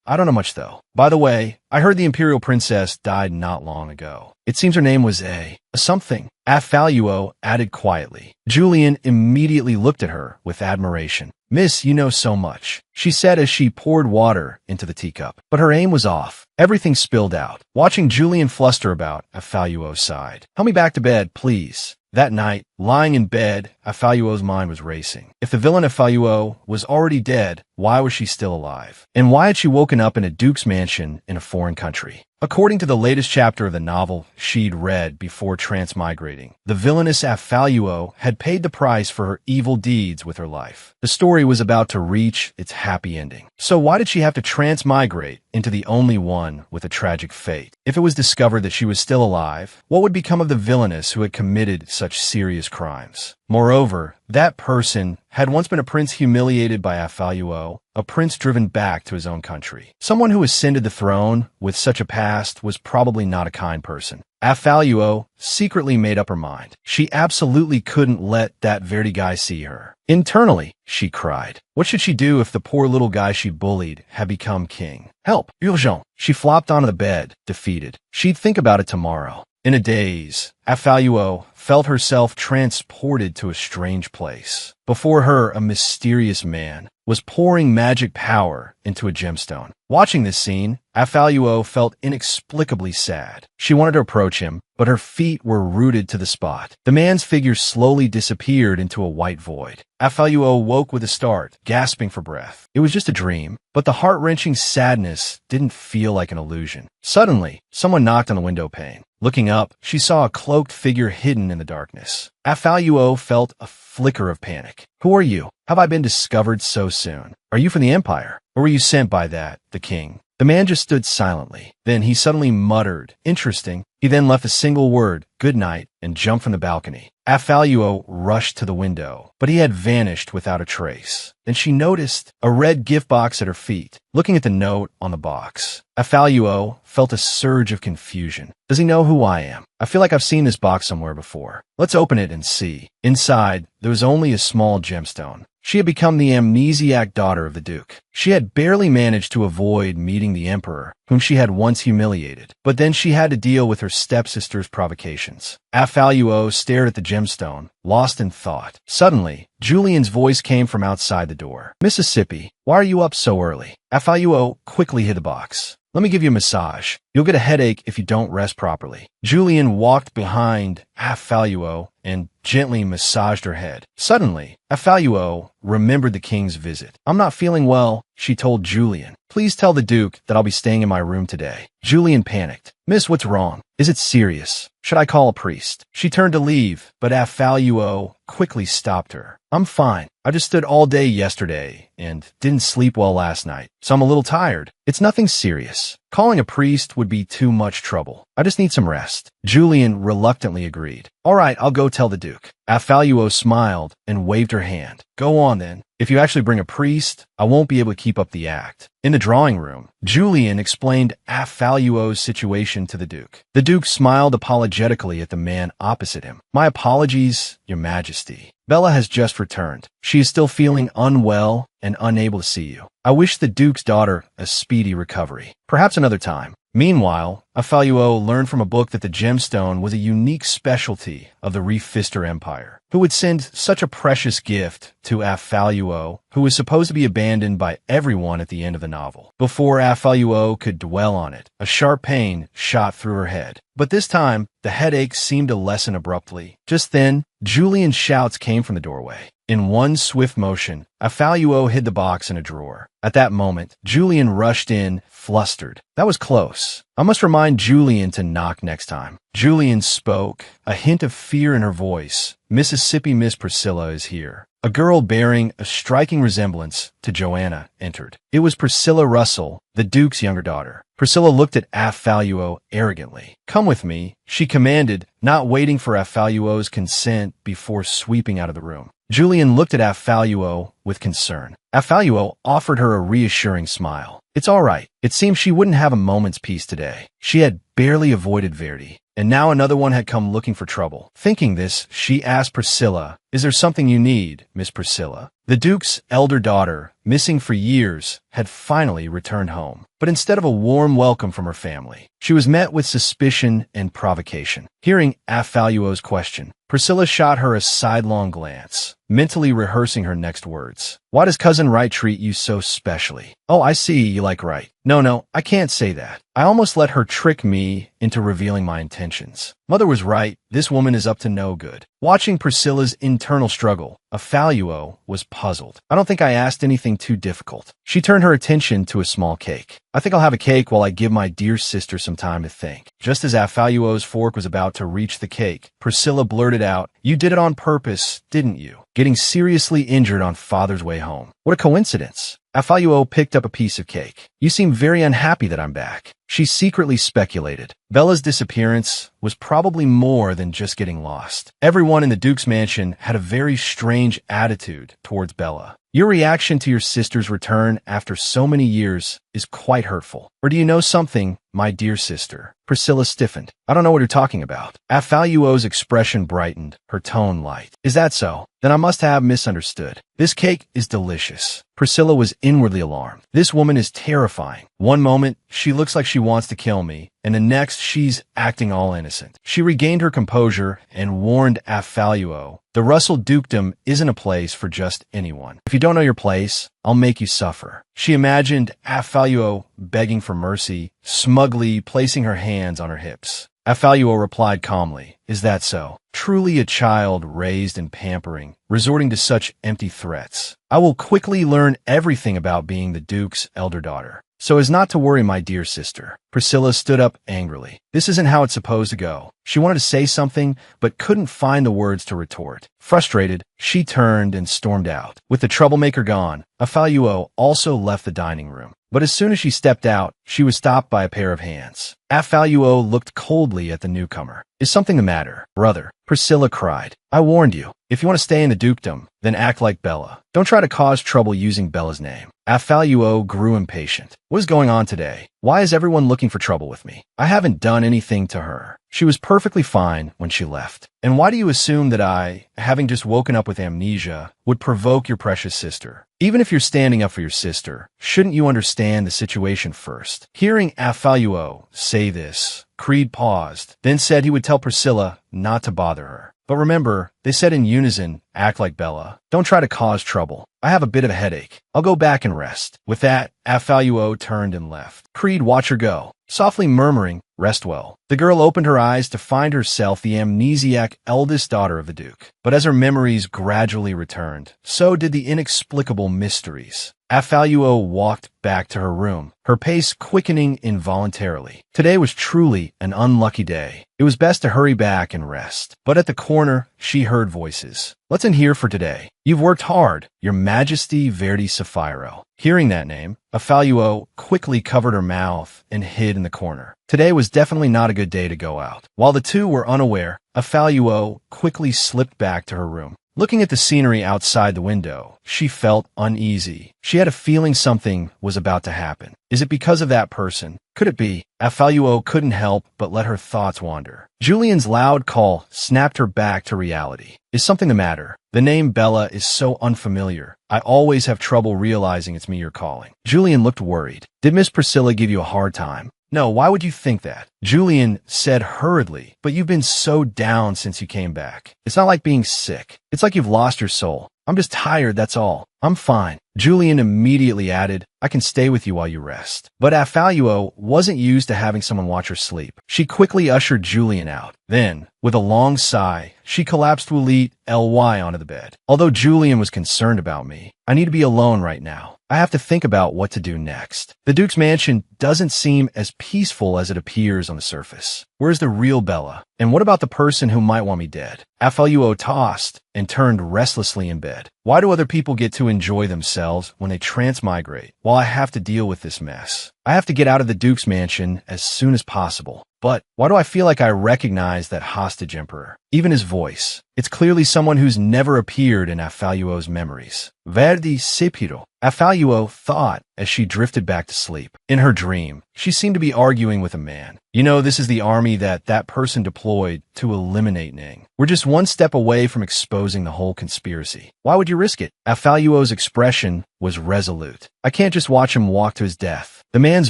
I don't know much though. By the way, I heard the imperial princess died not long ago. It seems her name was a something. Affaluo added quietly. Julian immediately looked at her with admiration. Miss, you know so much, she said as she poured water into the teacup. But her aim was off. Everything spilled out. Watching Julian fluster about, Affaluo sighed. Help me back to bed, please. That night, lying in bed, Affaluo's mind was racing. If the villain Affaluo was already dead, why was she still alive? And why had she woken up in a duke's mansion in a foreign country? According to the latest chapter of the novel she'd read before transmigrating, the villainous Affaluo had paid the price for her evil deeds with her life. The story was about to reach its happy ending. So why did she have to transmigrate into the only one with a tragic fate? If it was discovered that she was still alive, what would become of the villainess who had committed such serious crimes? Moreover, that person had once been a prince humiliated by Affaluo, a prince driven back to his own country. Someone who ascended the throne with such a past was probably not a kind person. Affaluo secretly made up her mind. She absolutely couldn't let that Verdi guy see her. Internally, she cried. What should she do if the poor little guy she bullied had become king? Help! Urgent! She flopped onto the bed, defeated. She'd think about it tomorrow. In a daze, Affaluo felt herself transported to a strange place. Before her, a mysterious man was pouring magic power into a gemstone. Watching this scene, Affaluo felt inexplicably sad. She wanted to approach him, but her feet were rooted to the spot. The man's figure slowly disappeared into a white void. Affaluo woke with a start, gasping for breath. It was just a dream, but the heart-wrenching sadness didn't feel like an illusion. Suddenly, someone knocked on the window pane. Looking up, she saw a cloaked figure hidden in the darkness. Affaluo felt a flicker of panic. Who are you? Have I been discovered so soon? Are you from the Empire? Or were you sent by the king? The man just stood silently. Then he suddenly muttered, interesting. He then left a single word, good night, and jumped from the balcony. Affaluo rushed to the window, but he had vanished without a trace. Then she noticed a red gift box at her feet. Looking at the note on the box, Affaluo felt a surge of confusion. Does he know who I am? I feel like I've seen this box somewhere before. Let's open it and see. Inside, there was only a small gemstone. She had become the amnesiac daughter of the Duke. She had barely managed to avoid meeting the Emperor, whom she had once humiliated. But then she had to deal with her stepsister's provocations. Affaluo stared at the gemstone, lost in thought. Suddenly, Julian's voice came from outside the door. Mississippi, why are you up so early? Affaluo quickly hid the box. Let me give you a massage. You'll get a headache if you don't rest properly. Julian walked behind Affaluo and gently massaged her head. Suddenly, Affaluo remembered the king's visit. I'm not feeling well, she told Julian. Please tell the Duke that I'll be staying in my room today. Julian panicked. Miss, what's wrong? Is it serious? Should I call a priest? She turned to leave, but Affaluo quickly stopped her. I'm fine. I just stood all day yesterday and didn't sleep well last night, so I'm a little tired. It's nothing serious. Calling a priest would be too much trouble. I just need some rest. Julian reluctantly agreed. All right, I'll go tell the Duke. Affaluo smiled and waved her hand. Go on then. If you actually bring a priest, I won't be able to keep up the act. In the drawing room, Julian explained Affaluo's situation to the Duke. The Duke smiled apologetically at the man opposite him. My apologies, Your Majesty. Bella has just returned. She is still feeling unwell and unable to see you. I wish the Duke's daughter a speedy recovery. Perhaps another time. Meanwhile, Affaluo learned from a book that the gemstone was a unique specialty of the Refister Empire. Who would send such a precious gift to Affaluo, who was supposed to be abandoned by everyone at the end of the novel? Before Affaluo could dwell on it, a sharp pain shot through her head. But this time, the headache seemed to lessen abruptly. Just then, Julian's shouts came from the doorway. In one swift motion, Affaluo hid the box in a drawer. At that moment, Julian rushed in, flustered. That was close. I must remind Julian to knock next time. Julian spoke, a hint of fear in her voice. Mississippi Miss Priscilla is here. A girl bearing a striking resemblance to Joanna entered. It was Priscilla Russell, the Duke's younger daughter. Priscilla looked at Affaluo arrogantly. Come with me, she commanded, not waiting for Affaluo's consent before sweeping out of the room. Julian looked at Affaluo with concern. Affaluo offered her a reassuring smile. It's all right. It seemed she wouldn't have a moment's peace today. She had barely avoided Viti, and now another one had come looking for trouble. Thinking this, she asked Priscilla, is there something you need, Miss Priscilla? The Duke's elder daughter, missing for years, had finally returned home. But instead of a warm welcome from her family, she was met with suspicion and provocation. Hearing Affaluo's question, Priscilla shot her a sidelong glance, mentally rehearsing her next words. Why does Cousin Wright treat you so specially? Oh, I see you like Wright. No, I can't say that. I almost let her trick me into revealing my intentions. Mother was right. This woman is up to no good. Watching Priscilla's internal struggle, Affaluo was puzzled. I don't think I asked anything too difficult. She turned her attention to a small cake. I think I'll have a cake while I give my dear sister some time to think. Just as Affaluo's fork was about to reach the cake, Priscilla blurted out, you did it on purpose, didn't you? Getting seriously injured on father's way home. What a coincidence. Affaluo picked up a piece of cake. You seem very unhappy that I'm back. She secretly speculated. Bella's disappearance was probably more than just getting lost. Everyone in the Duke's mansion had a very strange attitude towards Bella. Your reaction to your sister's return after so many years is quite hurtful. Or do you know something, my dear sister? Priscilla stiffened. I don't know what you're talking about. Affaluo's expression brightened, her tone light. Is that so? Then I must have misunderstood. This cake is delicious. Priscilla was inwardly alarmed. This woman is terrifying. One moment, she looks like she wants to kill me, and the next, she's acting all innocent. She regained her composure and warned Affaluo, the Russell Dukedom isn't a place for just anyone. If you don't know your place, I'll make you suffer. She imagined Affaluo begging for mercy, smugly placing her hands on her hips. Affaluo replied calmly, is that so? Truly a child raised in pampering, resorting to such empty threats. I will quickly learn everything about being the Duke's elder daughter, so as not to worry my dear sister. Priscilla stood up angrily. This isn't how it's supposed to go. She wanted to say something, but couldn't find the words to retort. Frustrated, she turned and stormed out. With the troublemaker gone, Affaluo also left the dining room. But as soon as she stepped out, she was stopped by a pair of hands. Affaluo looked coldly at the newcomer. Is something the matter, brother? Priscilla cried. I warned you. If you want to stay in the dukedom, then act like Bella. Don't try to cause trouble using Bella's name. Affaluo grew impatient. What is going on today? Why is everyone looking for trouble with me? I haven't done anything to her. She was perfectly fine when she left. And why do you assume that I, having just woken up with amnesia, would provoke your precious sister? Even if you're standing up for your sister, shouldn't you understand the situation first? Hearing Affaluo say this, Creed paused, then said he would tell Priscilla not to bother her. But remember, they said in unison, act like Bella. Don't try to cause trouble. I have a bit of a headache. I'll go back and rest. With that, Affaluo turned and left. Creed, watch her go. Softly murmuring, rest well. The The girl opened her eyes to find herself the amnesiac eldest daughter of the Duke. But as her memories gradually returned, so did the inexplicable mysteries. Afaluo walked back to her room, her pace quickening involuntarily. Today was truly an unlucky day. It was best to hurry back and rest. But at the corner, she heard voices. "Let's in here for today. You've worked hard, Your Majesty Verdi Sapphiro." Hearing that name, Afaluo quickly covered her mouth and hid in the corner. Today was definitely not a good day to go out. While the two were unaware, Afaluo quickly slipped back to her room. Looking at the scenery outside the window, she felt uneasy. She had a feeling something was about to happen. Is it because of that person? Could it be? Afaluo couldn't help but let her thoughts wander. Julian's loud call snapped her back to reality. Is something the matter? The name Bella is so unfamiliar. I always have trouble realizing it's me you're calling. Julian looked worried. Did Miss Priscilla give you a hard time? No, why would you think that? Julian said hurriedly, but you've been so down since you came back. It's not like being sick. It's like you've lost your soul. I'm just tired, that's all. I'm fine. Julian immediately added, I can stay with you while you rest. But Afaluo wasn't used to having someone watch her sleep. She quickly ushered Julian out. Then, with a long sigh, she collapsed Wulit Ly onto the bed. Although Julian was concerned about me, I need to be alone right now. I have to think about what to do next. The Duke's mansion doesn't seem as peaceful as it appears on the surface. Where's the real Bella? And what about the person who might want me dead? Afaluo tossed and turned restlessly in bed. Why do other people get to enjoy themselves when they transmigrate, while I have to deal with this mess? I have to get out of the Duke's mansion as soon as possible. But why do I feel like I recognize that hostage emperor? Even his voice. It's clearly someone who's never appeared in Afaluo's memories. Verdi Sapphiro. Afaluo thought as she drifted back to sleep. In her dream, she seemed to be arguing with a man. You know, this is the army that person deployed to eliminate Ning. We're just one step away from exposing the whole conspiracy. Why would you risk it? Afaluo's expression was resolute. I can't just watch him walk to his death. The man's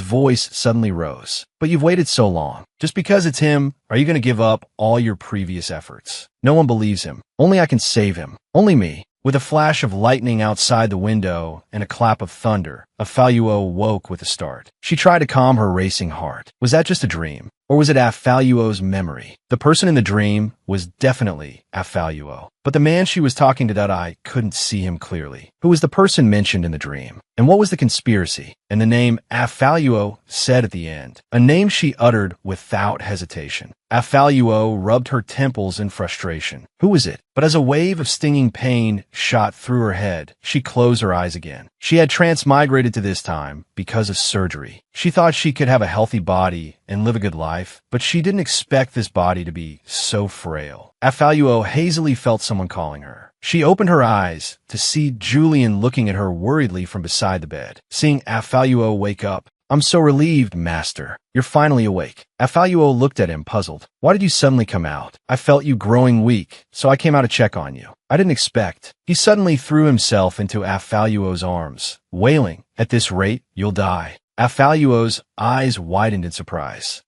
voice suddenly rose. But you've waited so long. Just because it's him, are you going to give up all your previous efforts? No one believes him. Only I can save him. Only me. With a flash of lightning outside the window and a clap of thunder, Afaluo woke with a start. She tried to calm her racing heart. Was that just a dream? Or was it Afaluo's memory? The person in the dream was definitely Afaluo. But the man she was talking to that couldn't see him clearly. Who was the person mentioned in the dream? And what was the conspiracy? And the name Afaluo said at the end. A name she uttered without hesitation. Afaluo rubbed her temples in frustration. Who was it? But as a wave of stinging pain shot through her head, she closed her eyes again. She had transmigrated to this time because of surgery. She thought she could have a healthy body and live a good life, but she didn't expect this body to be so frail. Afaluo hazily felt someone calling her. She opened her eyes to see Julian looking at her worriedly from beside the bed. Seeing Afaluo wake up, I'm so relieved, Master. You're finally awake. Afaluo looked at him, puzzled. Why did you suddenly come out? I felt you growing weak, so I came out to check on you. I didn't expect. He suddenly threw himself into Afaluo's arms, wailing, At this rate, you'll die. Afaluo's eyes widened in surprise.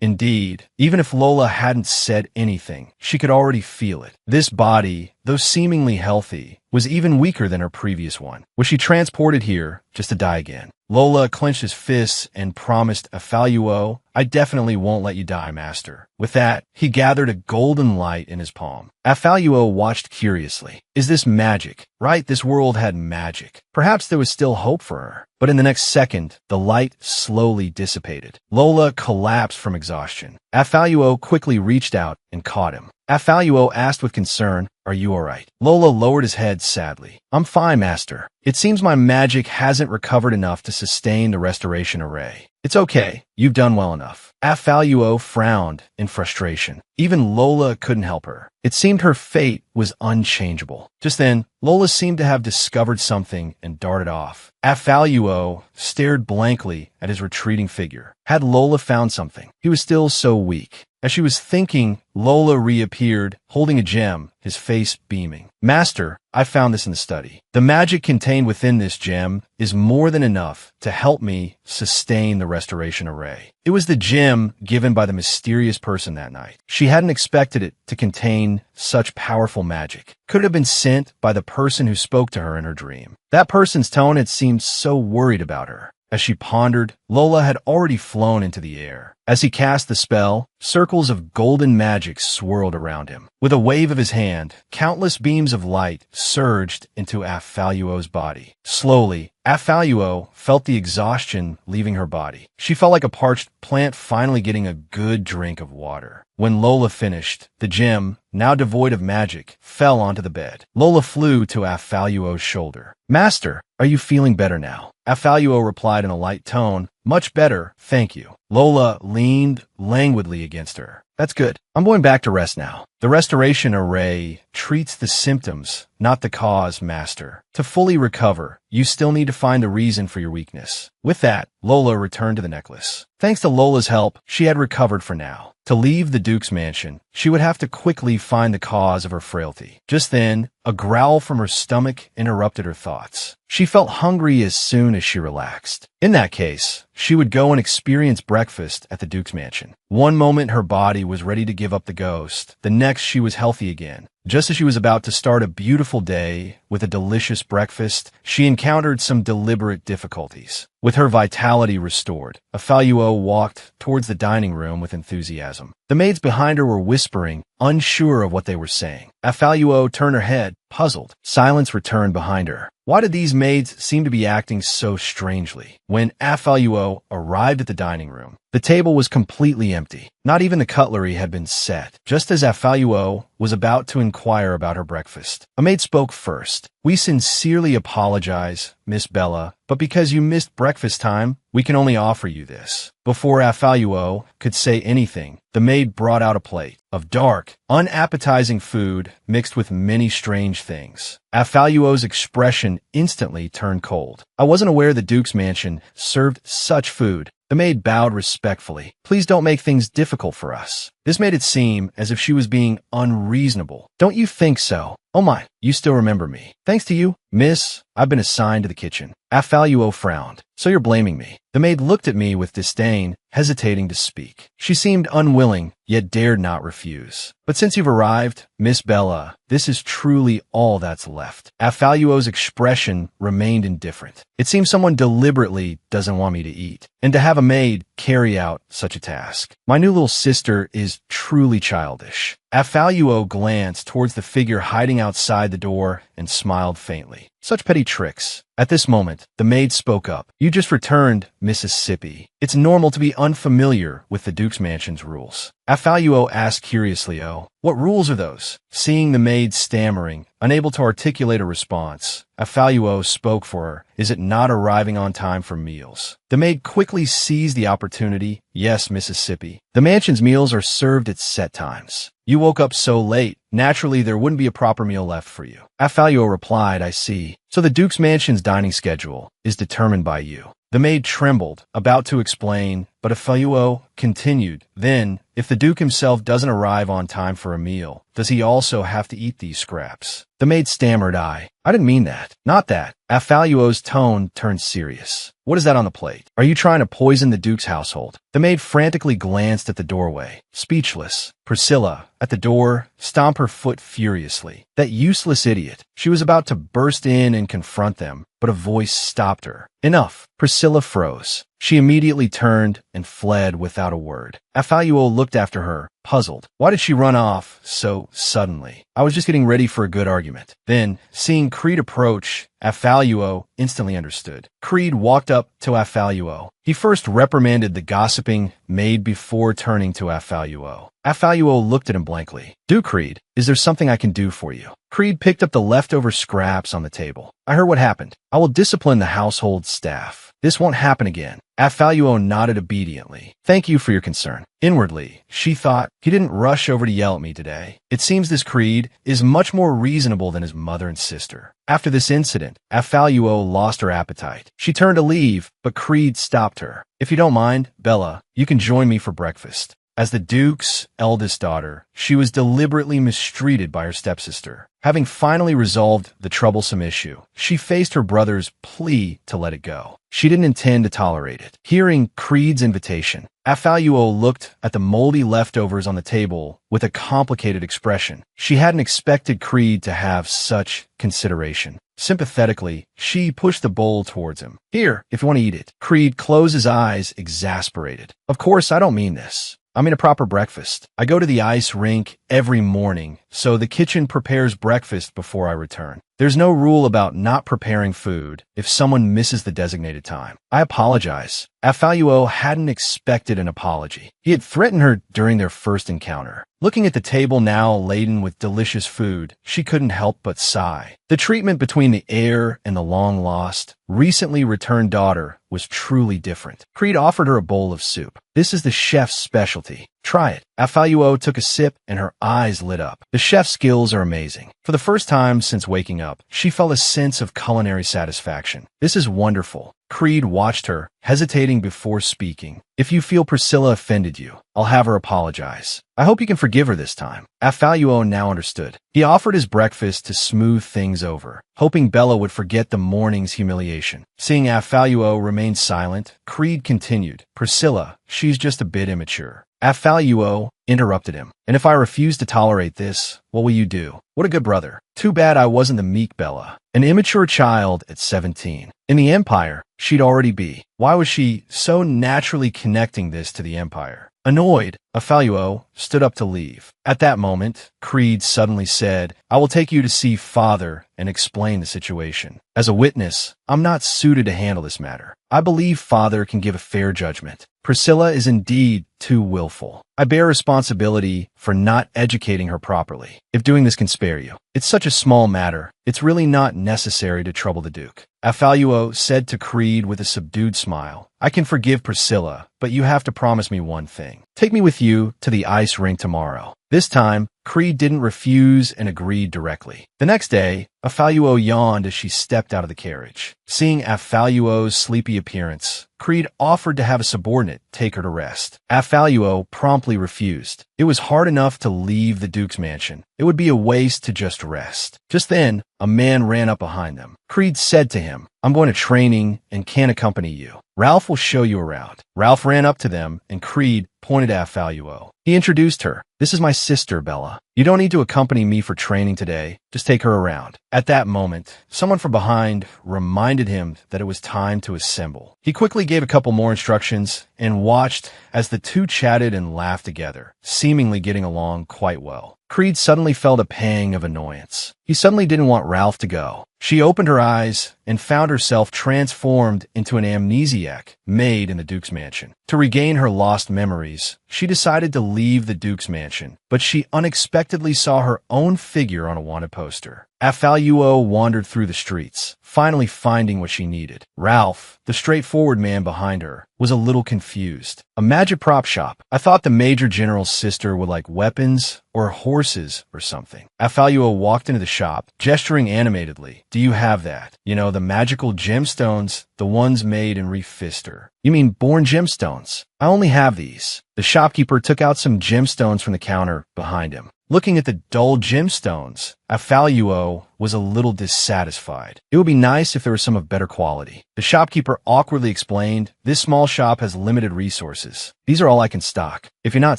Indeed, even if Lola hadn't said anything, she could already feel it. This body, though seemingly healthy, was even weaker than her previous one. Was she transported here just to die again? Lola clenched his fists and promised Afaluo, I definitely won't let you die, Master. With that, he gathered a golden light in his palm. Afaluo watched curiously. Is this magic? Right, this world had magic. Perhaps there was still hope for her. But in the next second, the light slowly dissipated. Lola collapsed from exhaustion. Afaluo quickly reached out and caught him. Afaluo asked with concern, Are you alright? Lola lowered his head sadly. I'm fine, Master. It seems my magic hasn't recovered enough to sustain the restoration array. It's okay. You've done well enough. Afaluo frowned in frustration. Even Lola couldn't help her. It seemed her fate was unchangeable. Just then, Lola seemed to have discovered something and darted off. Afaluo stared blankly at his retreating figure. Had Lola found something? He was still so weak. As she was thinking, Lola reappeared, holding a gem, his face beaming. Master, I found this in the study. The magic contained within this gem is more than enough to help me sustain the restoration array. It was the gem given by the mysterious person that night. She hadn't expected it to contain such powerful magic. Could it have been sent by the person who spoke to her in her dream? That person's tone had seemed so worried about her. As she pondered, Lola had already flown into the air. As he cast the spell, circles of golden magic swirled around him. With a wave of his hand, countless beams of light surged into Afaluo's body. Slowly, Afaluo felt the exhaustion leaving her body. She felt like a parched plant finally getting a good drink of water. When Lola finished, the gem, now devoid of magic, fell onto the bed. Lola flew to Afaluo's shoulder. "Master, are you feeling better now?" Afaluo replied in a light tone, "Much better, thank you." Lola leaned languidly against her. "That's good. I'm going back to rest now." The restoration array treats the symptoms, not the cause, master. To fully recover, you still need to find the reason for your weakness. With that, Lola returned to the necklace. Thanks to Lola's help, she had recovered for now. To leave the Duke's mansion, she would have to quickly find the cause of her frailty. Just then, a growl from her stomach interrupted her thoughts. She felt hungry as soon as she relaxed. In that case, she would go and experience breakfast at the Duke's mansion. One moment her body was ready to give up the ghost, the next she was healthy again. Just as she was about to start a beautiful day with a delicious breakfast, she encountered some deliberate difficulties. With her vitality restored, Afaluo walked towards the dining room with enthusiasm. The maids behind her were whispering, unsure of what they were saying. Afaluo turned her head, puzzled. Silence returned behind her. Why did these maids seem to be acting so strangely? When Afaluo arrived at the dining room, the table was completely empty. Not even the cutlery had been set. Just as Afaluo was about to inquire about her breakfast, a maid spoke first. "We sincerely apologize, Miss Bella, but because you missed breakfast time, we can only offer you this." Before Afaluo could say anything, the maid brought out a plate of dark, unappetizing food mixed with many strange things. Afaluo's expression instantly turned cold. "I wasn't aware the Duke's mansion served such food." The maid bowed respectfully. "Please don't make things difficult for us." This made it seem as if she was being unreasonable. "Don't you think so? Oh my, you still remember me. Thanks to you, miss, I've been assigned to the kitchen." Afaluo frowned. "So you're blaming me?" The maid looked at me with disdain, hesitating to speak. She seemed unwilling, yet dared not refuse. "But since you've arrived, Miss Bella, this is truly all that's left." Afaluo's expression remained indifferent. "It seems someone deliberately doesn't want me to eat, and to have a maid carry out such a task. My new little sister is truly childish." Afaluo glanced towards the figure hiding outside the door and smiled faintly. "Such petty tricks." At this moment, the maid spoke up. "You just returned, Mississippi. It's normal to be unfamiliar with the Duke's mansion's rules." Afaluo asked curiously, "Oh, what rules are those?" Seeing the maid stammering, unable to articulate a response, Afaluo spoke for her. "Is it not arriving on time for meals?" The maid quickly seized the opportunity. "Yes, Mississippi. The mansion's meals are served at set times. You woke up so late, naturally there wouldn't be a proper meal left for you." Afaluo replied, "I see. So the Duke's mansion's dining schedule is determined by you." The maid trembled, about to explain, but Afaluo continued. "Then, if the Duke himself doesn't arrive on time for a meal, does he also have to eat these scraps?" The maid stammered, I didn't mean that. Not that." Afaluo's tone turned serious. "What is that on the plate? Are you trying to poison the Duke's household?" The maid frantically glanced at the doorway, speechless. Priscilla, at the door, stomped her foot furiously. That useless idiot. She was about to burst in and confront them, but a voice stopped her. "Enough." Priscilla froze. She immediately turned and fled without a word. Afaluo looked after her, puzzled. Why did she run off so suddenly? I was just getting ready for a good argument. Then, seeing Creed approach, Afaluo instantly understood. Creed walked up to Afaluo. He first reprimanded the gossiping maid before turning to Afaluo. Afaluo looked at him blankly. "Do, Creed. Is there something I can do for you?" Creed picked up the leftover scraps on the table. "I heard what happened. I will discipline the household staff. This won't happen again." Afaluo nodded obediently. "Thank you for your concern." Inwardly, she thought, he didn't rush over to yell at me today. It seems this Creed is much more reasonable than his mother and sister. After this incident, Afaluo lost her appetite. She turned to leave, but Creed stopped her. "If you don't mind, Bella, you can join me for breakfast." As the Duke's eldest daughter, she was deliberately mistreated by her stepsister. Having finally resolved the troublesome issue, she faced her brother's plea to let it go. She didn't intend to tolerate it. Hearing Creed's invitation, Afaluo looked at the moldy leftovers on the table with a complicated expression. She hadn't expected Creed to have such consideration. Sympathetically, she pushed the bowl towards him. Here, if you want to eat it. Creed closed his eyes, exasperated. Of course, I don't mean this. I mean a proper breakfast. I go to the ice rink every morning, so the kitchen prepares breakfast before I return. There's no rule about not preparing food if someone misses the designated time. I apologize. Afaluo hadn't expected an apology. He had threatened her during their first encounter. Looking at the table now laden with delicious food, she couldn't help but sigh. The treatment between the heir and the long-lost, recently returned daughter was truly different. Creed offered her a bowl of soup. This is the chef's specialty. Try it. Afaluo took a sip and her eyes lit up. The chef's skills are amazing. For the first time since waking up, she felt a sense of culinary satisfaction. This is wonderful. Creed watched her, hesitating before speaking. If you feel Priscilla offended you, I'll have her apologize. I hope you can forgive her this time. Afaluo now understood. He offered his breakfast to smooth things over, hoping Bella would forget the morning's humiliation. Seeing Afaluo remain silent, Creed continued. Priscilla, she's just a bit immature. Afaluo interrupted him. And if I refuse to tolerate this, what will you do? What a good brother. Too bad I wasn't the meek Bella. An immature child at 17. In the Empire, she'd already be. Why was she so naturally connecting this to the Empire? Annoyed, Afaluo stood up to leave. At that moment, Creed suddenly said, I will take you to see Father and explain the situation. As a witness, I'm not suited to handle this matter. I believe Father can give a fair judgment. Priscilla is indeed too willful. I bear responsibility for not educating her properly. If doing this can spare you, it's such a small matter, it's really not necessary to trouble the Duke. Afaluo said to Creed with a subdued smile, I can forgive Priscilla, but you have to promise me one thing. Take me with you to the ice rink tomorrow. This time, Creed didn't refuse and agreed directly. The next day, Afaluo yawned as she stepped out of the carriage. Seeing Afaluo's sleepy appearance, Creed offered to have a subordinate take her to rest. Afaluo promptly refused. It was hard enough to leave the Duke's mansion. It would be a waste to just rest. Just then, a man ran up behind them. Creed said to him, I'm going to training and can't accompany you. Ralph will show you around. Ralph ran up to them, and Creed pointed at Afaluo. He introduced her. This is my sister, Bella. You don't need to accompany me for training today. Just take her around. At that moment, someone from behind reminded him that it was time to assemble. He quickly gave a couple more instructions and watched as the two chatted and laughed together, seemingly getting along quite well. Creed suddenly felt a pang of annoyance. He suddenly didn't want Ralph to go. She opened her eyes and found herself transformed into an amnesiac made in the Duke's mansion. To regain her lost memories, she decided to leave the Duke's mansion, but she unexpectedly saw her own figure on a wanted poster. Afaluo wandered through the streets, finally finding what she needed. Ralph, the straightforward man behind her, was a little confused. A magic prop shop. I thought the Major General's sister would like weapons or horses or something. Afaluo walked into the shop, gesturing animatedly. Do you have that? You know, the magical gemstones, the ones made in Refister. You mean born gemstones? I only have these. The shopkeeper took out some gemstones from the counter behind him. Looking at the dull gemstones, Afaluo was a little dissatisfied. It would be nice if there was some of better quality. The shopkeeper awkwardly explained, this small shop has limited resources. These are all I can stock. If you're not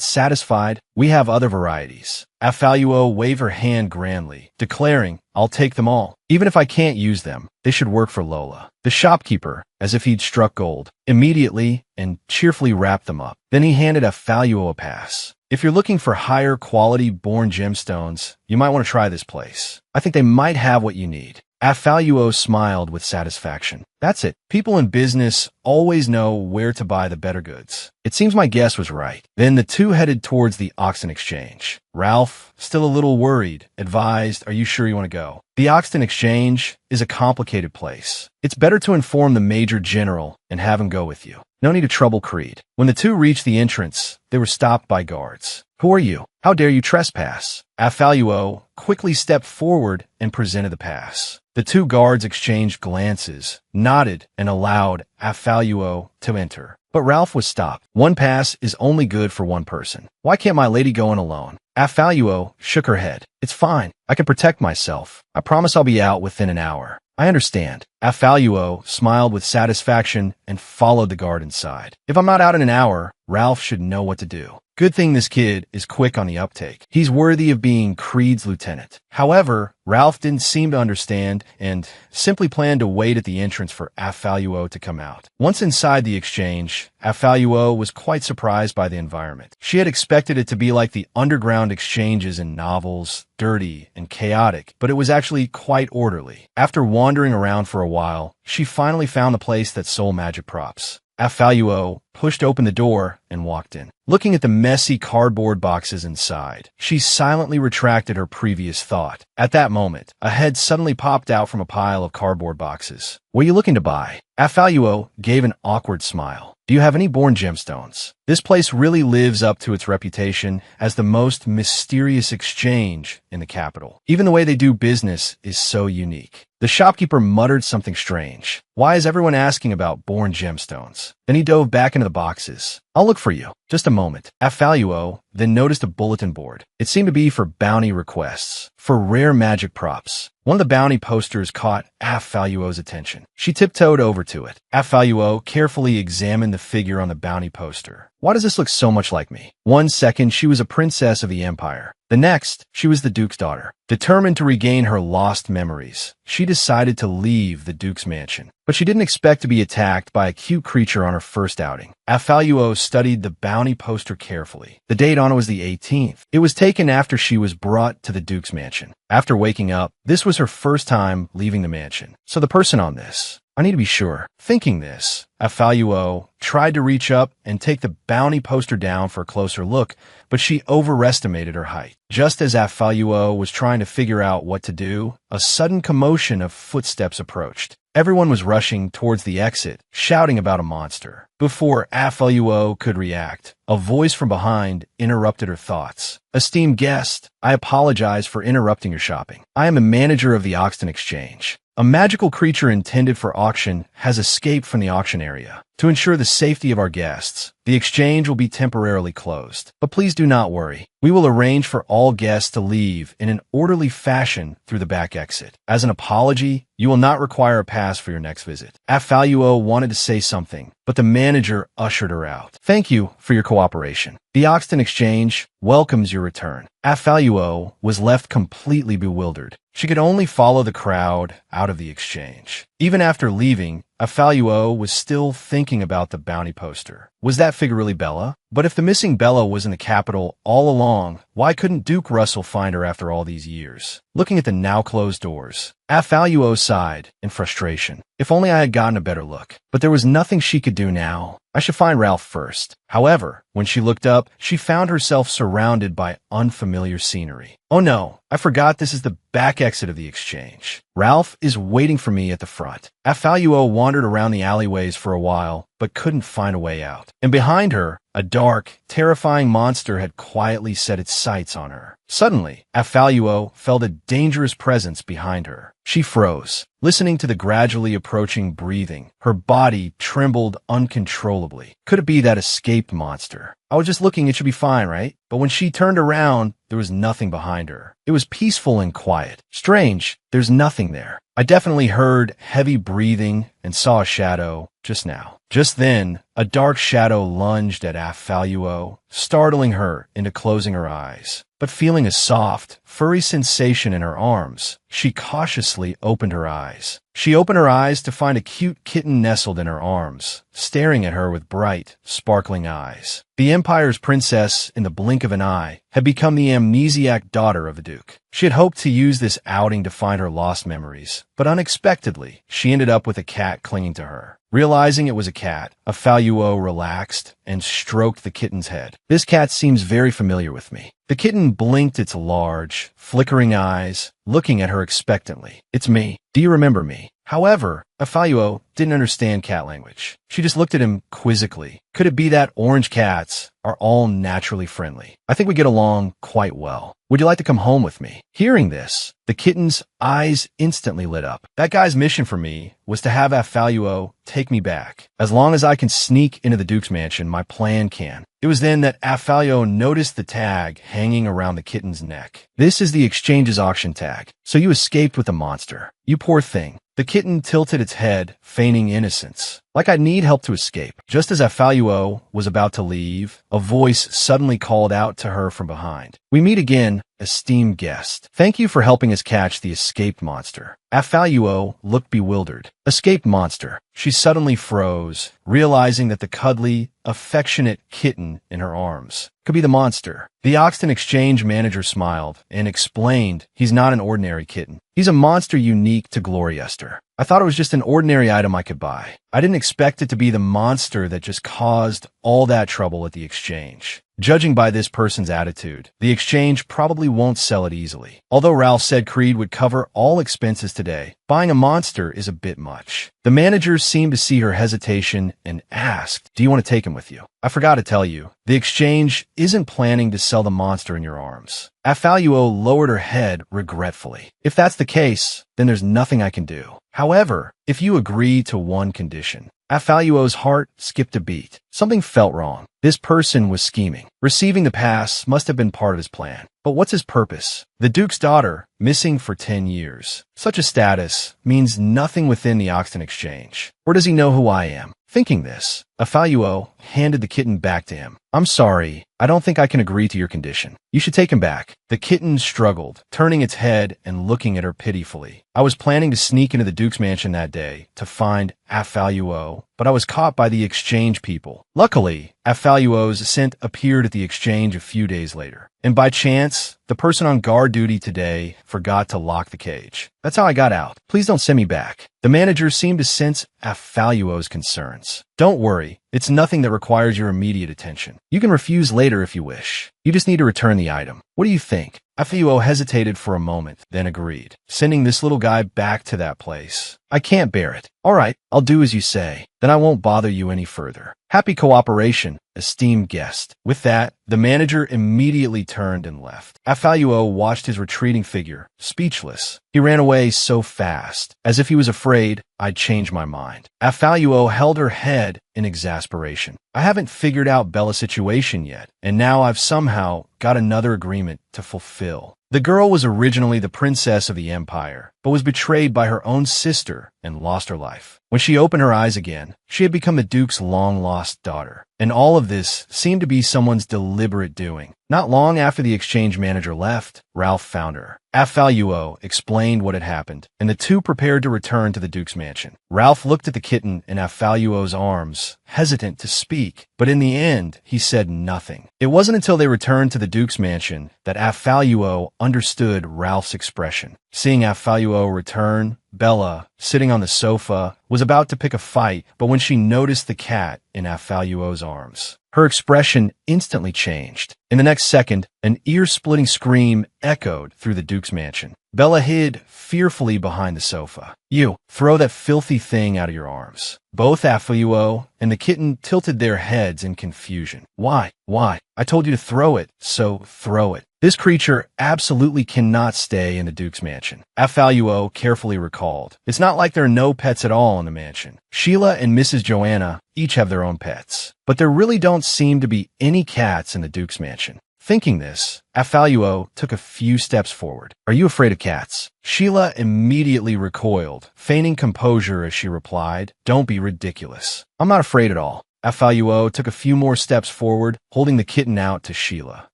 satisfied, we have other varieties. Afaluo waved her hand grandly, declaring, I'll take them all. Even if I can't use them, they should work for Lola. The shopkeeper, as if he'd struck gold, immediately and cheerfully wrapped them up. Then he handed Afaluo a pass. If you're looking for higher quality born gemstones, you might want to try this place. I think they might have what you need. Afaluo smiled with satisfaction. That's it. People in business always know where to buy the better goods. It seems my guess was right. Then the two headed towards the Oxton Exchange. Ralph, still a little worried, advised, are you sure you want to go? The Oxton Exchange is a complicated place. It's better to inform the Major General and have him go with you. No need to trouble Creed. When the two reached the entrance, they were stopped by guards. Who are you? How dare you trespass? Afaluo quickly stepped forward and presented the pass. The two guards exchanged glances, nodded, and allowed Afaluo to enter. But Ralph was stopped. One pass is only good for one person. Why can't my lady go in alone? Afaluo shook her head. It's fine. I can protect myself. I promise I'll be out within an hour. I understand. Afaluo smiled with satisfaction and followed the guard inside. If I'm not out in an hour, Ralph should know what to do. Good thing this kid is quick on the uptake. He's worthy of being Creed's lieutenant. However, Ralph didn't seem to understand and simply planned to wait at the entrance for Affaluo to come out. Once inside the exchange, Affaluo was quite surprised by the environment. She had expected it to be like the underground exchanges in novels, dirty and chaotic, but it was actually quite orderly. After wandering around for a while, she finally found the place that sold magic props. Affaluo pushed open the door and walked in. Looking at the messy cardboard boxes inside, she silently retracted her previous thought. At that moment, a head suddenly popped out from a pile of cardboard boxes. "What are you looking to buy?" Affaluo gave an awkward smile. "Do you have any born gemstones?" This place really lives up to its reputation as the most mysterious exchange in the capital. Even the way they do business is so unique. The shopkeeper muttered something strange. "Why is everyone asking about born gemstones?" Then he dove back into the boxes. "I'll look for you." Just a moment. Affaluo then noticed a bulletin board. It seemed to be for bounty requests, for rare magic props. One of the bounty posters caught Affaluo's attention. She tiptoed over to it. Affaluo carefully examined the figure on the bounty poster. "Why does this look so much like me?" One second, she was a princess of the empire. The next, she was the Duke's daughter. Determined to regain her lost memories, she decided to leave the Duke's mansion. But she didn't expect to be attacked by a cute creature on her first outing. Affaluo studied the bounty poster carefully. The date on it was the 18th. It was taken after she was brought to the Duke's mansion. After waking up, this was her first time leaving the mansion. So the person on this, I need to be sure. Thinking this, Affaluo tried to reach up and take the bounty poster down for a closer look, but she overestimated her height. Just as Affaluo was trying to figure out what to do, a sudden commotion of footsteps approached. Everyone was rushing towards the exit, shouting about a monster. Before Affaluo could react, a voice from behind interrupted her thoughts. "Esteemed guest, I apologize for interrupting your shopping. I am a manager of the Oxton Exchange. A magical creature intended for auction has escaped from the auction area. To ensure the safety of our guests, the exchange will be temporarily closed. But please do not worry. We will arrange for all guests to leave in an orderly fashion through the back exit. As an apology, you will not require a pass for your next visit." Affaluo wanted to say something, but the manager ushered her out. "Thank you for your cooperation. The Oxton Exchange welcomes your return." Affaluo was left completely bewildered. She could only follow the crowd out of the exchange. Even after leaving, Affaluo was still thinking about the bounty poster. Was that figure really Bella? But if the missing Bella was in the capital all along, why couldn't Duke Russell find her after all these years? Looking at the now closed doors, Affaluo sighed in frustration. If only I had gotten a better look. But there was nothing she could do now. I should find Ralph first. However, when she looked up, she found herself surrounded by unfamiliar scenery. Oh no, I forgot this is the back exit of the exchange. Ralph is waiting for me at the front. Affaluo wandered around the alleyways for a while, but couldn't find a way out. And behind her, a dark, terrifying monster had quietly set its sights on her. Suddenly, Affaluo felt a dangerous presence behind her. She froze, listening to the gradually approaching breathing. Her body trembled uncontrollably. Could it be that escaped monster? I was just looking, it should be fine, right? But when she turned around, there was nothing behind her. It was peaceful and quiet. Strange, there's nothing there. I definitely heard heavy breathing and saw a shadow just now. Just then, a dark shadow lunged at Affaluo, startling her into closing her eyes. But feeling a soft, furry sensation in her arms, she cautiously opened her eyes. She opened her eyes to find a cute kitten nestled in her arms, staring at her with bright, sparkling eyes. The Empire's princess, in the blink of an eye, had become the amnesiac daughter of the Duke. She had hoped to use this outing to find her lost memories, but unexpectedly, she ended up with a cat clinging to her. Realizing it was a cat, Affaluo relaxed and stroked the kitten's head. "This cat seems very familiar with me." The kitten blinked its large, flickering eyes, looking at her expectantly. "It's me. Do you remember me?" However, Affaluo didn't understand cat language. She just looked at him quizzically. Could it be that orange cats are all naturally friendly? I think we get along quite well. Would you like to come home with me? Hearing this, the kitten's eyes instantly lit up. That guy's mission for me was to have Affaluo take me back. As long as I can sneak into the Duke's mansion, my plan can. It was then that Affaluo noticed the tag hanging around the kitten's neck. "This is the exchange's auction tag. So you escaped with the monster. You poor thing." The kitten tilted its head, feigning innocence. like I need help to escape. Just as Afaluo was about to leave, a voice suddenly called out to her from behind. We meet again, esteemed guest. Thank you for helping us catch the escaped monster. Afaluo looked bewildered. Escaped monster. She suddenly froze, realizing that the cuddly, affectionate kitten in her arms could be the monster. The Oxton exchange manager smiled and explained he's not an ordinary kitten. He's a monster unique to Gloriester. I thought it was just an ordinary item I could buy. I didn't expect it to be the monster that just caused all that trouble at the exchange. Judging by this person's attitude, the exchange probably won't sell it easily. Although Ralph said Creed would cover all expenses today, buying a monster is a bit much. The manager seemed to see her hesitation and asked, do you want to take him with you? I forgot to tell you, the exchange isn't planning to sell the monster in your arms. Afaluo lowered her head regretfully. If that's the case, then there's nothing I can do. However, if you agree to one condition. Afaluo's heart skipped a beat. Something felt wrong. This person was scheming. Receiving the pass must have been part of his plan. But what's his purpose? The Duke's daughter, missing for 10 years. Such a status means nothing within the Oxton exchange. Or does he know who I am? Thinking this, Afaluo handed the kitten back to him. I'm sorry, I don't think I can agree to your condition. You should take him back. The kitten struggled, turning its head and looking at her pitifully. I was planning to sneak into the Duke's mansion that day to find Afaluo, but I was caught by the exchange people. Luckily, Afaluo's scent appeared at the exchange a few days later. And by chance, the person on guard duty today forgot to lock the cage. That's how I got out. Please don't send me back. The manager seemed to sense Afaluo's concerns. Don't worry, it's nothing that requires your immediate attention. You can refuse later if you wish. You just need to return the item. What do you think? Afaluo hesitated for a moment, then agreed. Sending this little guy back to that place. I can't bear it. All right, I'll do as you say. Then I won't bother you any further. Happy cooperation, esteemed guest. With that, the manager immediately turned and left. Afaluo watched his retreating figure, speechless. He ran away so fast, as if he was afraid I'd change my mind. Afaluo held her head in exasperation. I haven't figured out Bella's situation yet, and now I've somehow got another agreement to fulfill. The girl was originally the princess of the empire, but was betrayed by her own sister and lost her life. When she opened her eyes again, she had become the Duke's long-lost daughter. And all of this seemed to be someone's deliberate doing. Not long after the exchange manager left, Ralph found her. Afaluo explained what had happened, and the two prepared to return to the Duke's mansion. Ralph looked at the kitten in Afaluo's arms, hesitant to speak, but in the end, he said nothing. It wasn't until they returned to the Duke's mansion that Afaluo understood Ralph's expression. Seeing Afaluo return, Bella, sitting on the sofa, was about to pick a fight, but when she noticed the cat in Afaluo's arms, her expression instantly changed. In the next second, an ear-splitting scream echoed through the Duke's mansion. Bella hid fearfully behind the sofa. You, throw that filthy thing out of your arms. Both Afaluo and the kitten tilted their heads in confusion. Why? I told you to throw it, so throw it. This creature absolutely cannot stay in the Duke's mansion. Afaluo carefully recalled. It's not like there are no pets at all in the mansion. Sheila and Mrs. Joanna each have their own pets, but there really don't seem to be any cats in the Duke's mansion. Thinking this, Afaluo took a few steps forward. Are you afraid of cats? Sheila immediately recoiled, feigning composure as she replied, Don't be ridiculous. I'm not afraid at all. Afaluo took a few more steps forward, holding the kitten out to Sheila.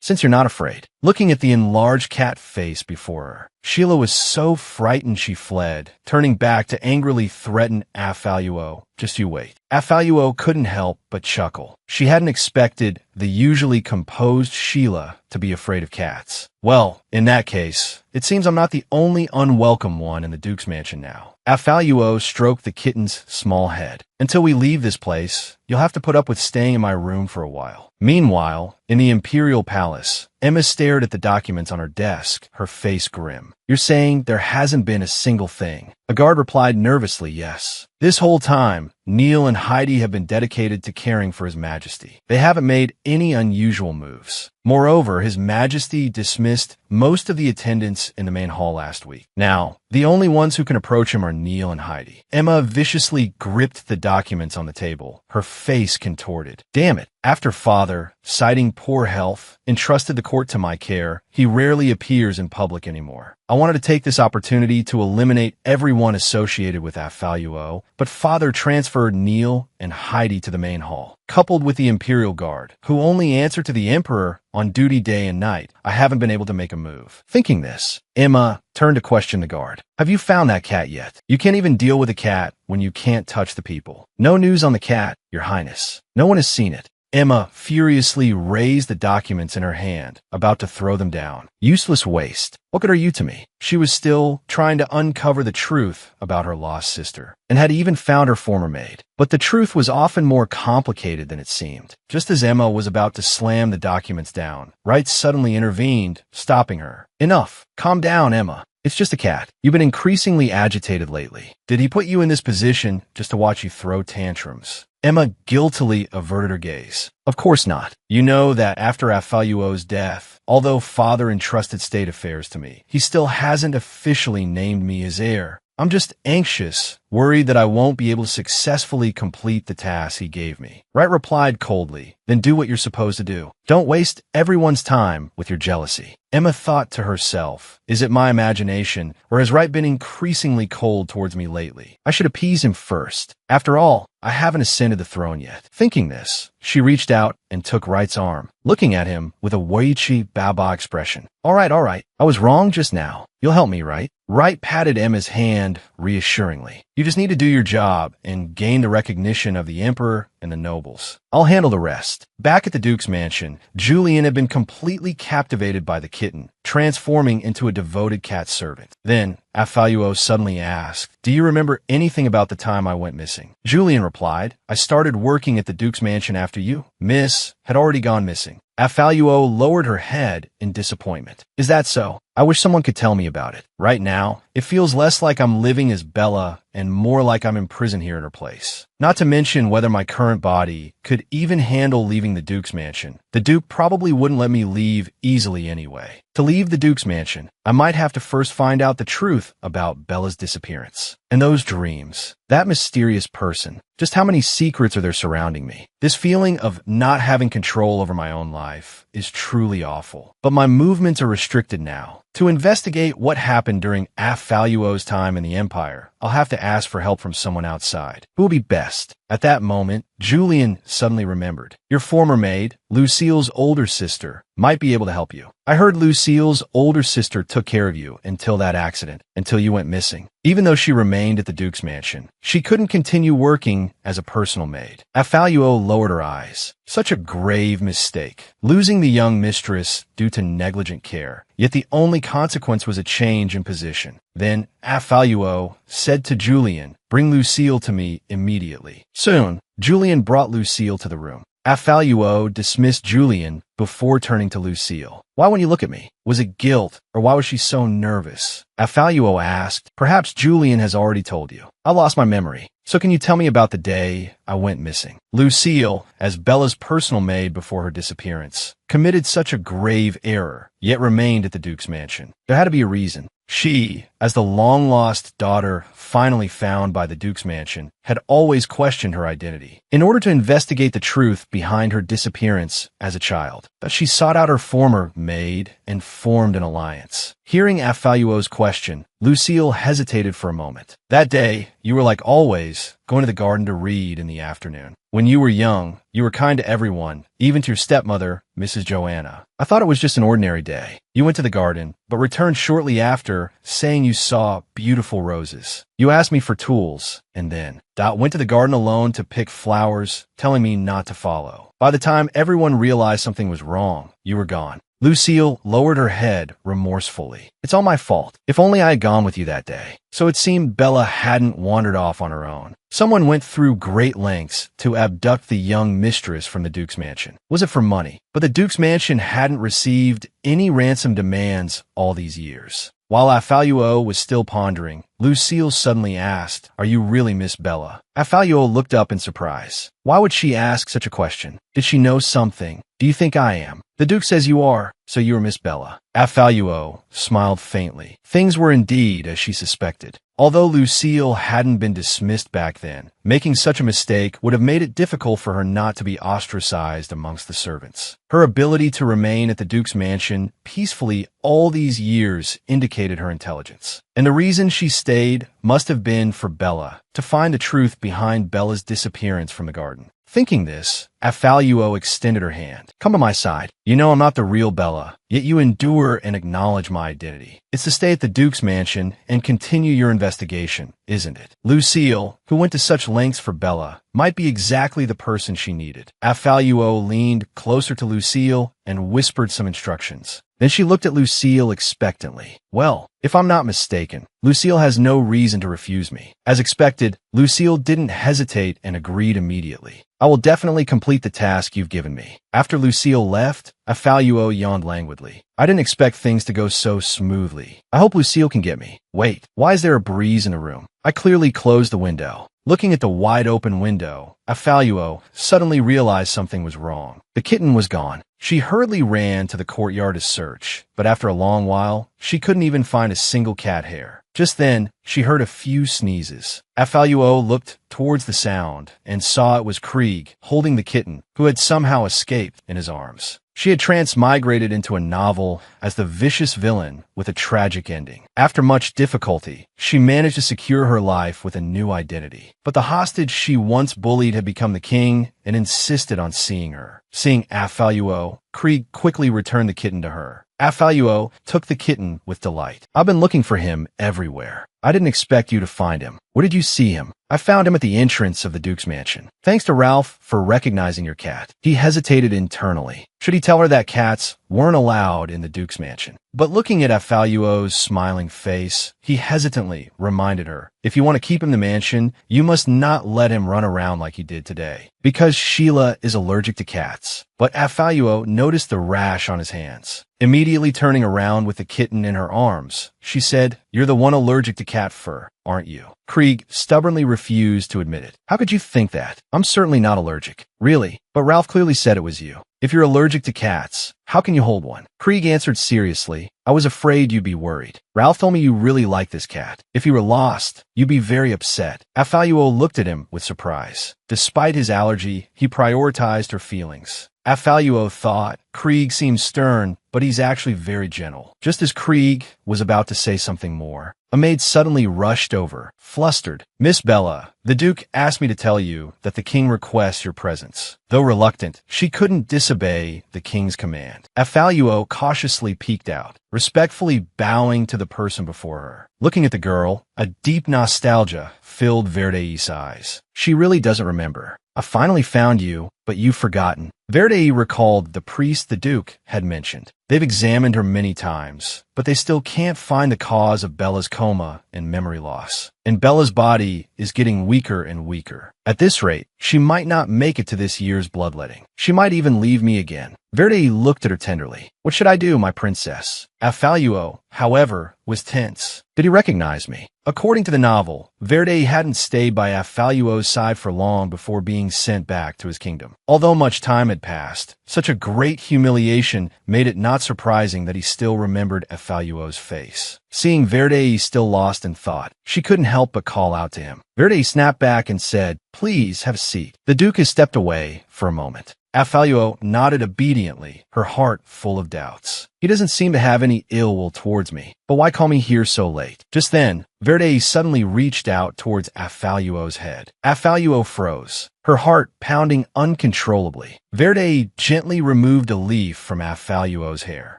Since you're not afraid. Looking at the enlarged cat face before her, Sheila was so frightened she fled, turning back to angrily threaten Afaluo. Just you wait. Afaluo couldn't help but chuckle. She hadn't expected the usually composed Sheila to be afraid of cats. Well, in that case, it seems I'm not the only unwelcome one in the Duke's mansion now. Afaluo stroked the kitten's small head. Until we leave this place, you'll have to put up with staying in my room for a while. Meanwhile, in the Imperial Palace, Emma stared at the documents on her desk, her face grim. You're saying there hasn't been a single thing? A guard replied nervously, yes. This whole time, Neil and Heidi have been dedicated to caring for His Majesty. They haven't made any unusual moves. Moreover, His Majesty dismissed most of the attendants in the main hall last week. Now, the only ones who can approach him are Neil and Heidi. Emma viciously gripped the documents on the table, her face contorted. Damn it. After Father, citing poor health, entrusted the court to my care, he rarely appears in public anymore. I want wanted to take this opportunity to eliminate everyone associated with Afaluo, but Father transferred Neil and Heidi to the main hall. Coupled with the Imperial Guard, who only answer to the Emperor on duty day and night, I haven't been able to make a move. Thinking this, Emma turned to question the guard. Have you found that cat yet? You can't even deal with a cat when you can't touch the people. No news on the cat, Your Highness. No one has seen it. Emma furiously raised the documents in her hand, about to throw them down. Useless waste. What good are you to me? She was still trying to uncover the truth about her lost sister, and had even found her former maid. But the truth was often more complicated than it seemed. Just as Emma was about to slam the documents down, Wright suddenly intervened, stopping her. Enough. Calm down, Emma. It's just a cat. You've been increasingly agitated lately. Did he put you in this position just to watch you throw tantrums? Emma guiltily averted her gaze. Of course not. You know that after Afaluo's death, although Father entrusted state affairs to me, he still hasn't officially named me his heir. I'm just anxious, worried that I won't be able to successfully complete the task he gave me. Wright replied coldly, then do what you're supposed to do. Don't waste everyone's time with your jealousy. Emma thought to herself, is it my imagination, or has Wright been increasingly cold towards me lately? I should appease him first. After all, I haven't ascended the throne yet. Thinking this, she reached out and took Wright's arm, looking at him with a Weichi Baba expression. All right. I was wrong just now. You'll help me, right? Wright patted Emma's hand reassuringly. You just need to do your job and gain the recognition of the Emperor and the nobles. I'll handle the rest. Back at the Duke's mansion, Julian had been completely captivated by the kitten, transforming into a devoted cat servant. Then, Afaluo suddenly asked, do you remember anything about the time I went missing? Julian replied, I started working at the Duke's mansion after you. Miss had already gone missing. Afaluo lowered her head in disappointment. Is that so? I wish someone could tell me about it. Right now, it feels less like I'm living as Bella and more like I'm in prison here in her place. Not to mention whether my current body could even handle leaving the Duke's mansion. The Duke probably wouldn't let me leave easily anyway. To leave the Duke's mansion, I might have to first find out the truth about Bella's disappearance. And those dreams, that mysterious person, just how many secrets are there surrounding me? This feeling of not having control over my own life is truly awful. But my movements are restricted now. To investigate what happened during Afaluo's time in the Empire, I'll have to ask for help from someone outside. Who will be best? At that moment, Julian suddenly remembered. Your former maid, Lucille's older sister, might be able to help you. I heard Lucille's older sister took care of you until that accident, until you went missing. Even though she remained at the Duke's mansion, she couldn't continue working as a personal maid. Afaluo lowered her eyes. Such a grave mistake. Losing the young mistress due to negligent care. Yet the only consequence was a change in position. Then Afaluo said to Julian, bring Lucille to me immediately. Soon, Julian brought Lucille to the room. Afaluo dismissed Julian before turning to Lucille. Why won't you look at me? Was it guilt, or why was she so nervous? Afaluo asked. Perhaps Julian has already told you. I lost my memory. So can you tell me about the day I went missing? Lucille, as Bella's personal maid before her disappearance, committed such a grave error, yet remained at the Duke's mansion. There had to be a reason. She, as the long-lost daughter finally found by the Duke's mansion, had always questioned her identity. In order to investigate the truth behind her disappearance as a child, that she sought out her former maid and formed an alliance. Hearing Afaluo's question, Lucille hesitated for a moment. That day, you were like always, going to the garden to read in the afternoon. When you were young, you were kind to everyone, even to your stepmother, Mrs. Joanna. I thought it was just an ordinary day. You went to the garden, but returned shortly after, saying you saw beautiful roses. You asked me for tools, and then Dot went to the garden alone to pick flowers, telling me not to follow. By the time everyone realized something was wrong, you were gone. Lucille lowered her head remorsefully. It's all my fault. If only I had gone with you that day. So it seemed Bella hadn't wandered off on her own. Someone went through great lengths to abduct the young mistress from the Duke's mansion. Was it for money? But the Duke's mansion hadn't received any ransom demands all these years. While Afaluo was still pondering, Lucille suddenly asked, "Are you really Miss Bella?" Afaluo looked up in surprise. Why would she ask such a question? Did she know something? Do you think I am? The Duke says you are, so you are Miss Bella. Afaluo smiled faintly. Things were indeed as she suspected. Although Lucille hadn't been dismissed back then, making such a mistake would have made it difficult for her not to be ostracized amongst the servants. Her ability to remain at the Duke's mansion peacefully all these years indicated her intelligence. And the reason she stayed must have been for Bella, to find the truth behind Bella's disappearance from the garden. Thinking this, Affaluo extended her hand. Come to my side. You know I'm not the real Bella, yet you endure and acknowledge my identity. It's to stay at the Duke's mansion and continue your investigation, isn't it? Lucille, who went to such lengths for Bella, might be exactly the person she needed. Affaluo leaned closer to Lucille and whispered some instructions. Then she looked at Lucille expectantly. Well, if I'm not mistaken, Lucille has no reason to refuse me. As expected, Lucille didn't hesitate and agreed immediately. I will definitely complete the task you've given me. After Lucille left, Affaluo yawned languidly. I didn't expect things to go so smoothly. I hope Lucille can get me. Wait, why is there a breeze in the room? I clearly closed the window. Looking at the wide-open window, Affaluo suddenly realized something was wrong. The kitten was gone. She hurriedly ran to the courtyard to search, but after a long while, she couldn't even find a single cat hair. Just then, she heard a few sneezes. Affaluo looked towards the sound and saw it was Krieg holding the kitten, who had somehow escaped in his arms. She had transmigrated into a novel as the vicious villain with a tragic ending. After much difficulty, she managed to secure her life with a new identity. But the hostage she once bullied had become the king and insisted on seeing her. Seeing Affaluo, Krieg quickly returned the kitten to her. Affaluo took the kitten with delight. I've been looking for him everywhere. I didn't expect you to find him. Where did you see him? I found him at the entrance of the Duke's mansion. Thanks to Ralph for recognizing your cat. He hesitated internally. Should he tell her that cats weren't allowed in the Duke's mansion? But looking at Affaluo's smiling face, he hesitantly reminded her, if you want to keep him in the mansion, you must not let him run around like he did today, because Sheila is allergic to cats. But Affaluo noticed the rash on his hands. Immediately turning around with the kitten in her arms, she said, "You're the one allergic to cat fur, aren't you?" Krieg stubbornly refused to admit it. How could you think that? I'm certainly not allergic. Really? But Ralph clearly said it was you. If you're allergic to cats, how can you hold one? Krieg answered seriously, I was afraid you'd be worried. Ralph told me you really like this cat. If you were lost, you'd be very upset. Affaluo looked at him with surprise. Despite his allergy, he prioritized her feelings. Affaluo thought, Krieg seems stern, but he's actually very gentle. Just as Krieg was about to say something more, a maid suddenly rushed over, flustered. Miss Bella, the Duke asked me to tell you that the king requests your presence. Though reluctant, she couldn't disobey the king's command. Affaluo cautiously peeked out, respectfully bowing to the person before her. Looking at the girl, a deep nostalgia filled Verdei's eyes. She really doesn't remember. I finally found you, but you've forgotten. Verdei recalled the priest the Duke had mentioned. They've examined her many times, but they still can't find the cause of Bella's coma and memory loss. And Bella's body is getting weaker and weaker. At this rate, she might not make it to this year's bloodletting. She might even leave me again. Verdei looked at her tenderly. What should I do, my princess? Affaluo, however, was tense. Did he recognize me? According to the novel, Verdei hadn't stayed by Affaluo's side for long before being sent back to his kingdom. Although much time had passed, such a great humiliation made it not surprising that he still remembered Affaluo's face. Seeing Verdei still lost in thought, she couldn't help but call out to him. Verdei snapped back and said, Please have a seat. The Duke has stepped away for a moment. Affaluo nodded obediently, her heart full of doubts. He doesn't seem to have any ill will towards me, but why call me here so late? Just then, Verdei suddenly reached out towards Affaluo's head. Affaluo froze, her heart pounding uncontrollably. Verdei gently removed a leaf from Affaluo's hair.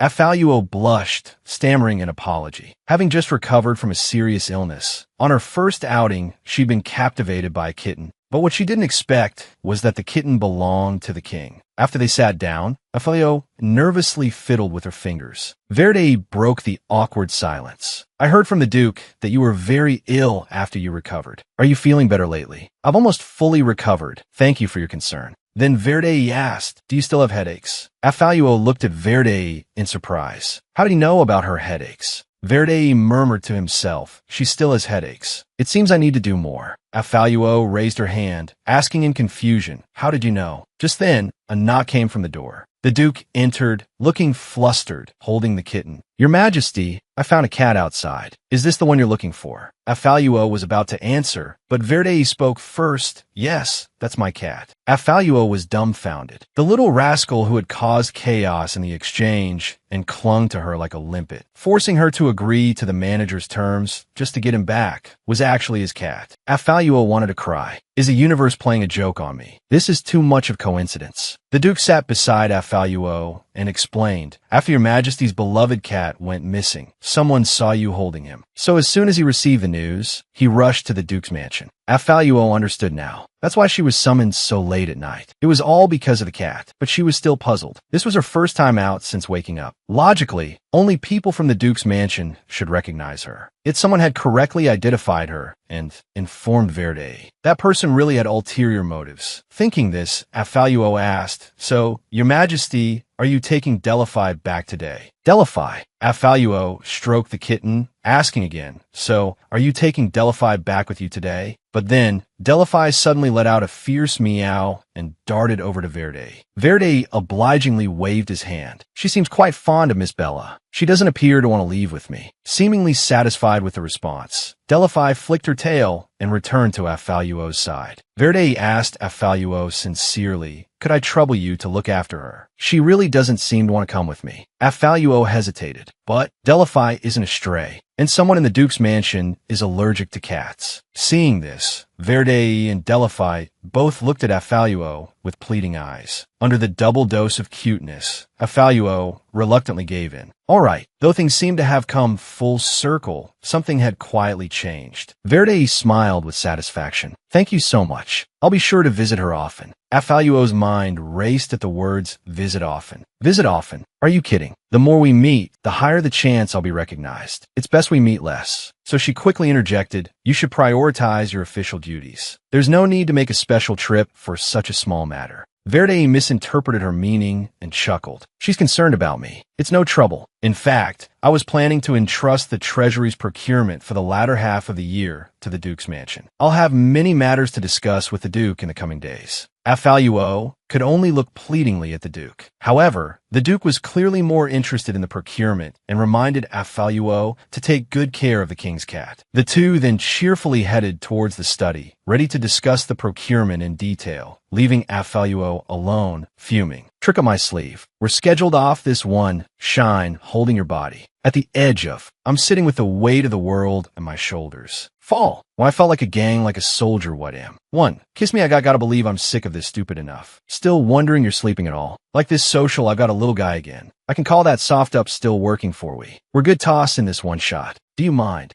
Affaluo blushed, stammering an apology. Having just recovered from a serious illness, on her first outing, she'd been captivated by a kitten. But what she didn't expect was that the kitten belonged to the king. After they sat down, Affaluo nervously fiddled with her fingers. Verdei broke the awkward silence. I heard from the Duke that you were very ill after you recovered. Are you feeling better lately? I've almost fully recovered. Thank you for your concern. Then Verdei asked, Do you still have headaches? Affaluo looked at Verdei in surprise. How did he know about her headaches? Verdei murmured to himself, She still has headaches. It seems I need to do more. Afaluo raised her hand, asking in confusion, "How did you know?" Just then, a knock came from the door. The Duke entered, looking flustered, holding the kitten. "Your Majesty, I found a cat outside. Is this the one you're looking for?" Afaluo was about to answer, but Verde spoke first. "Yes, that's my cat." Afaluo was dumbfounded. The little rascal who had caused chaos in the exchange and clung to her like a limpet, forcing her to agree to the manager's terms just to get him back, was actually his cat. Afaluo wanted to cry. Is the universe playing a joke on me? This is too much of coincidence. The Duke sat beside Afaluo and explained, "After your Majesty's beloved cat went missing, someone saw you holding him. So as soon as he received the news, he rushed to the Duke's mansion." Afaluo understood now. That's why she was summoned so late at night. It was all because of the cat, but she was still puzzled. This was her first time out since waking up. Logically, only people from the Duke's mansion should recognize her. Yet someone had correctly identified her and informed Verde. That person really had ulterior motives. Thinking this, Afaluo asked, "So, Your Majesty, are you taking Dilifi back today?" "Dilifi?" Afaluo stroked the kitten, asking again, "So, are you taking Dilifi back with you today?" But then, Dilifi suddenly let out a fierce meow and darted over to Verde. Verde obligingly waved his hand. "She seems quite fond of Miss Bella. She doesn't appear to want to leave with me." Seemingly satisfied with the response, Dilifi flicked her tail and returned to Afaluo's side. Verde asked Afaluo sincerely, "Could I trouble you to look after her? She really doesn't seem to want to come with me." Afaluo hesitated, but Dilifi isn't a stray, and someone in the Duke's mansion is allergic to cats. Seeing this, Verde and Dilifi both looked at Afaluo with pleading eyes. Under the double dose of cuteness, Afaluo reluctantly gave in. All right, though things seemed to have come full circle, something had quietly changed. Verde smiled with satisfaction. "Thank you so much. I'll be sure to visit her often." Afaluo's mind raced at the words, "visit often." Visit often? Are you kidding? The more we meet, the higher the chance I'll be recognized. It's best we meet less. So she quickly interjected, "You should prioritize your official duties. There's no need to make a special trip for such a small matter." Verde misinterpreted her meaning and chuckled. "She's concerned about me. It's no trouble. In fact, I was planning to entrust the Treasury's procurement for the latter half of the year to the Duke's mansion. I'll have many matters to discuss with the Duke in the coming days." Afaluo could only look pleadingly at the Duke. However, the Duke was clearly more interested in the procurement and reminded Afaluo to take good care of the king's cat. The two then cheerfully headed towards the study, ready to discuss the procurement in detail, leaving Afaluo alone, fuming. "Trick up my sleeve. We're scheduled off this one, shine, holding your body. At the edge of, I'm sitting with the weight of the world on my shoulders. Fall. When I felt like a gang, like a soldier, what am. 1. Kiss me, I gotta believe I'm sick of this stupid enough. Still wondering you're sleeping at all. Like this social, I've got a little guy again. I can call that soft up still working for we. We're good toss in this one shot. Do you mind?